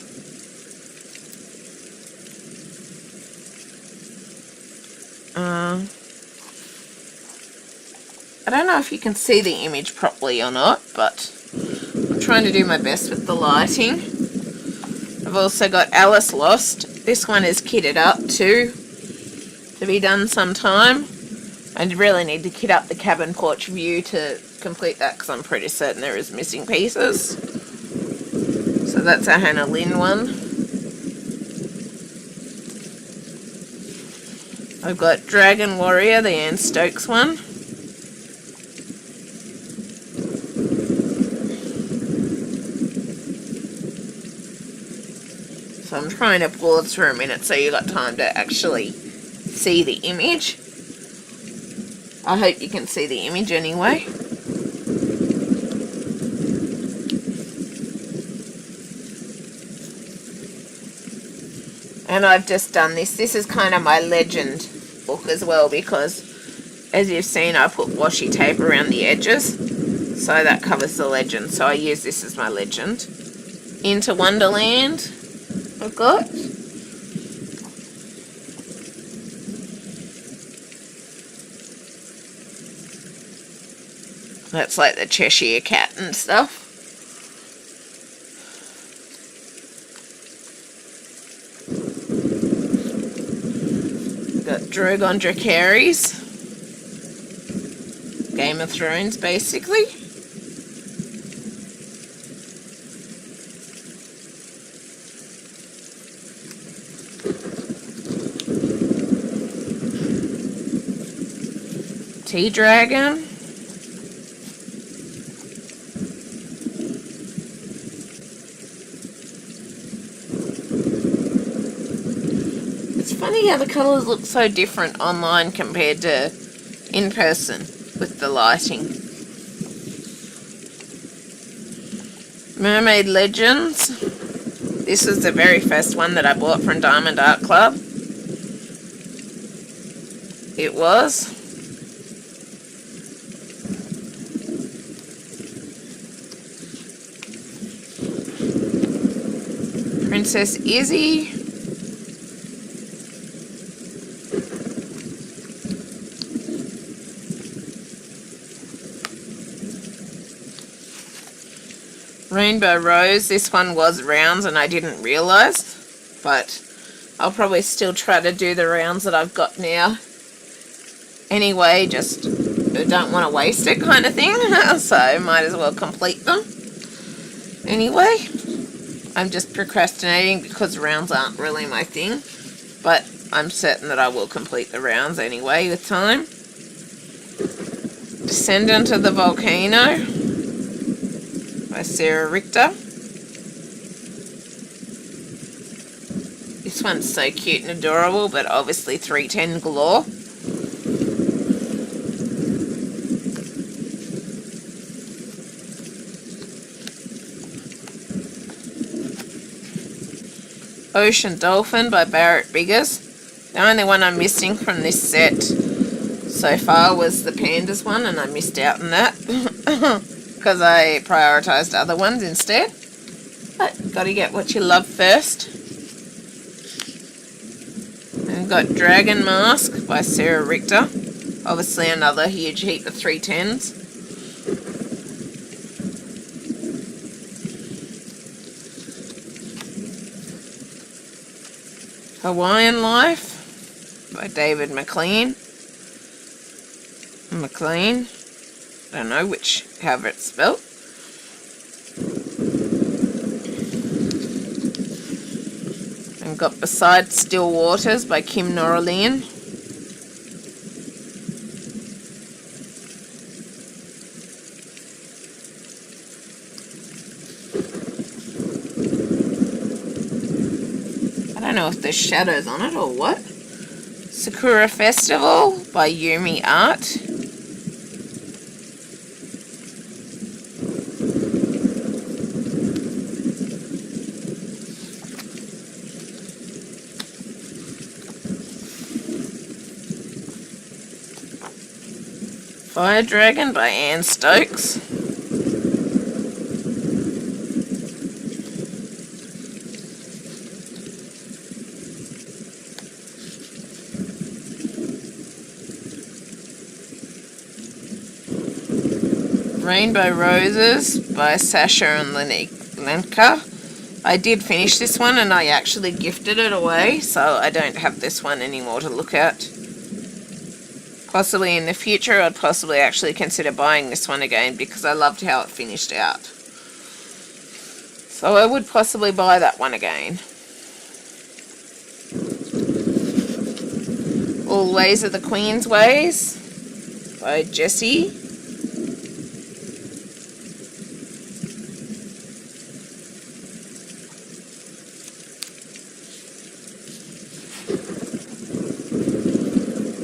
I don't know if you can see the image properly or not, but I'm trying to do my best with the lighting. I've also got Alice Lost. This one is kitted up too, to be done sometime. I really need to kit up the cabin porch view to complete that because I'm pretty certain there is missing pieces. So that's a Hannah Lynn one. I've got Dragon Warrior, the Anne Stokes one. So I'm trying to pause for a minute so you got time to actually see the image. I hope you can see the image anyway. And I've just done this. This is kind of my legend book as well because, as you've seen, I put washi tape around the edges. So that covers the legend. So I use this as my legend. Into Wonderland, I've got. That's like the Cheshire Cat and stuff. Got Drogon Dracarys. Game of Thrones, basically. T-Dragon. It's funny how the colours look so different online compared to in person with the lighting. Mermaid Legends. This was the very first one that I bought from Diamond Art Club. It was. Princess Izzy. Rainbow Rose. This one was rounds and I didn't realise, but I'll probably still try to do the rounds that I've got now. Anyway, just don't want to waste it kind of thing, so might as well complete them. Anyway, I'm just procrastinating because rounds aren't really my thing, but I'm certain that I will complete the rounds anyway with time. Descendant of the Volcano by Sarah Richter. This one's so cute and adorable, but obviously 310 galore. Ocean Dolphin by Barrett Biggers. The only one I'm missing from this set so far was the pandas one, and I missed out on that because I prioritised other ones instead. But gotta get what you love first. And got Dragon Mask by Sarah Richter. Obviously another huge heap of 310s. Hawaiian Life by David McLean. I don't know however it's spelled. And got Beside Still Waters by Kim Noralian. I don't know if there's shadows on it or what. Sakura Festival by Yumi Art. Fire Dragon by Anne Stokes. Rainbow Roses by Sasha and Lenka. I did finish this one and I actually gifted it away, so I don't have this one anymore to look at. Possibly in the future I'd possibly actually consider buying this one again because I loved how it finished out. So I would possibly buy that one again. All Ways of the Queen's Ways by Jessie.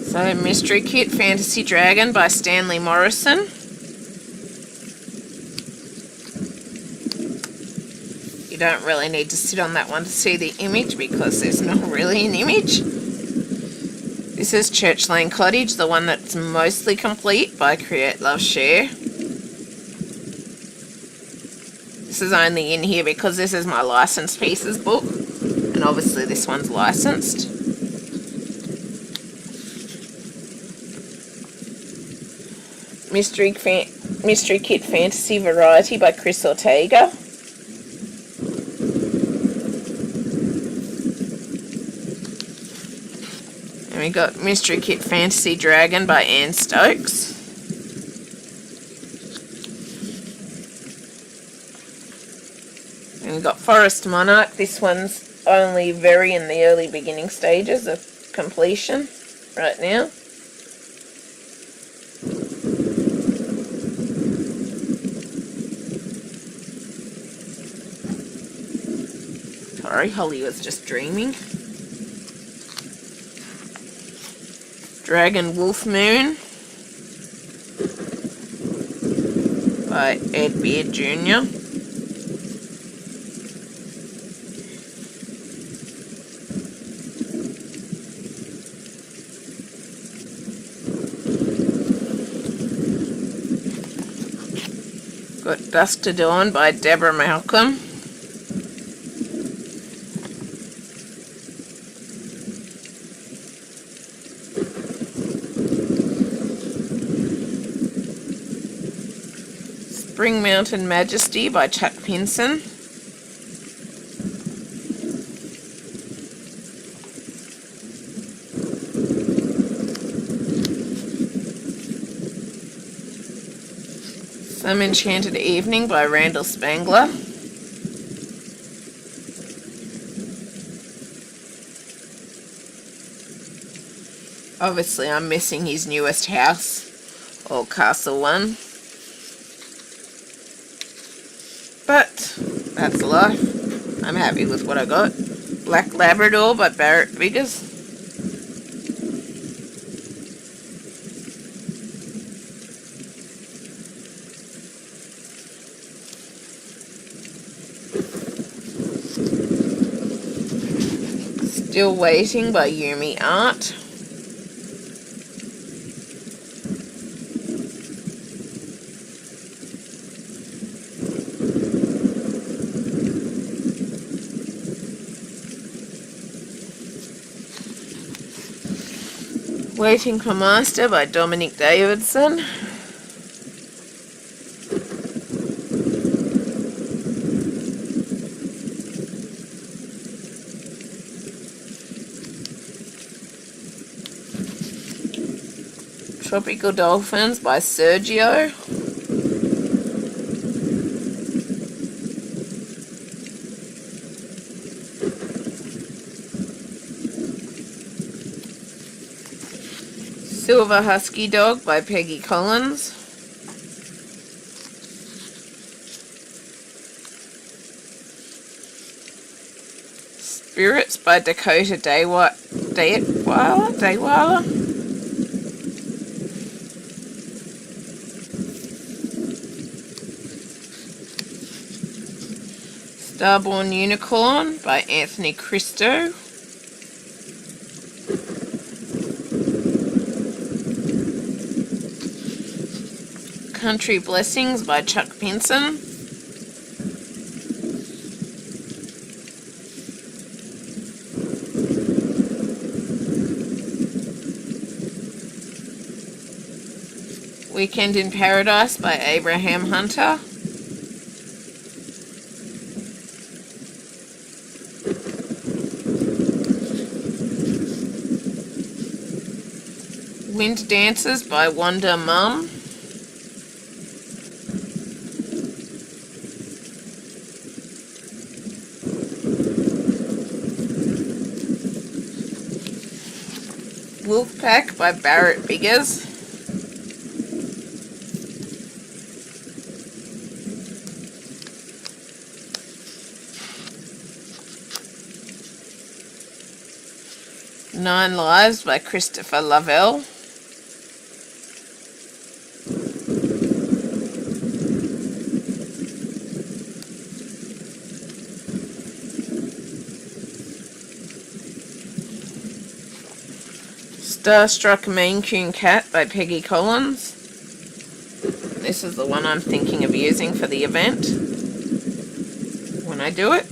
So Mystery Kit Fantasy Dragon by Stanley Morrison. You don't really need to sit on that one to see the image because there's not really an image. This is Church Lane Cottage, the one that's mostly complete by Create Love Share. This is only in here because this is my licensed pieces book, and obviously this one's licensed. Mystery Kit Fantasy Variety by Chris Ortega. And we got Mystery Kit Fantasy Dragon by Anne Stokes. And we got Forest Monarch. This one's only very in the early beginning stages of completion right now. Sorry, Holly was just dreaming. Dragon Wolf Moon by Ed Beard Jr. Got Dusk to Dawn by Deborah Malcolm. Spring Mountain Majesty by Chuck Pinson. Some Enchanted Evening by Randall Spangler. Obviously I'm missing his newest house, or Castle One. But that's life. I'm happy with what I got. Black Labrador by Barrett Biggers. Still Waiting by Yumi Art. Waiting for Master by Dominic Davidson. Tropical Dolphins by Sergio. Silver Husky Dog by Peggy Collins. Spirits by Dakota Dayweiler. Starborn Unicorn by Anthony Cristo. Country Blessings by Chuck Pinson. Weekend in Paradise by Abraham Hunter. Wind Dances by Wonder Mum. Wolfpack by Barrett Biggers. Nine Lives by Christopher Lavelle. Starstruck Maine Coon Cat by Peggy Collins. This is the one I'm thinking of using for the event when I do it.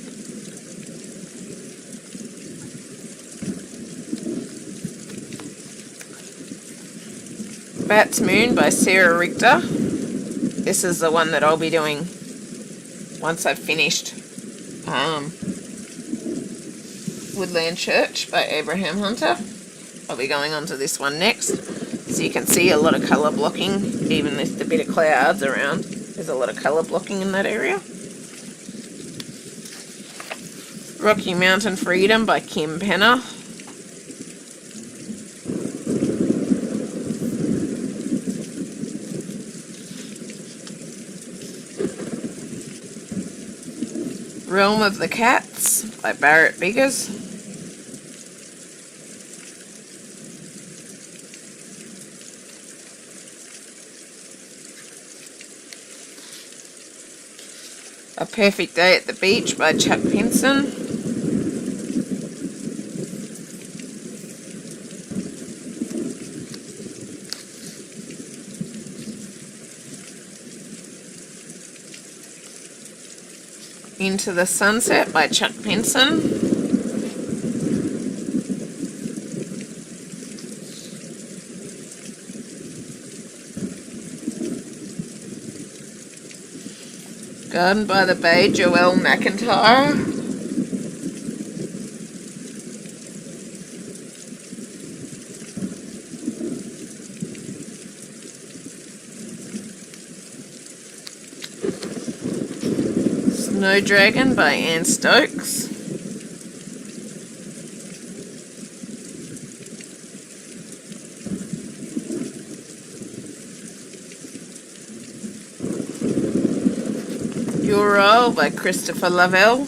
Bat's Moon by Sarah Richter. This is the one that I'll be doing once I've finished Woodland Church by Abraham Hunter. I'll be going on to this one next. So you can see a lot of colour blocking, even with the bit of clouds around. There's a lot of colour blocking in that area. Rocky Mountain Freedom by Kim Penner. Realm of the Cats by Barrett Biggers. A Perfect Day at the Beach by Chuck Pinson. Into the Sunset by Chuck Pinson. Garden by the Bay, Joelle McIntyre. Snow Dragon by Anne Stokes. Your Role by Christopher Lavelle.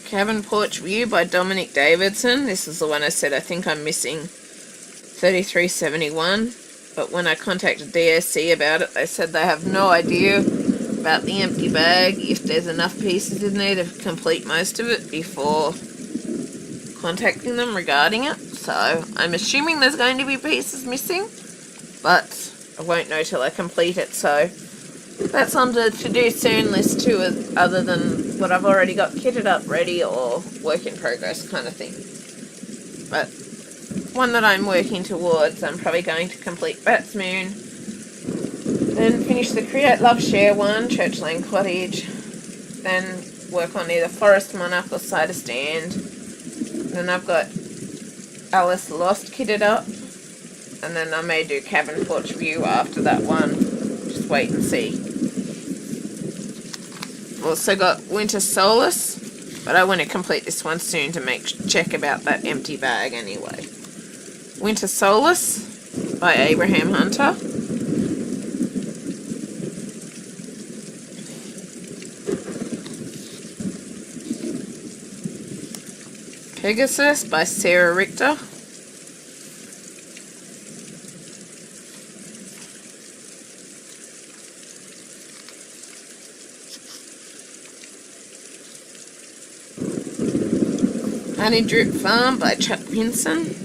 Cabin Porch View by Dominic Davidson. This is the one I said I think I'm missing 3371. But when I contacted DSC about it, they said they have no idea about the empty bag, if there's enough pieces in there to complete most of it before contacting them regarding it. So I'm assuming there's going to be pieces missing, but I won't know till I complete it. So That's on the to-do soon list too, other than what I've already got kitted up ready or work in progress kind of thing. But one that I'm working towards, I'm probably going to complete Bat's Moon, then finish the Create Love Share one, Church Lane Cottage, then work on either Forest Monarch or Cider Stand. Then I've got Alice Lost kitted up, and then I may do Cabin Porch View after that one. Just wait and see. Also got Winter Solace, but I want to complete this one soon to check about that empty bag anyway. Winter Solace by Abraham Hunter. Pegasus by Sarah Richter. Honey Drip Farm by Chuck Pinson.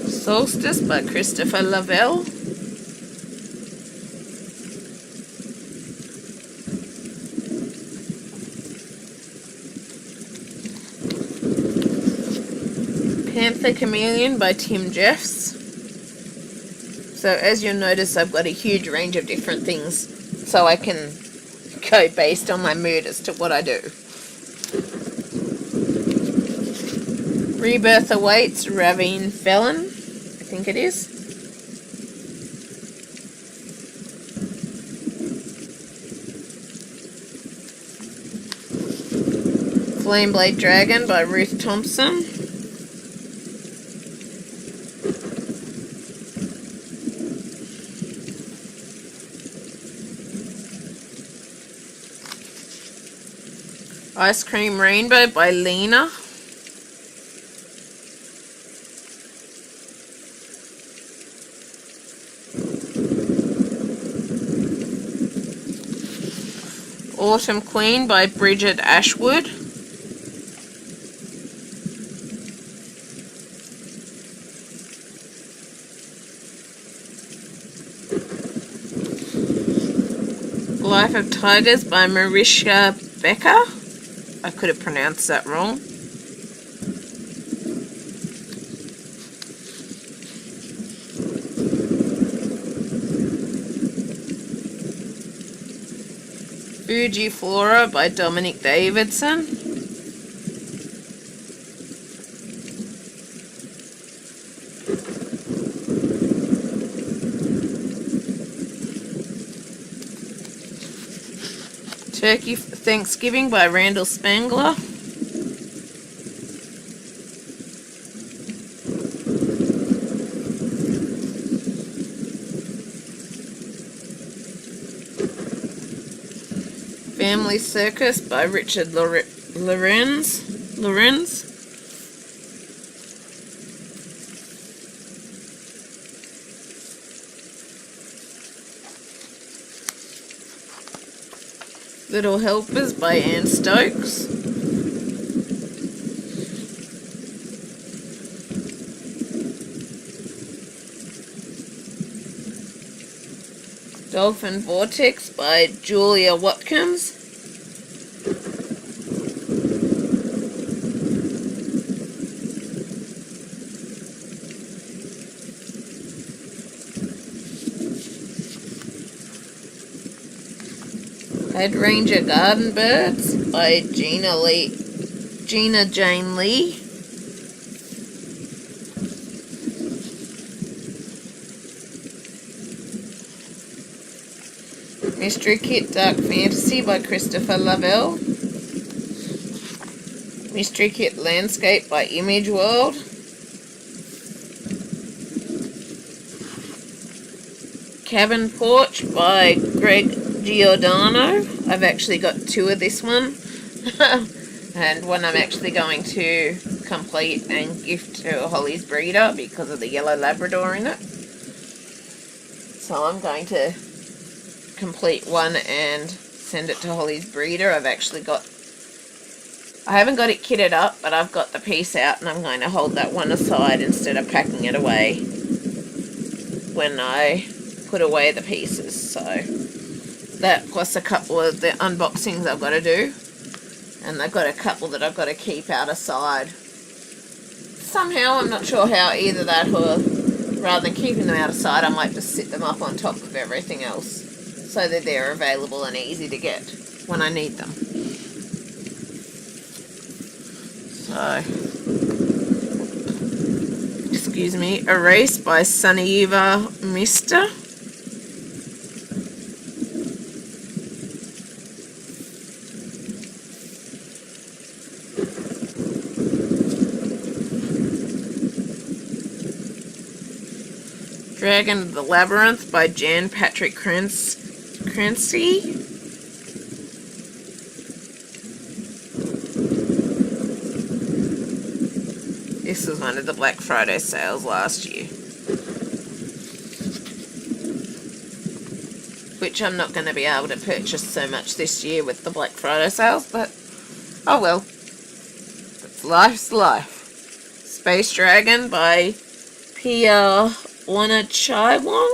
Solstice by Christopher Lavelle. Panther Chameleon by Tim Jeffs. So as you'll notice, I've got a huge range of different things, so I can go based on my mood as to what I do. Rebirth Awaits, Ravine Felon, I think it is. Flameblade Dragon by Ruth Thompson. Ice Cream Rainbow by Lena. Autumn Queen by Bridget Ashwood. Life of Tigers by Marisha Becker. I could have pronounced that wrong. Fuji Flora by Dominic Davidson. Turkey Thanksgiving by Randall Spangler. Family Circus by Richard Lorenz. Little Helpers by Anne Stokes. Dolphin Vortex by Julia Watkins. Hydrangea Garden Birds by Gina Jane Lee. Mystery Kit Dark Fantasy by Christopher Lavelle. Mystery Kit Landscape by Image World. Cabin Porch by Greg Giordano. I've actually got two of this one. And one I'm actually going to complete and gift to Holly's breeder because of the yellow Labrador in it. So I'm going to complete one and send it to Holly's breeder. I haven't got it kitted up, but I've got the piece out, and I'm going to hold that one aside instead of packing it away when I put away the pieces. So that plus a couple of the unboxings I've got to do, and I've got a couple that I've got to keep out aside. Somehow, I'm not sure how, either that or rather than keeping them out of sight, I might just sit them up on top of everything else so that they're available and easy to get when I need them. So, excuse me, Erase by Sunniva Mister. Dragon of the Labyrinth by Jan Patrick Crancy. This was one of the Black Friday sales last year, which I'm not going to be able to purchase so much this year with the Black Friday sales, but oh well. It's life's life. Space Dragon by Pia Wanachaiwong.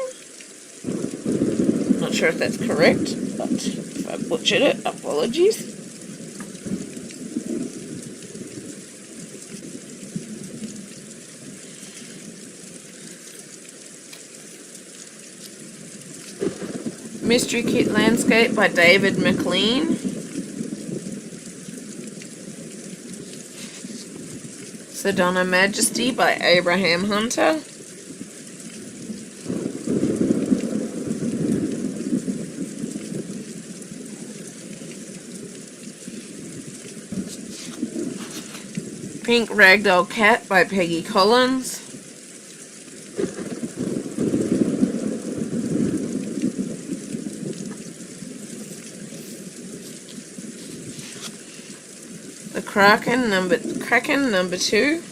Not sure if that's correct, but if I butchered it, apologies. Mystery Kit Landscape by David McLean. Sedona Majesty by Abraham Hunter. Pink Ragdoll Cat by Peggy Collins. The Kraken number 2.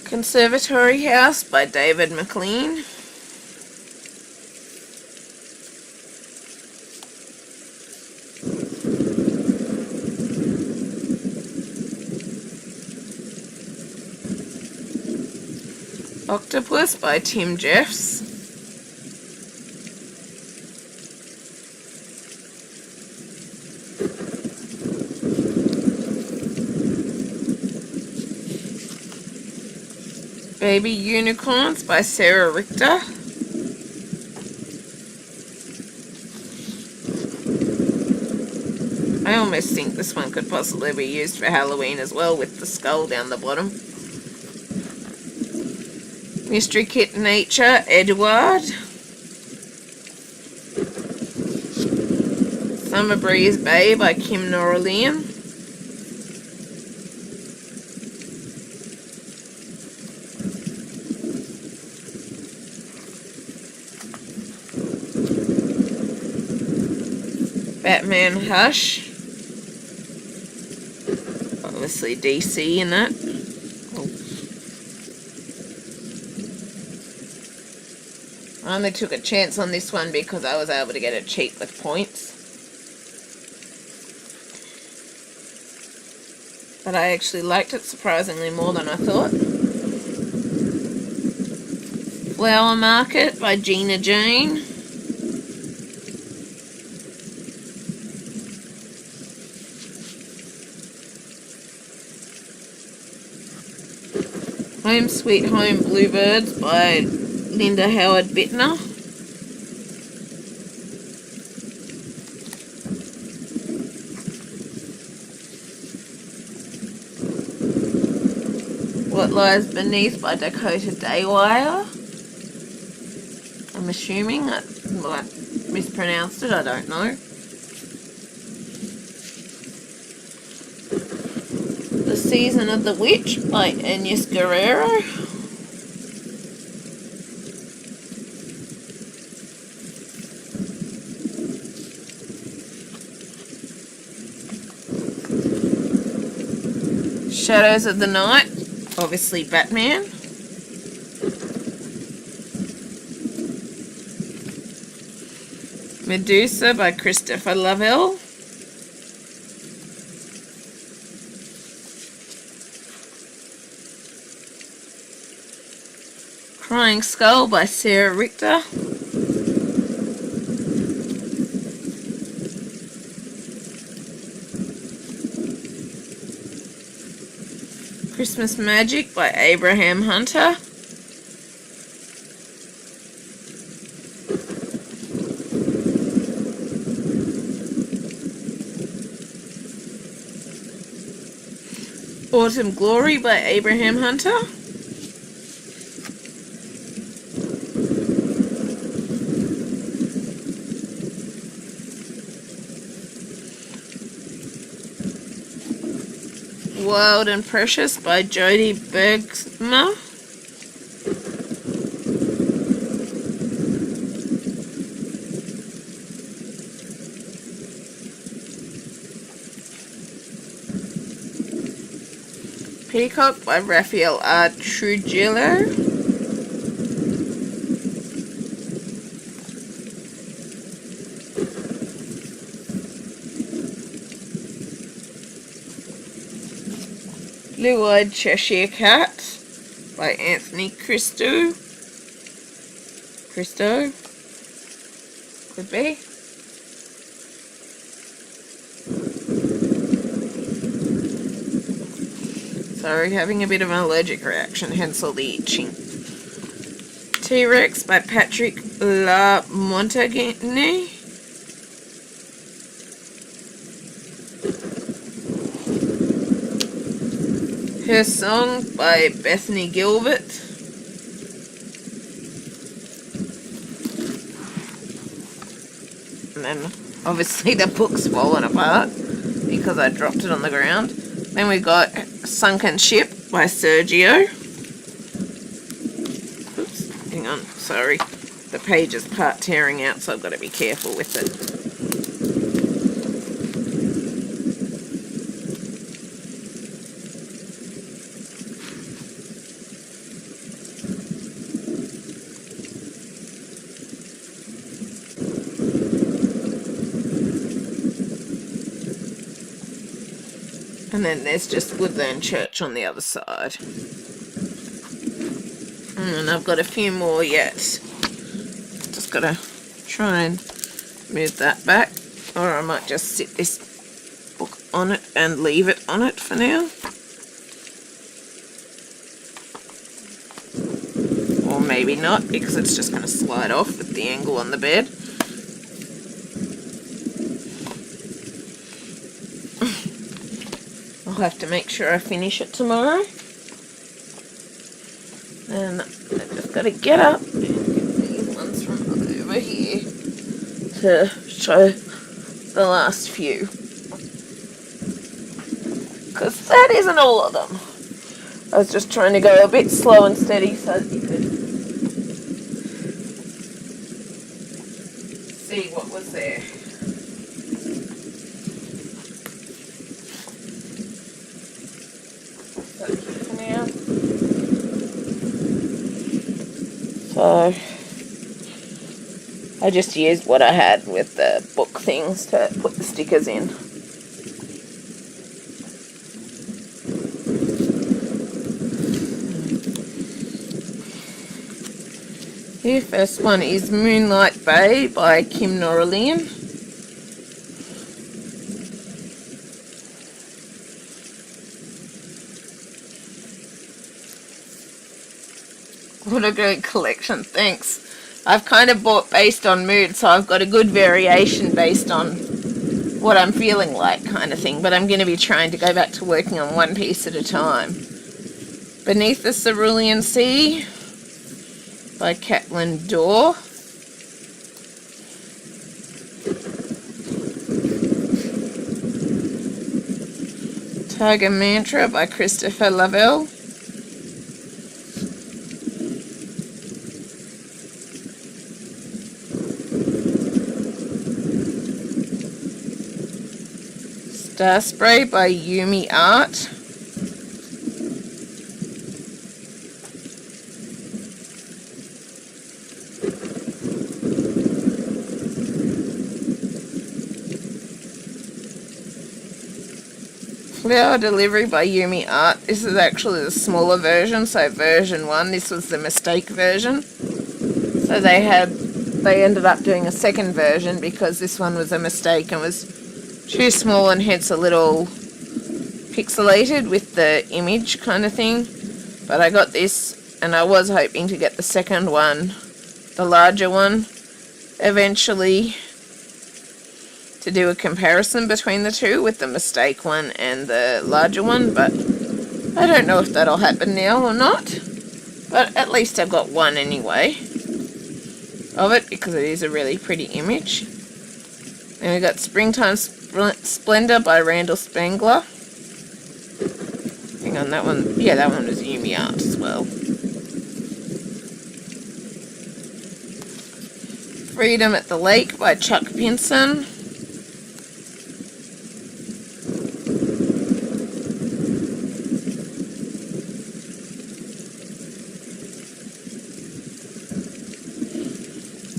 Conservatory House by David McLean. Octopus by Tim Jeffs. Baby Unicorns by Sarah Richter. I almost think this one could possibly be used for Halloween as well, with the skull down the bottom. Mystery Kit Nature, Edward. Summer Breeze Bay by Kim Norlian. Batman Hush. Obviously DC in that. I only took a chance on this one because I was able to get it cheap with points. But I actually liked it surprisingly more than I thought. Flower Market by Gina Jane. Home Sweet Home Bluebirds by Linda Howard Bittner. What Lies Beneath by Dakota Daywire. I'm assuming I mispronounced it, I don't know. The Season of the Witch by Agnes Guerrero. Shadows of the Night, obviously Batman. Medusa by Christopher Lavelle. Crying Skull by Sarah Richter. Christmas Magic by Abraham Hunter. Autumn Glory by Abraham Hunter. Wild and Precious by Jodie Bergsma. Peacock by Raphael R. Trujillo. Blue-Eyed Cheshire Cat by Anthony Christo. Could be. Sorry, having a bit of an allergic reaction, hence all the itching. T-Rex by Patrick LaMontagne. Her Song by Bethany Gilbert. And then obviously the book's fallen apart because I dropped it on the ground. Then we got Sunken Ship by Sergio. Oops, hang on, sorry. The page is part tearing out, so I've got to be careful with it. And then there's just Woodland Church on the other side. And I've got a few more yet. Just got to try and move that back. Or I might just sit this book on it and leave it on it for now. Or maybe not, because it's just going to slide off with the angle on the bed. I'll have to make sure I finish it tomorrow. And I've just got to get up and get these ones from over here to show the last few. Because that isn't all of them. I was just trying to go a bit slow and steady so that you could see what was there. So I just used what I had with the book things to put the stickers in. The first one is Moonlight Bay by Kim Norrellian. What a great collection, thanks. I've kind of bought based on mood, so I've got a good variation based on what I'm feeling like kind of thing, but I'm going to be trying to go back to working on one piece at a time. Beneath the Cerulean Sea by Caitlin Dorr. Tiger Mantra by Christopher Lavelle. Star Spray by Yumi Art. Flower Delivery by Yumi Art. This is actually the smaller version, so version 1. This was the mistake version. So they ended up doing a second version because this one was a mistake and was too small and hence a little pixelated with the image kind of thing. But I got this and I was hoping to get the second one, the larger one, eventually, to do a comparison between the two with the mistake one and the larger one, but I don't know if that'll happen now or not. But at least I've got one anyway of it because it is a really pretty image. And we got Springtime Splendor by Randall Spangler. Hang on, that one, yeah, that one was Yumi Art as well. Freedom at the Lake by Chuck Pinson.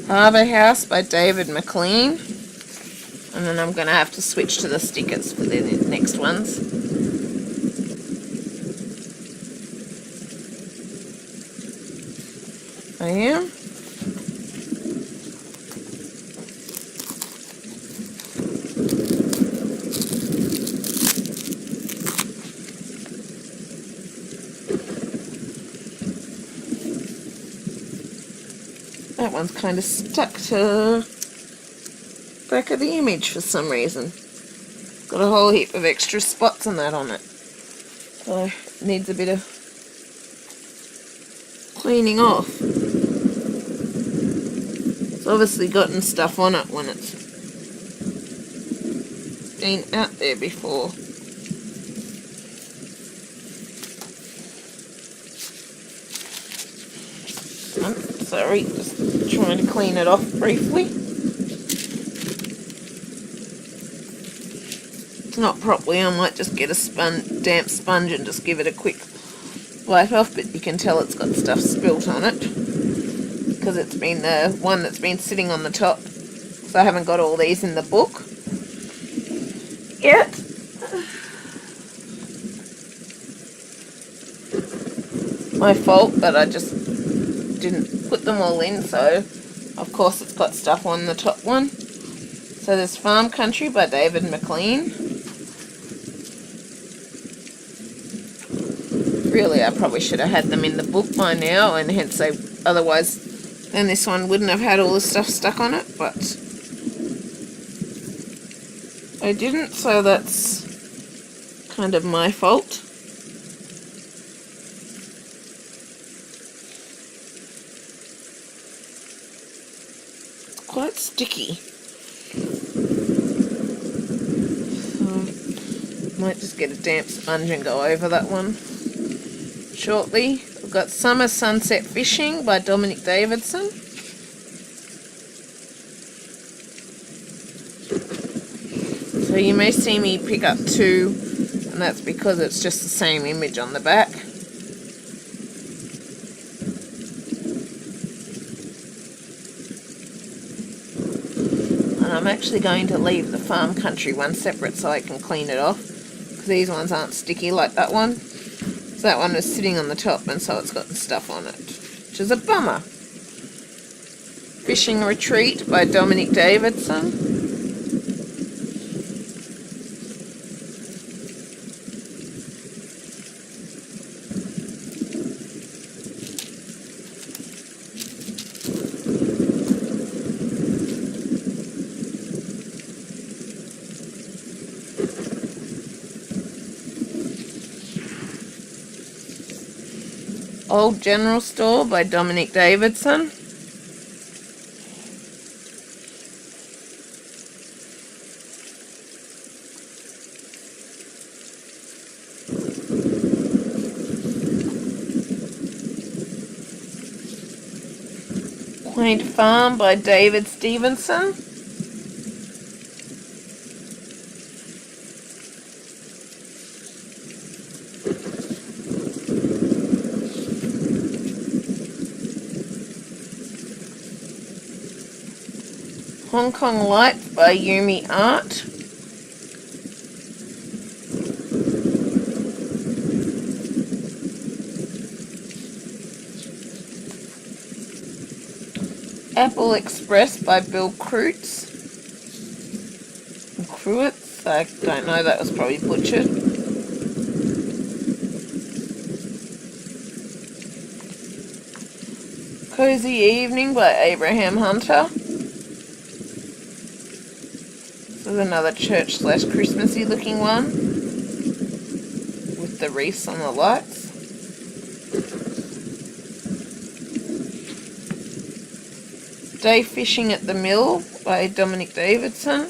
Harbour House by David McLean. And then I'm going to have to switch to the stickers for the next ones. I am. That one's kind of stuck to the back of the image for some reason. Got a whole heap of extra spots on that on it. So it needs a bit of cleaning off. It's obviously gotten stuff on it when it's been out there before. Sorry, just trying to clean it off briefly. It's not properly, I might just get a damp sponge and just give it a quick wipe off, but you can tell it's got stuff spilt on it because it's been the one that's been sitting on the top, so I haven't got all these in the book yet. My fault, but I just didn't put them all in, so of course it's got stuff on the top one. So there's Farm Country by David McLean. Really, I probably should have had them in the book by now, and hence otherwise then this one wouldn't have had all the stuff stuck on it, but I didn't, so that's kind of my fault. Quite sticky, so might just get a damp sponge and go over that one shortly. We've got Summer Sunset Fishing by Dominic Davidson. So you may see me pick up two, and that's because it's just the same image on the back. I'm actually going to leave the Farm Country one separate so I can clean it off, because these ones aren't sticky like that one. So that one was sitting on the top, and so it's got stuff on it, which is a bummer. Fishing Retreat by Dominic Davidson. Old General Store by Dominic Davidson. Quaint Farm by David Stevenson. Hong Kong Lights by Yumi Art. Apple Express by Bill Kreutz. Kreutz, I don't know, that was probably butchered. Cozy Evening by Abraham Hunter. This is another church / Christmassy looking one with the wreaths on the lights. Day Fishing at the Mill by Dominic Davidson.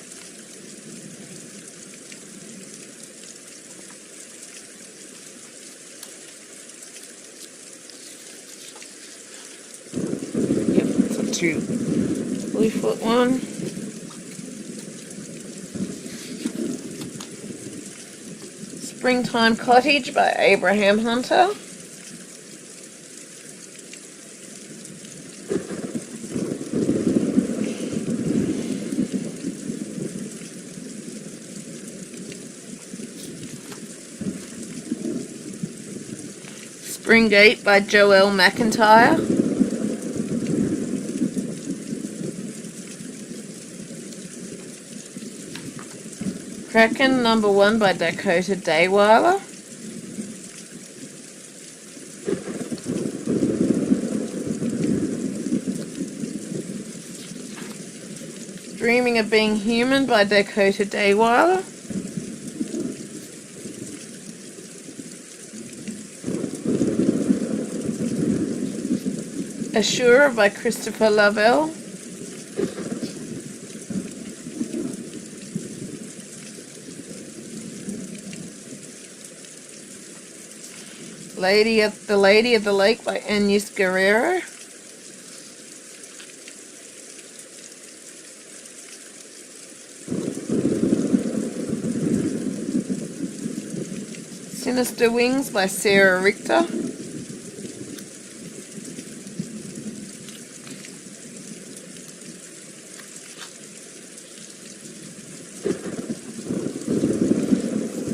Yep, it's a 2-foot one. Springtime Cottage by Abraham Hunter. Springgate by Joelle McIntyre. Kraken #1 by Dakota Dayweiler. Dreaming of Being Human by Dakota Dayweiler. Ashura by Christopher Lavelle. The Lady of the Lake by Agnes Guerrero. Sinister Wings by Sarah Richter.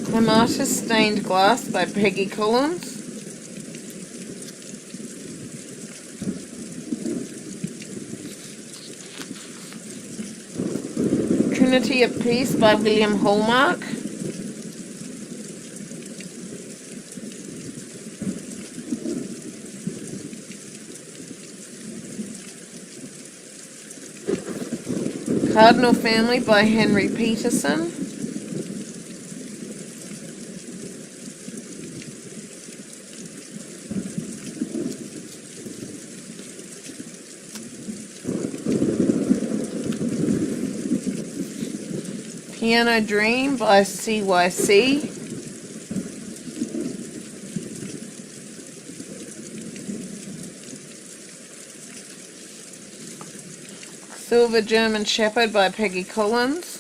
Clematis Stained Glass by Peggy Collins. Trinity of Peace by William Hallmark. Cardinal Family by Henry Peterson. Piano Dream by CYC. Silver German Shepherd by Peggy Collins.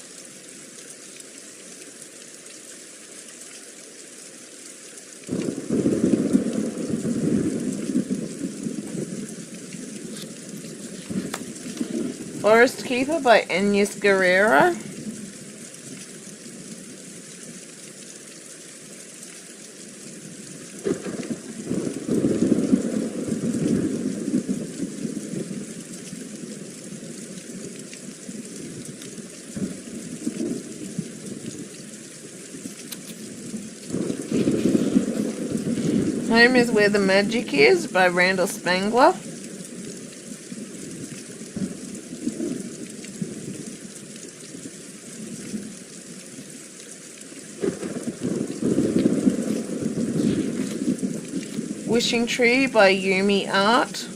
Forest Keeper by Agnes Guerrero. Home is Where the Magic Is by Randall Spangler. Wishing Tree by Yumi Art.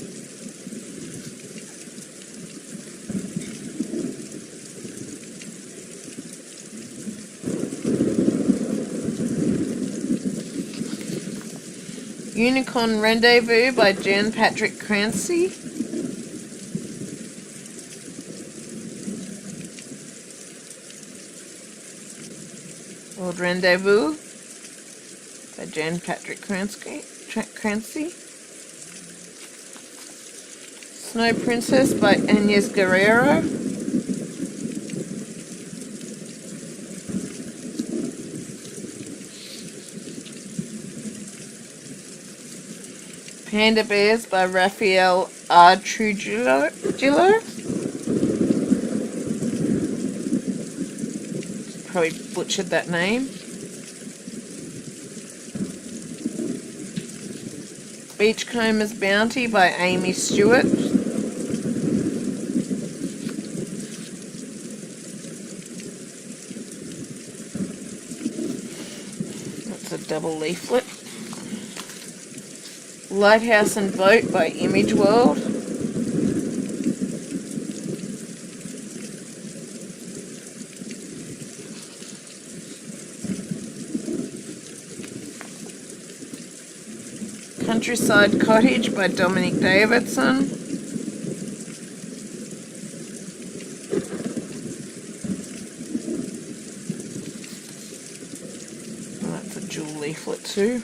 Unicorn Rendezvous by Jan Patrick Clancy. Old Rendezvous by Jan Patrick Clancy. Snow Princess by Agnes Guerrero. Panda Bears by Raphael R. Trujillo. Probably butchered that name. Beachcomber's Bounty by Amy Stewart. That's a double leaflet. Lighthouse and Boat by Image World. Countryside Cottage by Dominic Davidson. Oh, that's a jewel leaflet too.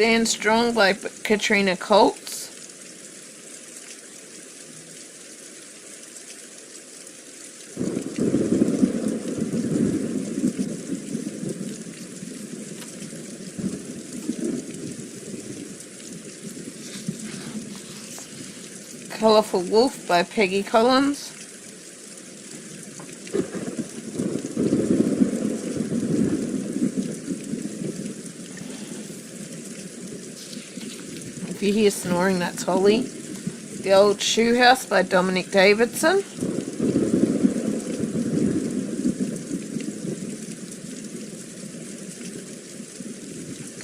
Stand Strong by Katrina Colts. Colourful Wolf by Peggy Collins. If you hear snoring, that's Holly. The Old Shoe House by Dominic Davidson.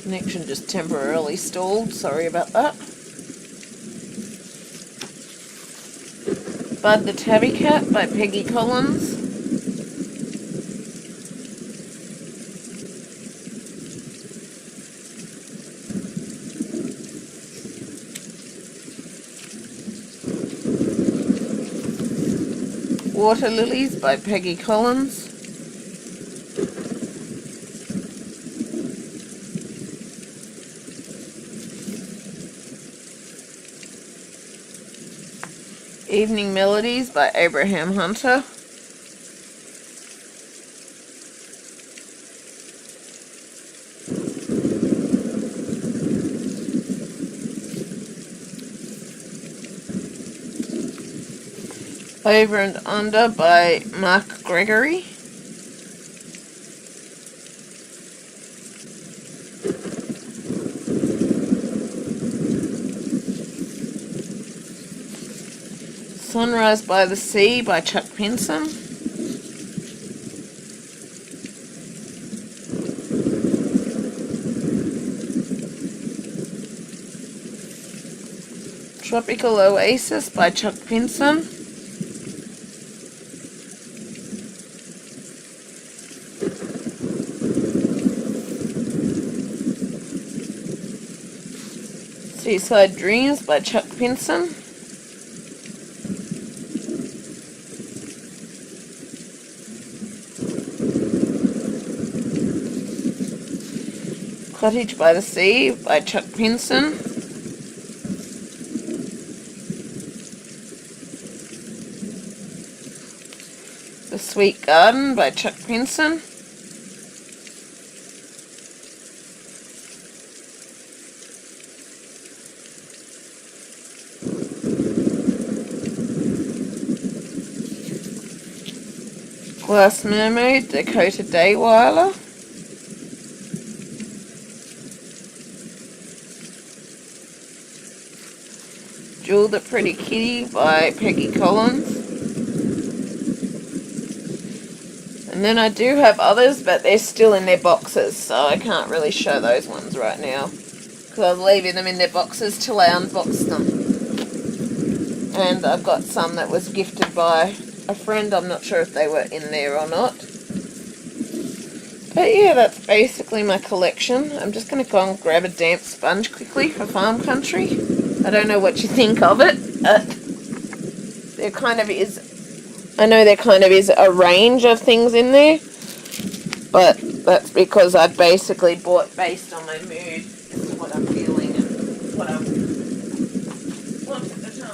Connection just temporarily stalled, sorry about that. Bud the Tabby Cat by Peggy Collins. Water Lilies by Peggy Collins. Evening Melodies by Abraham Hunter. Over and Under by Mark Gregory. Sunrise by the Sea by Chuck Pinson. Tropical Oasis by Chuck Pinson. Seaside Dreams by Chuck Pinson. Cottage by the Sea by Chuck Pinson. The Sweet Garden by Chuck Pinson. Glass Mermaid, Dakota Dayweiler. Jewel the Pretty Kitty by Peggy Collins. And then I do have others, but they're still in their boxes, so I can't really show those ones right now, because I was leaving them in their boxes till I unboxed them. And I've got some that was gifted by a friend. I'm not sure if they were in there or not. But yeah, that's basically my collection. I'm just going to go and grab a damp sponge quickly for Farm Country. I don't know what you think of it. There kind of is, I know there kind of is a range of things in there, but that's because I basically bought based on my mood as to what I'm feeling and what I want at the time.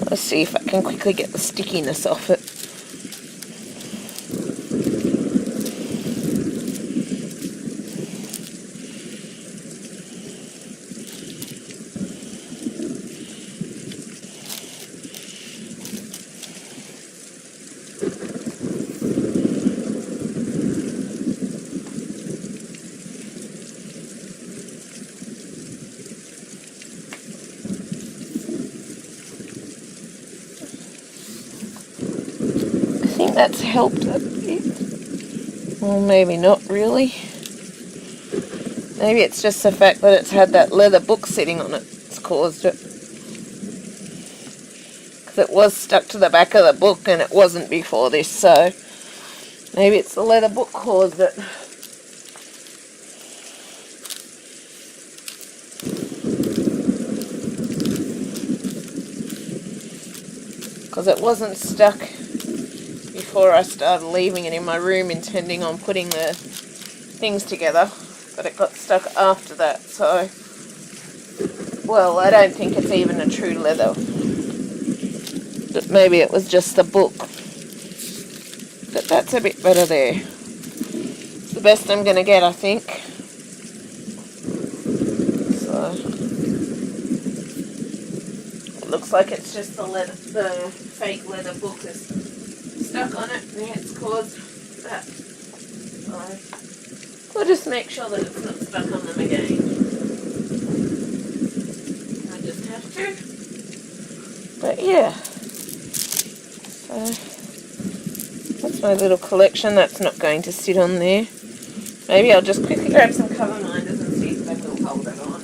Let's see if I can quickly get the stickiness off it. I think that's helped a bit. Well, maybe not really. Maybe it's just the fact that it's had that leather book sitting on it that's caused it. Because it was stuck to the back of the book and it wasn't before this, so maybe it's the leather book caused it. Because it wasn't stuck before I started leaving it in my room intending on putting the things together, but it got stuck after that, so, well, I don't think it's even a true leather, but maybe it was just the book. But that's a bit better there. It's the best I'm going to get, I think. So it looks like it's just the fake leather book is stuck on it, and it's caused that. So we'll just make sure that it's not stuck on them again. I just have to. But yeah. So that's my little collection. That's not going to sit on there. Maybe I'll just quickly grab some cover minders and see if they will hold it on.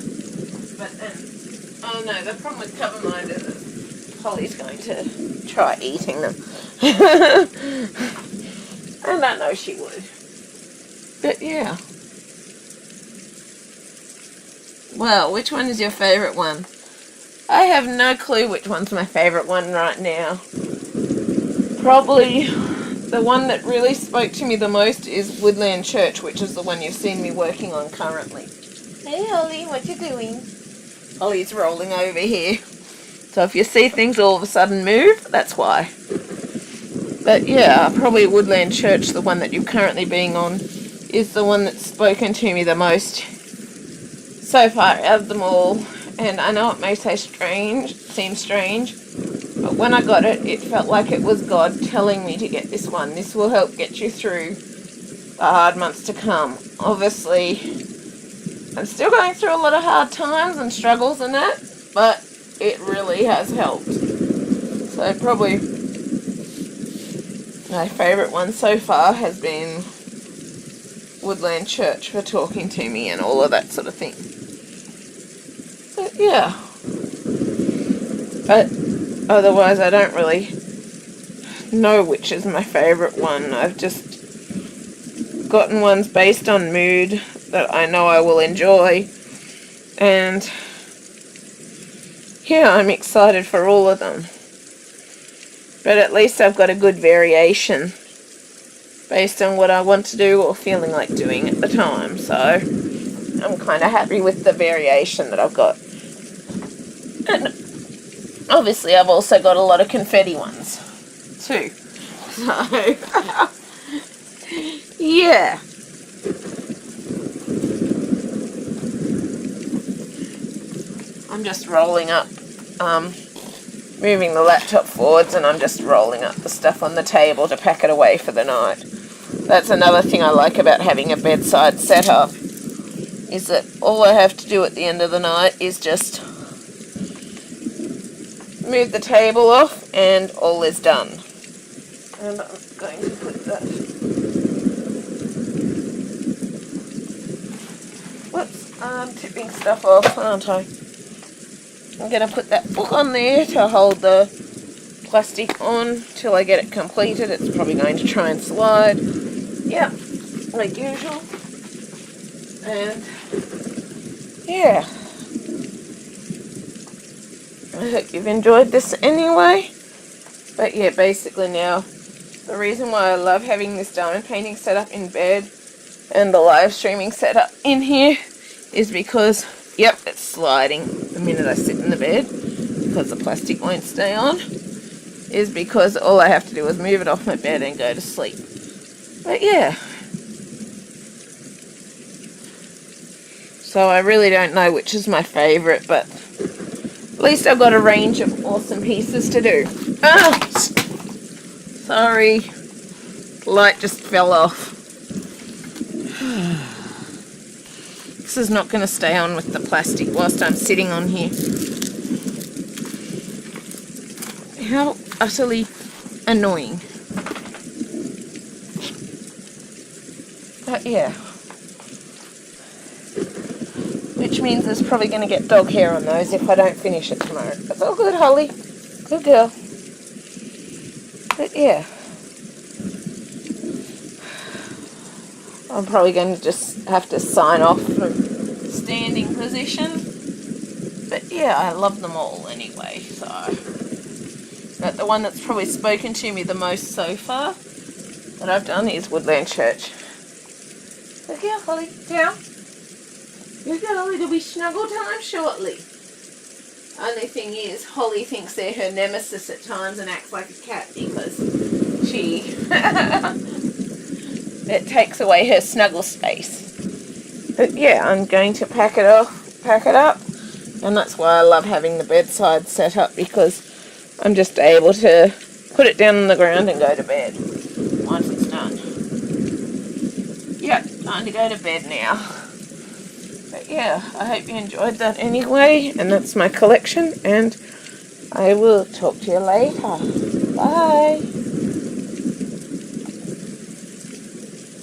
But then, oh no, the problem with cover minders is Holly's going to try eating them. And I know she would. But yeah. Well, which one is your favourite one? I have no clue which one's my favourite one right now. Probably the one that really spoke to me the most is Woodland Church, which is the one you've seen me working on currently. Hey Holly, what you doing? Holly's rolling over here. So if you see things all of a sudden move, that's why. But yeah, probably Woodland Church, the one that you're currently being on, is the one that's spoken to me the most so far out of them all. And I know it may seem strange, but when I got it, it felt like it was God telling me to get this one. This will help get you through the hard months to come. Obviously, I'm still going through a lot of hard times and struggles and that, but it really has helped. So probably my favourite one so far has been Woodland Church for talking to me and all of that sort of thing. But yeah. But otherwise I don't really know which is my favourite one. I've just gotten ones based on mood that I know I will enjoy. And yeah, I'm excited for all of them. But at least I've got a good variation based on what I want to do or feeling like doing at the time. So I'm kind of happy with the variation that I've got. And obviously I've also got a lot of confetti ones too. So yeah. I'm just rolling up, moving the laptop forwards, and I'm just rolling up the stuff on the table to pack it away for the night. That's another thing I like about having a bedside setup, is that all I have to do at the end of the night is just move the table off and all is done. And I'm going to put that... Whoops, I'm tipping stuff off, aren't I? I'm going to put that book on there to hold the plastic on till I get it completed. It's probably going to try and slide. Yeah, like usual. And yeah. I hope you've enjoyed this anyway. But yeah, basically now, the reason why I love having this diamond painting set up in bed and the live streaming set up in here is because, yep, it's sliding the minute I sit in the bed. because the plastic won't stay on, is because all I have to do is move it off my bed and go to sleep. But yeah. So I really don't know which is my favourite, but at least I've got a range of awesome pieces to do. Ah! Sorry. The light just fell off. This is not going to stay on with the plastic whilst I'm sitting on here. How utterly annoying. But yeah. Which means there's probably going to get dog hair on those if I don't finish it tomorrow. It's all good, Holly. Good girl. But yeah. I'm probably going to just have to sign off from standing position. But yeah, I love them all anyway, so. But the one that's probably spoken to me the most so far that I've done is Woodland Church. Good girl, Holly. Down. Good girl, it'll be snuggle time shortly. Only thing is, Holly thinks they're her nemesis at times and acts like a cat because it takes away her snuggle space. But yeah, I'm going to pack it up, and that's why I love having the bedside set up, because I'm just able to put it down on the ground and go to bed once it's done. Yep, time to go to bed now. But yeah, I hope you enjoyed that anyway, and that's my collection, and I will talk to you later. Bye.